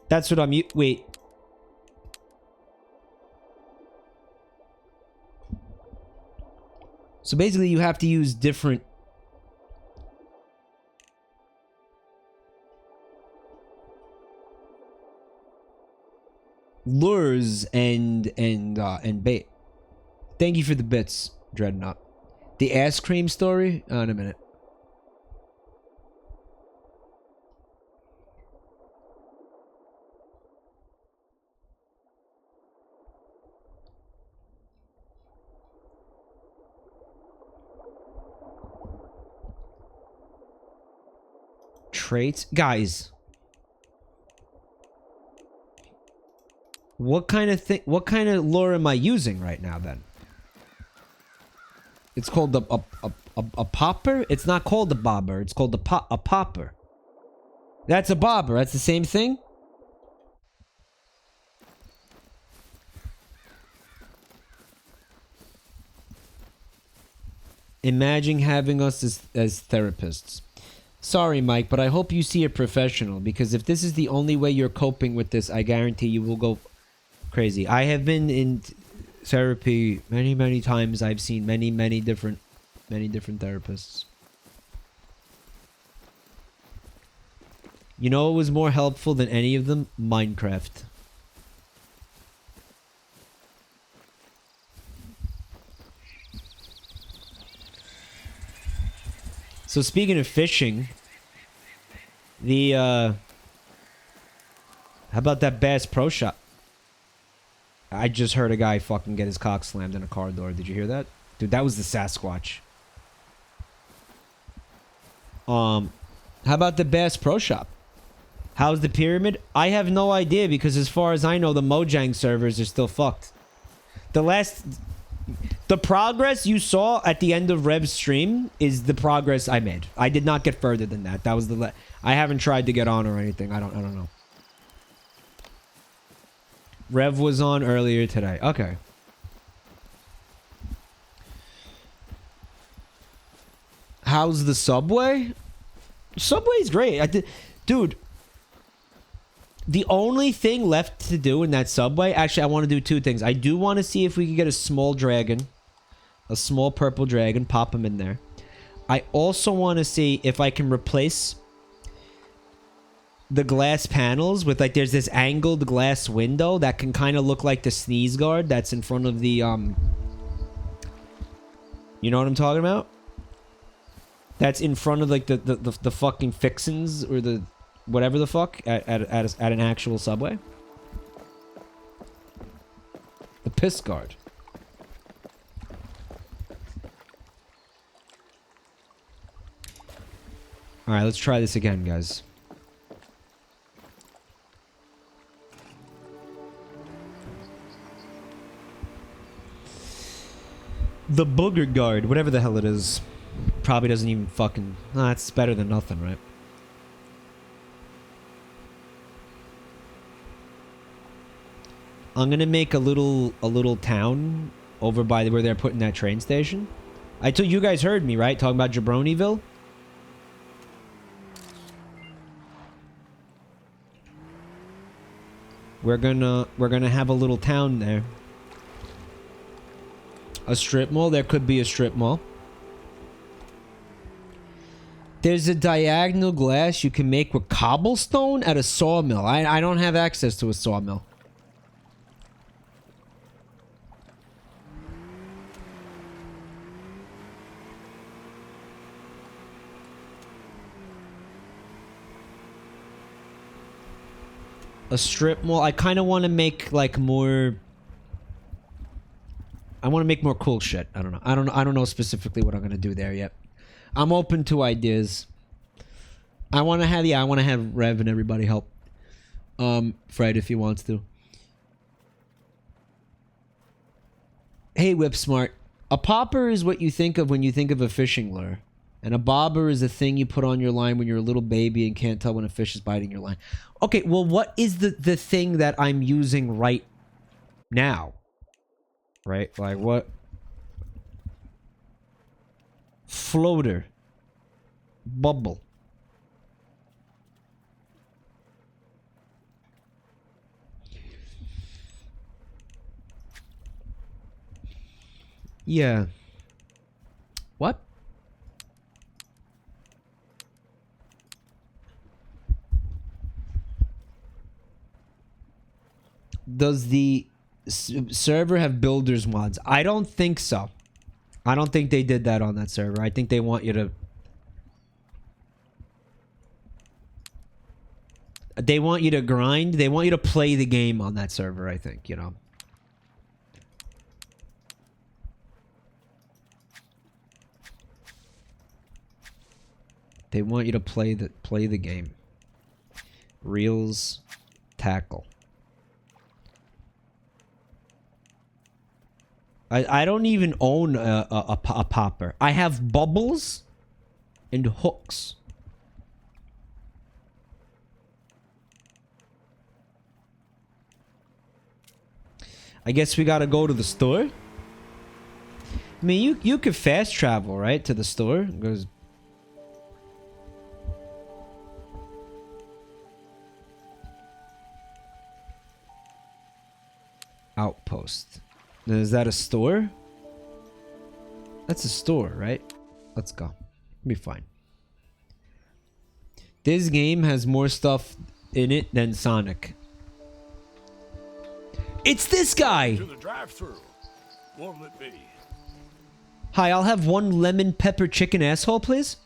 That's what I'm wait. So basically you have to use different lures and bait. Thank you for the bits, Dreadnought. The ass cream story? Oh, in a minute. Traits? Guys. What kind of lure am I using right now then? It's called a popper? It's not called a bobber. It's called a popper. That's a bobber. That's the same thing? Imagine having us as therapists. Sorry, Mike, but I hope you see a professional, because if this is the only way you're coping with this, I guarantee you will go crazy. I have been in therapy many times. I've seen many different therapists. You know what was more helpful than any of them? Minecraft. So speaking of fishing, how about that Bass Pro Shop? I just heard a guy fucking get his cock slammed in a car door. Did you hear that? Dude, that was the Sasquatch. How about the Bass Pro Shop? How's the pyramid? I have no idea, because as far as I know, the Mojang servers are still fucked. The progress you saw at the end of Rev's stream is the progress I made. I did not get further than that. That was I haven't tried to get on or anything. I don't know. Rev was on earlier today. Okay. How's the subway? Subway's great. Dude, the only thing left to do in that subway... Actually, I want to do two things. I do want to see if we can get a small dragon. A small purple dragon. Pop him in there. I also want to see if I can replace the glass panels with, like, there's this angled glass window that can kind of look like the sneeze guard that's in front of the, you know what I'm talking about? That's in front of, like, the fucking fixins or the whatever the fuck at an actual subway. The piss guard. Alright, let's try this again, guys. The booger guard, whatever the hell it is. Probably doesn't even fucking... Nah, it's better than nothing, right? I'm gonna make a little town over by where they're putting that train station. I told you guys heard me, right? Talking about Jabronieville. We're gonna have a little town there. A strip mall? There could be a strip mall. There's a diagonal glass you can make with cobblestone at a sawmill. I don't have access to a sawmill. a strip mall. I kind of want to make like more. I want to make more cool shit. I don't know. I don't know specifically what I'm gonna do there yet. I'm open to ideas. I want to have Rev and everybody help. Fred, if he wants to. Hey, Whip Smart. A popper is what you think of when you think of a fishing lure. And a bobber is a thing you put on your line when you're a little baby and can't tell when a fish is biting your line. Okay, well, what is the thing that I'm using right now? Right? Like, what? Floater. Bubble. Yeah. What? Does the server have builders mods? I don't think so. I don't think they did that on that server. I think they want you to... They want you to grind. They want you to play the game on that server, I think, you know. They want you to play the game. Reels, tackle. I don't even own a popper. I have bubbles and hooks. I guess we gotta go to the store. I mean, you could fast travel, right, to the store. Because outpost. Now, is that a store? That's a store, right? Let's go. Be fine. This game has more stuff in it than Sonic. It's this guy! To the drive-thru. What'll it be? Hi, I'll have one lemon pepper chicken asshole, please.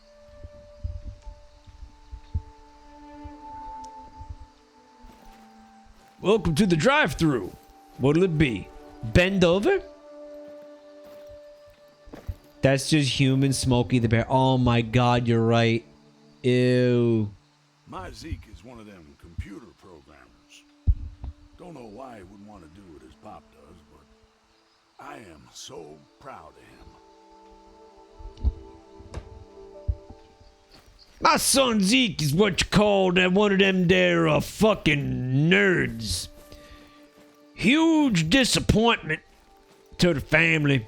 Welcome to the drive-thru. What'll it be? Bend over? That's just human Smokey the Bear. Oh my god, you're right. Ew. My Zeke is one of them computer programmers. Don't know why he wouldn't want to do it as Pop does, but I am so proud of him. My son Zeke is what you call one of them there fucking nerds. Huge disappointment to the family.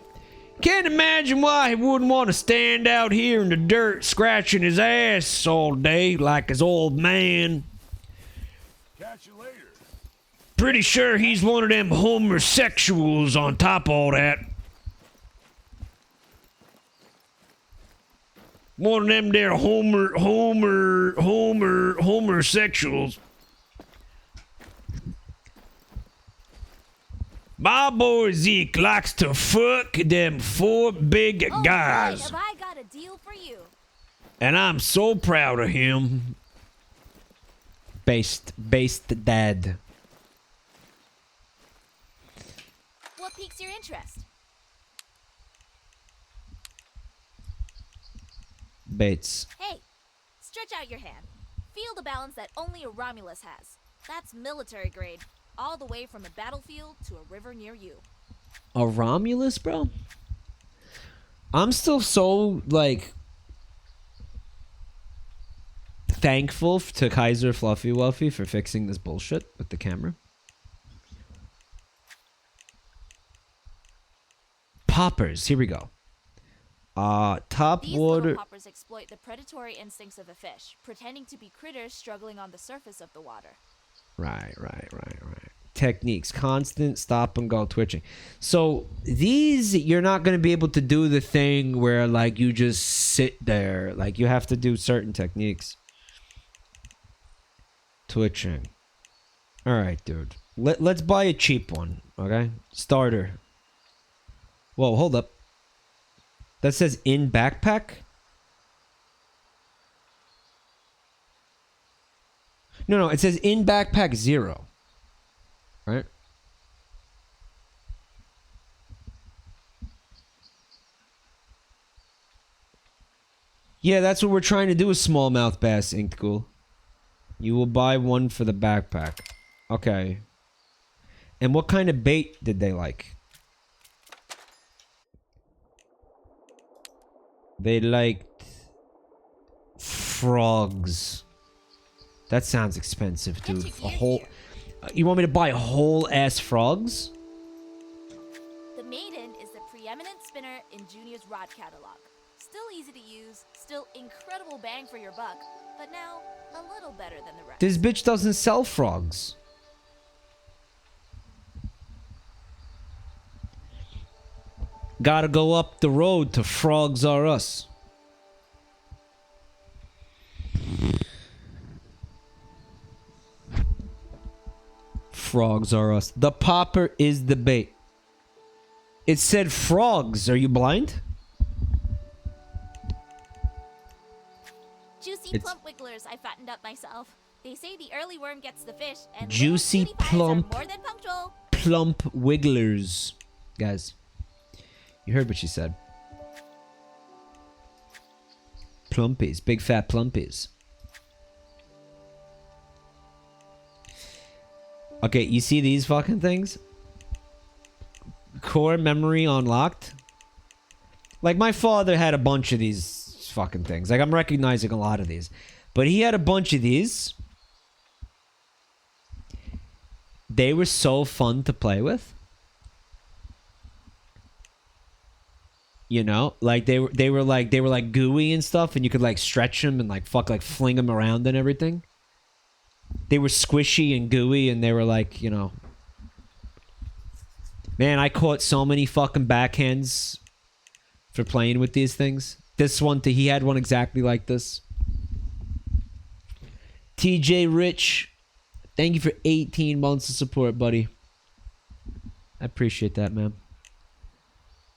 Can't imagine why he wouldn't want to stand out here in the dirt scratching his ass all day like his old man. Catch you later. Pretty sure he's one of them homosexuals on top of all that. One of them there homosexuals. My boy Zeke likes to fuck them 4 big guys. Have I got a deal for you? And I'm so proud of him. Based dad. What piques your interest? Bates. Hey, stretch out your hand. Feel the balance that only a Romulus has. That's military grade. All the way from a battlefield to a river near you. A Romulus, bro? I'm still so, like, thankful to Kaiser Fluffy Wuffy for fixing this bullshit with the camera. Poppers, here we go. Top These water. little poppers exploit the predatory instincts of a fish, pretending to be critters struggling on the surface of the water. Right. Techniques. Constant stop and go twitching. So these, you're not going to be able to do the thing where like you just sit there. Like you have to do certain techniques. Twitching. All right, dude. Let's buy a cheap one. Okay. Starter. Whoa, hold up. That says in backpack? No, it says in backpack 0. Yeah, that's what we're trying to do with smallmouth bass, Inked Ghoul. You will buy one for the backpack. Okay. And what kind of bait did they like? They liked frogs. That sounds expensive, dude. A whole... You want me to buy whole ass frogs? The Maiden is the preeminent spinner in Junior's rod catalog. Still easy to use, still incredible bang for your buck, but now a little better than the rest. This bitch doesn't sell frogs. Gotta go up the road to Frogs R Us. Frogs R Us. The popper is the bait. It said frogs. Are you blind? Juicy plump wigglers I fattened up myself. They say the early worm gets the fish, and Juicy little cutie pies plump are more than punctual. Plump wigglers. Guys, you heard what she said. Plumpies. Big fat plumpies. Okay, you see these fucking things? Core memory unlocked. Like, my father had a bunch of these fucking things. Like, I'm recognizing a lot of these. But he had a bunch of these. They were so fun to play with. You know? Like, they were like gooey and stuff, and you could, like, stretch them and, like, fling them around and everything. They were squishy and gooey, and they were like, you know... Man, I caught so many fucking backhands for playing with these things. This one, he had one exactly like this. TJ Rich, thank you for 18 months of support, buddy. I appreciate that, man.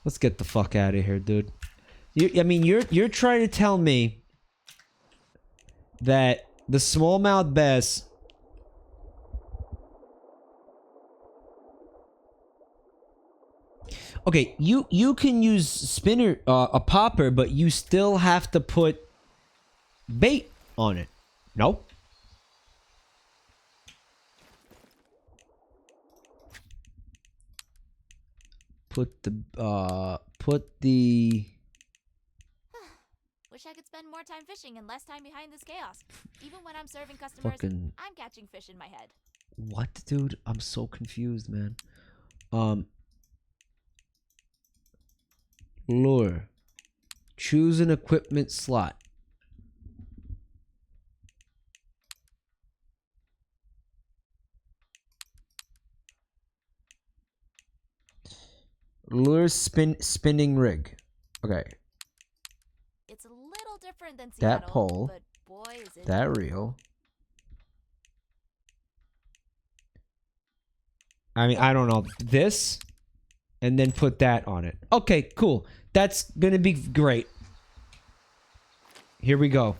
Let's get the fuck out of here, dude. You're trying to tell me that the smallmouth bass... Okay, you can use spinner, a popper, but you still have to put bait on it. No? Put the, Wish I could spend more time fishing and less time behind this chaos. Even when I'm serving customers, fucking... I'm catching fish in my head. What, dude? I'm so confused, man. Lure. Choose an equipment slot. Lure spinning rig. Okay. It's a little different than That Seattle, pole. but boy is it That reel. I mean, I don't know. This, and then put that on it. Okay, cool. That's gonna be great. Here we go.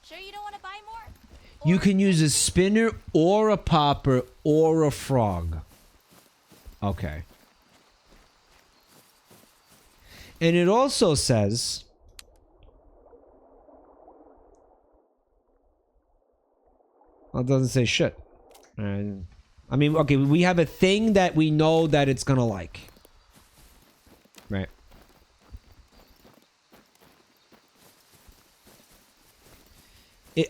Sure you don't want to buy more? You Or can use a spinner or a popper or a frog. Okay. And it also says... Well, it doesn't say shit. I mean, okay, we have a thing that we know that it's gonna like. Right.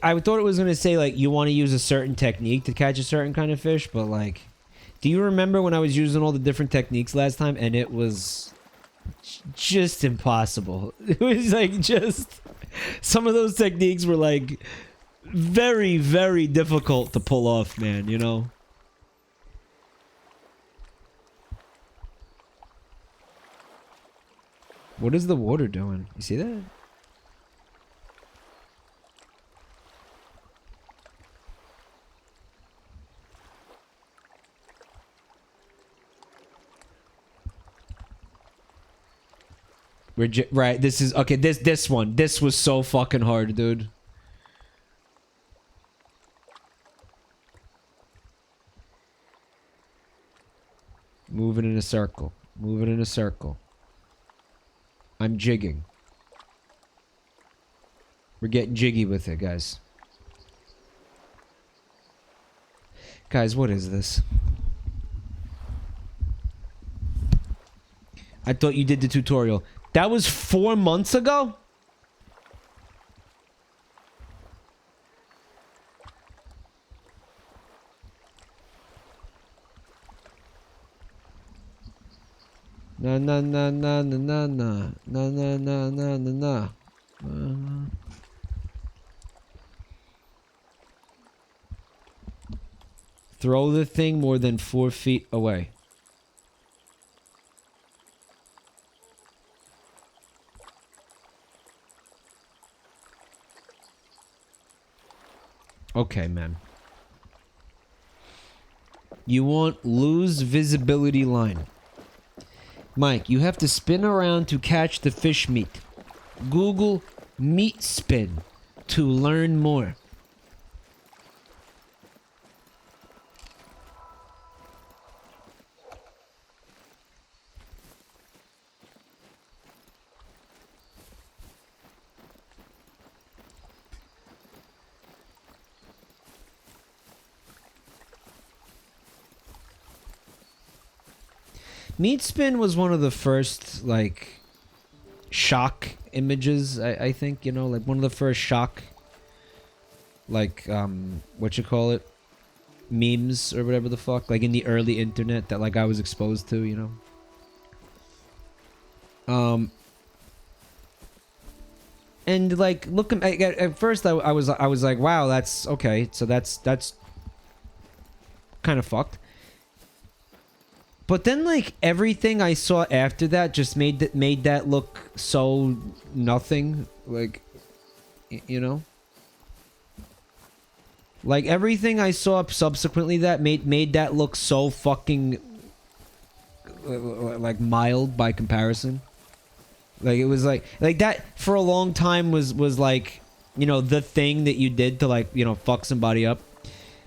I thought it was gonna say, like, you want to use a certain technique to catch a certain kind of fish, but, like... Do you remember when I was using all the different techniques last time, and it was... just impossible. It was, like, just... Some of those techniques were, like... very, very difficult to pull off, man, you know? What is the water doing? You see that? Right, this is... Okay, this one. This was so fucking hard, dude. Moving in a circle. Moving in a circle. I'm jigging. We're getting jiggy with it, guys. Guys, what is this? I thought you did the tutorial. That was 4 months ago? Na na na na na na na na na na na na na. Throw the thing more than 4 feet away. Okay, man. You want lose visibility line. Mike, you have to spin around to catch the fish meat. Google meat spin to learn more. Meat spin was one of the first, like, shock images, I think, you know, like one of the first shock, like, what you call it? Memes or whatever the fuck, like in the early internet that, like, I was exposed to, you know? And, like, look, at first I was like, wow, that's, okay, so that's kind of fucked. But then, like, everything I saw after that just made that look so nothing. Like, you know? Like, everything I saw subsequently that made that look so fucking, like, mild by comparison. Like, it was like that for a long time was like, you know, the thing that you did to, like, you know, fuck somebody up.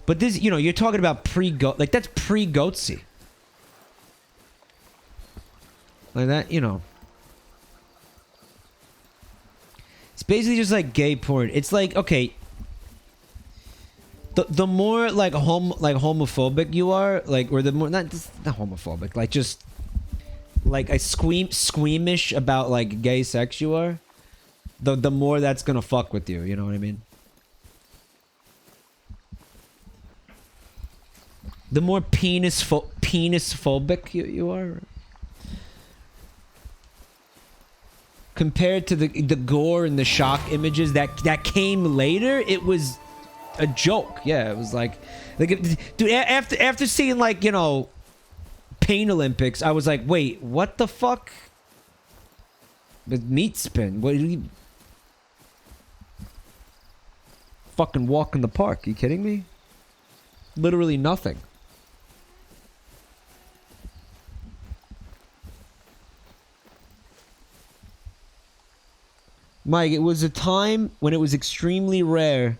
But this, you know, you're talking about pre-goat, like, that's pre-goatsy. Like that, you know. It's basically just like gay porn. It's like, okay, the more like homophobic you are, like, or the more not homophobic, like just like squeamish about like gay sex you are, the more that's gonna fuck with you. You know what I mean? The more penis phobic you are. Compared to the gore and the shock images that came later, it was a joke. Yeah, it was like dude, after seeing, like, you know, Pain Olympics, I was like, wait, what the fuck? With meat spin, what? Fucking walk in the park? Are you kidding me? Literally nothing. Mike, it was a time when it was extremely rare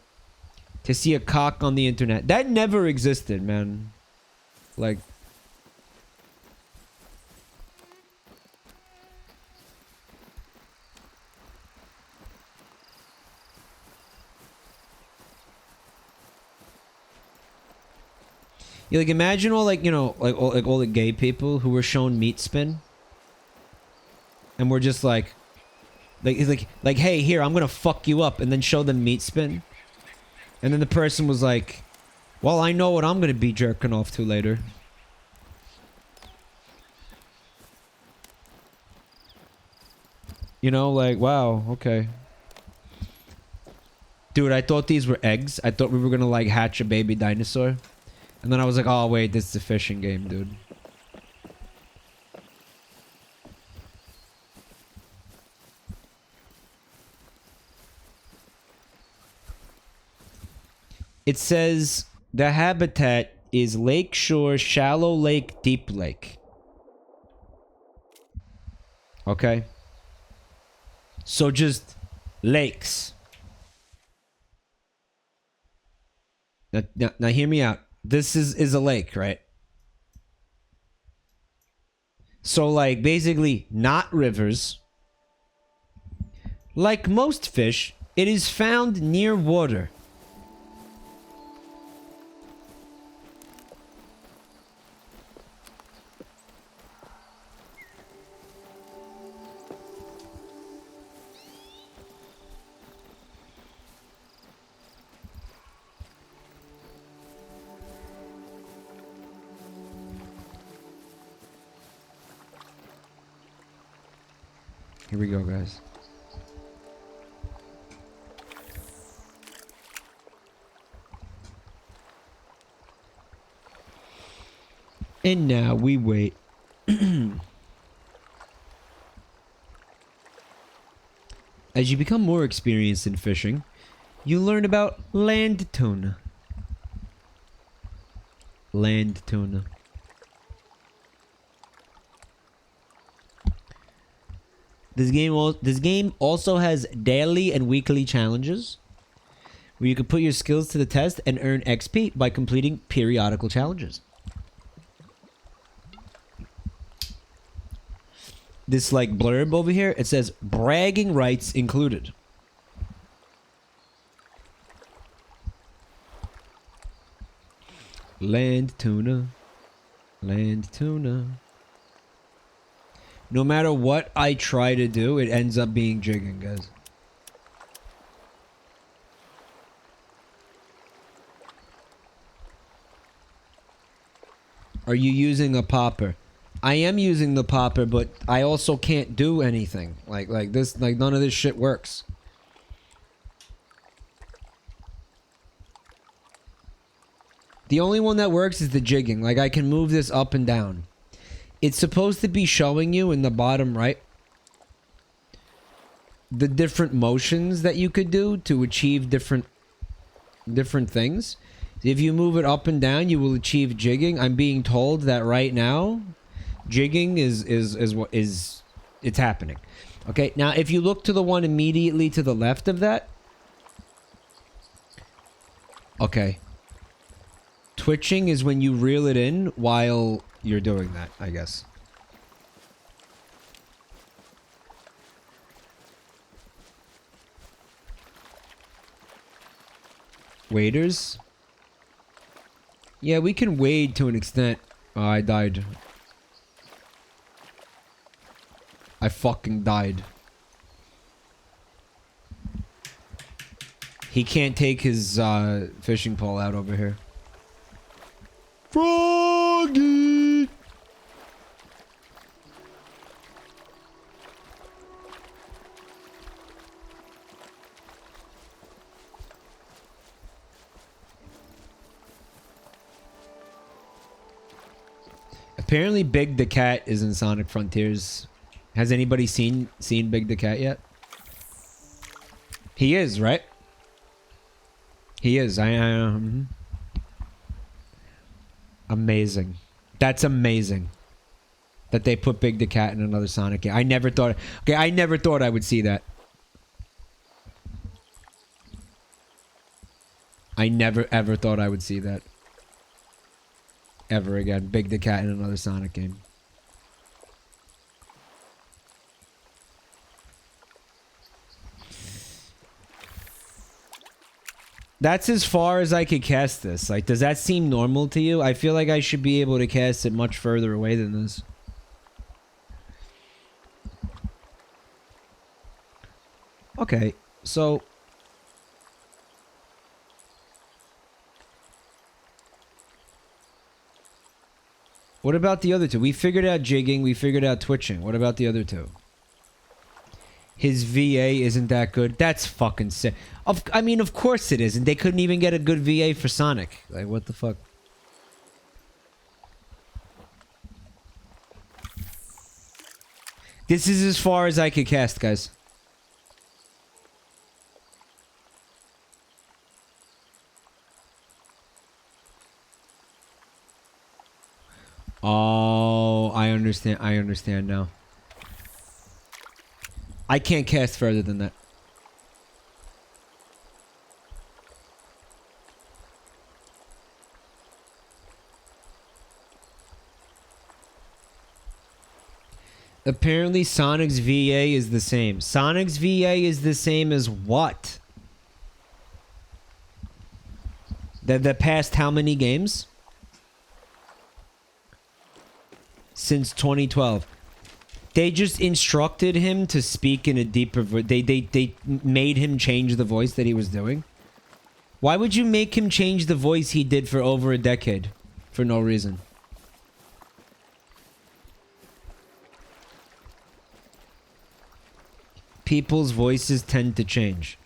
to see a cock on the internet. That never existed, man. Like, you, like, imagine all, like, you know, like all the gay people who were shown meat spin, and we're just like, hey, here, I'm gonna fuck you up, and then show them meat spin. And then the person was like, well, I know what I'm gonna be jerking off to later. You know, like, wow, okay. Dude, I thought these were eggs. I thought we were gonna, like, hatch a baby dinosaur. And then I was like, oh, wait, this is a fishing game, dude. It says the habitat is lakeshore, shallow lake, deep lake. Okay. So just lakes. Now hear me out. This is a lake, right? So, like, basically not rivers, Like most fish, it is found near water. Here we go, guys. And now we wait. As you become more experienced in fishing, you learn about land tuna. Land tuna. This game also has daily and weekly challenges where you can put your skills to the test and earn XP by completing periodical challenges. This like blurb over here, it says bragging rights included. Land tuna. Land tuna. No matter what I try to do, it ends up being jigging, guys. Are you using a popper? I am using the popper, but I also can't do anything. Like this, like none of this shit works. The only one that works is the jigging. Like I can move this up and down. It's supposed to be showing you in the bottom right the different motions that you could do to achieve different things. If you move it up and down, you will achieve jigging. I'm being told that right now, jigging is what is it's happening. Okay, now if you look to the one immediately to the left of that, okay, twitching is when you reel it in while you're doing that, I guess. Waders? Yeah, we can wade to an extent. Oh, I died. I fucking died. He can't take his fishing pole out over here. Froggy! Apparently Big the Cat is in Sonic Frontiers. Has anybody seen Big the Cat yet? He is, right? He is. Amazing. That's amazing. That they put Big the Cat in another Sonic game. I never thought... Okay, I never thought I would see that. I never ever thought I would see that. Ever again. Big the Cat in another Sonic game. That's as far as I could cast this. Like, does that seem normal to you? I feel like I should be able to cast it much further away than this. Okay, so... What about the other two? We figured out jigging, we figured out twitching. What about the other two? His VA isn't that good. That's fucking sick. I mean, of course it isn't. They couldn't even get a good VA for Sonic. Like, what the fuck? This is as far as I could cast, guys. Oh, I understand. I understand now. I can't cast further than that. Apparently Sonic's VA is the same. Sonic's VA is the same as what? The past how many games? Since 2012. They just instructed him to speak in a deeper voice. They made him change the voice that he was doing. Why would you make him change the voice he did for over a decade? For no reason. People's voices tend to change.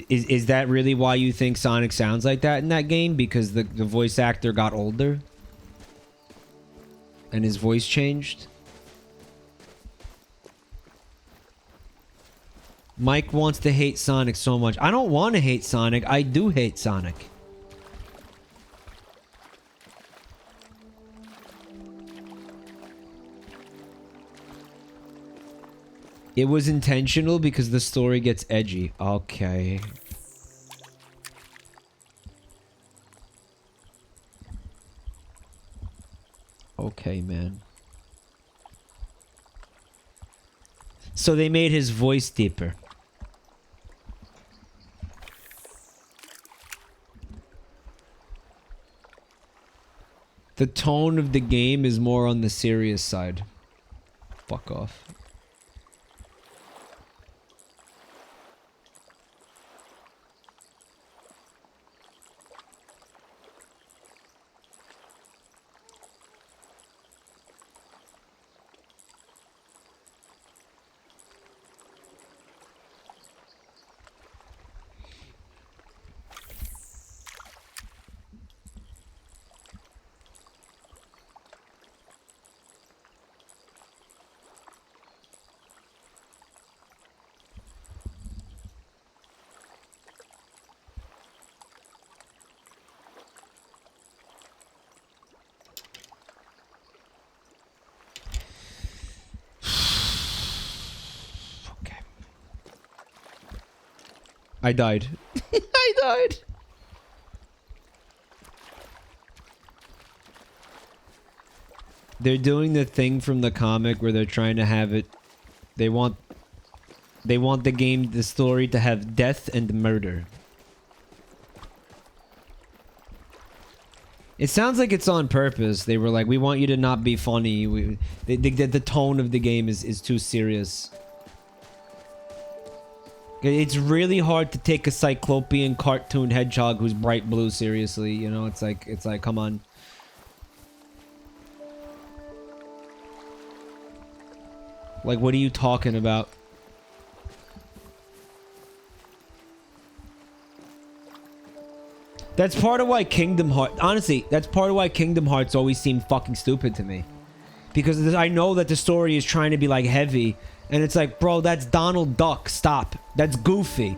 Is that really why you think Sonic sounds like that in that game? Because the voice actor got older? And his voice changed? Mike wants to hate Sonic so much. I don't want to hate Sonic. I do hate Sonic. It was intentional because the story gets edgy. Okay. Okay, man. So they made his voice deeper. The tone of the game is more on the serious side. Fuck off. I died. I died. They're doing the thing from the comic where they're trying to have it. They want the game, the story to have death and murder. It sounds like it's on purpose. They were like, we want you to not be funny. The tone of the game is too serious. It's really hard to take a cyclopean cartoon hedgehog who's bright blue seriously, you know? It's like, come on. Like, what are you talking about? That's part of why Kingdom Hearts... Honestly, that's part of why Kingdom Hearts always seem fucking stupid to me. Because I know that the story is trying to be, like, heavy. And it's like, bro, that's Donald Duck. Stop. That's Goofy.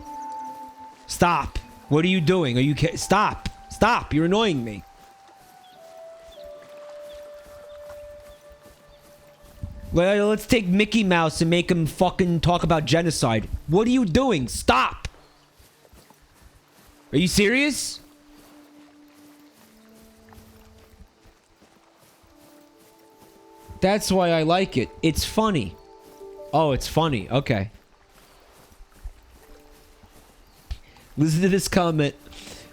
Stop. What are you doing? Are you... Stop. Stop. You're annoying me. Let's take Mickey Mouse and make him fucking talk about genocide. What are you doing? Stop. Are you serious? That's why I like it. It's funny. Oh, it's funny. Okay. Listen to this comment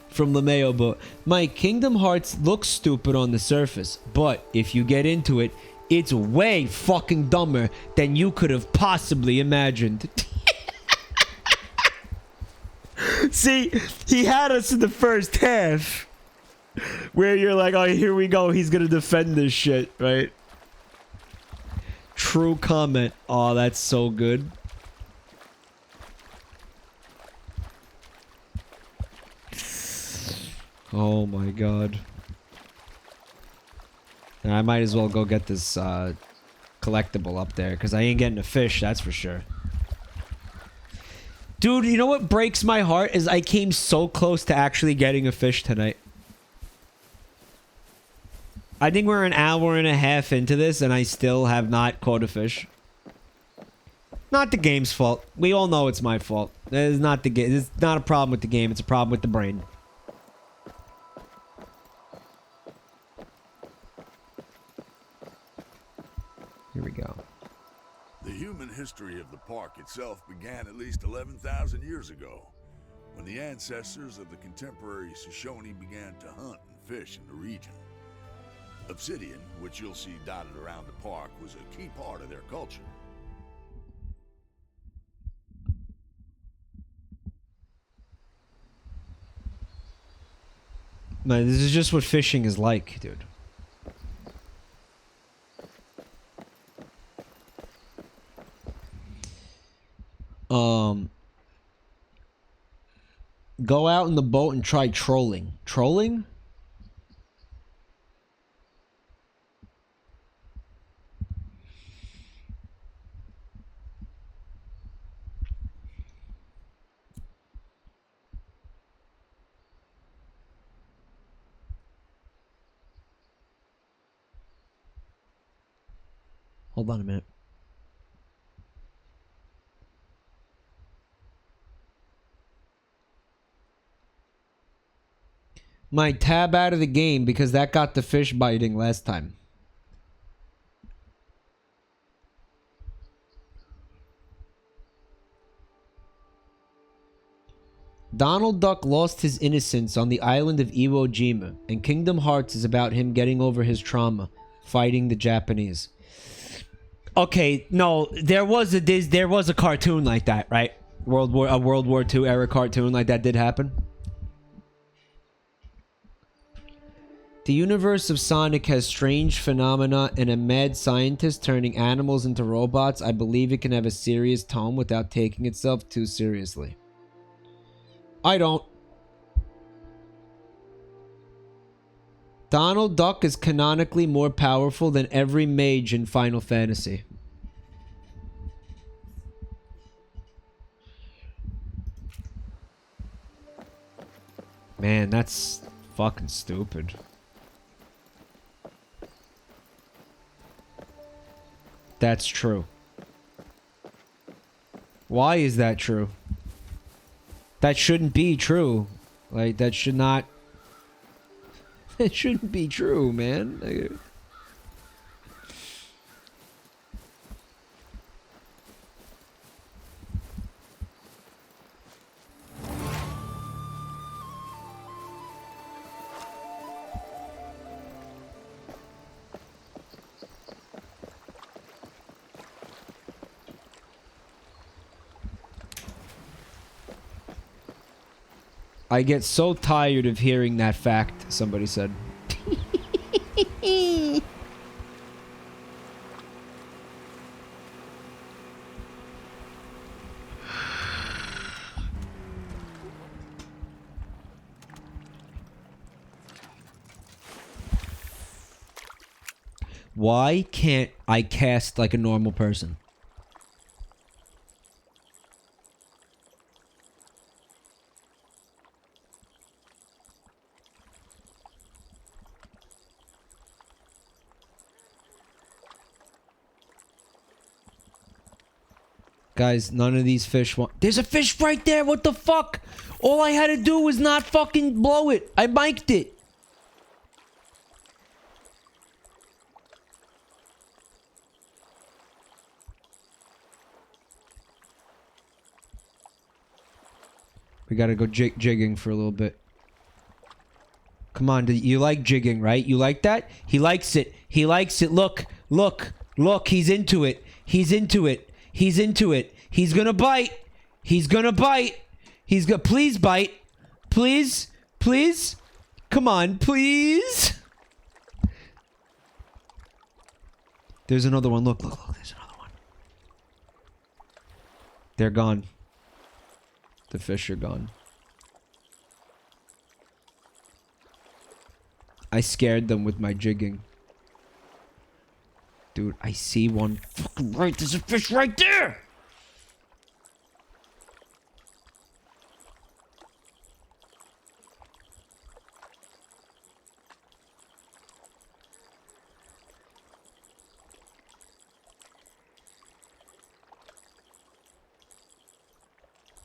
from LeMayo, but Mike, Kingdom Hearts looks stupid on the surface, but if you get into it, it's way fucking dumber than you could have possibly imagined. See, he had us in the first half where you're like, oh, here we go. He's going to defend this shit, right? True comment. Oh, that's so good. Oh my god. And I might as well go get this collectible up there, because I ain't getting a fish, that's for sure. Dude, you know what breaks my heart is I came so close to actually getting a fish tonight. I think we're an hour and a half into this and I still have not caught a fish. Not the game's fault. We all know it's my fault. It's not the game. It's not a problem with the game. It's a problem with the brain. Here we go. human history of the park itself began at least 11,000 years ago, when the ancestors of the contemporary Shoshone began to hunt and fish in the region. Obsidian, which you'll see dotted around the park, was a key part of their culture. Man, this is just what fishing is like, dude. Go out in the boat and try trolling. Trolling? Hold on a minute. My tab out of the game because that got the fish biting last time. Donald Duck lost his innocence on the island of Iwo Jima, and Kingdom Hearts is about him getting over his trauma, fighting the Japanese. Okay, no, there was a cartoon like that, right? World War II era cartoon like that did happen. The universe of Sonic has strange phenomena and a mad scientist turning animals into robots. I believe it can have a serious tone without taking itself too seriously. I don't. Donald Duck is canonically more powerful than every mage in Final Fantasy. Man, that's fucking stupid. That's true. Why is that true? That shouldn't be true. Like, that should not... It shouldn't be true, man. Like, I get so tired of hearing that fact, somebody said. Why can't I cast like a normal person? Guys, none of these fish want... There's a fish right there! What the fuck? All I had to do was not fucking blow it. I mic'd it. We gotta go jigging for a little bit. Come on, you like jigging, right? You like that? He likes it. He likes it. Look, look, look. He's into it. He's into it. He's into it. He's gonna bite. He's gonna bite. He's gonna... Please bite. Please. Please. Come on, please. There's another one. Look, look, look. There's another one. They're gone. The fish are gone. I scared them with my jigging. Dude, I see one fucking right. There's a fish right there!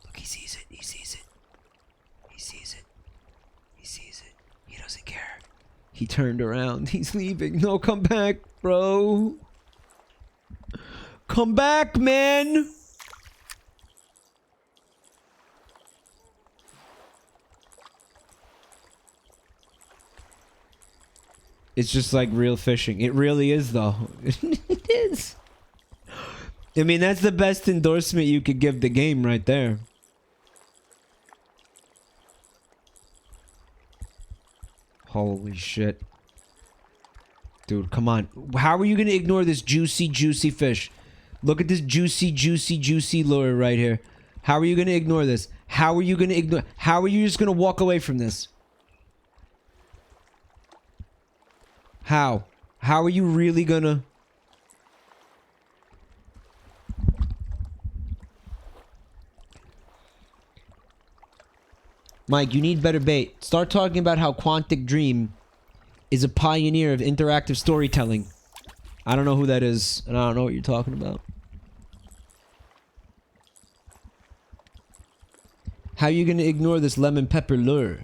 Look, he sees it. He sees it. He sees it. He sees it. He doesn't care. He turned around. He's leaving. No, come back, bro. Come back, man. It's just like real fishing. It really is, though. It is. I mean, that's the best endorsement you could give the game right there. Holy shit. Dude, come on. How are you going to ignore this juicy, juicy fish? Look at this juicy, juicy, juicy lure right here. How are you going to ignore this? How are you going to ignore... How are you just going to walk away from this? How? How are you really going to... Mike, you need better bait. Start talking about how Quantic Dream is a pioneer of interactive storytelling. I don't know who that is, and I don't know what you're talking about. How are you going to ignore this lemon pepper lure?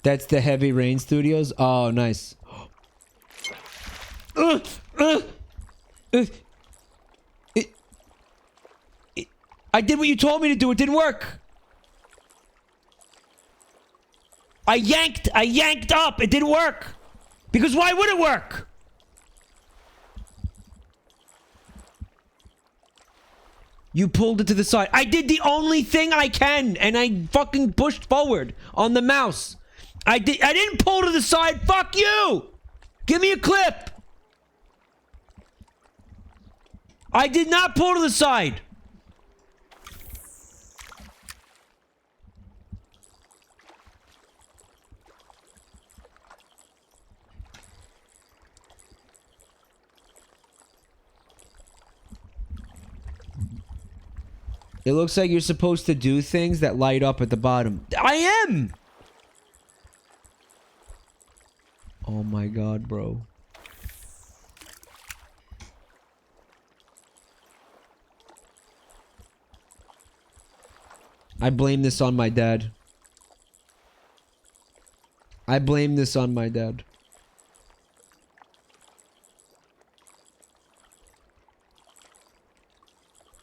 That's the Heavy Rain Studios? Oh, nice. I did what you told me to do. It didn't work. I yanked up. It didn't work. Because why would it work? You pulled it to the side. I did the only thing I can, and I fucking pushed forward on the mouse. I didn't pull to the side. Fuck you. Give me a clip. I did not pull to the side. It looks like you're supposed to do things that light up at the bottom. I am! Oh my god, bro. I blame this on my dad. I blame this on my dad.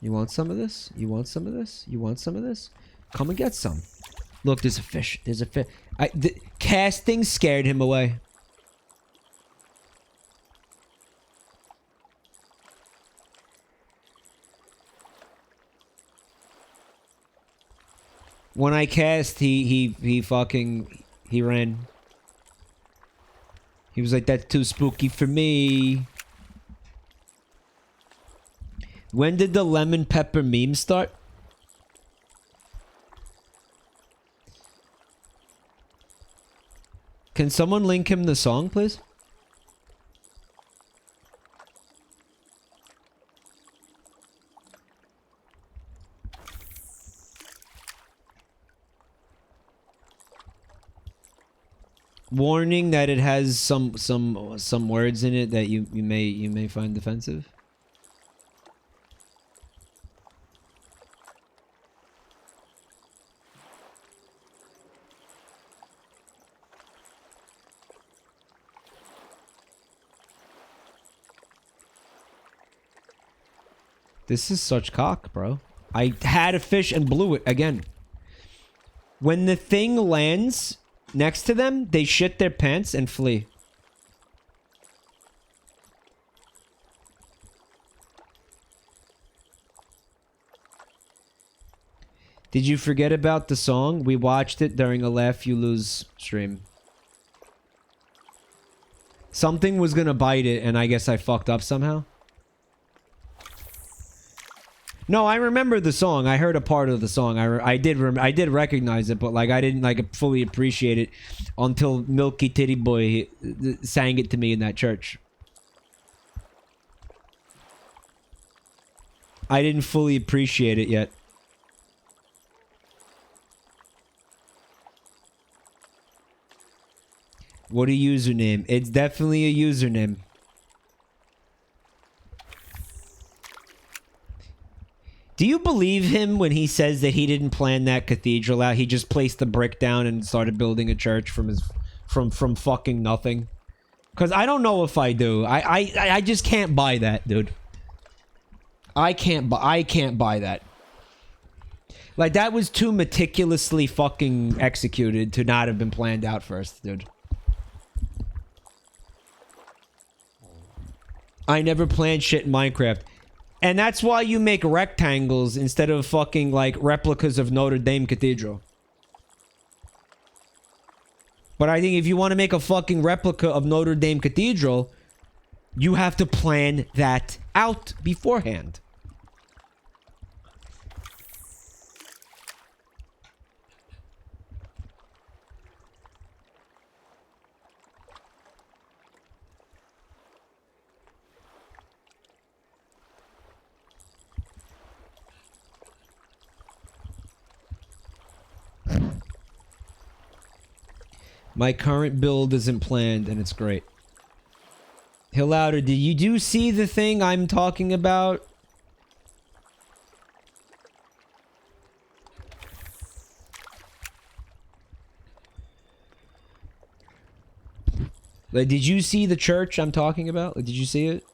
You want some of this? You want some of this? You want some of this? Come and get some. Look, there's a fish. There's a fish. The casting scared him away. When I cast, he ran. He was like, that's too spooky for me. When did the lemon pepper meme start? Can someone link him the song, please? Warning that it has some words in it that you may find offensive. This is such cock, bro. I had a fish and blew it again. When the thing lands next to them, they shit their pants and flee. Did you forget about the song? We watched it during a Laugh You Lose stream. Something was gonna bite it, and I guess I fucked up somehow. No, I remember the song. I heard a part of the song. I did recognize it, but like I didn't like fully appreciate it until Milky Titty Boy sang it to me in that church. I didn't fully appreciate it yet. What a username. It's definitely a username. Do you believe him when he says that he didn't plan that cathedral out? He just placed the brick down and started building a church from from fucking nothing. Because I don't know if I do. I just can't buy that, dude. I can't buy that. Like, that was too meticulously fucking executed to not have been planned out first, dude. I never planned shit in Minecraft. And that's why you make rectangles instead of fucking, like, replicas of Notre Dame Cathedral. But I think if you want to make a fucking replica of Notre Dame Cathedral, you have to plan that out beforehand. My current build isn't planned, and it's great. Hillouder, did you do see the thing I'm talking about? Like, did you see the church I'm talking about? Like, did you see it?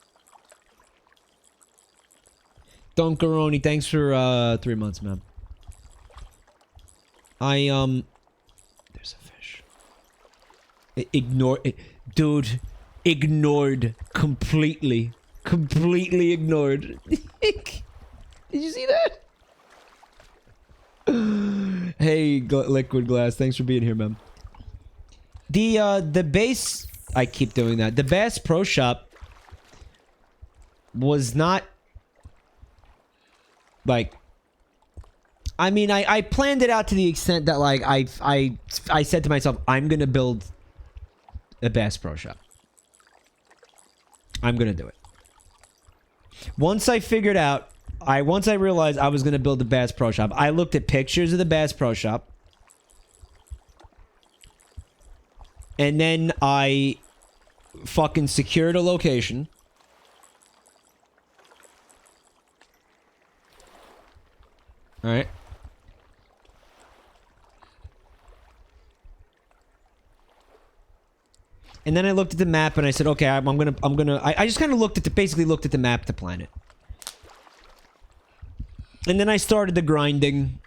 Donkaroni, thanks for 3 months, man. There's a fish. Dude, ignored completely. Completely ignored. Did you see that? Hey, Liquid Glass, thanks for being here, man. The base, I keep doing that. The Bass Pro Shop was not like, I mean, I planned it out to the extent that, like, I said to myself, I'm gonna build a Bass Pro Shop. I'm gonna do it. Once I figured out, once I realized I was gonna build the Bass Pro Shop, I looked at pictures of the Bass Pro Shop. And then I fucking secured a location. Alright. And then I looked at the map and I said, okay, I just kind of basically looked at the map to plan it. And then I started the grinding.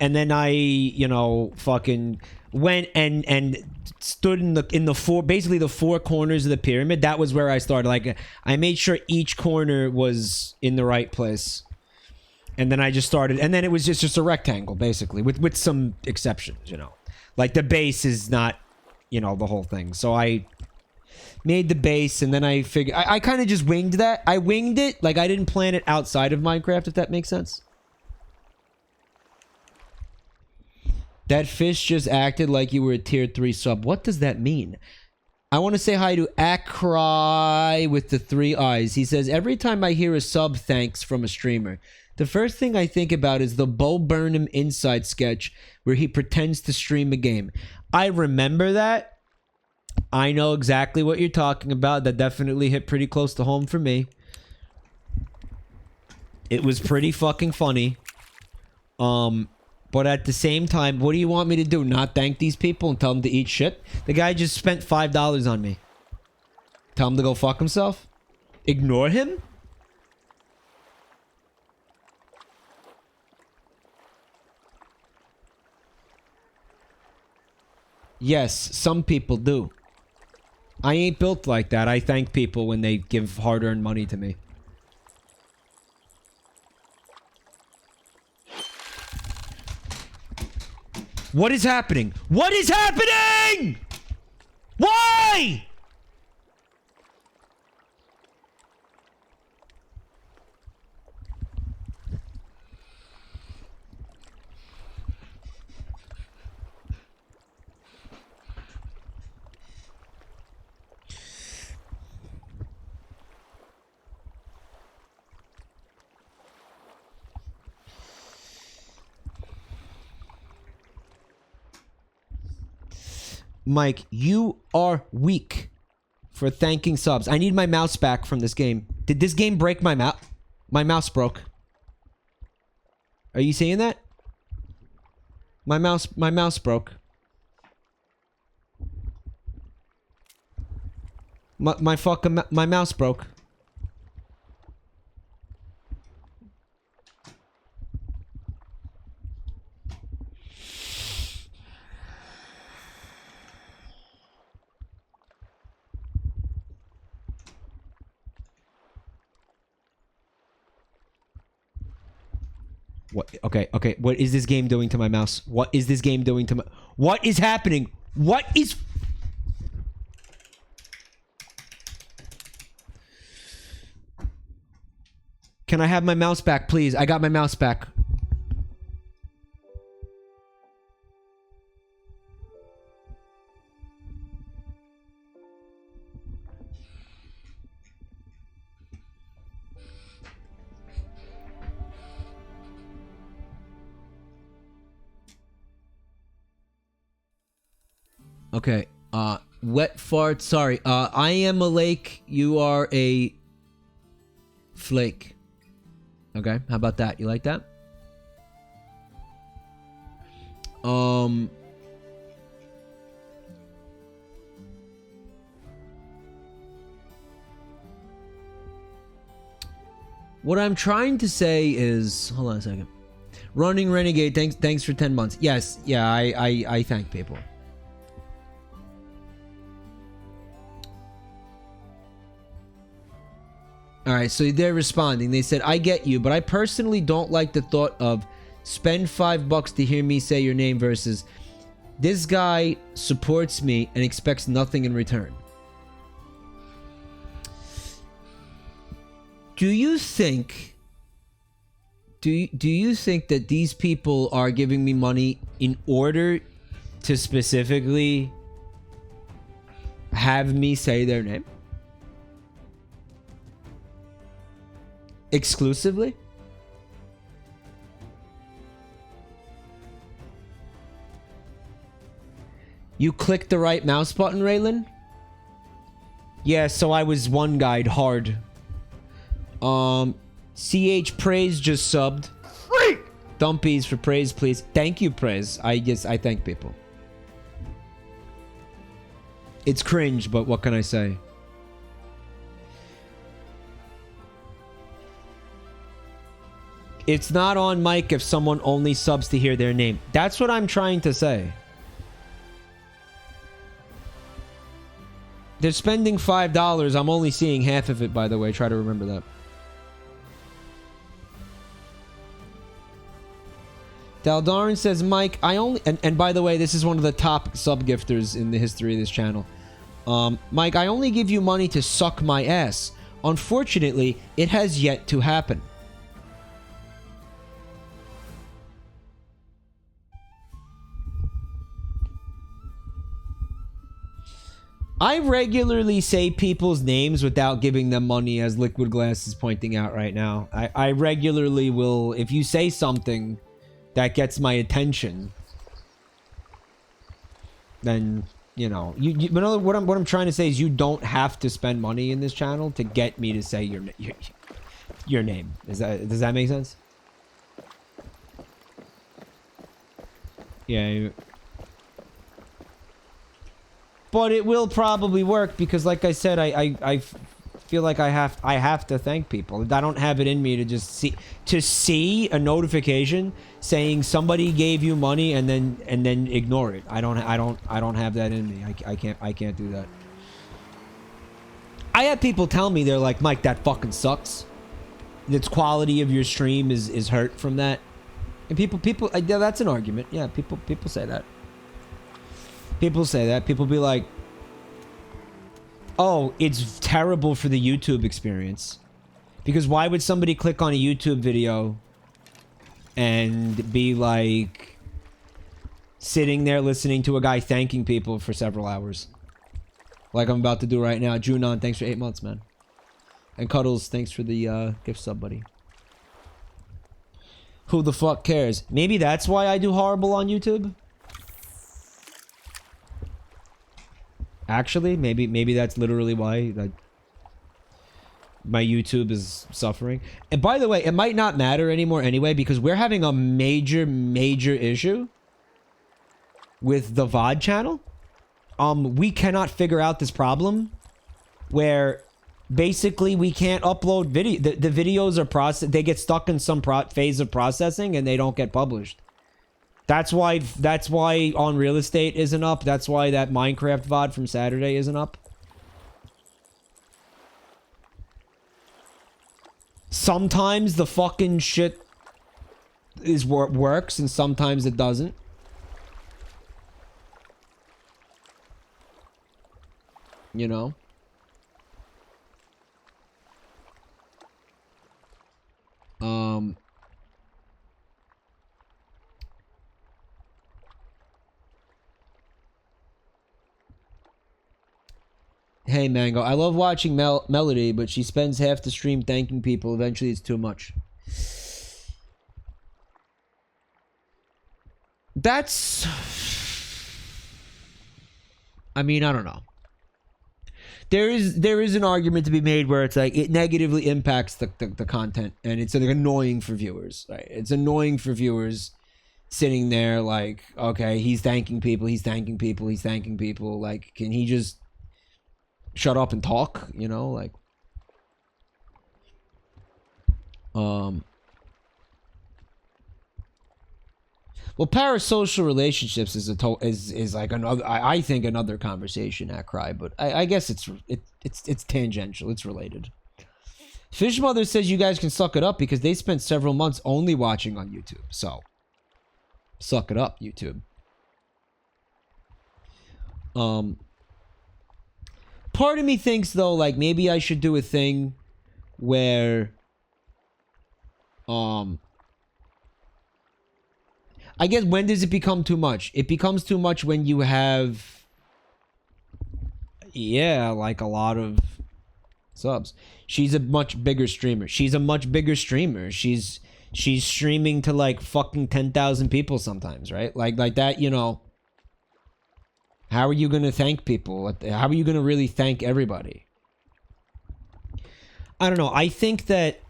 And then I, you know, fucking went and stood in basically the four corners of the pyramid. That was where I started. Like, I made sure each corner was in the right place. And then I just started, and then it was just a rectangle, basically, with some exceptions, you know. Like, the base is not, you know, the whole thing. So I made the base, and then I figured... I kind of just winged that. I winged it. Like, I didn't plan it outside of Minecraft, if that makes sense. That fish just acted like you were a tier 3 sub. What does that mean? I want to say hi to Akrai with the 3 eyes. He says, every time I hear a sub thanks from a streamer, the first thing I think about is the Bo Burnham Inside sketch where he pretends to stream a game. I remember that. I know exactly what you're talking about. That definitely hit pretty close to home for me. It was pretty fucking funny. But at the same time, what do you want me to do? Not thank these people and tell them to eat shit? The guy just spent $5 on me. Tell him to go fuck himself? Ignore him? Yes, some people do. I ain't built like that. I thank people when they give hard-earned money to me. What is happening? What is happening? Why? Mike, you are weak for thanking subs. I need my mouse back from this game. Did this game break my mouse? My mouse broke. Are you seeing that? My mouse broke. My fucking my mouse broke. What? Okay, okay. What is this game doing to my mouse? What is this game doing to my... What is happening? What is... Can I have my mouse back, please? I got my mouse back. Okay, wet fart, sorry. I am a lake, you are a flake. Okay, how about that? You like that? What I'm trying to say is, hold on a second. Running Renegade, thanks for 10 months. Yes, yeah, I thank people. Alright, so they're responding. They said, I get you, but I personally don't like the thought of spend $5 to hear me say your name versus this guy supports me and expects nothing in return. Do you think that these people are giving me money in order to specifically have me say their name? Exclusively? You clicked the right mouse button, Raylan? Yeah, so I was one guide hard. CH Praise just subbed. Freak! Dumpies for praise, please. Thank you, Praise. I thank people. It's cringe, but what can I say? It's not on mic if someone only subs to hear their name. That's what I'm trying to say. They're spending $5. I'm only seeing half of it, by the way. Try to remember that. Daldarin says, Mike, I only... And by the way, this is one of the top sub-gifters in the history of this channel. Mike, I only give you money to suck my ass. Unfortunately, it has yet to happen. I regularly say people's names without giving them money, as Liquid Glass is pointing out right now. I regularly will, if you say something that gets my attention, then, you know, what I'm trying to say is you don't have to spend money in this channel to get me to say your name. Does that make sense? Yeah. But it will probably work because, like I said, I feel like I have to thank people. I don't have it in me to just see a notification saying somebody gave you money and then ignore it. I don't have that in me. I can't do that. I have people tell me, they're like, Mike, that fucking sucks. The quality of your stream is hurt from that. And people that's an argument. Yeah, people say that. People say that. People be like, oh, it's terrible for the YouTube experience. Because why would somebody click on a YouTube video and be like sitting there listening to a guy thanking people for several hours? Like I'm about to do right now. Junon, thanks for 8 months, man. And Cuddles, thanks for the gift sub, buddy. Who the fuck cares? Maybe that's why I do horrible on YouTube? Actually, maybe that's literally why my YouTube is suffering. And by the way, it might not matter anymore anyway because we're having a major issue with the VOD channel. We cannot figure out this problem where basically we can't upload video. The videos are they get stuck in some phase of processing and they don't get published. That's why on real estate isn't up. That's why that Minecraft VOD from Saturday isn't up. Sometimes the fucking shit works and sometimes it doesn't. You know? Hey, Mango. I love watching Melody, but she spends half the stream thanking people. Eventually, it's too much. That's... I mean, I don't know. There is an argument to be made where it's like it negatively impacts the content, and it's like annoying for viewers. Right? It's annoying for viewers sitting there like, okay, he's thanking people, he's thanking people, he's thanking people. Like, can he just shut up and talk? You know, like, well, parasocial relationships is like another. I think another conversation at Cry, but I guess it's tangential. It's related. Fish Mother says you guys can suck it up because they spent several months only watching on YouTube. So, suck it up, YouTube. Part of me thinks though, like maybe I should do a thing where, I guess when does it become too much? It becomes too much when you have, yeah, like a lot of subs. She's a much bigger streamer. She's streaming to like fucking 10,000 people sometimes, right? Like that, you know. How are you going to thank people? How are you going to really thank everybody? I don't know. I think that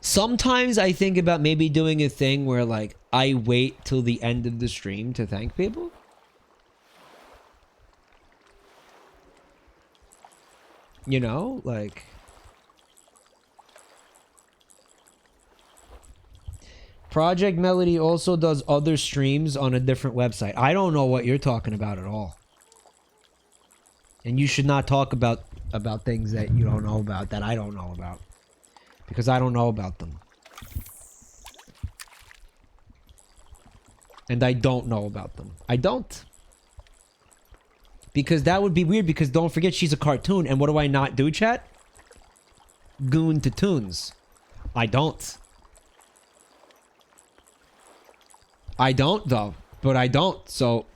sometimes I think about maybe doing a thing where like I wait till the end of the stream to thank people. You know, like Project Melody also does other streams on a different website. I don't know what you're talking about at all. And you should not talk about things that you don't know about, that I don't know about. Because I don't know about them. And I don't know about them. I don't. Because that would be weird, because don't forget she's a cartoon, and what do I not do, chat? Goon to tunes. I don't. I don't though. But I don't, so...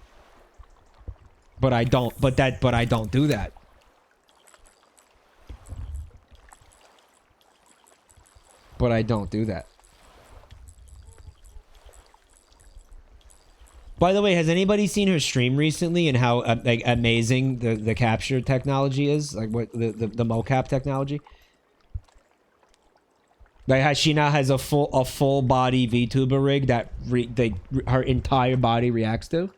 But I don't do that. But I don't do that. By the way, has anybody seen her stream recently and how like amazing the capture technology is? Like what the mocap technology? Like how she now has a full body VTuber rig that her entire body reacts to.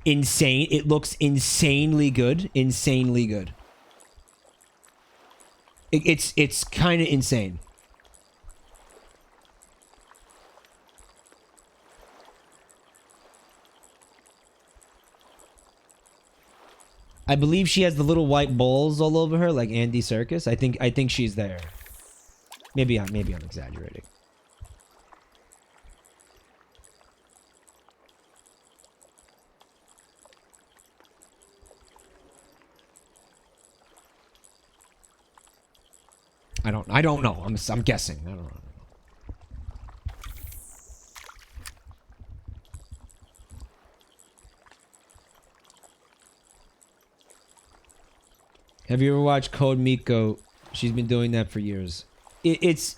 Insane! It looks insanely good. Insanely good. It's kind of insane. I believe she has the little white balls all over her, like Andy Serkis. I think she's there. Maybe I'm exaggerating. I don't know. I'm guessing. I don't know. Have you ever watched Code Miko? She's been doing that for years. It's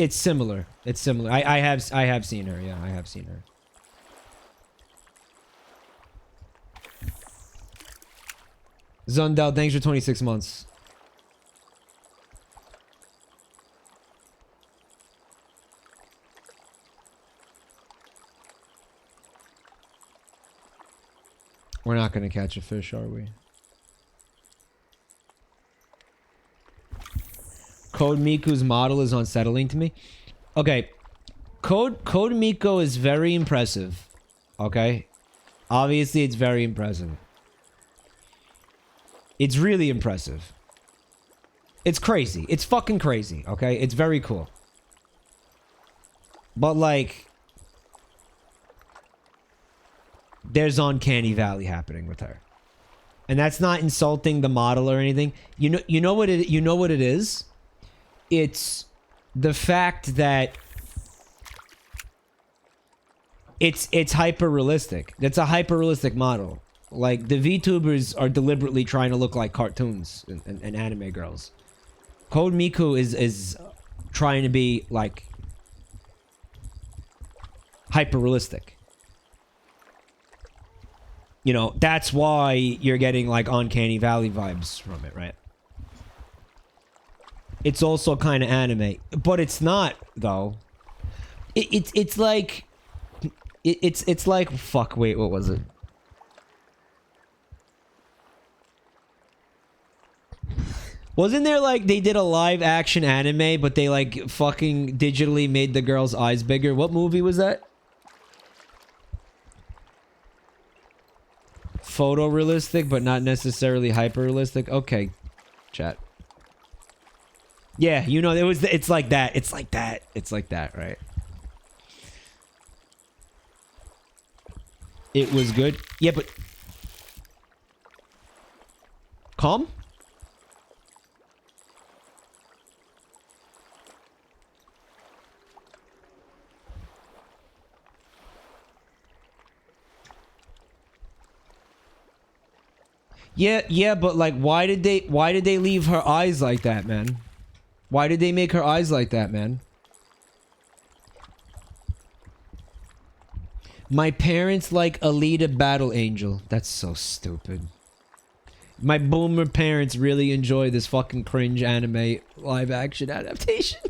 similar. It's similar. I have seen her. Yeah, I have seen her. Zundel, thanks for 26 months. We're not gonna catch a fish, are we? Code Miku's model is unsettling to me. Okay. Code Miku is very impressive. Okay? Obviously, it's very impressive. It's really impressive. It's crazy. It's fucking crazy, okay? It's very cool. But, like... there's uncanny valley happening with her. And that's not insulting the model or anything. You know what it is? It's the fact that it's hyper realistic. That's a hyper realistic model. Like the VTubers are deliberately trying to look like cartoons and anime girls. Code Miku is trying to be like hyper realistic. You know, that's why you're getting like uncanny valley vibes from it, right? It's also kind of anime, but it's not though. It's like it's like fuck. Wait, what was it? Wasn't there like they did a live action anime, but they like fucking digitally made the girl's eyes bigger? What movie was that? Photorealistic, but not necessarily hyper realistic. Okay, chat. Yeah, you know, it's like that. It's like that. It's like that, right? It was good. Yeah, but calm? Yeah, but like why did they leave her eyes like that, man? Why did they make her eyes like that, man? My parents like Alita Battle Angel. That's so stupid. My boomer parents really enjoy this fucking cringe anime live action adaptation.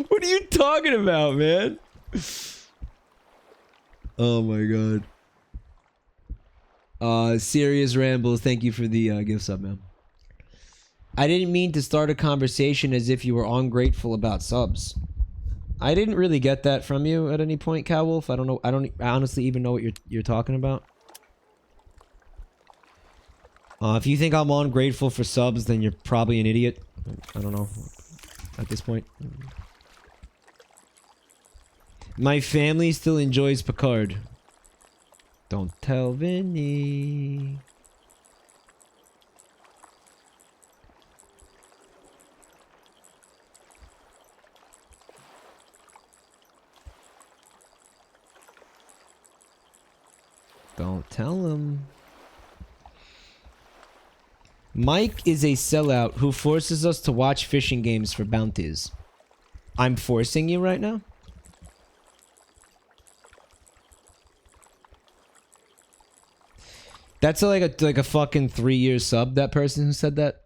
What are you talking about, man? Oh my god. Serious Rambles, thank you for the gift sub, man. I didn't mean to start a conversation as if you were ungrateful about subs. I didn't really get that from you at any point, Cowwolf. I don't know. I honestly even know what you're talking about. If you think I'm ungrateful for subs, then you're probably an idiot. I don't know. At this point. My family still enjoys Picard. Don't tell Vinny. Don't tell him. Mike is a sellout who forces us to watch fishing games for bounties. I'm forcing you right now? That's like a fucking 3-year sub, that person who said that.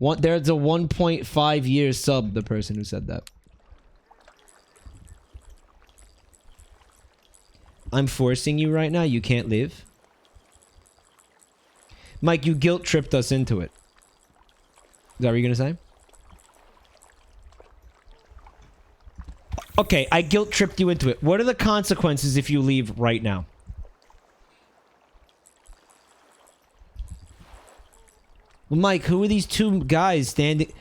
There's a 1.5 year sub, the person who said that. I'm forcing you right now, you can't leave. Mike, you guilt tripped us into it. Is that what you're gonna say? Okay, I guilt tripped you into it. What are the consequences if you leave right now? Well, Mike, who are these two guys standing?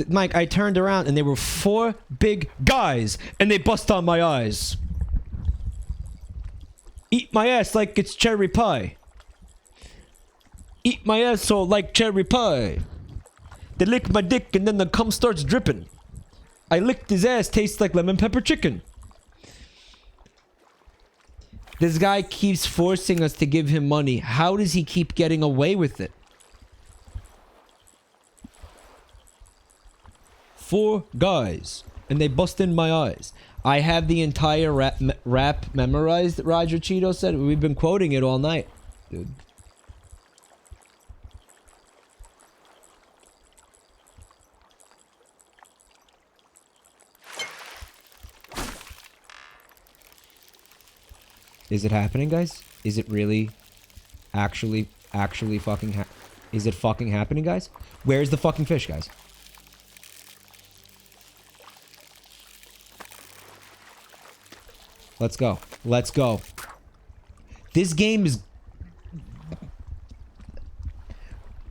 Mike, I turned around and there were 4 big guys and they bust on my eyes. Eat my ass like it's cherry pie. Eat my asshole like cherry pie. They lick my dick and then the cum starts dripping. I licked his ass, tastes like lemon pepper chicken. This guy keeps forcing us to give him money. How does he keep getting away with it? 4 guys, and they bust in my eyes. I have the entire rap memorized, Roger Cheeto said. We've been quoting it all night, dude. Is it happening, guys? Is it really actually fucking is it fucking happening, guys? Where's the fucking fish, guys? Let's go. Let's go. This game is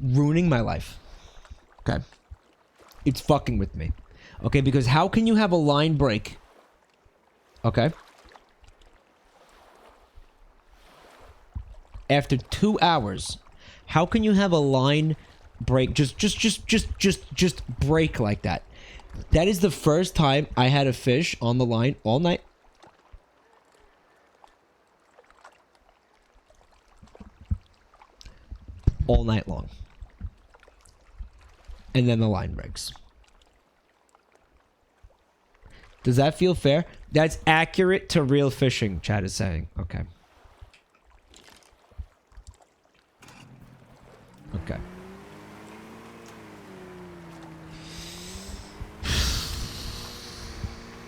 ruining my life. Okay. It's fucking with me. Okay, because how can you have a line break? Okay. After 2 hours, how can you have a line break? Just break like that. That is the first time I had a fish on the line all night. All night long. And then the line breaks. Does that feel fair? That's accurate to real fishing, Chad is saying. Okay. Okay.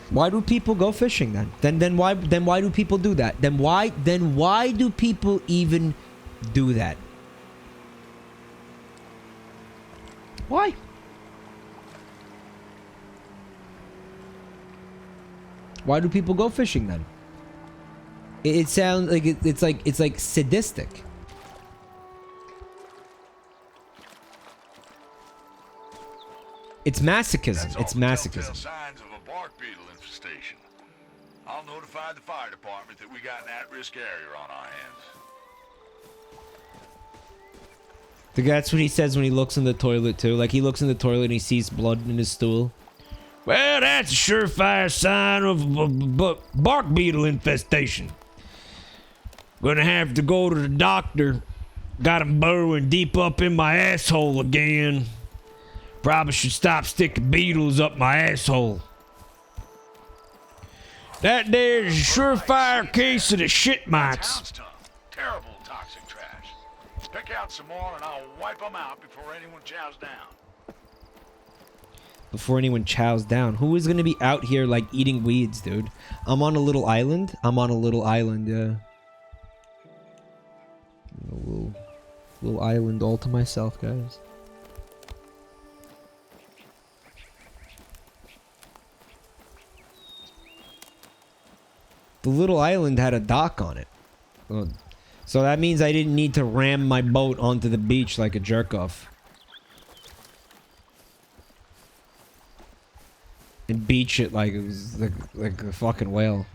Why do people go fishing then? Then why do people do that? Then why do people even do that? Why? Why do people go fishing then? It sounds like it's like sadistic. It's masochism. It's masochism. Signs of a bark beetle infestation. I'll notify the fire department that we got an at-risk area on our hands. That's what he says when he looks in the toilet too. Like he looks in the toilet and he sees blood in his stool. Well, that's a surefire sign of a bark beetle infestation. Gonna have to go to the doctor. Got him burrowing deep up in my asshole again. Probably should stop sticking beetles up my asshole. That there's a surefire case of the shit mites. Sounds tough. Terrible toxic trash. Pick out some more and I'll wipe them out before anyone chows down. Before anyone chows down. Who is gonna be out here like eating weeds, dude? I'm on a little island. Yeah. A little island all to myself, guys. The little island had a dock on it. So that means I didn't need to ram my boat onto the beach like a jerk-off. And beach it like it was like a fucking whale.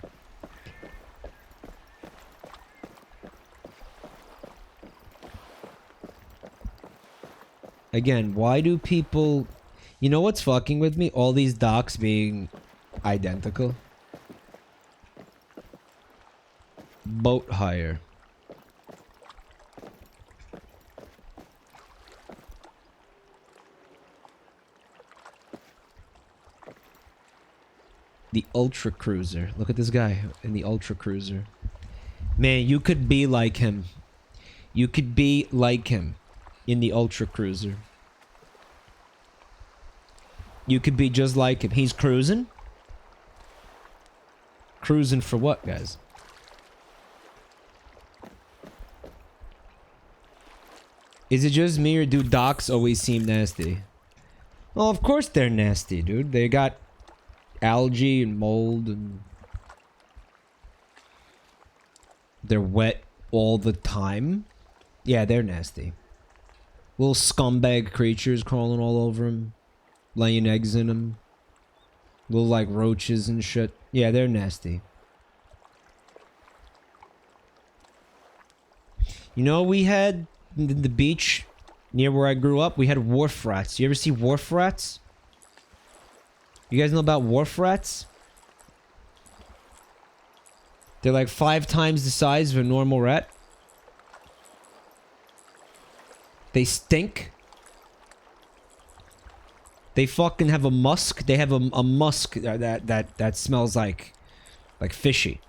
Again, why do people... You know what's fucking with me? All these docks being identical. Boat hire. The Ultra Cruiser. Look at this guy in the Ultra Cruiser. Man, you could be like him. You could be like him in the Ultra Cruiser. You could be just like him. He's cruising. Cruising for what, guys? Is it just me or do docks always seem nasty? Well, of course they're nasty, dude. They got algae and mold and they're wet all the time. Yeah, they're nasty. Little scumbag creatures crawling all over them, laying eggs in them. Little like roaches and shit. Yeah, they're nasty. You know, we had the beach near where I grew up, we had wharf rats. You ever see wharf rats? You guys know about wharf rats? They're like 5 times the size of a normal rat. They stink. They fucking have a musk. They have a musk that smells like fishy.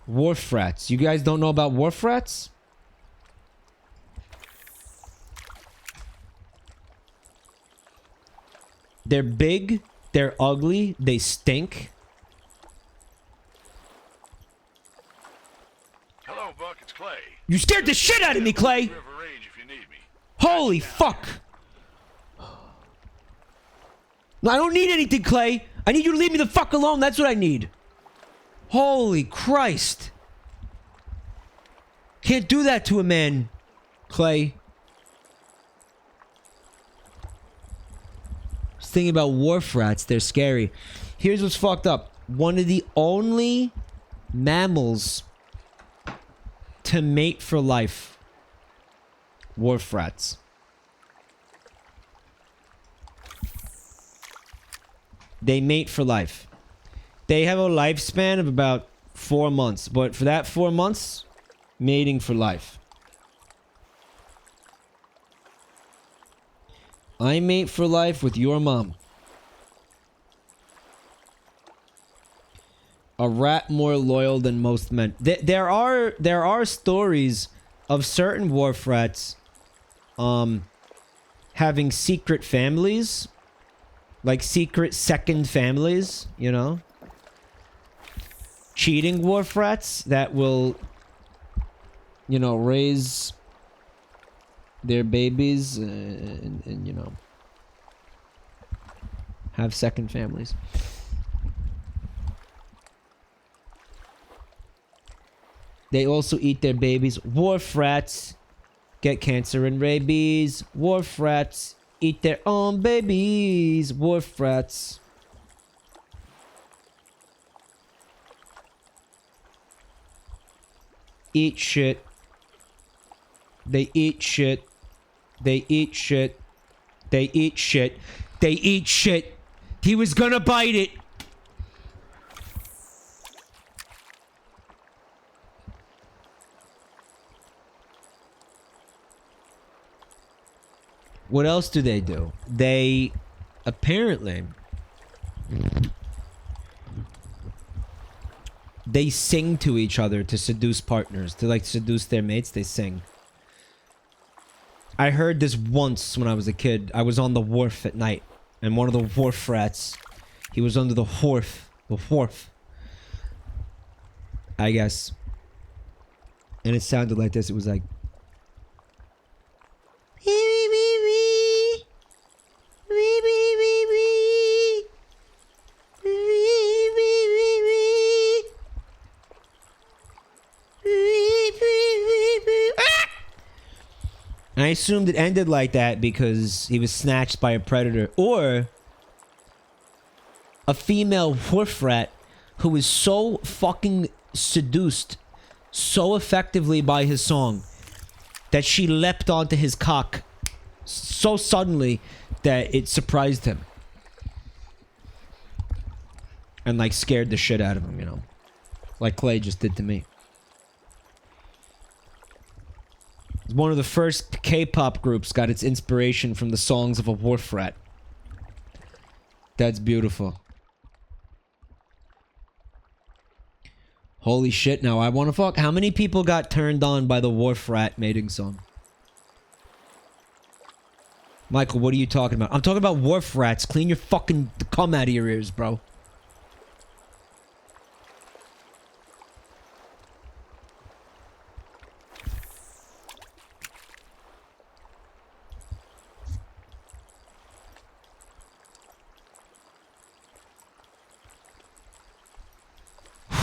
Wharf rats. You guys don't know about wharf rats? They're big, they're ugly, they stink. know, Buck, it's Clay. You scared the shit out of me, Clay! River Range if you need me. Holy fuck! No, I don't need anything, Clay. I need you to leave me the fuck alone. That's what I need. Holy Christ. Can't do that to a man, Clay. I was thinking about wharf rats. They're scary. Here's what's fucked up. One of the only mammals to mate for life. Wharf rats. They mate for life. They have a lifespan of about 4 months. But for that 4 months, mating for life. I mate for life with your mom. A rat more loyal than most men. There are stories of certain wharf rats having secret families. Like secret second families, you know? Cheating wharf rats that will, you know, raise their babies and you know, have second families. They also eat their babies. Wharf rats get cancer and rabies. Wharf rats eat their own babies. Wharf rats. Eat shit. They eat shit. They eat shit. They eat shit. They eat shit. He was gonna bite it. What else do? They apparently they sing to each other to seduce partners, to like seduce their mates. They sing. I heard this once when I was a kid. I was on the wharf at night, and one of the wharf rats, he was under the wharf, I guess, and it sounded like this. It was like. And I assumed it ended like that because he was snatched by a predator. Or a female wharf rat who was so fucking seduced so effectively by his song that she leapt onto his cock so suddenly that it surprised him. And like scared the shit out of him, you know. Like Clay just did to me. One of the first K-pop groups got its inspiration from the songs of a wharf rat. That's beautiful. Holy shit, now I want to fuck. How many people got turned on by the wharf rat mating song? Michael, what are you talking about? I'm talking about wharf rats. Clean your fucking cum out of your ears, bro.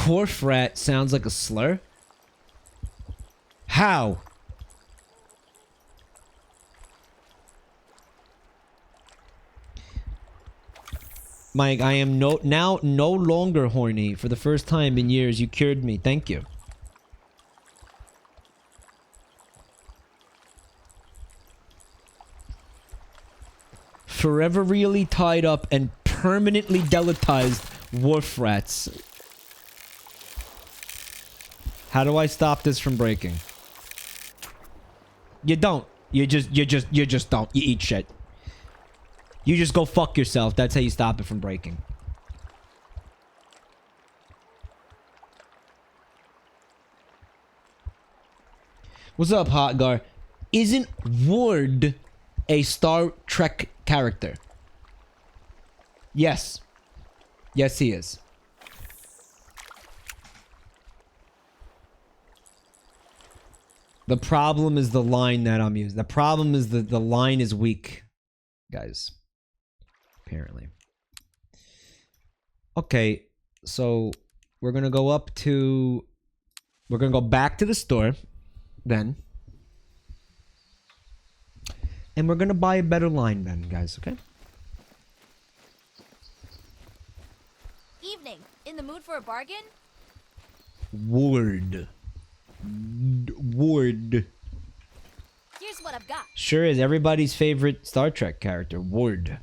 Wharf rat sounds like a slur? How? Mike, I am no longer horny. For the first time in years, you cured me. Thank you. Forever really tied up and permanently deletized wharf rats. How do I stop this from breaking? You don't. You just don't. You eat shit. You just go fuck yourself. That's how you stop it from breaking. What's up, Hot Gar? Isn't Ward a Star Trek character? Yes. Yes, he is. The problem is the line that I'm using. The problem is the line is weak, guys. Apparently. Okay, so we're gonna go up to... We're gonna go back to the store, then. And we're gonna buy a better line then, guys, okay? Evening. In the mood for a bargain? Word. Ward. Here's what I've got. Sure is everybody's favorite Star Trek character, Ward.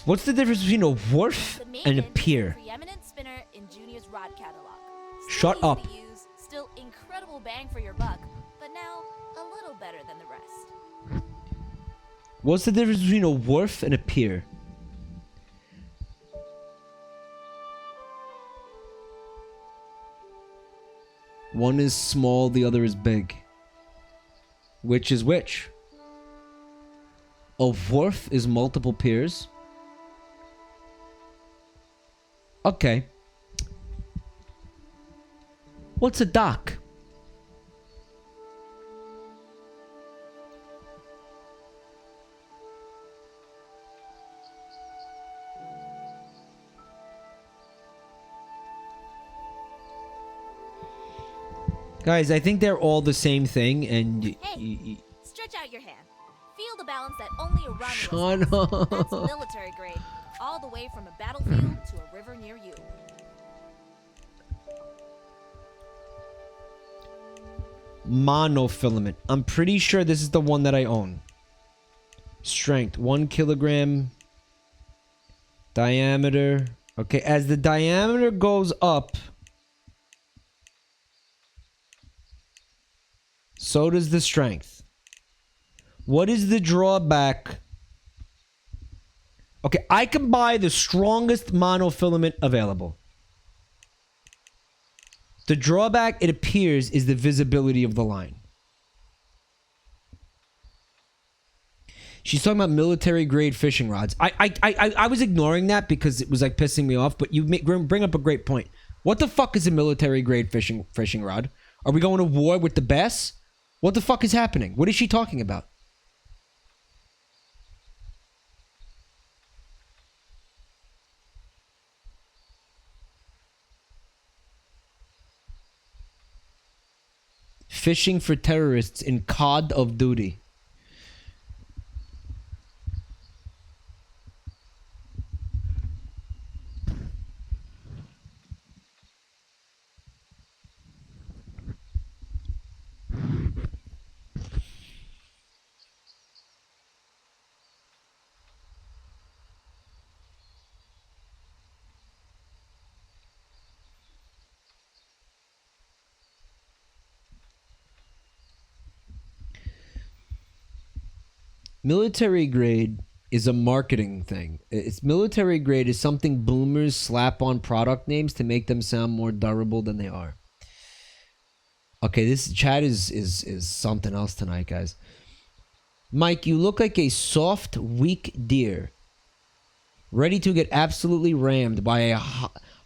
What's the difference between a wharf The and Maiden a pier? is the preeminent spinner in Junior's rod catalog. Still Shut easy up. to use, still incredible bang for your buck, but now a little better than the rest. What's the difference between a wharf and a pier? One is small, the other is big. Which is which? A wharf is multiple piers. Okay. What's a dock? Guys, I think they're all the same thing, and Hey, stretch out your hand. Feel the balance that only a Romulus Shut has. up. That's military grade, all the way from a battlefield to a river near you. Monofilament. I'm pretty sure this is the one that I own. Strength 1 kilogram. Diameter. Okay, as the diameter goes up, so does the strength. What is the drawback? Okay, I can buy the strongest monofilament available. The drawback, it appears, is the visibility of the line. She's talking about military grade fishing rods. I was ignoring that because it was like pissing me off, but you bring up a great point. What the fuck is a military grade fishing rod? Are we going to war with the bass? What the fuck is happening? What is she talking about? Fishing for terrorists in Cod of Duty. Military grade is a marketing thing. It's military grade is something boomers slap on product names to make them sound more durable than they are. Okay, this chat is something else tonight, guys. Mike, you look like a soft, weak deer, ready to get absolutely rammed by a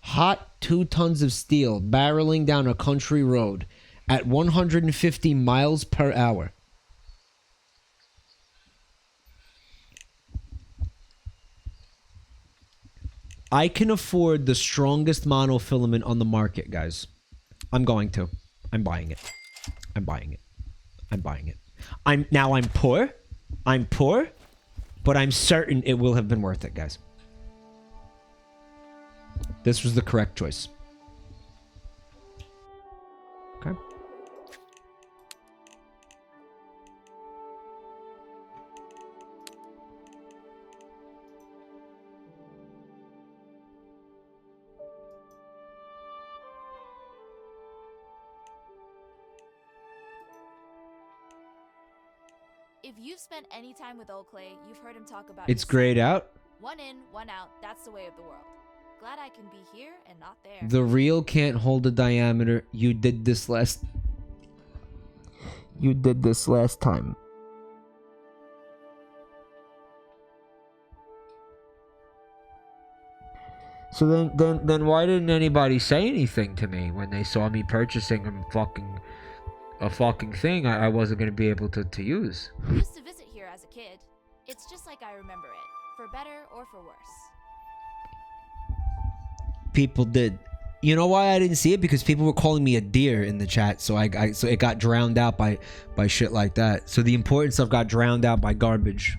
hot 2 tons of steel barreling down a country road at 150 miles per hour. I can afford the strongest monofilament on the market, guys. I'm going to. I'm buying it. I'm buying it. I'm buying it. I'm poor. I'm poor, but I'm certain it will have been worth it, guys. This was the correct choice. Okay. If you've spent any time with Old Clay, you've heard him talk about It's his grayed out. one in, one out. That's the way of the world. Glad I can be here and not there. The reel can't hold a diameter. You did this last time. So then why didn't anybody say anything to me when they saw me purchasing a fucking thing I wasn't gonna be able to use? I used to visit here as a kid. It's just like I remember it, for better or for worse. People did. You know why I didn't see it? Because people were calling me a deer in the chat, so so it got drowned out by shit like that. So the important stuff got drowned out by garbage.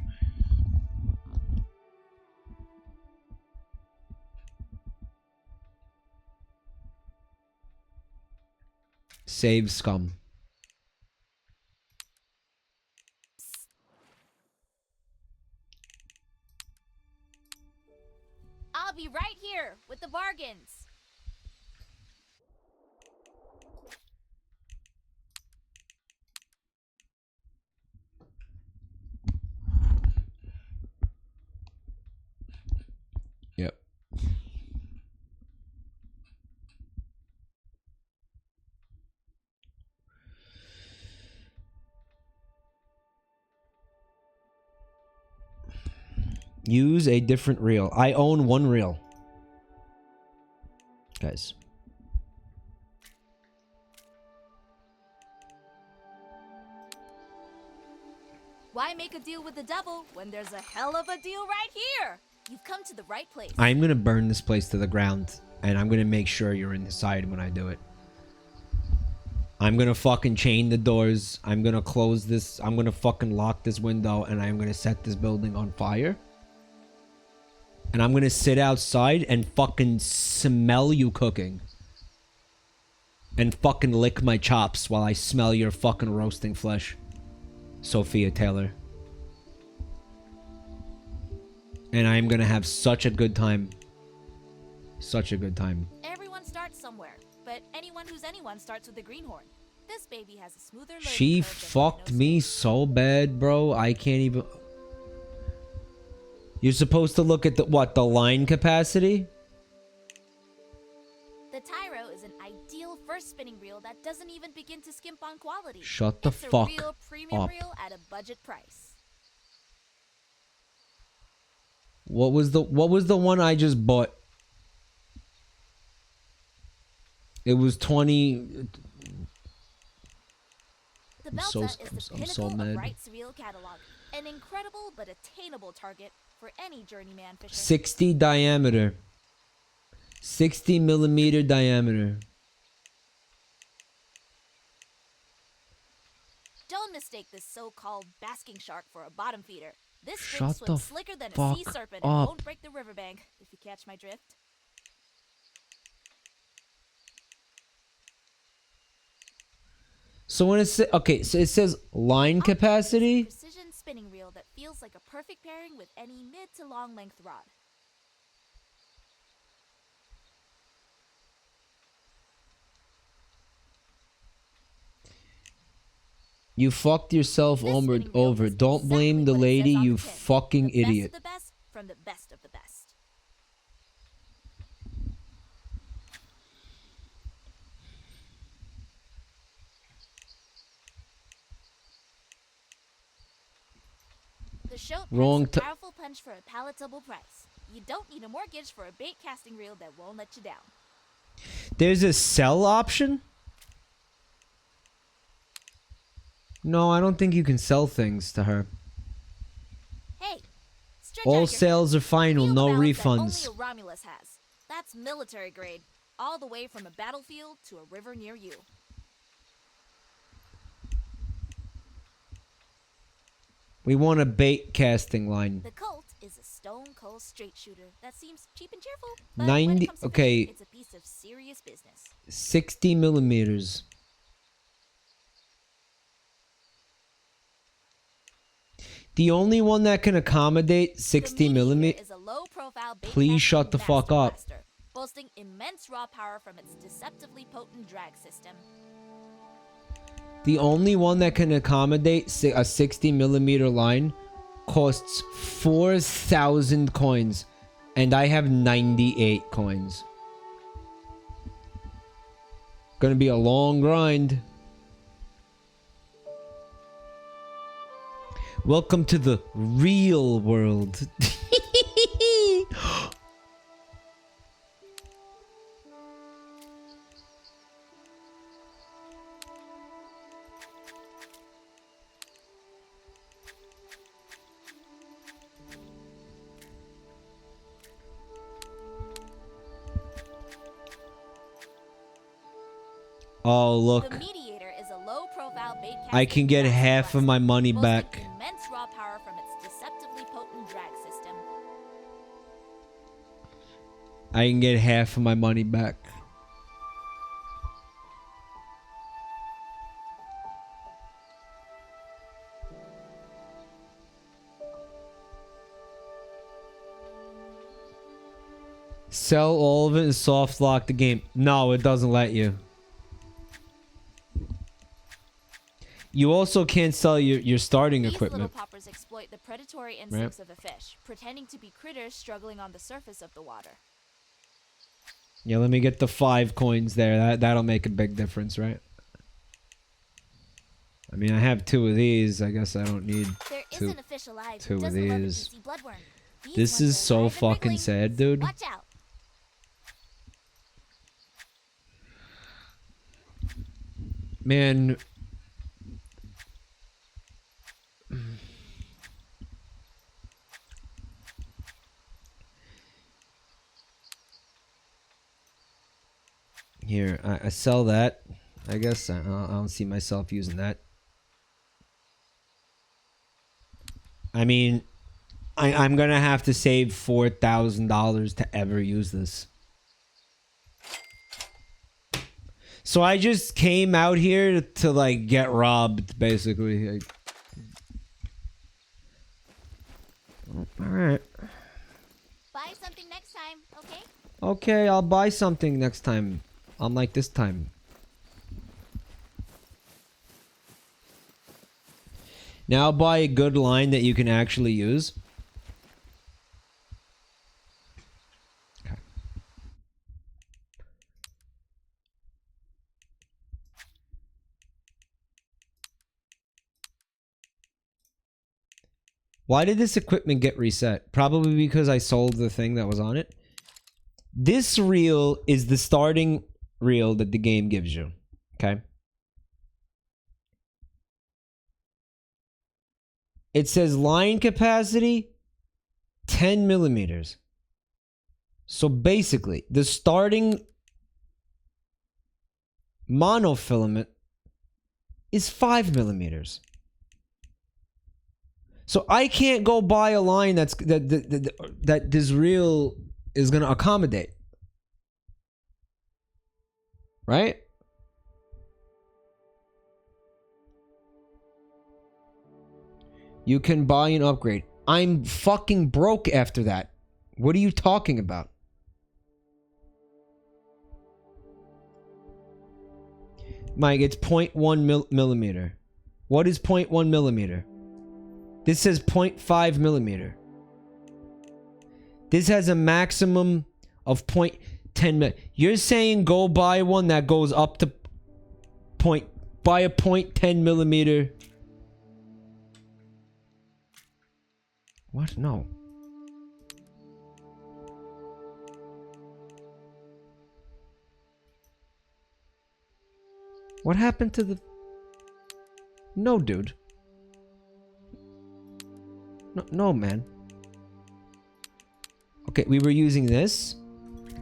Save scum. I'll be right here with the bargains. Yep. Use a different reel. I own one reel. Guys. Why make a deal with the devil when there's a hell of a deal right here? You've come to the right place. I'm gonna burn this place to the ground, and I'm gonna make sure you're inside when I do it. I'm gonna fucking chain the doors. I'm gonna close this. I'm gonna fucking lock this window, and I'm gonna set this building on fire. And I'm gonna sit outside and fucking smell you cooking. And fucking lick my chops while I smell your fucking roasting flesh. Sophia Taylor. And I'm gonna have such a good time. Such a good time. Everyone starts somewhere, but anyone who's anyone starts with a greenhorn. This baby has a smoother learning She curve than fucked no me space. so bad, bro. I can't even... You're supposed to look at the, what, the line capacity? The Tyro is an ideal first spinning reel that doesn't even begin to skimp on quality. Shut the it's fuck a real premium up. reel at a budget price. What was the one I just bought? It was 20... The I'm Belta so- is the I'm so pinnacle mad. of Wright's reel catalog. An incredible but attainable target for any journeyman fisher. 60 diameter. 60 millimeter diameter. Don't mistake this so-called basking shark for a bottom feeder. This Shut fish the swims slicker than a sea fuck serpent up. and won't break the riverbank, if you catch my drift. So when it says, okay, so it says line capacity. Precision spinning reel that feels like a perfect pairing with any mid to long length rod. You fucked yourself This over. spinning reel does Don't blame exactly the what it lady, says on you the tin. fucking The idiot. Best of the best from the best of the best. The show Wrong packs a t- powerful punch for a palatable price. You don't need a mortgage for a bait casting reel that won't let you down. There's a sell option? No, I don't think you can sell things to her. Hey, stretch All out your sales hand. are final, Feel the no balance that refunds. Only a Romulus has. That's military grade, all the way from a battlefield to a river near you. We want a bait casting line. The Colt is a stone cold straight shooter that seems cheap and cheerful, but when 90 it comes to okay. fishing, it's a piece of serious business. 60 millimeters. The only one that can accommodate 60 The Meteor millimeter. is a low-profile bait Please casting shut the fuck master up. blaster, boasting immense raw power from its deceptively potent drag system. The only one that can accommodate a 60 millimeter line costs 4,000 coins, and I have 98 coins. Gonna be a long grind. Welcome to the real world. Oh, The look. Mediator is a low-profile bait I can get half of my money back. Immense raw power from its deceptively potent drag system. I can get half of my money back. Sell all of it and soft lock the game. No, it doesn't let you. You also can't sell your starting These equipment. little poppers exploit the predatory instincts of the fish, pretending to be critters struggling on the surface of the water. Yeah, let me get the 5 coins there. That'll make a big difference, right? I mean, I have 2 of these. I guess I don't need There two, isn't a fish alive 2 who of doesn't love a these. juicy bloodworm. These This ones is are so alive and fucking wriggling. sad, dude. Watch out. Man. Here, I sell that. I guess I don't see myself using that. I mean, I'm gonna have to save $4,000 to ever use this. So I just came out here to like get robbed, basically. All right. Buy something next time, okay? Okay, I'll buy something next time. Unlike this time. Now buy a good line that you can actually use. Okay. Why did this equipment get reset? Probably because I sold the thing that was on it. This reel is the starting reel that the game gives you. Okay. It says line capacity 10 millimeters. So basically, the starting monofilament is 5 millimeters. So I can't go buy a line that this reel is going to accommodate. Right? You can buy an upgrade. I'm fucking broke after that. What are you talking about? Mike, it's 0.1 millimeter. What is 0.1 millimeter? This says 0.5 millimeter. This has a maximum of 0.10 millimeter. You're saying go buy one that goes up to buy a 0.10 millimeter. What? No. What happened to the... No, dude. No, man. Okay, we were using this.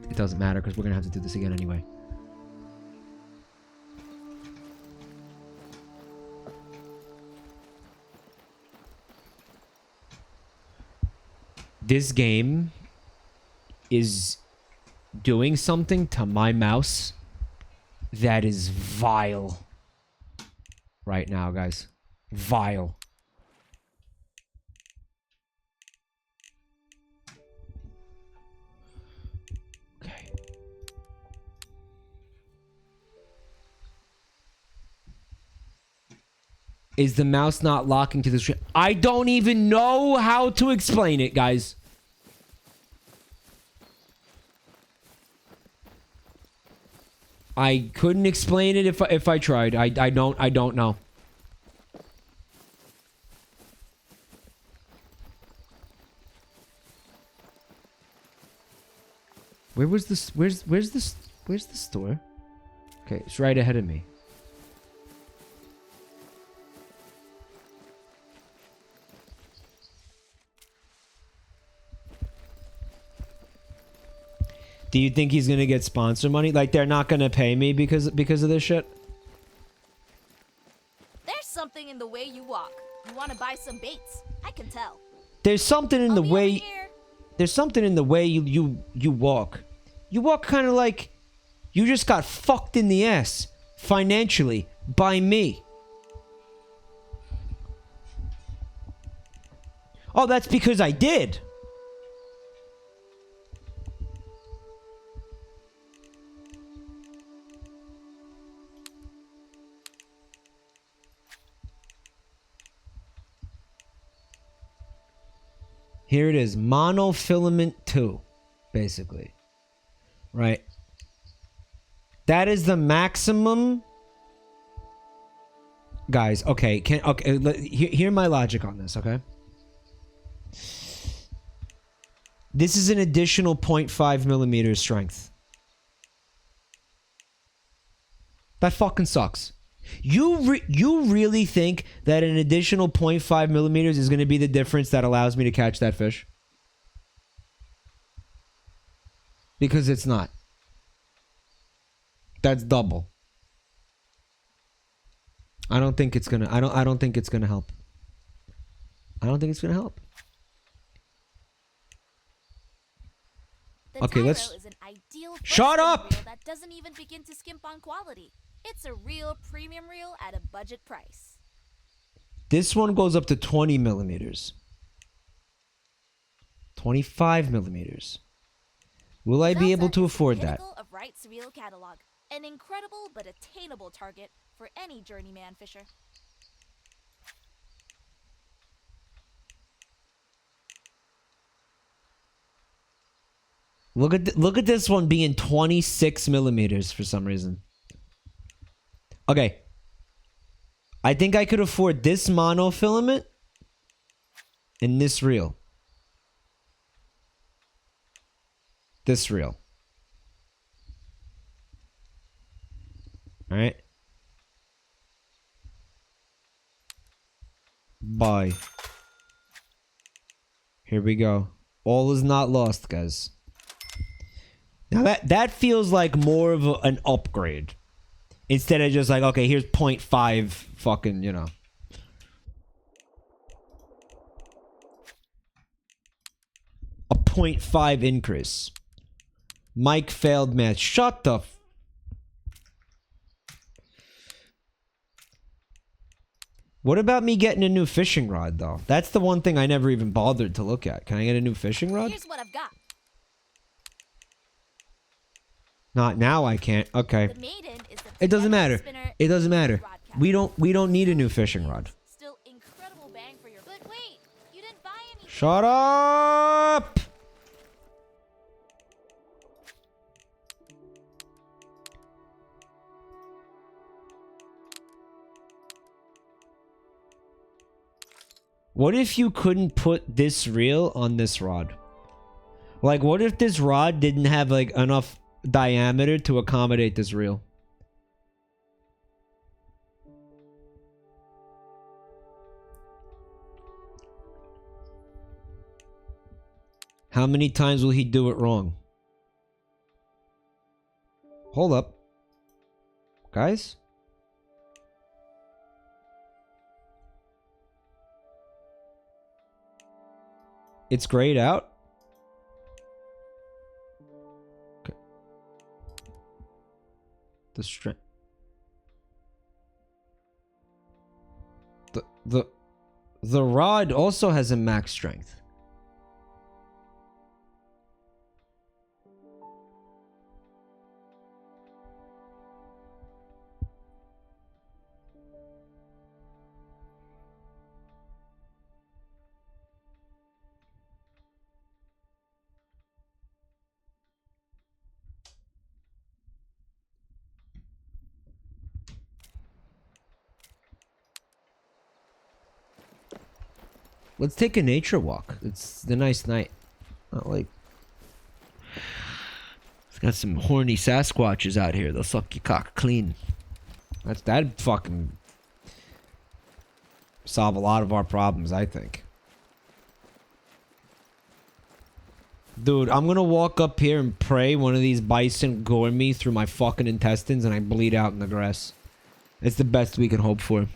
It doesn't matter because we're going to have to do this again anyway. This game is doing something to my mouse that is vile right now, guys. Vile. Okay. Is the mouse not locking to the screen? I don't even know how to explain it, guys. I couldn't explain it if I tried. I don't know. Where was this? Where's the store? Okay, it's right ahead of me. Do you think he's gonna get sponsor money? Like they're not gonna pay me because of this shit? There's something in the way you walk. You want to buy some baits? I can tell. There's something in I'll the be over way. here. There's something in the way you walk. You walk kind of like you just got fucked in the ass financially by me. Oh, that's because I did. Here it is, monofilament 2, basically. Right? That is the maximum. Guys, okay, hear my logic on this, okay? This is an additional 0.5 millimeter strength. That fucking sucks. You really think that an additional 0.5 millimeters is going to be the difference that allows me to catch that fish? Because it's not. That's double. I don't think it's gonna. I don't think it's gonna help. I don't think it's gonna help. The Okay, Tyro let's. is an ideal Shut first up! reel that doesn't even begin to skimp on quality. It's a real premium reel at a budget price. This one goes up to 20 millimeters. 25 millimeters. Will I be able to afford that? Pinnacle of Wright's reel catalog, an incredible but attainable target for any journeyman fisher. Look at this one being 26 millimeters for some reason. Okay. I think I could afford this monofilament and this reel. This reel. Alright. Bye. Here we go. All is not lost, guys. Now that feels like more of an upgrade. Instead of just like, okay, here's 0.5 fucking, you know. A 0.5 increase. Mike failed math. Shut the What about me getting a new fishing rod, though? That's the one thing I never even bothered to look at. Can I get a new fishing rod? Here's what I've got. Not now, I can't. Okay. The Maiden is the It doesn't matter. spinner It doesn't matter. rod We catalog. don't need a new fishing rod. Still incredible bang for your. But wait, you didn't buy anything. Shut up! What if you couldn't put this reel on this rod? Like, what if this rod didn't have, like, enough diameter to accommodate this reel? How many times will he do it wrong? Hold up. Guys? It's grayed out? Okay. The strength. The rod also has a max strength. Let's take a nature walk. It's the nice night. Not like... It's got some horny Sasquatches out here. They'll suck your cock clean. That'd fucking... solve a lot of our problems, I think. Dude, I'm gonna walk up here and pray one of these bison gore me through my fucking intestines and I bleed out in the grass. It's the best we can hope for.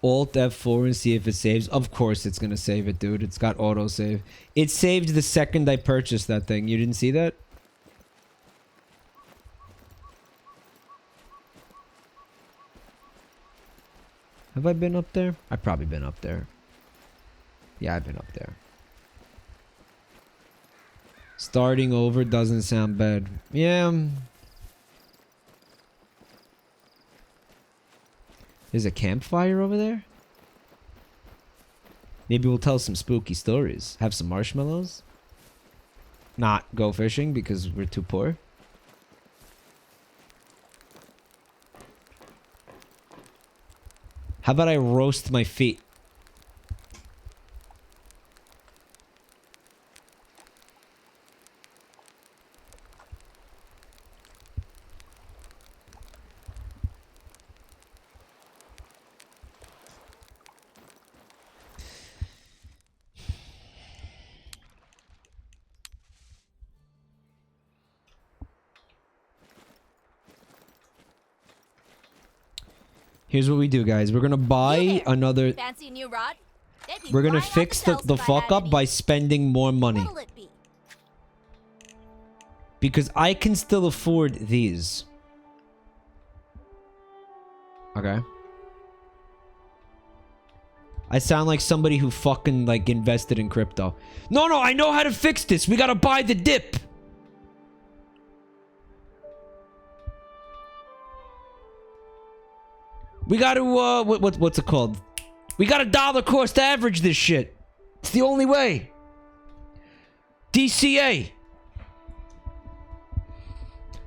Alt F4 and see if it saves. Of course it's gonna save it, dude. It's got autosave. It saved the second I purchased that thing. You didn't see that? Have I been up there? I've probably been up there. Yeah, I've been up there. Starting over doesn't sound bad. Yeah. There's a campfire over there? Maybe we'll tell some spooky stories. Have some marshmallows? Not go fishing because we're too poor? How about I roast my feet? Here's what we do, guys. We're gonna buy another... Fancy new rod? They'd be We're gonna flying off fix shelves the if I fuck had up any. by spending more money. What'll it be? Because I can still afford these. Okay. I sound like somebody who fucking, like, invested in crypto. No, I know how to fix this. We gotta buy the dip. We gotta, what's it called? We got $1 cost average this shit. It's the only way. DCA.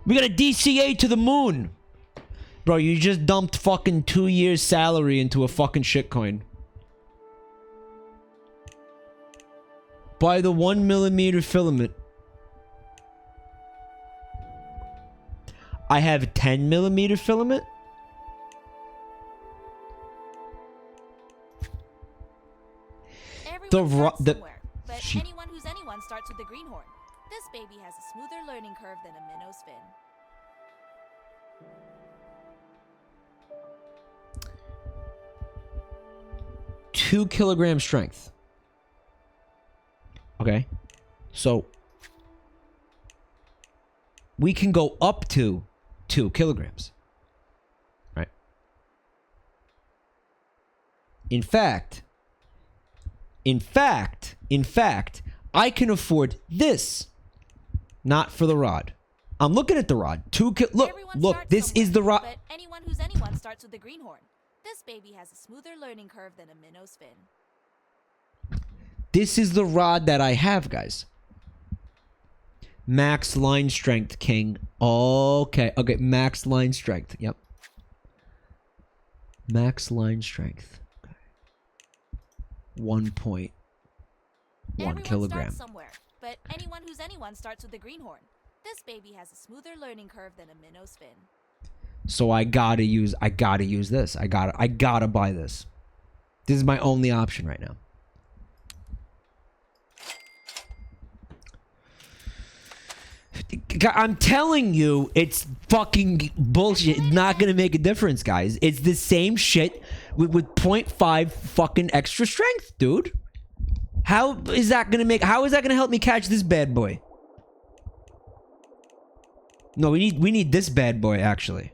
We got a DCA to the moon. Bro, you just dumped fucking 2 years salary into a fucking shitcoin. Buy the 1mm filament. I have 10mm filament. Everyone starts somewhere, but anyone who's anyone starts with the greenhorn. This baby has a smoother learning curve than a minnow's fin. Two kilogram strength. Okay. So we can go up to 2 kilograms. Right? In fact, I can afford this. Not for the rod. I'm looking at the rod. Look, this is the rod. But anyone who's anyone starts with the greenhorn. This baby has a smoother learning curve than a minnow's fin. This is the rod that I have, guys. Max line strength, king. Okay, max line strength. Yep. Max line strength. 1.1 Everyone kilogram. starts somewhere, but anyone who's anyone starts with the greenhorn. This baby has a smoother learning curve than a minnow's fin. So I gotta use this. I gotta buy this. This is my only option right now. I'm telling you, it's fucking bullshit. It's not gonna make a difference, guys. It's the same shit with 0.5 fucking extra strength, dude. How is that gonna help me catch this bad boy? No, we need this bad boy, actually.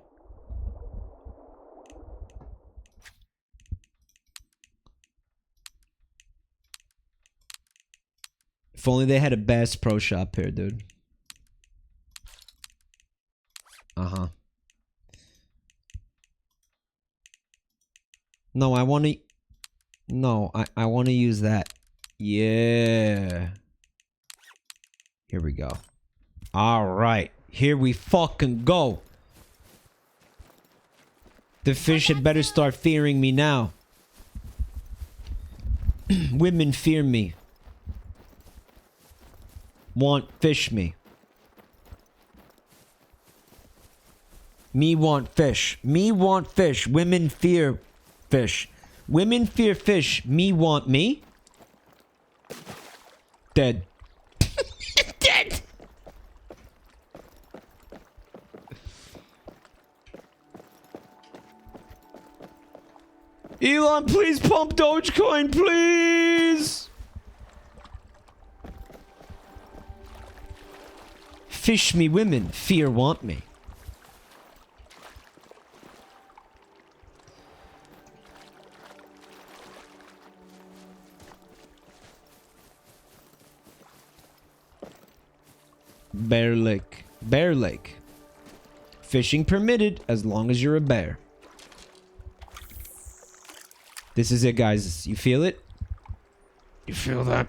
If only they had a Bass Pro Shop here, dude. Uh-huh. No, I want to... No, I want to use that. Yeah. Here we go. Alright. Here we fucking go. The fish had better start fearing me now. Women fear me. Want fish me. Me want fish. Me want fish. Women fear fish. Women fear fish. Me want me. Dead. Dead. Elon, please pump Dogecoin, please. Fish me women, fear want me. Bear Lake. Bear Lake. Fishing permitted as long as you're a bear. This is it, guys. You feel it? You feel that?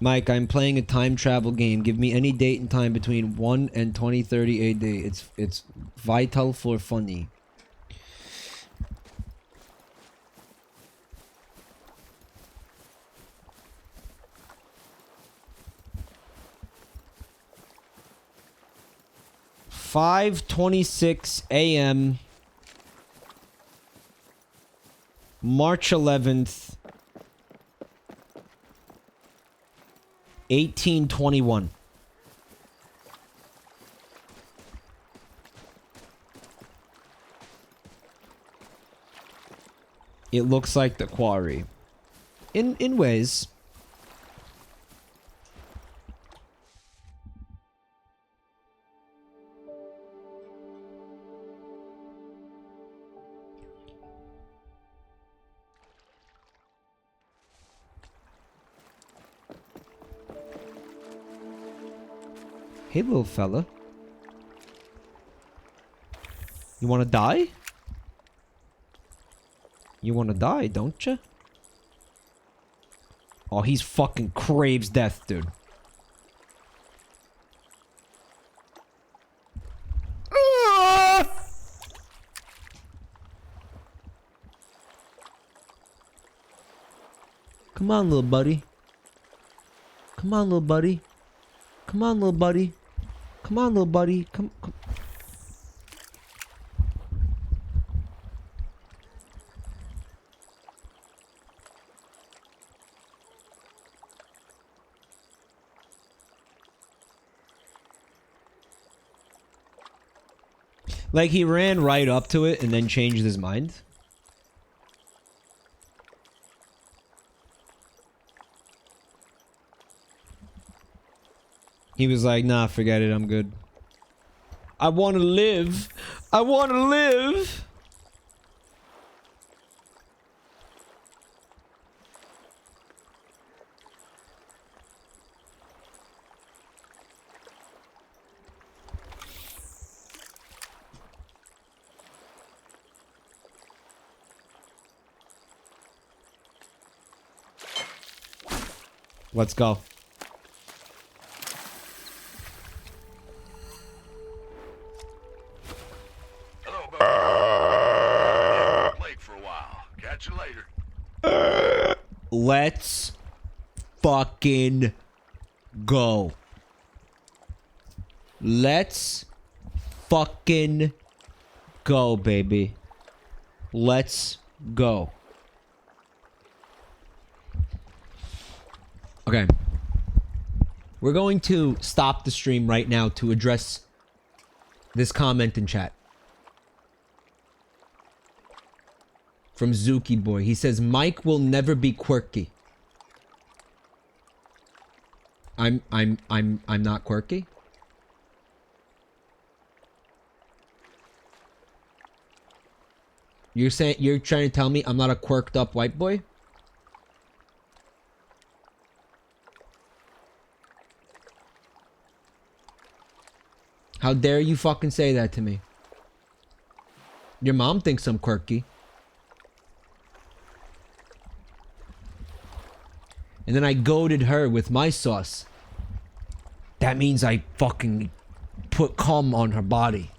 Mike, I'm playing a time travel game. Give me any date and time between 1 and 2030 AD. It's vital for funny. $5:26 a.m. March 11th, 1821. It looks like the quarry. In ways. Hey, little fella. You wanna die? You wanna die, don't you? Oh, he's fucking craves death, dude. Come on, little buddy. Come on, little buddy. Come on, little buddy. Come on, little buddy. Come. Like, he ran right up to it and then changed his mind. He was like, nah, forget it, I'm good. I want to live. I want to live. Let's go. Let's fucking go. Let's fucking go, baby. Let's go. Okay. We're going to stop the stream right now to address this comment in chat. From Zuki Boy. He says, Mike will never be quirky. I'm not quirky. You're trying to tell me I'm not a quirked up white boy? How dare you fucking say that to me? Your mom thinks I'm quirky. And then I goaded her with my sauce. That means I fucking put cum on her body.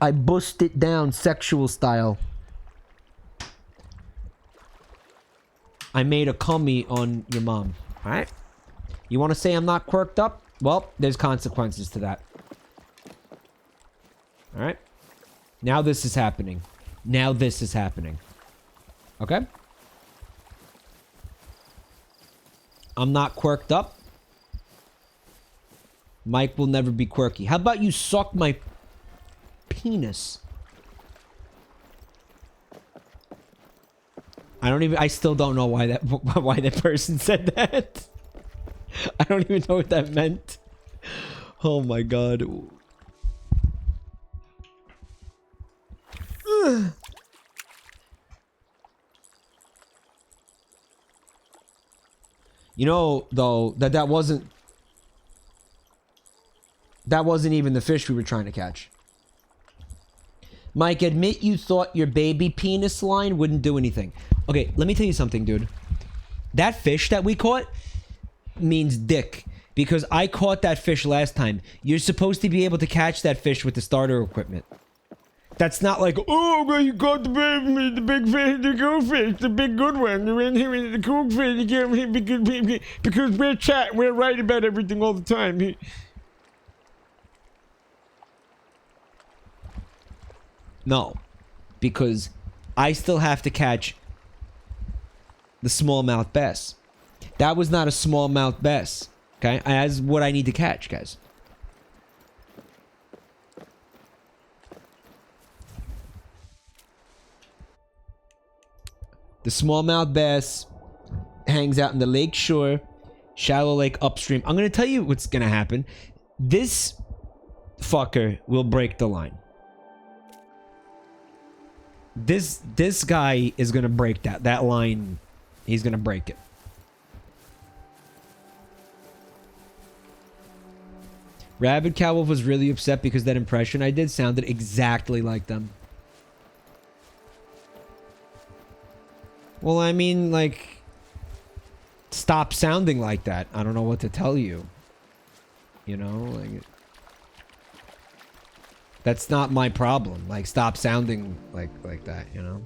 I bust it down sexual style. I made a cummy on your mom. Alright? You want to say I'm not quirked up? Well, there's consequences to that. Alright? Now this is happening. Now this is happening. Okay? I'm not quirked up. Mike will never be quirky. How about you suck my penis? I still don't know why that person said that. I don't even know what that meant. Oh my god. You know, though, that wasn't even the fish we were trying to catch. Mike, admit you thought your baby penis line wouldn't do anything. Okay, let me tell you something, dude. That fish that we caught means dick. Because I caught that fish last time. You're supposed to be able to catch that fish with the starter equipment. That's not like, oh, well, you caught the big fish, the cool fish, the big good one. You're in here with the cool fish. You can't, because we're right about everything all the time. No, because I still have to catch the smallmouth bass. That was not a smallmouth bass. Okay, that's what I need to catch, guys. The smallmouth bass hangs out in the lake shore, shallow lake upstream. I'm gonna tell you what's gonna happen. This fucker will break the line. This guy is gonna break that line. He's gonna break it. Rabid Cowwolf was really upset because that impression I did sounded exactly like them. Well, I mean, like, stop sounding like that. I don't know what to tell you. You know, like, that's not my problem. Like, stop sounding like that, you know?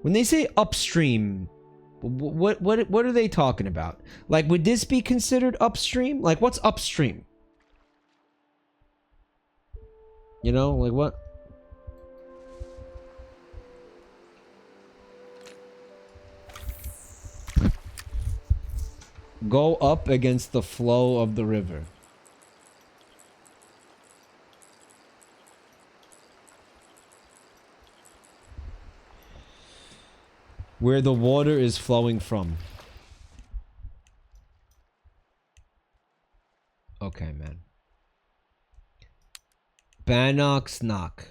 When they say upstream, what are they talking about? Like, would this be considered upstream? Like, what's upstream? You know, like what? Go up against the flow of the river. Where the water is flowing from. Okay, man. Bannock's Knock.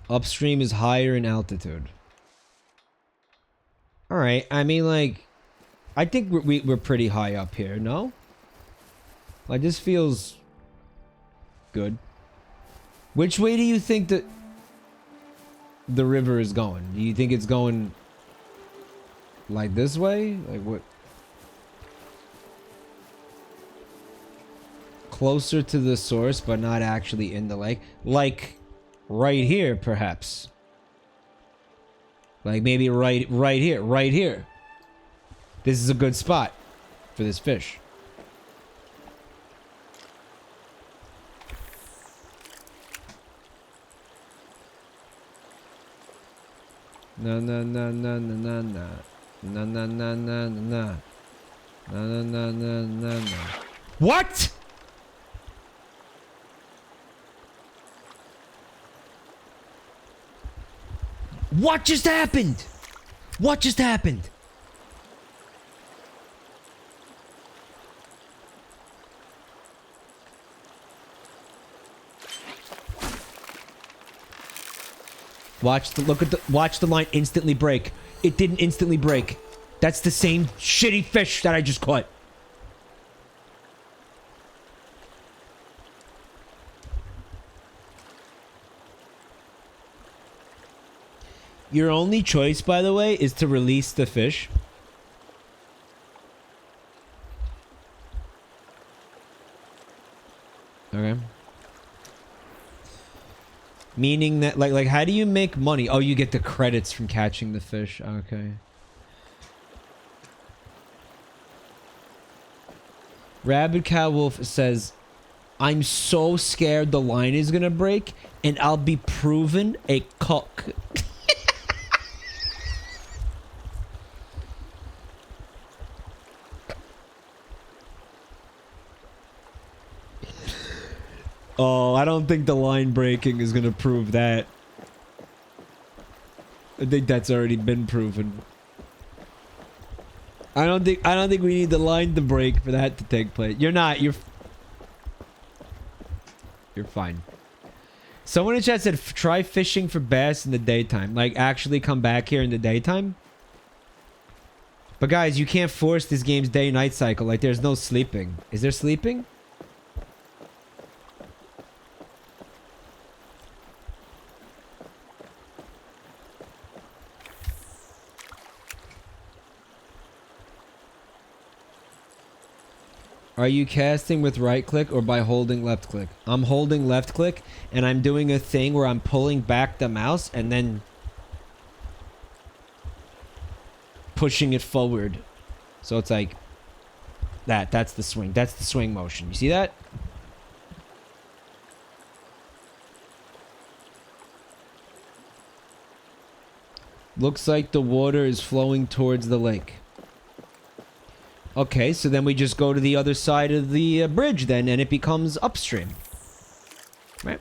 Upstream is higher in altitude. Alright, I mean, like, I think we're pretty high up here, no? Like, this feels good. Which way do you think that the river is going? Do you think it's going like this way? Like what? Closer to the source, but not actually in the lake. Like right here, perhaps. Like maybe right here. This is a good spot for this fish. No. What? What just happened? What just happened? Watch the line instantly break. It didn't instantly break. That's the same shitty fish that I just caught. Your only choice, by the way, is to release the fish. Okay. Meaning that, like, how do you make money? Oh, you get the credits from catching the fish. Okay. Rabid Cow Wolf says, I'm so scared the line is gonna break and I'll be proven a cock. Oh, I don't think the line breaking is gonna prove that. I think that's already been proven. I don't think we need the line to break for that to take place. You're fine. Someone in chat said try fishing for bass in the daytime. Like actually come back here in the daytime. But guys, you can't force this game's day-night cycle. Like there's no sleeping. Is there sleeping? Are you casting with right click or by holding left click? I'm holding left click and I'm doing a thing where I'm pulling back the mouse and then pushing it forward. So it's like that. That's the swing. That's the swing motion. You see that? Looks like the water is flowing towards the lake. Okay, so then we just go to the other side of the bridge then, and it becomes upstream. Right?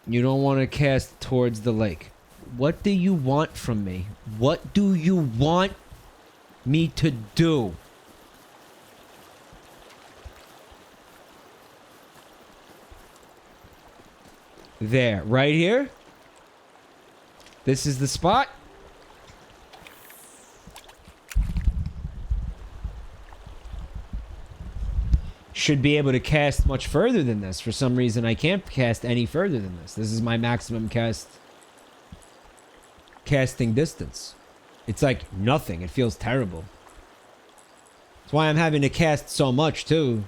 You don't want to cast towards the lake. What do you want from me? What do you want me to do? There, right here. This is the spot. Should be able to cast much further than this. For some reason, I can't cast any further than this. This is my maximum casting distance. It's like nothing. It feels terrible. That's why I'm having to cast so much, too.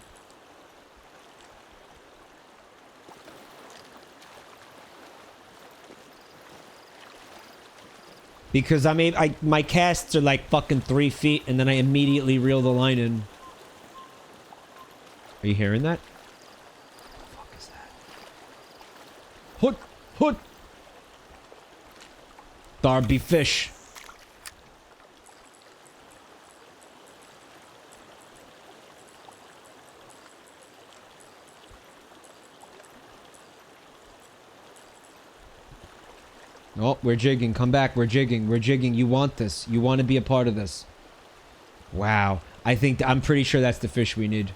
Because my casts are like fucking 3 feet, and then I immediately reel the line in. Are you hearing that? What the fuck is that? Hoot! Hoot! Darby fish. Oh, we're jigging. Come back. We're jigging. We're jigging. You want this. You want to be a part of this. Wow. I'm pretty sure that's the fish we need.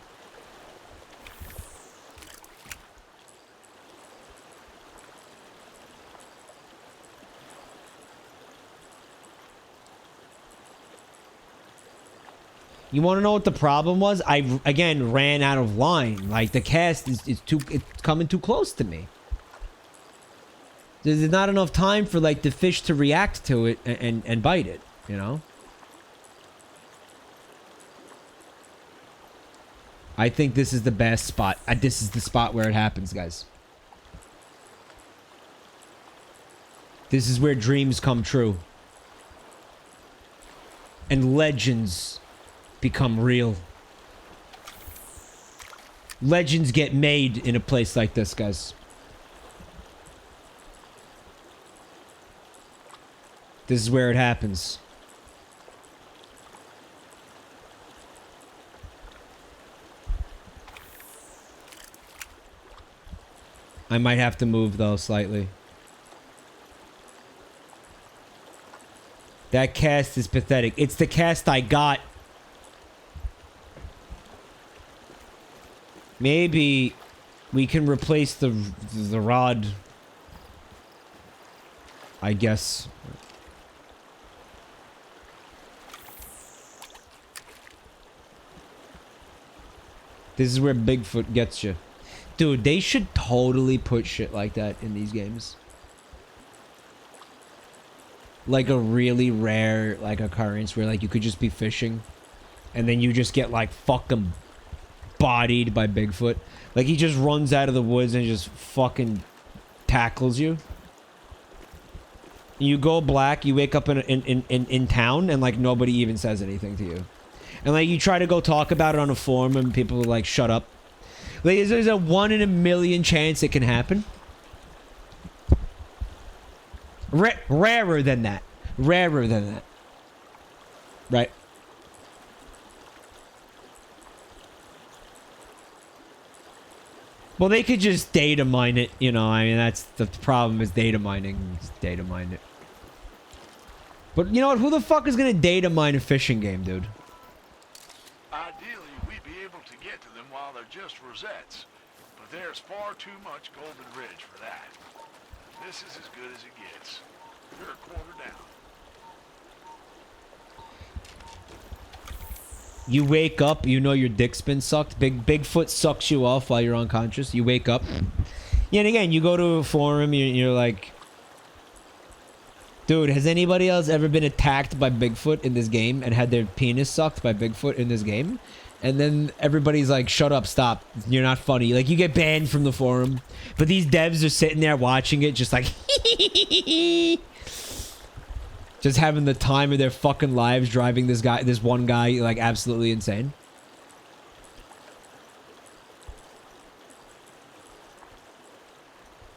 You want to know what the problem was? I, again, ran out of line. Like, the cast it's coming too close to me. There's not enough time for, like, the fish to react to it and bite it, you know? I think this is the best spot. This is the spot where it happens, guys. This is where dreams come true. And legends become real. Legends get made in a place like this, guys. This is where it happens. I might have to move, though, slightly. That cast is pathetic. It's the cast I got. Maybe we can replace the rod. I guess. This is where Bigfoot gets you. Dude, they should totally put shit like that in these games. Like a really rare, like, occurrence where, like, you could just be fishing and then you just get, like, fucking bodied by Bigfoot. Like, he just runs out of the woods and just fucking tackles you. You go black, you wake up in town, and, like, nobody even says anything to you. And, like, you try to go talk about it on a forum, and people are like, shut up. Like, there's a 1 in a million chance it can happen. Rarer than that. Rarer than that. Right. Well, they could just data mine it, you know. I mean, that's the problem is data mining. Just data mine it. But you know what? Who the fuck is gonna data mine a fishing game, dude? Ideally, we'd be able to get to them while they're just rosettes, but there's far too much Golden Ridge for that. This is as good as it gets. You're a quarter down. You wake up, you know your dick's been sucked. Bigfoot sucks you off while you're unconscious. You wake up. Yeah, and again, you go to a forum, you're like... Dude, has anybody else ever been attacked by Bigfoot in this game and had their penis sucked by Bigfoot in this game? And then everybody's like, shut up, stop. You're not funny. Like, you get banned from the forum. But these devs are sitting there watching it just like... just having the time of their fucking lives driving this one guy, like, absolutely insane.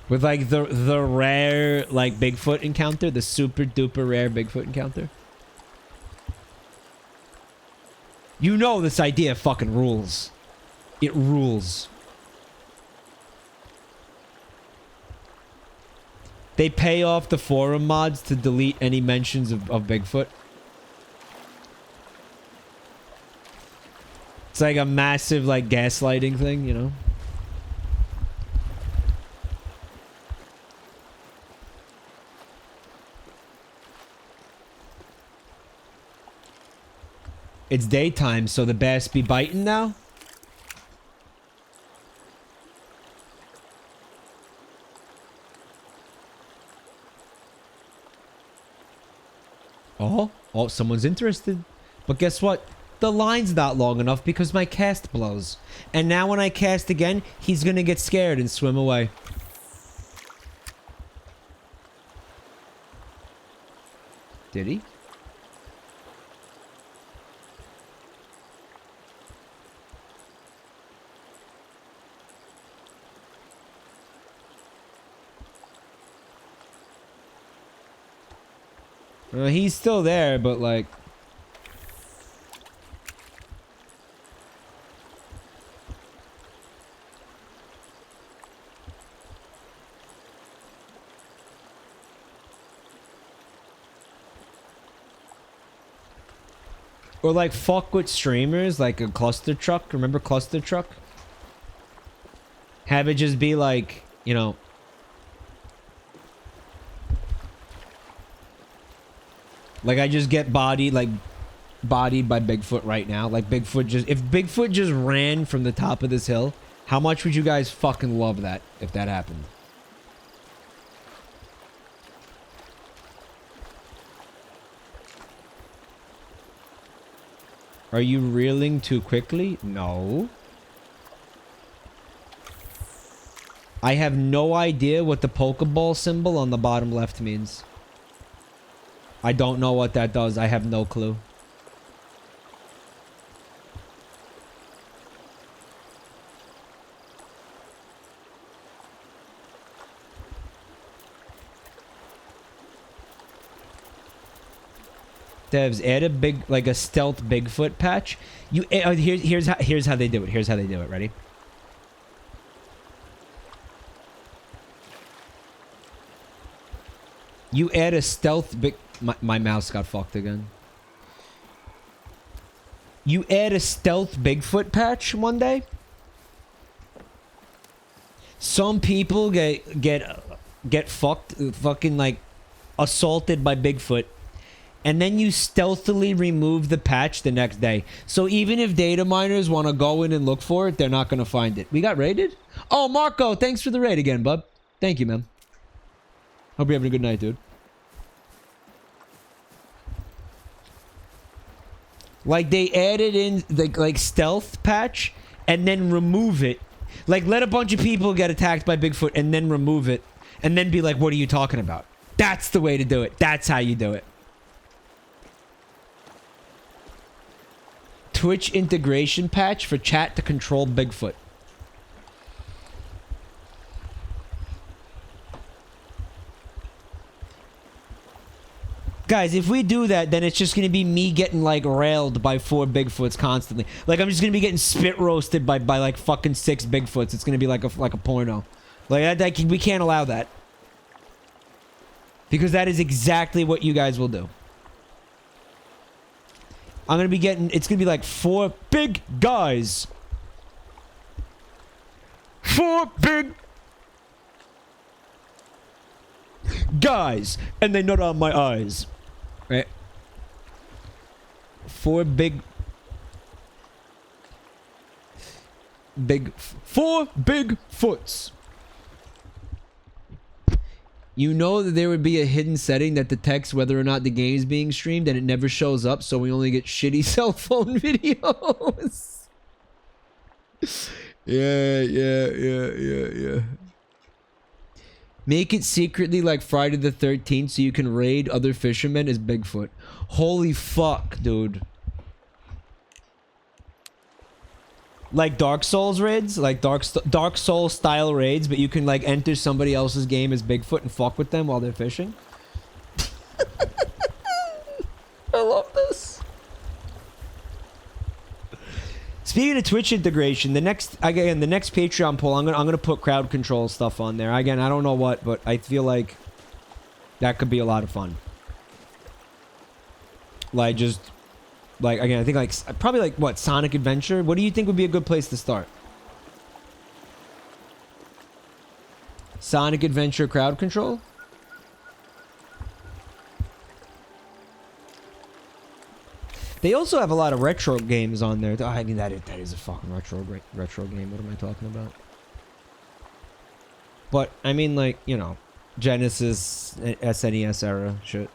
With, like, the rare, like, Bigfoot encounter. The super duper rare Bigfoot encounter. You know this idea fucking rules. It rules. They pay off the forum mods to delete any mentions of Bigfoot. It's like a massive, like, gaslighting thing, you know? It's daytime, so the bass be biting now? Oh, someone's interested. But guess what? The line's not long enough because my cast blows. And now when I cast again, he's gonna get scared and swim away. Did he? He's still there, but like... Or like fuck with streamers, like a cluster truck. Remember cluster truck? Have it just be like, you know... Like, I just get bodied by Bigfoot right now. Like, Bigfoot just... If Bigfoot just ran from the top of this hill, how much would you guys fucking love that if that happened? Are you reeling too quickly? No. I have no idea what the Pokeball symbol on the bottom left means. I don't know what that does. I have no clue. Devs, add a big, like a stealth Bigfoot patch. You here's how they do it. Here's how they do it. Ready? You add a stealth big. My mouse got fucked again. You add a stealth Bigfoot patch one day. Some people get fucked, fucking like assaulted by Bigfoot, and then you stealthily remove the patch the next day. So even if data miners want to go in and look for it, they're not going to find it. We got raided? Oh, Marco, thanks for the raid again, bub. Thank you, man. Hope you're having a good night, dude. Like, they added in the, like, stealth patch and then remove it. Like, let a bunch of people get attacked by Bigfoot and then remove it. And then be like, what are you talking about? That's the way to do it. That's how you do it. Twitch integration patch for chat to control Bigfoot. Guys, if we do that, then it's just going to be me getting, like, railed by 4 Bigfoots constantly. Like, I'm just going to be getting spit roasted by like, fucking 6 Bigfoots. It's going to be like a porno. Like, we can't allow that. Because that is exactly what you guys will do. I'm going to be getting... It's going to be like 4 big guys. 4 big... guys. And they nut on my eyes. Right? 4 big... 4 big foots. You know that there would be a hidden setting that detects whether or not the game is being streamed and it never shows up, so we only get shitty cell phone videos. Yeah. Make it secretly like Friday the 13th so you can raid other fishermen as Bigfoot. Holy fuck, dude. Like Dark Souls raids, like Dark Souls style raids, but you can like enter somebody else's game as Bigfoot and fuck with them while they're fishing. I love this. Speaking of Twitch integration, the next Patreon poll, I'm gonna put crowd control stuff on there. Again, I don't know what, but I feel like that could be a lot of fun. Like just. Like, again, I think, like, probably, like, what, Sonic Adventure? What do you think would be a good place to start? Sonic Adventure crowd control? They also have a lot of retro games on there. Oh, I mean, that is a fucking retro game. What am I talking about? But, I mean, like, you know, Genesis, SNES era shit.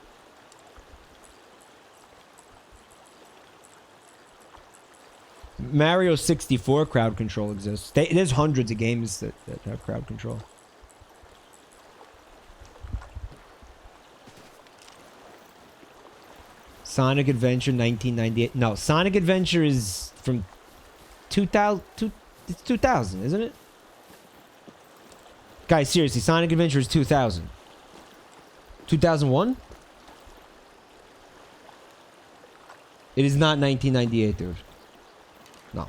Mario 64 crowd control exists. There's hundreds of games that have crowd control. Sonic Adventure 1998. No, Sonic Adventure is from 2000. It's 2000, isn't it? Guys, seriously, Sonic Adventure is 2000. 2001? It is not 1998, dude. No.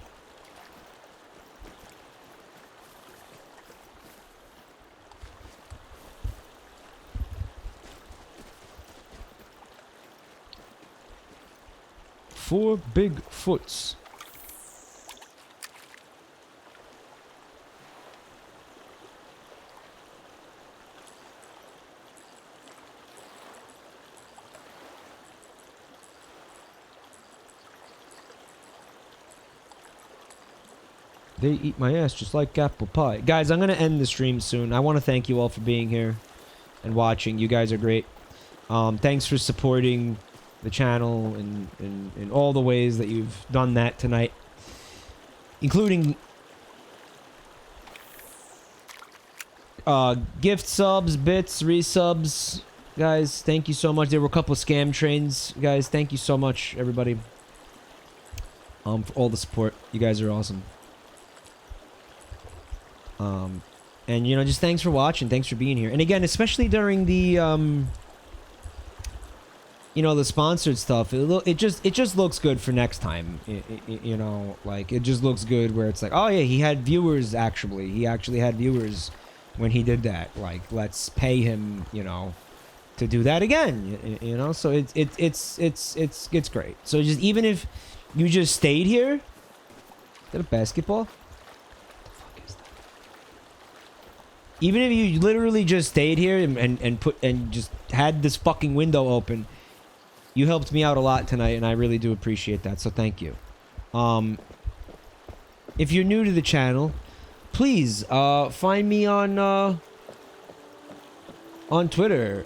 Four big foots. They eat my ass just like apple pie. Guys, I'm going to end the stream soon. I want to thank you all for being here and watching. You guys are great. Thanks for supporting the channel in all the ways that you've done that tonight. Including gift subs, bits, resubs. Guys, thank you so much. There were a couple of scam trains. Guys, thank you so much, everybody. For all the support. You guys are awesome. And you know, just thanks for watching, thanks for being here. And again, especially during the you know, the sponsored stuff, it just looks good for next time. You know, like it just looks good where it's like, oh yeah, he had viewers actually. He actually had viewers when he did that. Like, let's pay him, you know, to do that again. You know, so it's great. So just even if you just stayed here, is that a basketball? Even if you literally just stayed here and just had this fucking window open, You helped me out a lot tonight, and I really do appreciate that, so thank you. If you're new to the channel, please find me on Twitter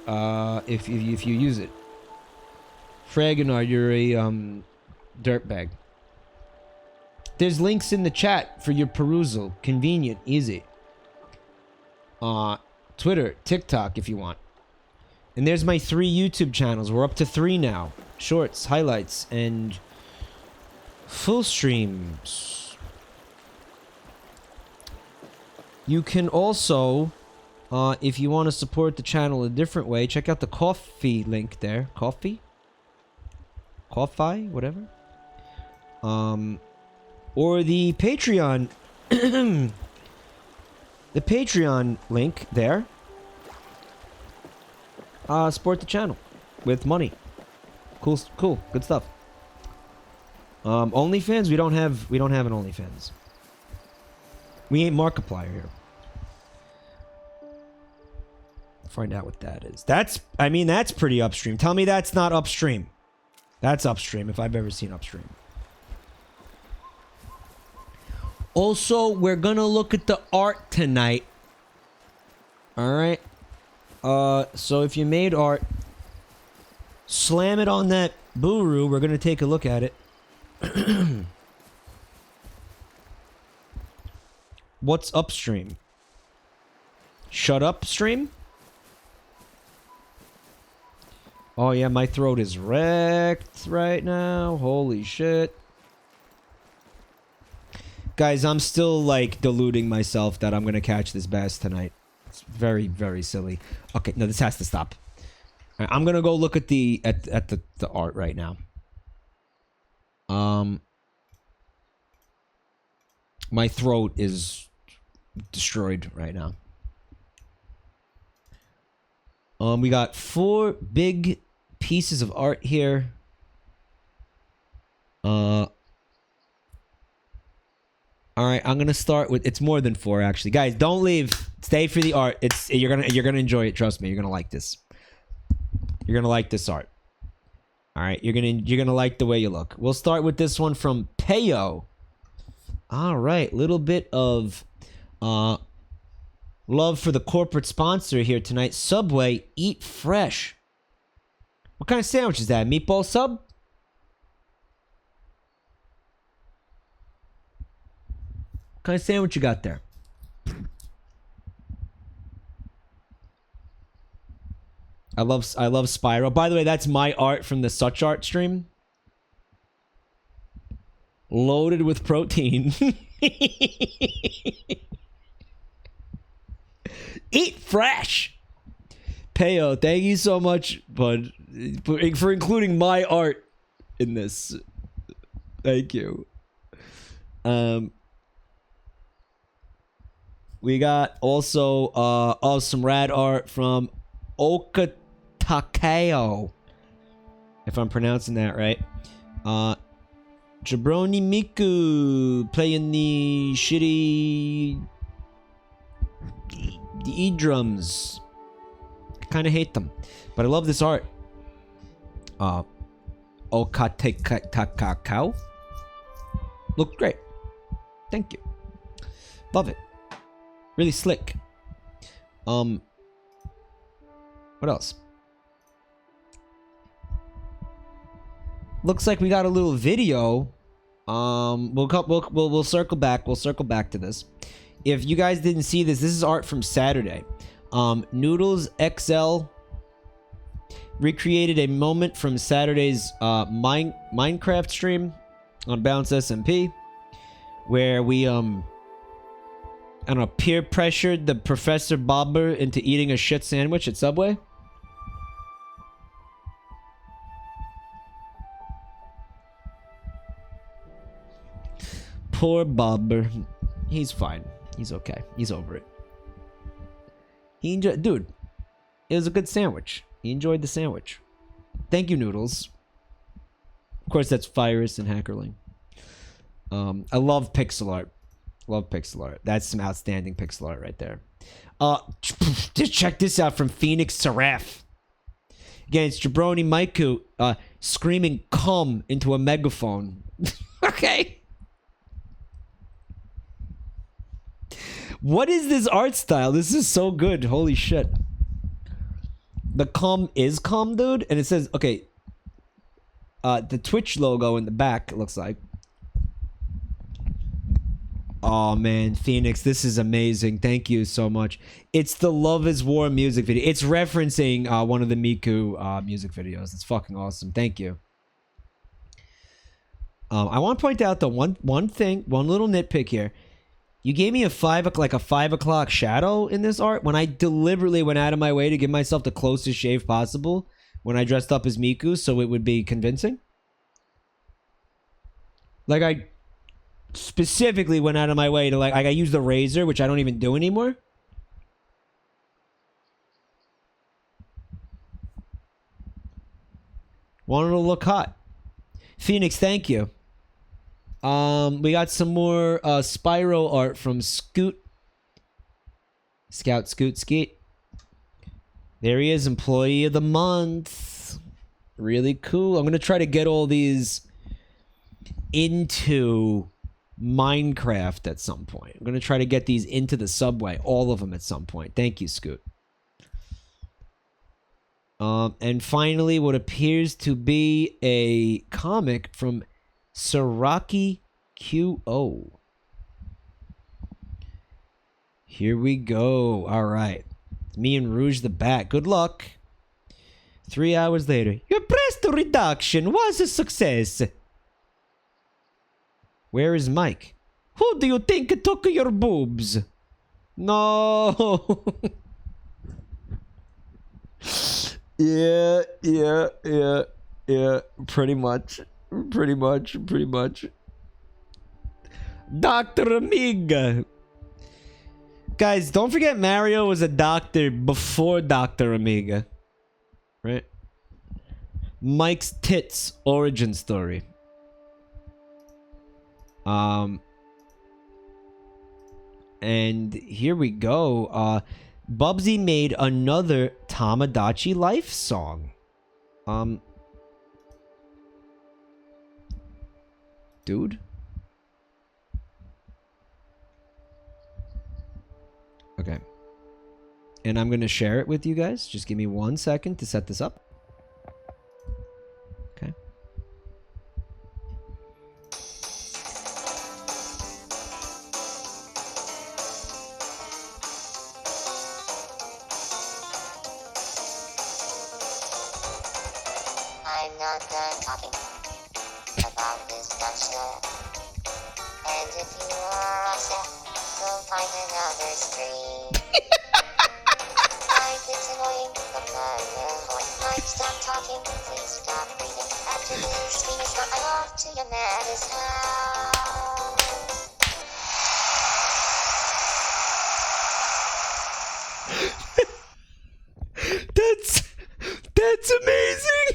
if you use it. Fragonard, you're a dirtbag. There's links in the chat for your perusal. Convenient, easy. Twitter, TikTok if you want. And there's my 3 YouTube channels. We're up to 3 now. Shorts, highlights, and full streams. You can also, if you want to support the channel a different way, check out the Ko-fi link there. Ko-fi? Ko-fi? Whatever. Or the Patreon. The Patreon link there. Support the channel with money. Cool, good stuff. OnlyFans, we don't have an OnlyFans. We ain't Markiplier here. Find out what that is. That's pretty upstream. Tell me that's not upstream. That's upstream if I've ever seen upstream. Also, we're gonna look at the art tonight. Alright. So if you made art, slam it on that Boo-roo. We're gonna take a look at it. What's upstream? Shut up, stream? Oh yeah, my throat is wrecked right now. Holy shit. Guys, I'm still like deluding myself that I'm gonna catch this bass tonight. It's very, very silly. Okay, no, this has to stop. All right, I'm gonna go look at the art right now. My throat is destroyed right now. We got 4 big pieces of art here. All right, I'm gonna start with. It's more than 4 actually, guys. Don't leave. Stay for the art. You're gonna enjoy it. Trust me. You're gonna like this. You're gonna like this art. All right, you're gonna like the way you look. We'll start with this one from Peyo. All right, little bit of love for the corporate sponsor here tonight. Subway, eat fresh. What kind of sandwich is that? Meatball sub? What kind of sandwich you got there? I love Spyro. By the way, that's my art from the Such Art stream. Loaded with protein. Eat fresh. Peyo, thank you so much, bud, for including my art in this. Thank you. We got also some rad art from Okatakeo, if I'm pronouncing that right. Jabroni Miku playing the shitty E-drums. I kind of hate them, but I love this art. Okatakeo looked great. Thank you. Love it. Really slick. What else? Looks like we got a little video. We'll circle back. We'll circle back to this. If you guys didn't see this, this is art from Saturday. Noodles XL recreated a moment from Saturday's Minecraft stream on Bounce SMP, where we I don't know, peer pressured the Professor Bobber into eating a shit sandwich at Subway. Poor Bobber. He's fine. He's okay. He's over it. He enjoyed, dude. It was a good sandwich. He enjoyed the sandwich. Thank you, Noodles. Of course, that's Virus and Hackerling. I love pixel art. Love pixel art. That's some outstanding pixel art right there. Just check this out from Phoenix Seraph. Again, it's Jabroni Maiku screaming "come" into a megaphone. Okay. What is this art style? This is so good. Holy shit. The "come" is "come," dude. And it says, okay. The Twitch logo in the back, it looks like. Oh man, Phoenix, this is amazing. Thank you so much. It's the Love is War music video. It's referencing one of the Miku music videos. It's fucking awesome. Thank you. I want to point out the one little nitpick here. You gave me a 5 o'clock shadow in this art when I deliberately went out of my way to give myself the closest shave possible when I dressed up as Miku so it would be convincing. Like I specifically went out of my way to like I used the razor, which I don't even do anymore. Wanted to look hot. Phoenix, thank you. We got some more Spyro art from Scoot. Scout Scoot Skeet. There he is, Employee of the Month. Really cool. I'm gonna try to get all these into Minecraft at some point. I'm gonna try to get these into the subway, all of them at some point. Thank you, Scoot. And finally, what appears to be a comic from Saraki QO. Here we go. All right. Me and Rouge the Bat. Good luck. 3 hours later. Your breast reduction was a success. Where is Mike? Who do you think took your boobs? No. Yeah. Pretty much. Dr. Amiga. Guys, don't forget Mario was a doctor before Dr. Amiga. Right? Mike's tits origin story. And here we go. Bubsy made another Tamagotchi Life song. Dude. Okay. And I'm going to share it with you guys. Just give me 1 second to set this up. Okay. I'm not done talking about this gotcha. And if you are upset, go find another stream. Mike, it's annoying, but Mike, stop talking, please stop breathing. After this stream is done, I'm off to your madness house. That's amazing.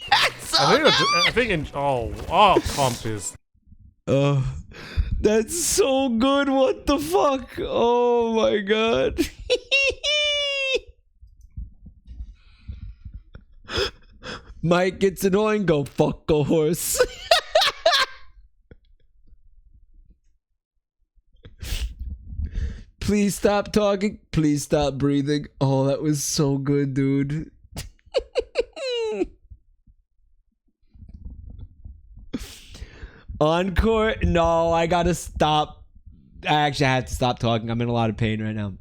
That's so I think in comp is. That's so good. What the fuck? Oh my god. Mike gets annoying. Go fuck a horse. Please stop talking. Please stop breathing. Oh, that was so good, dude. Encore? No, I gotta stop. I actually have to stop talking. I'm in a lot of pain right now.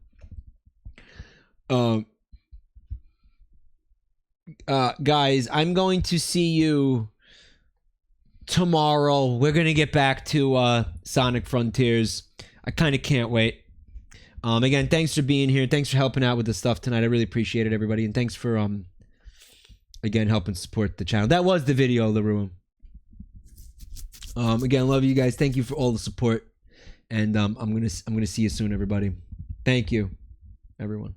Guys, I'm going to see you tomorrow. We're gonna get back to Sonic Frontiers. I kind of can't wait. Again, thanks for being here. Thanks for helping out with the stuff tonight. I really appreciate it, everybody. And thanks for again helping support the channel. That was the video, LaRue. Again, love you guys. Thank you for all the support. And I'm gonna see you soon, everybody. Thank you, everyone.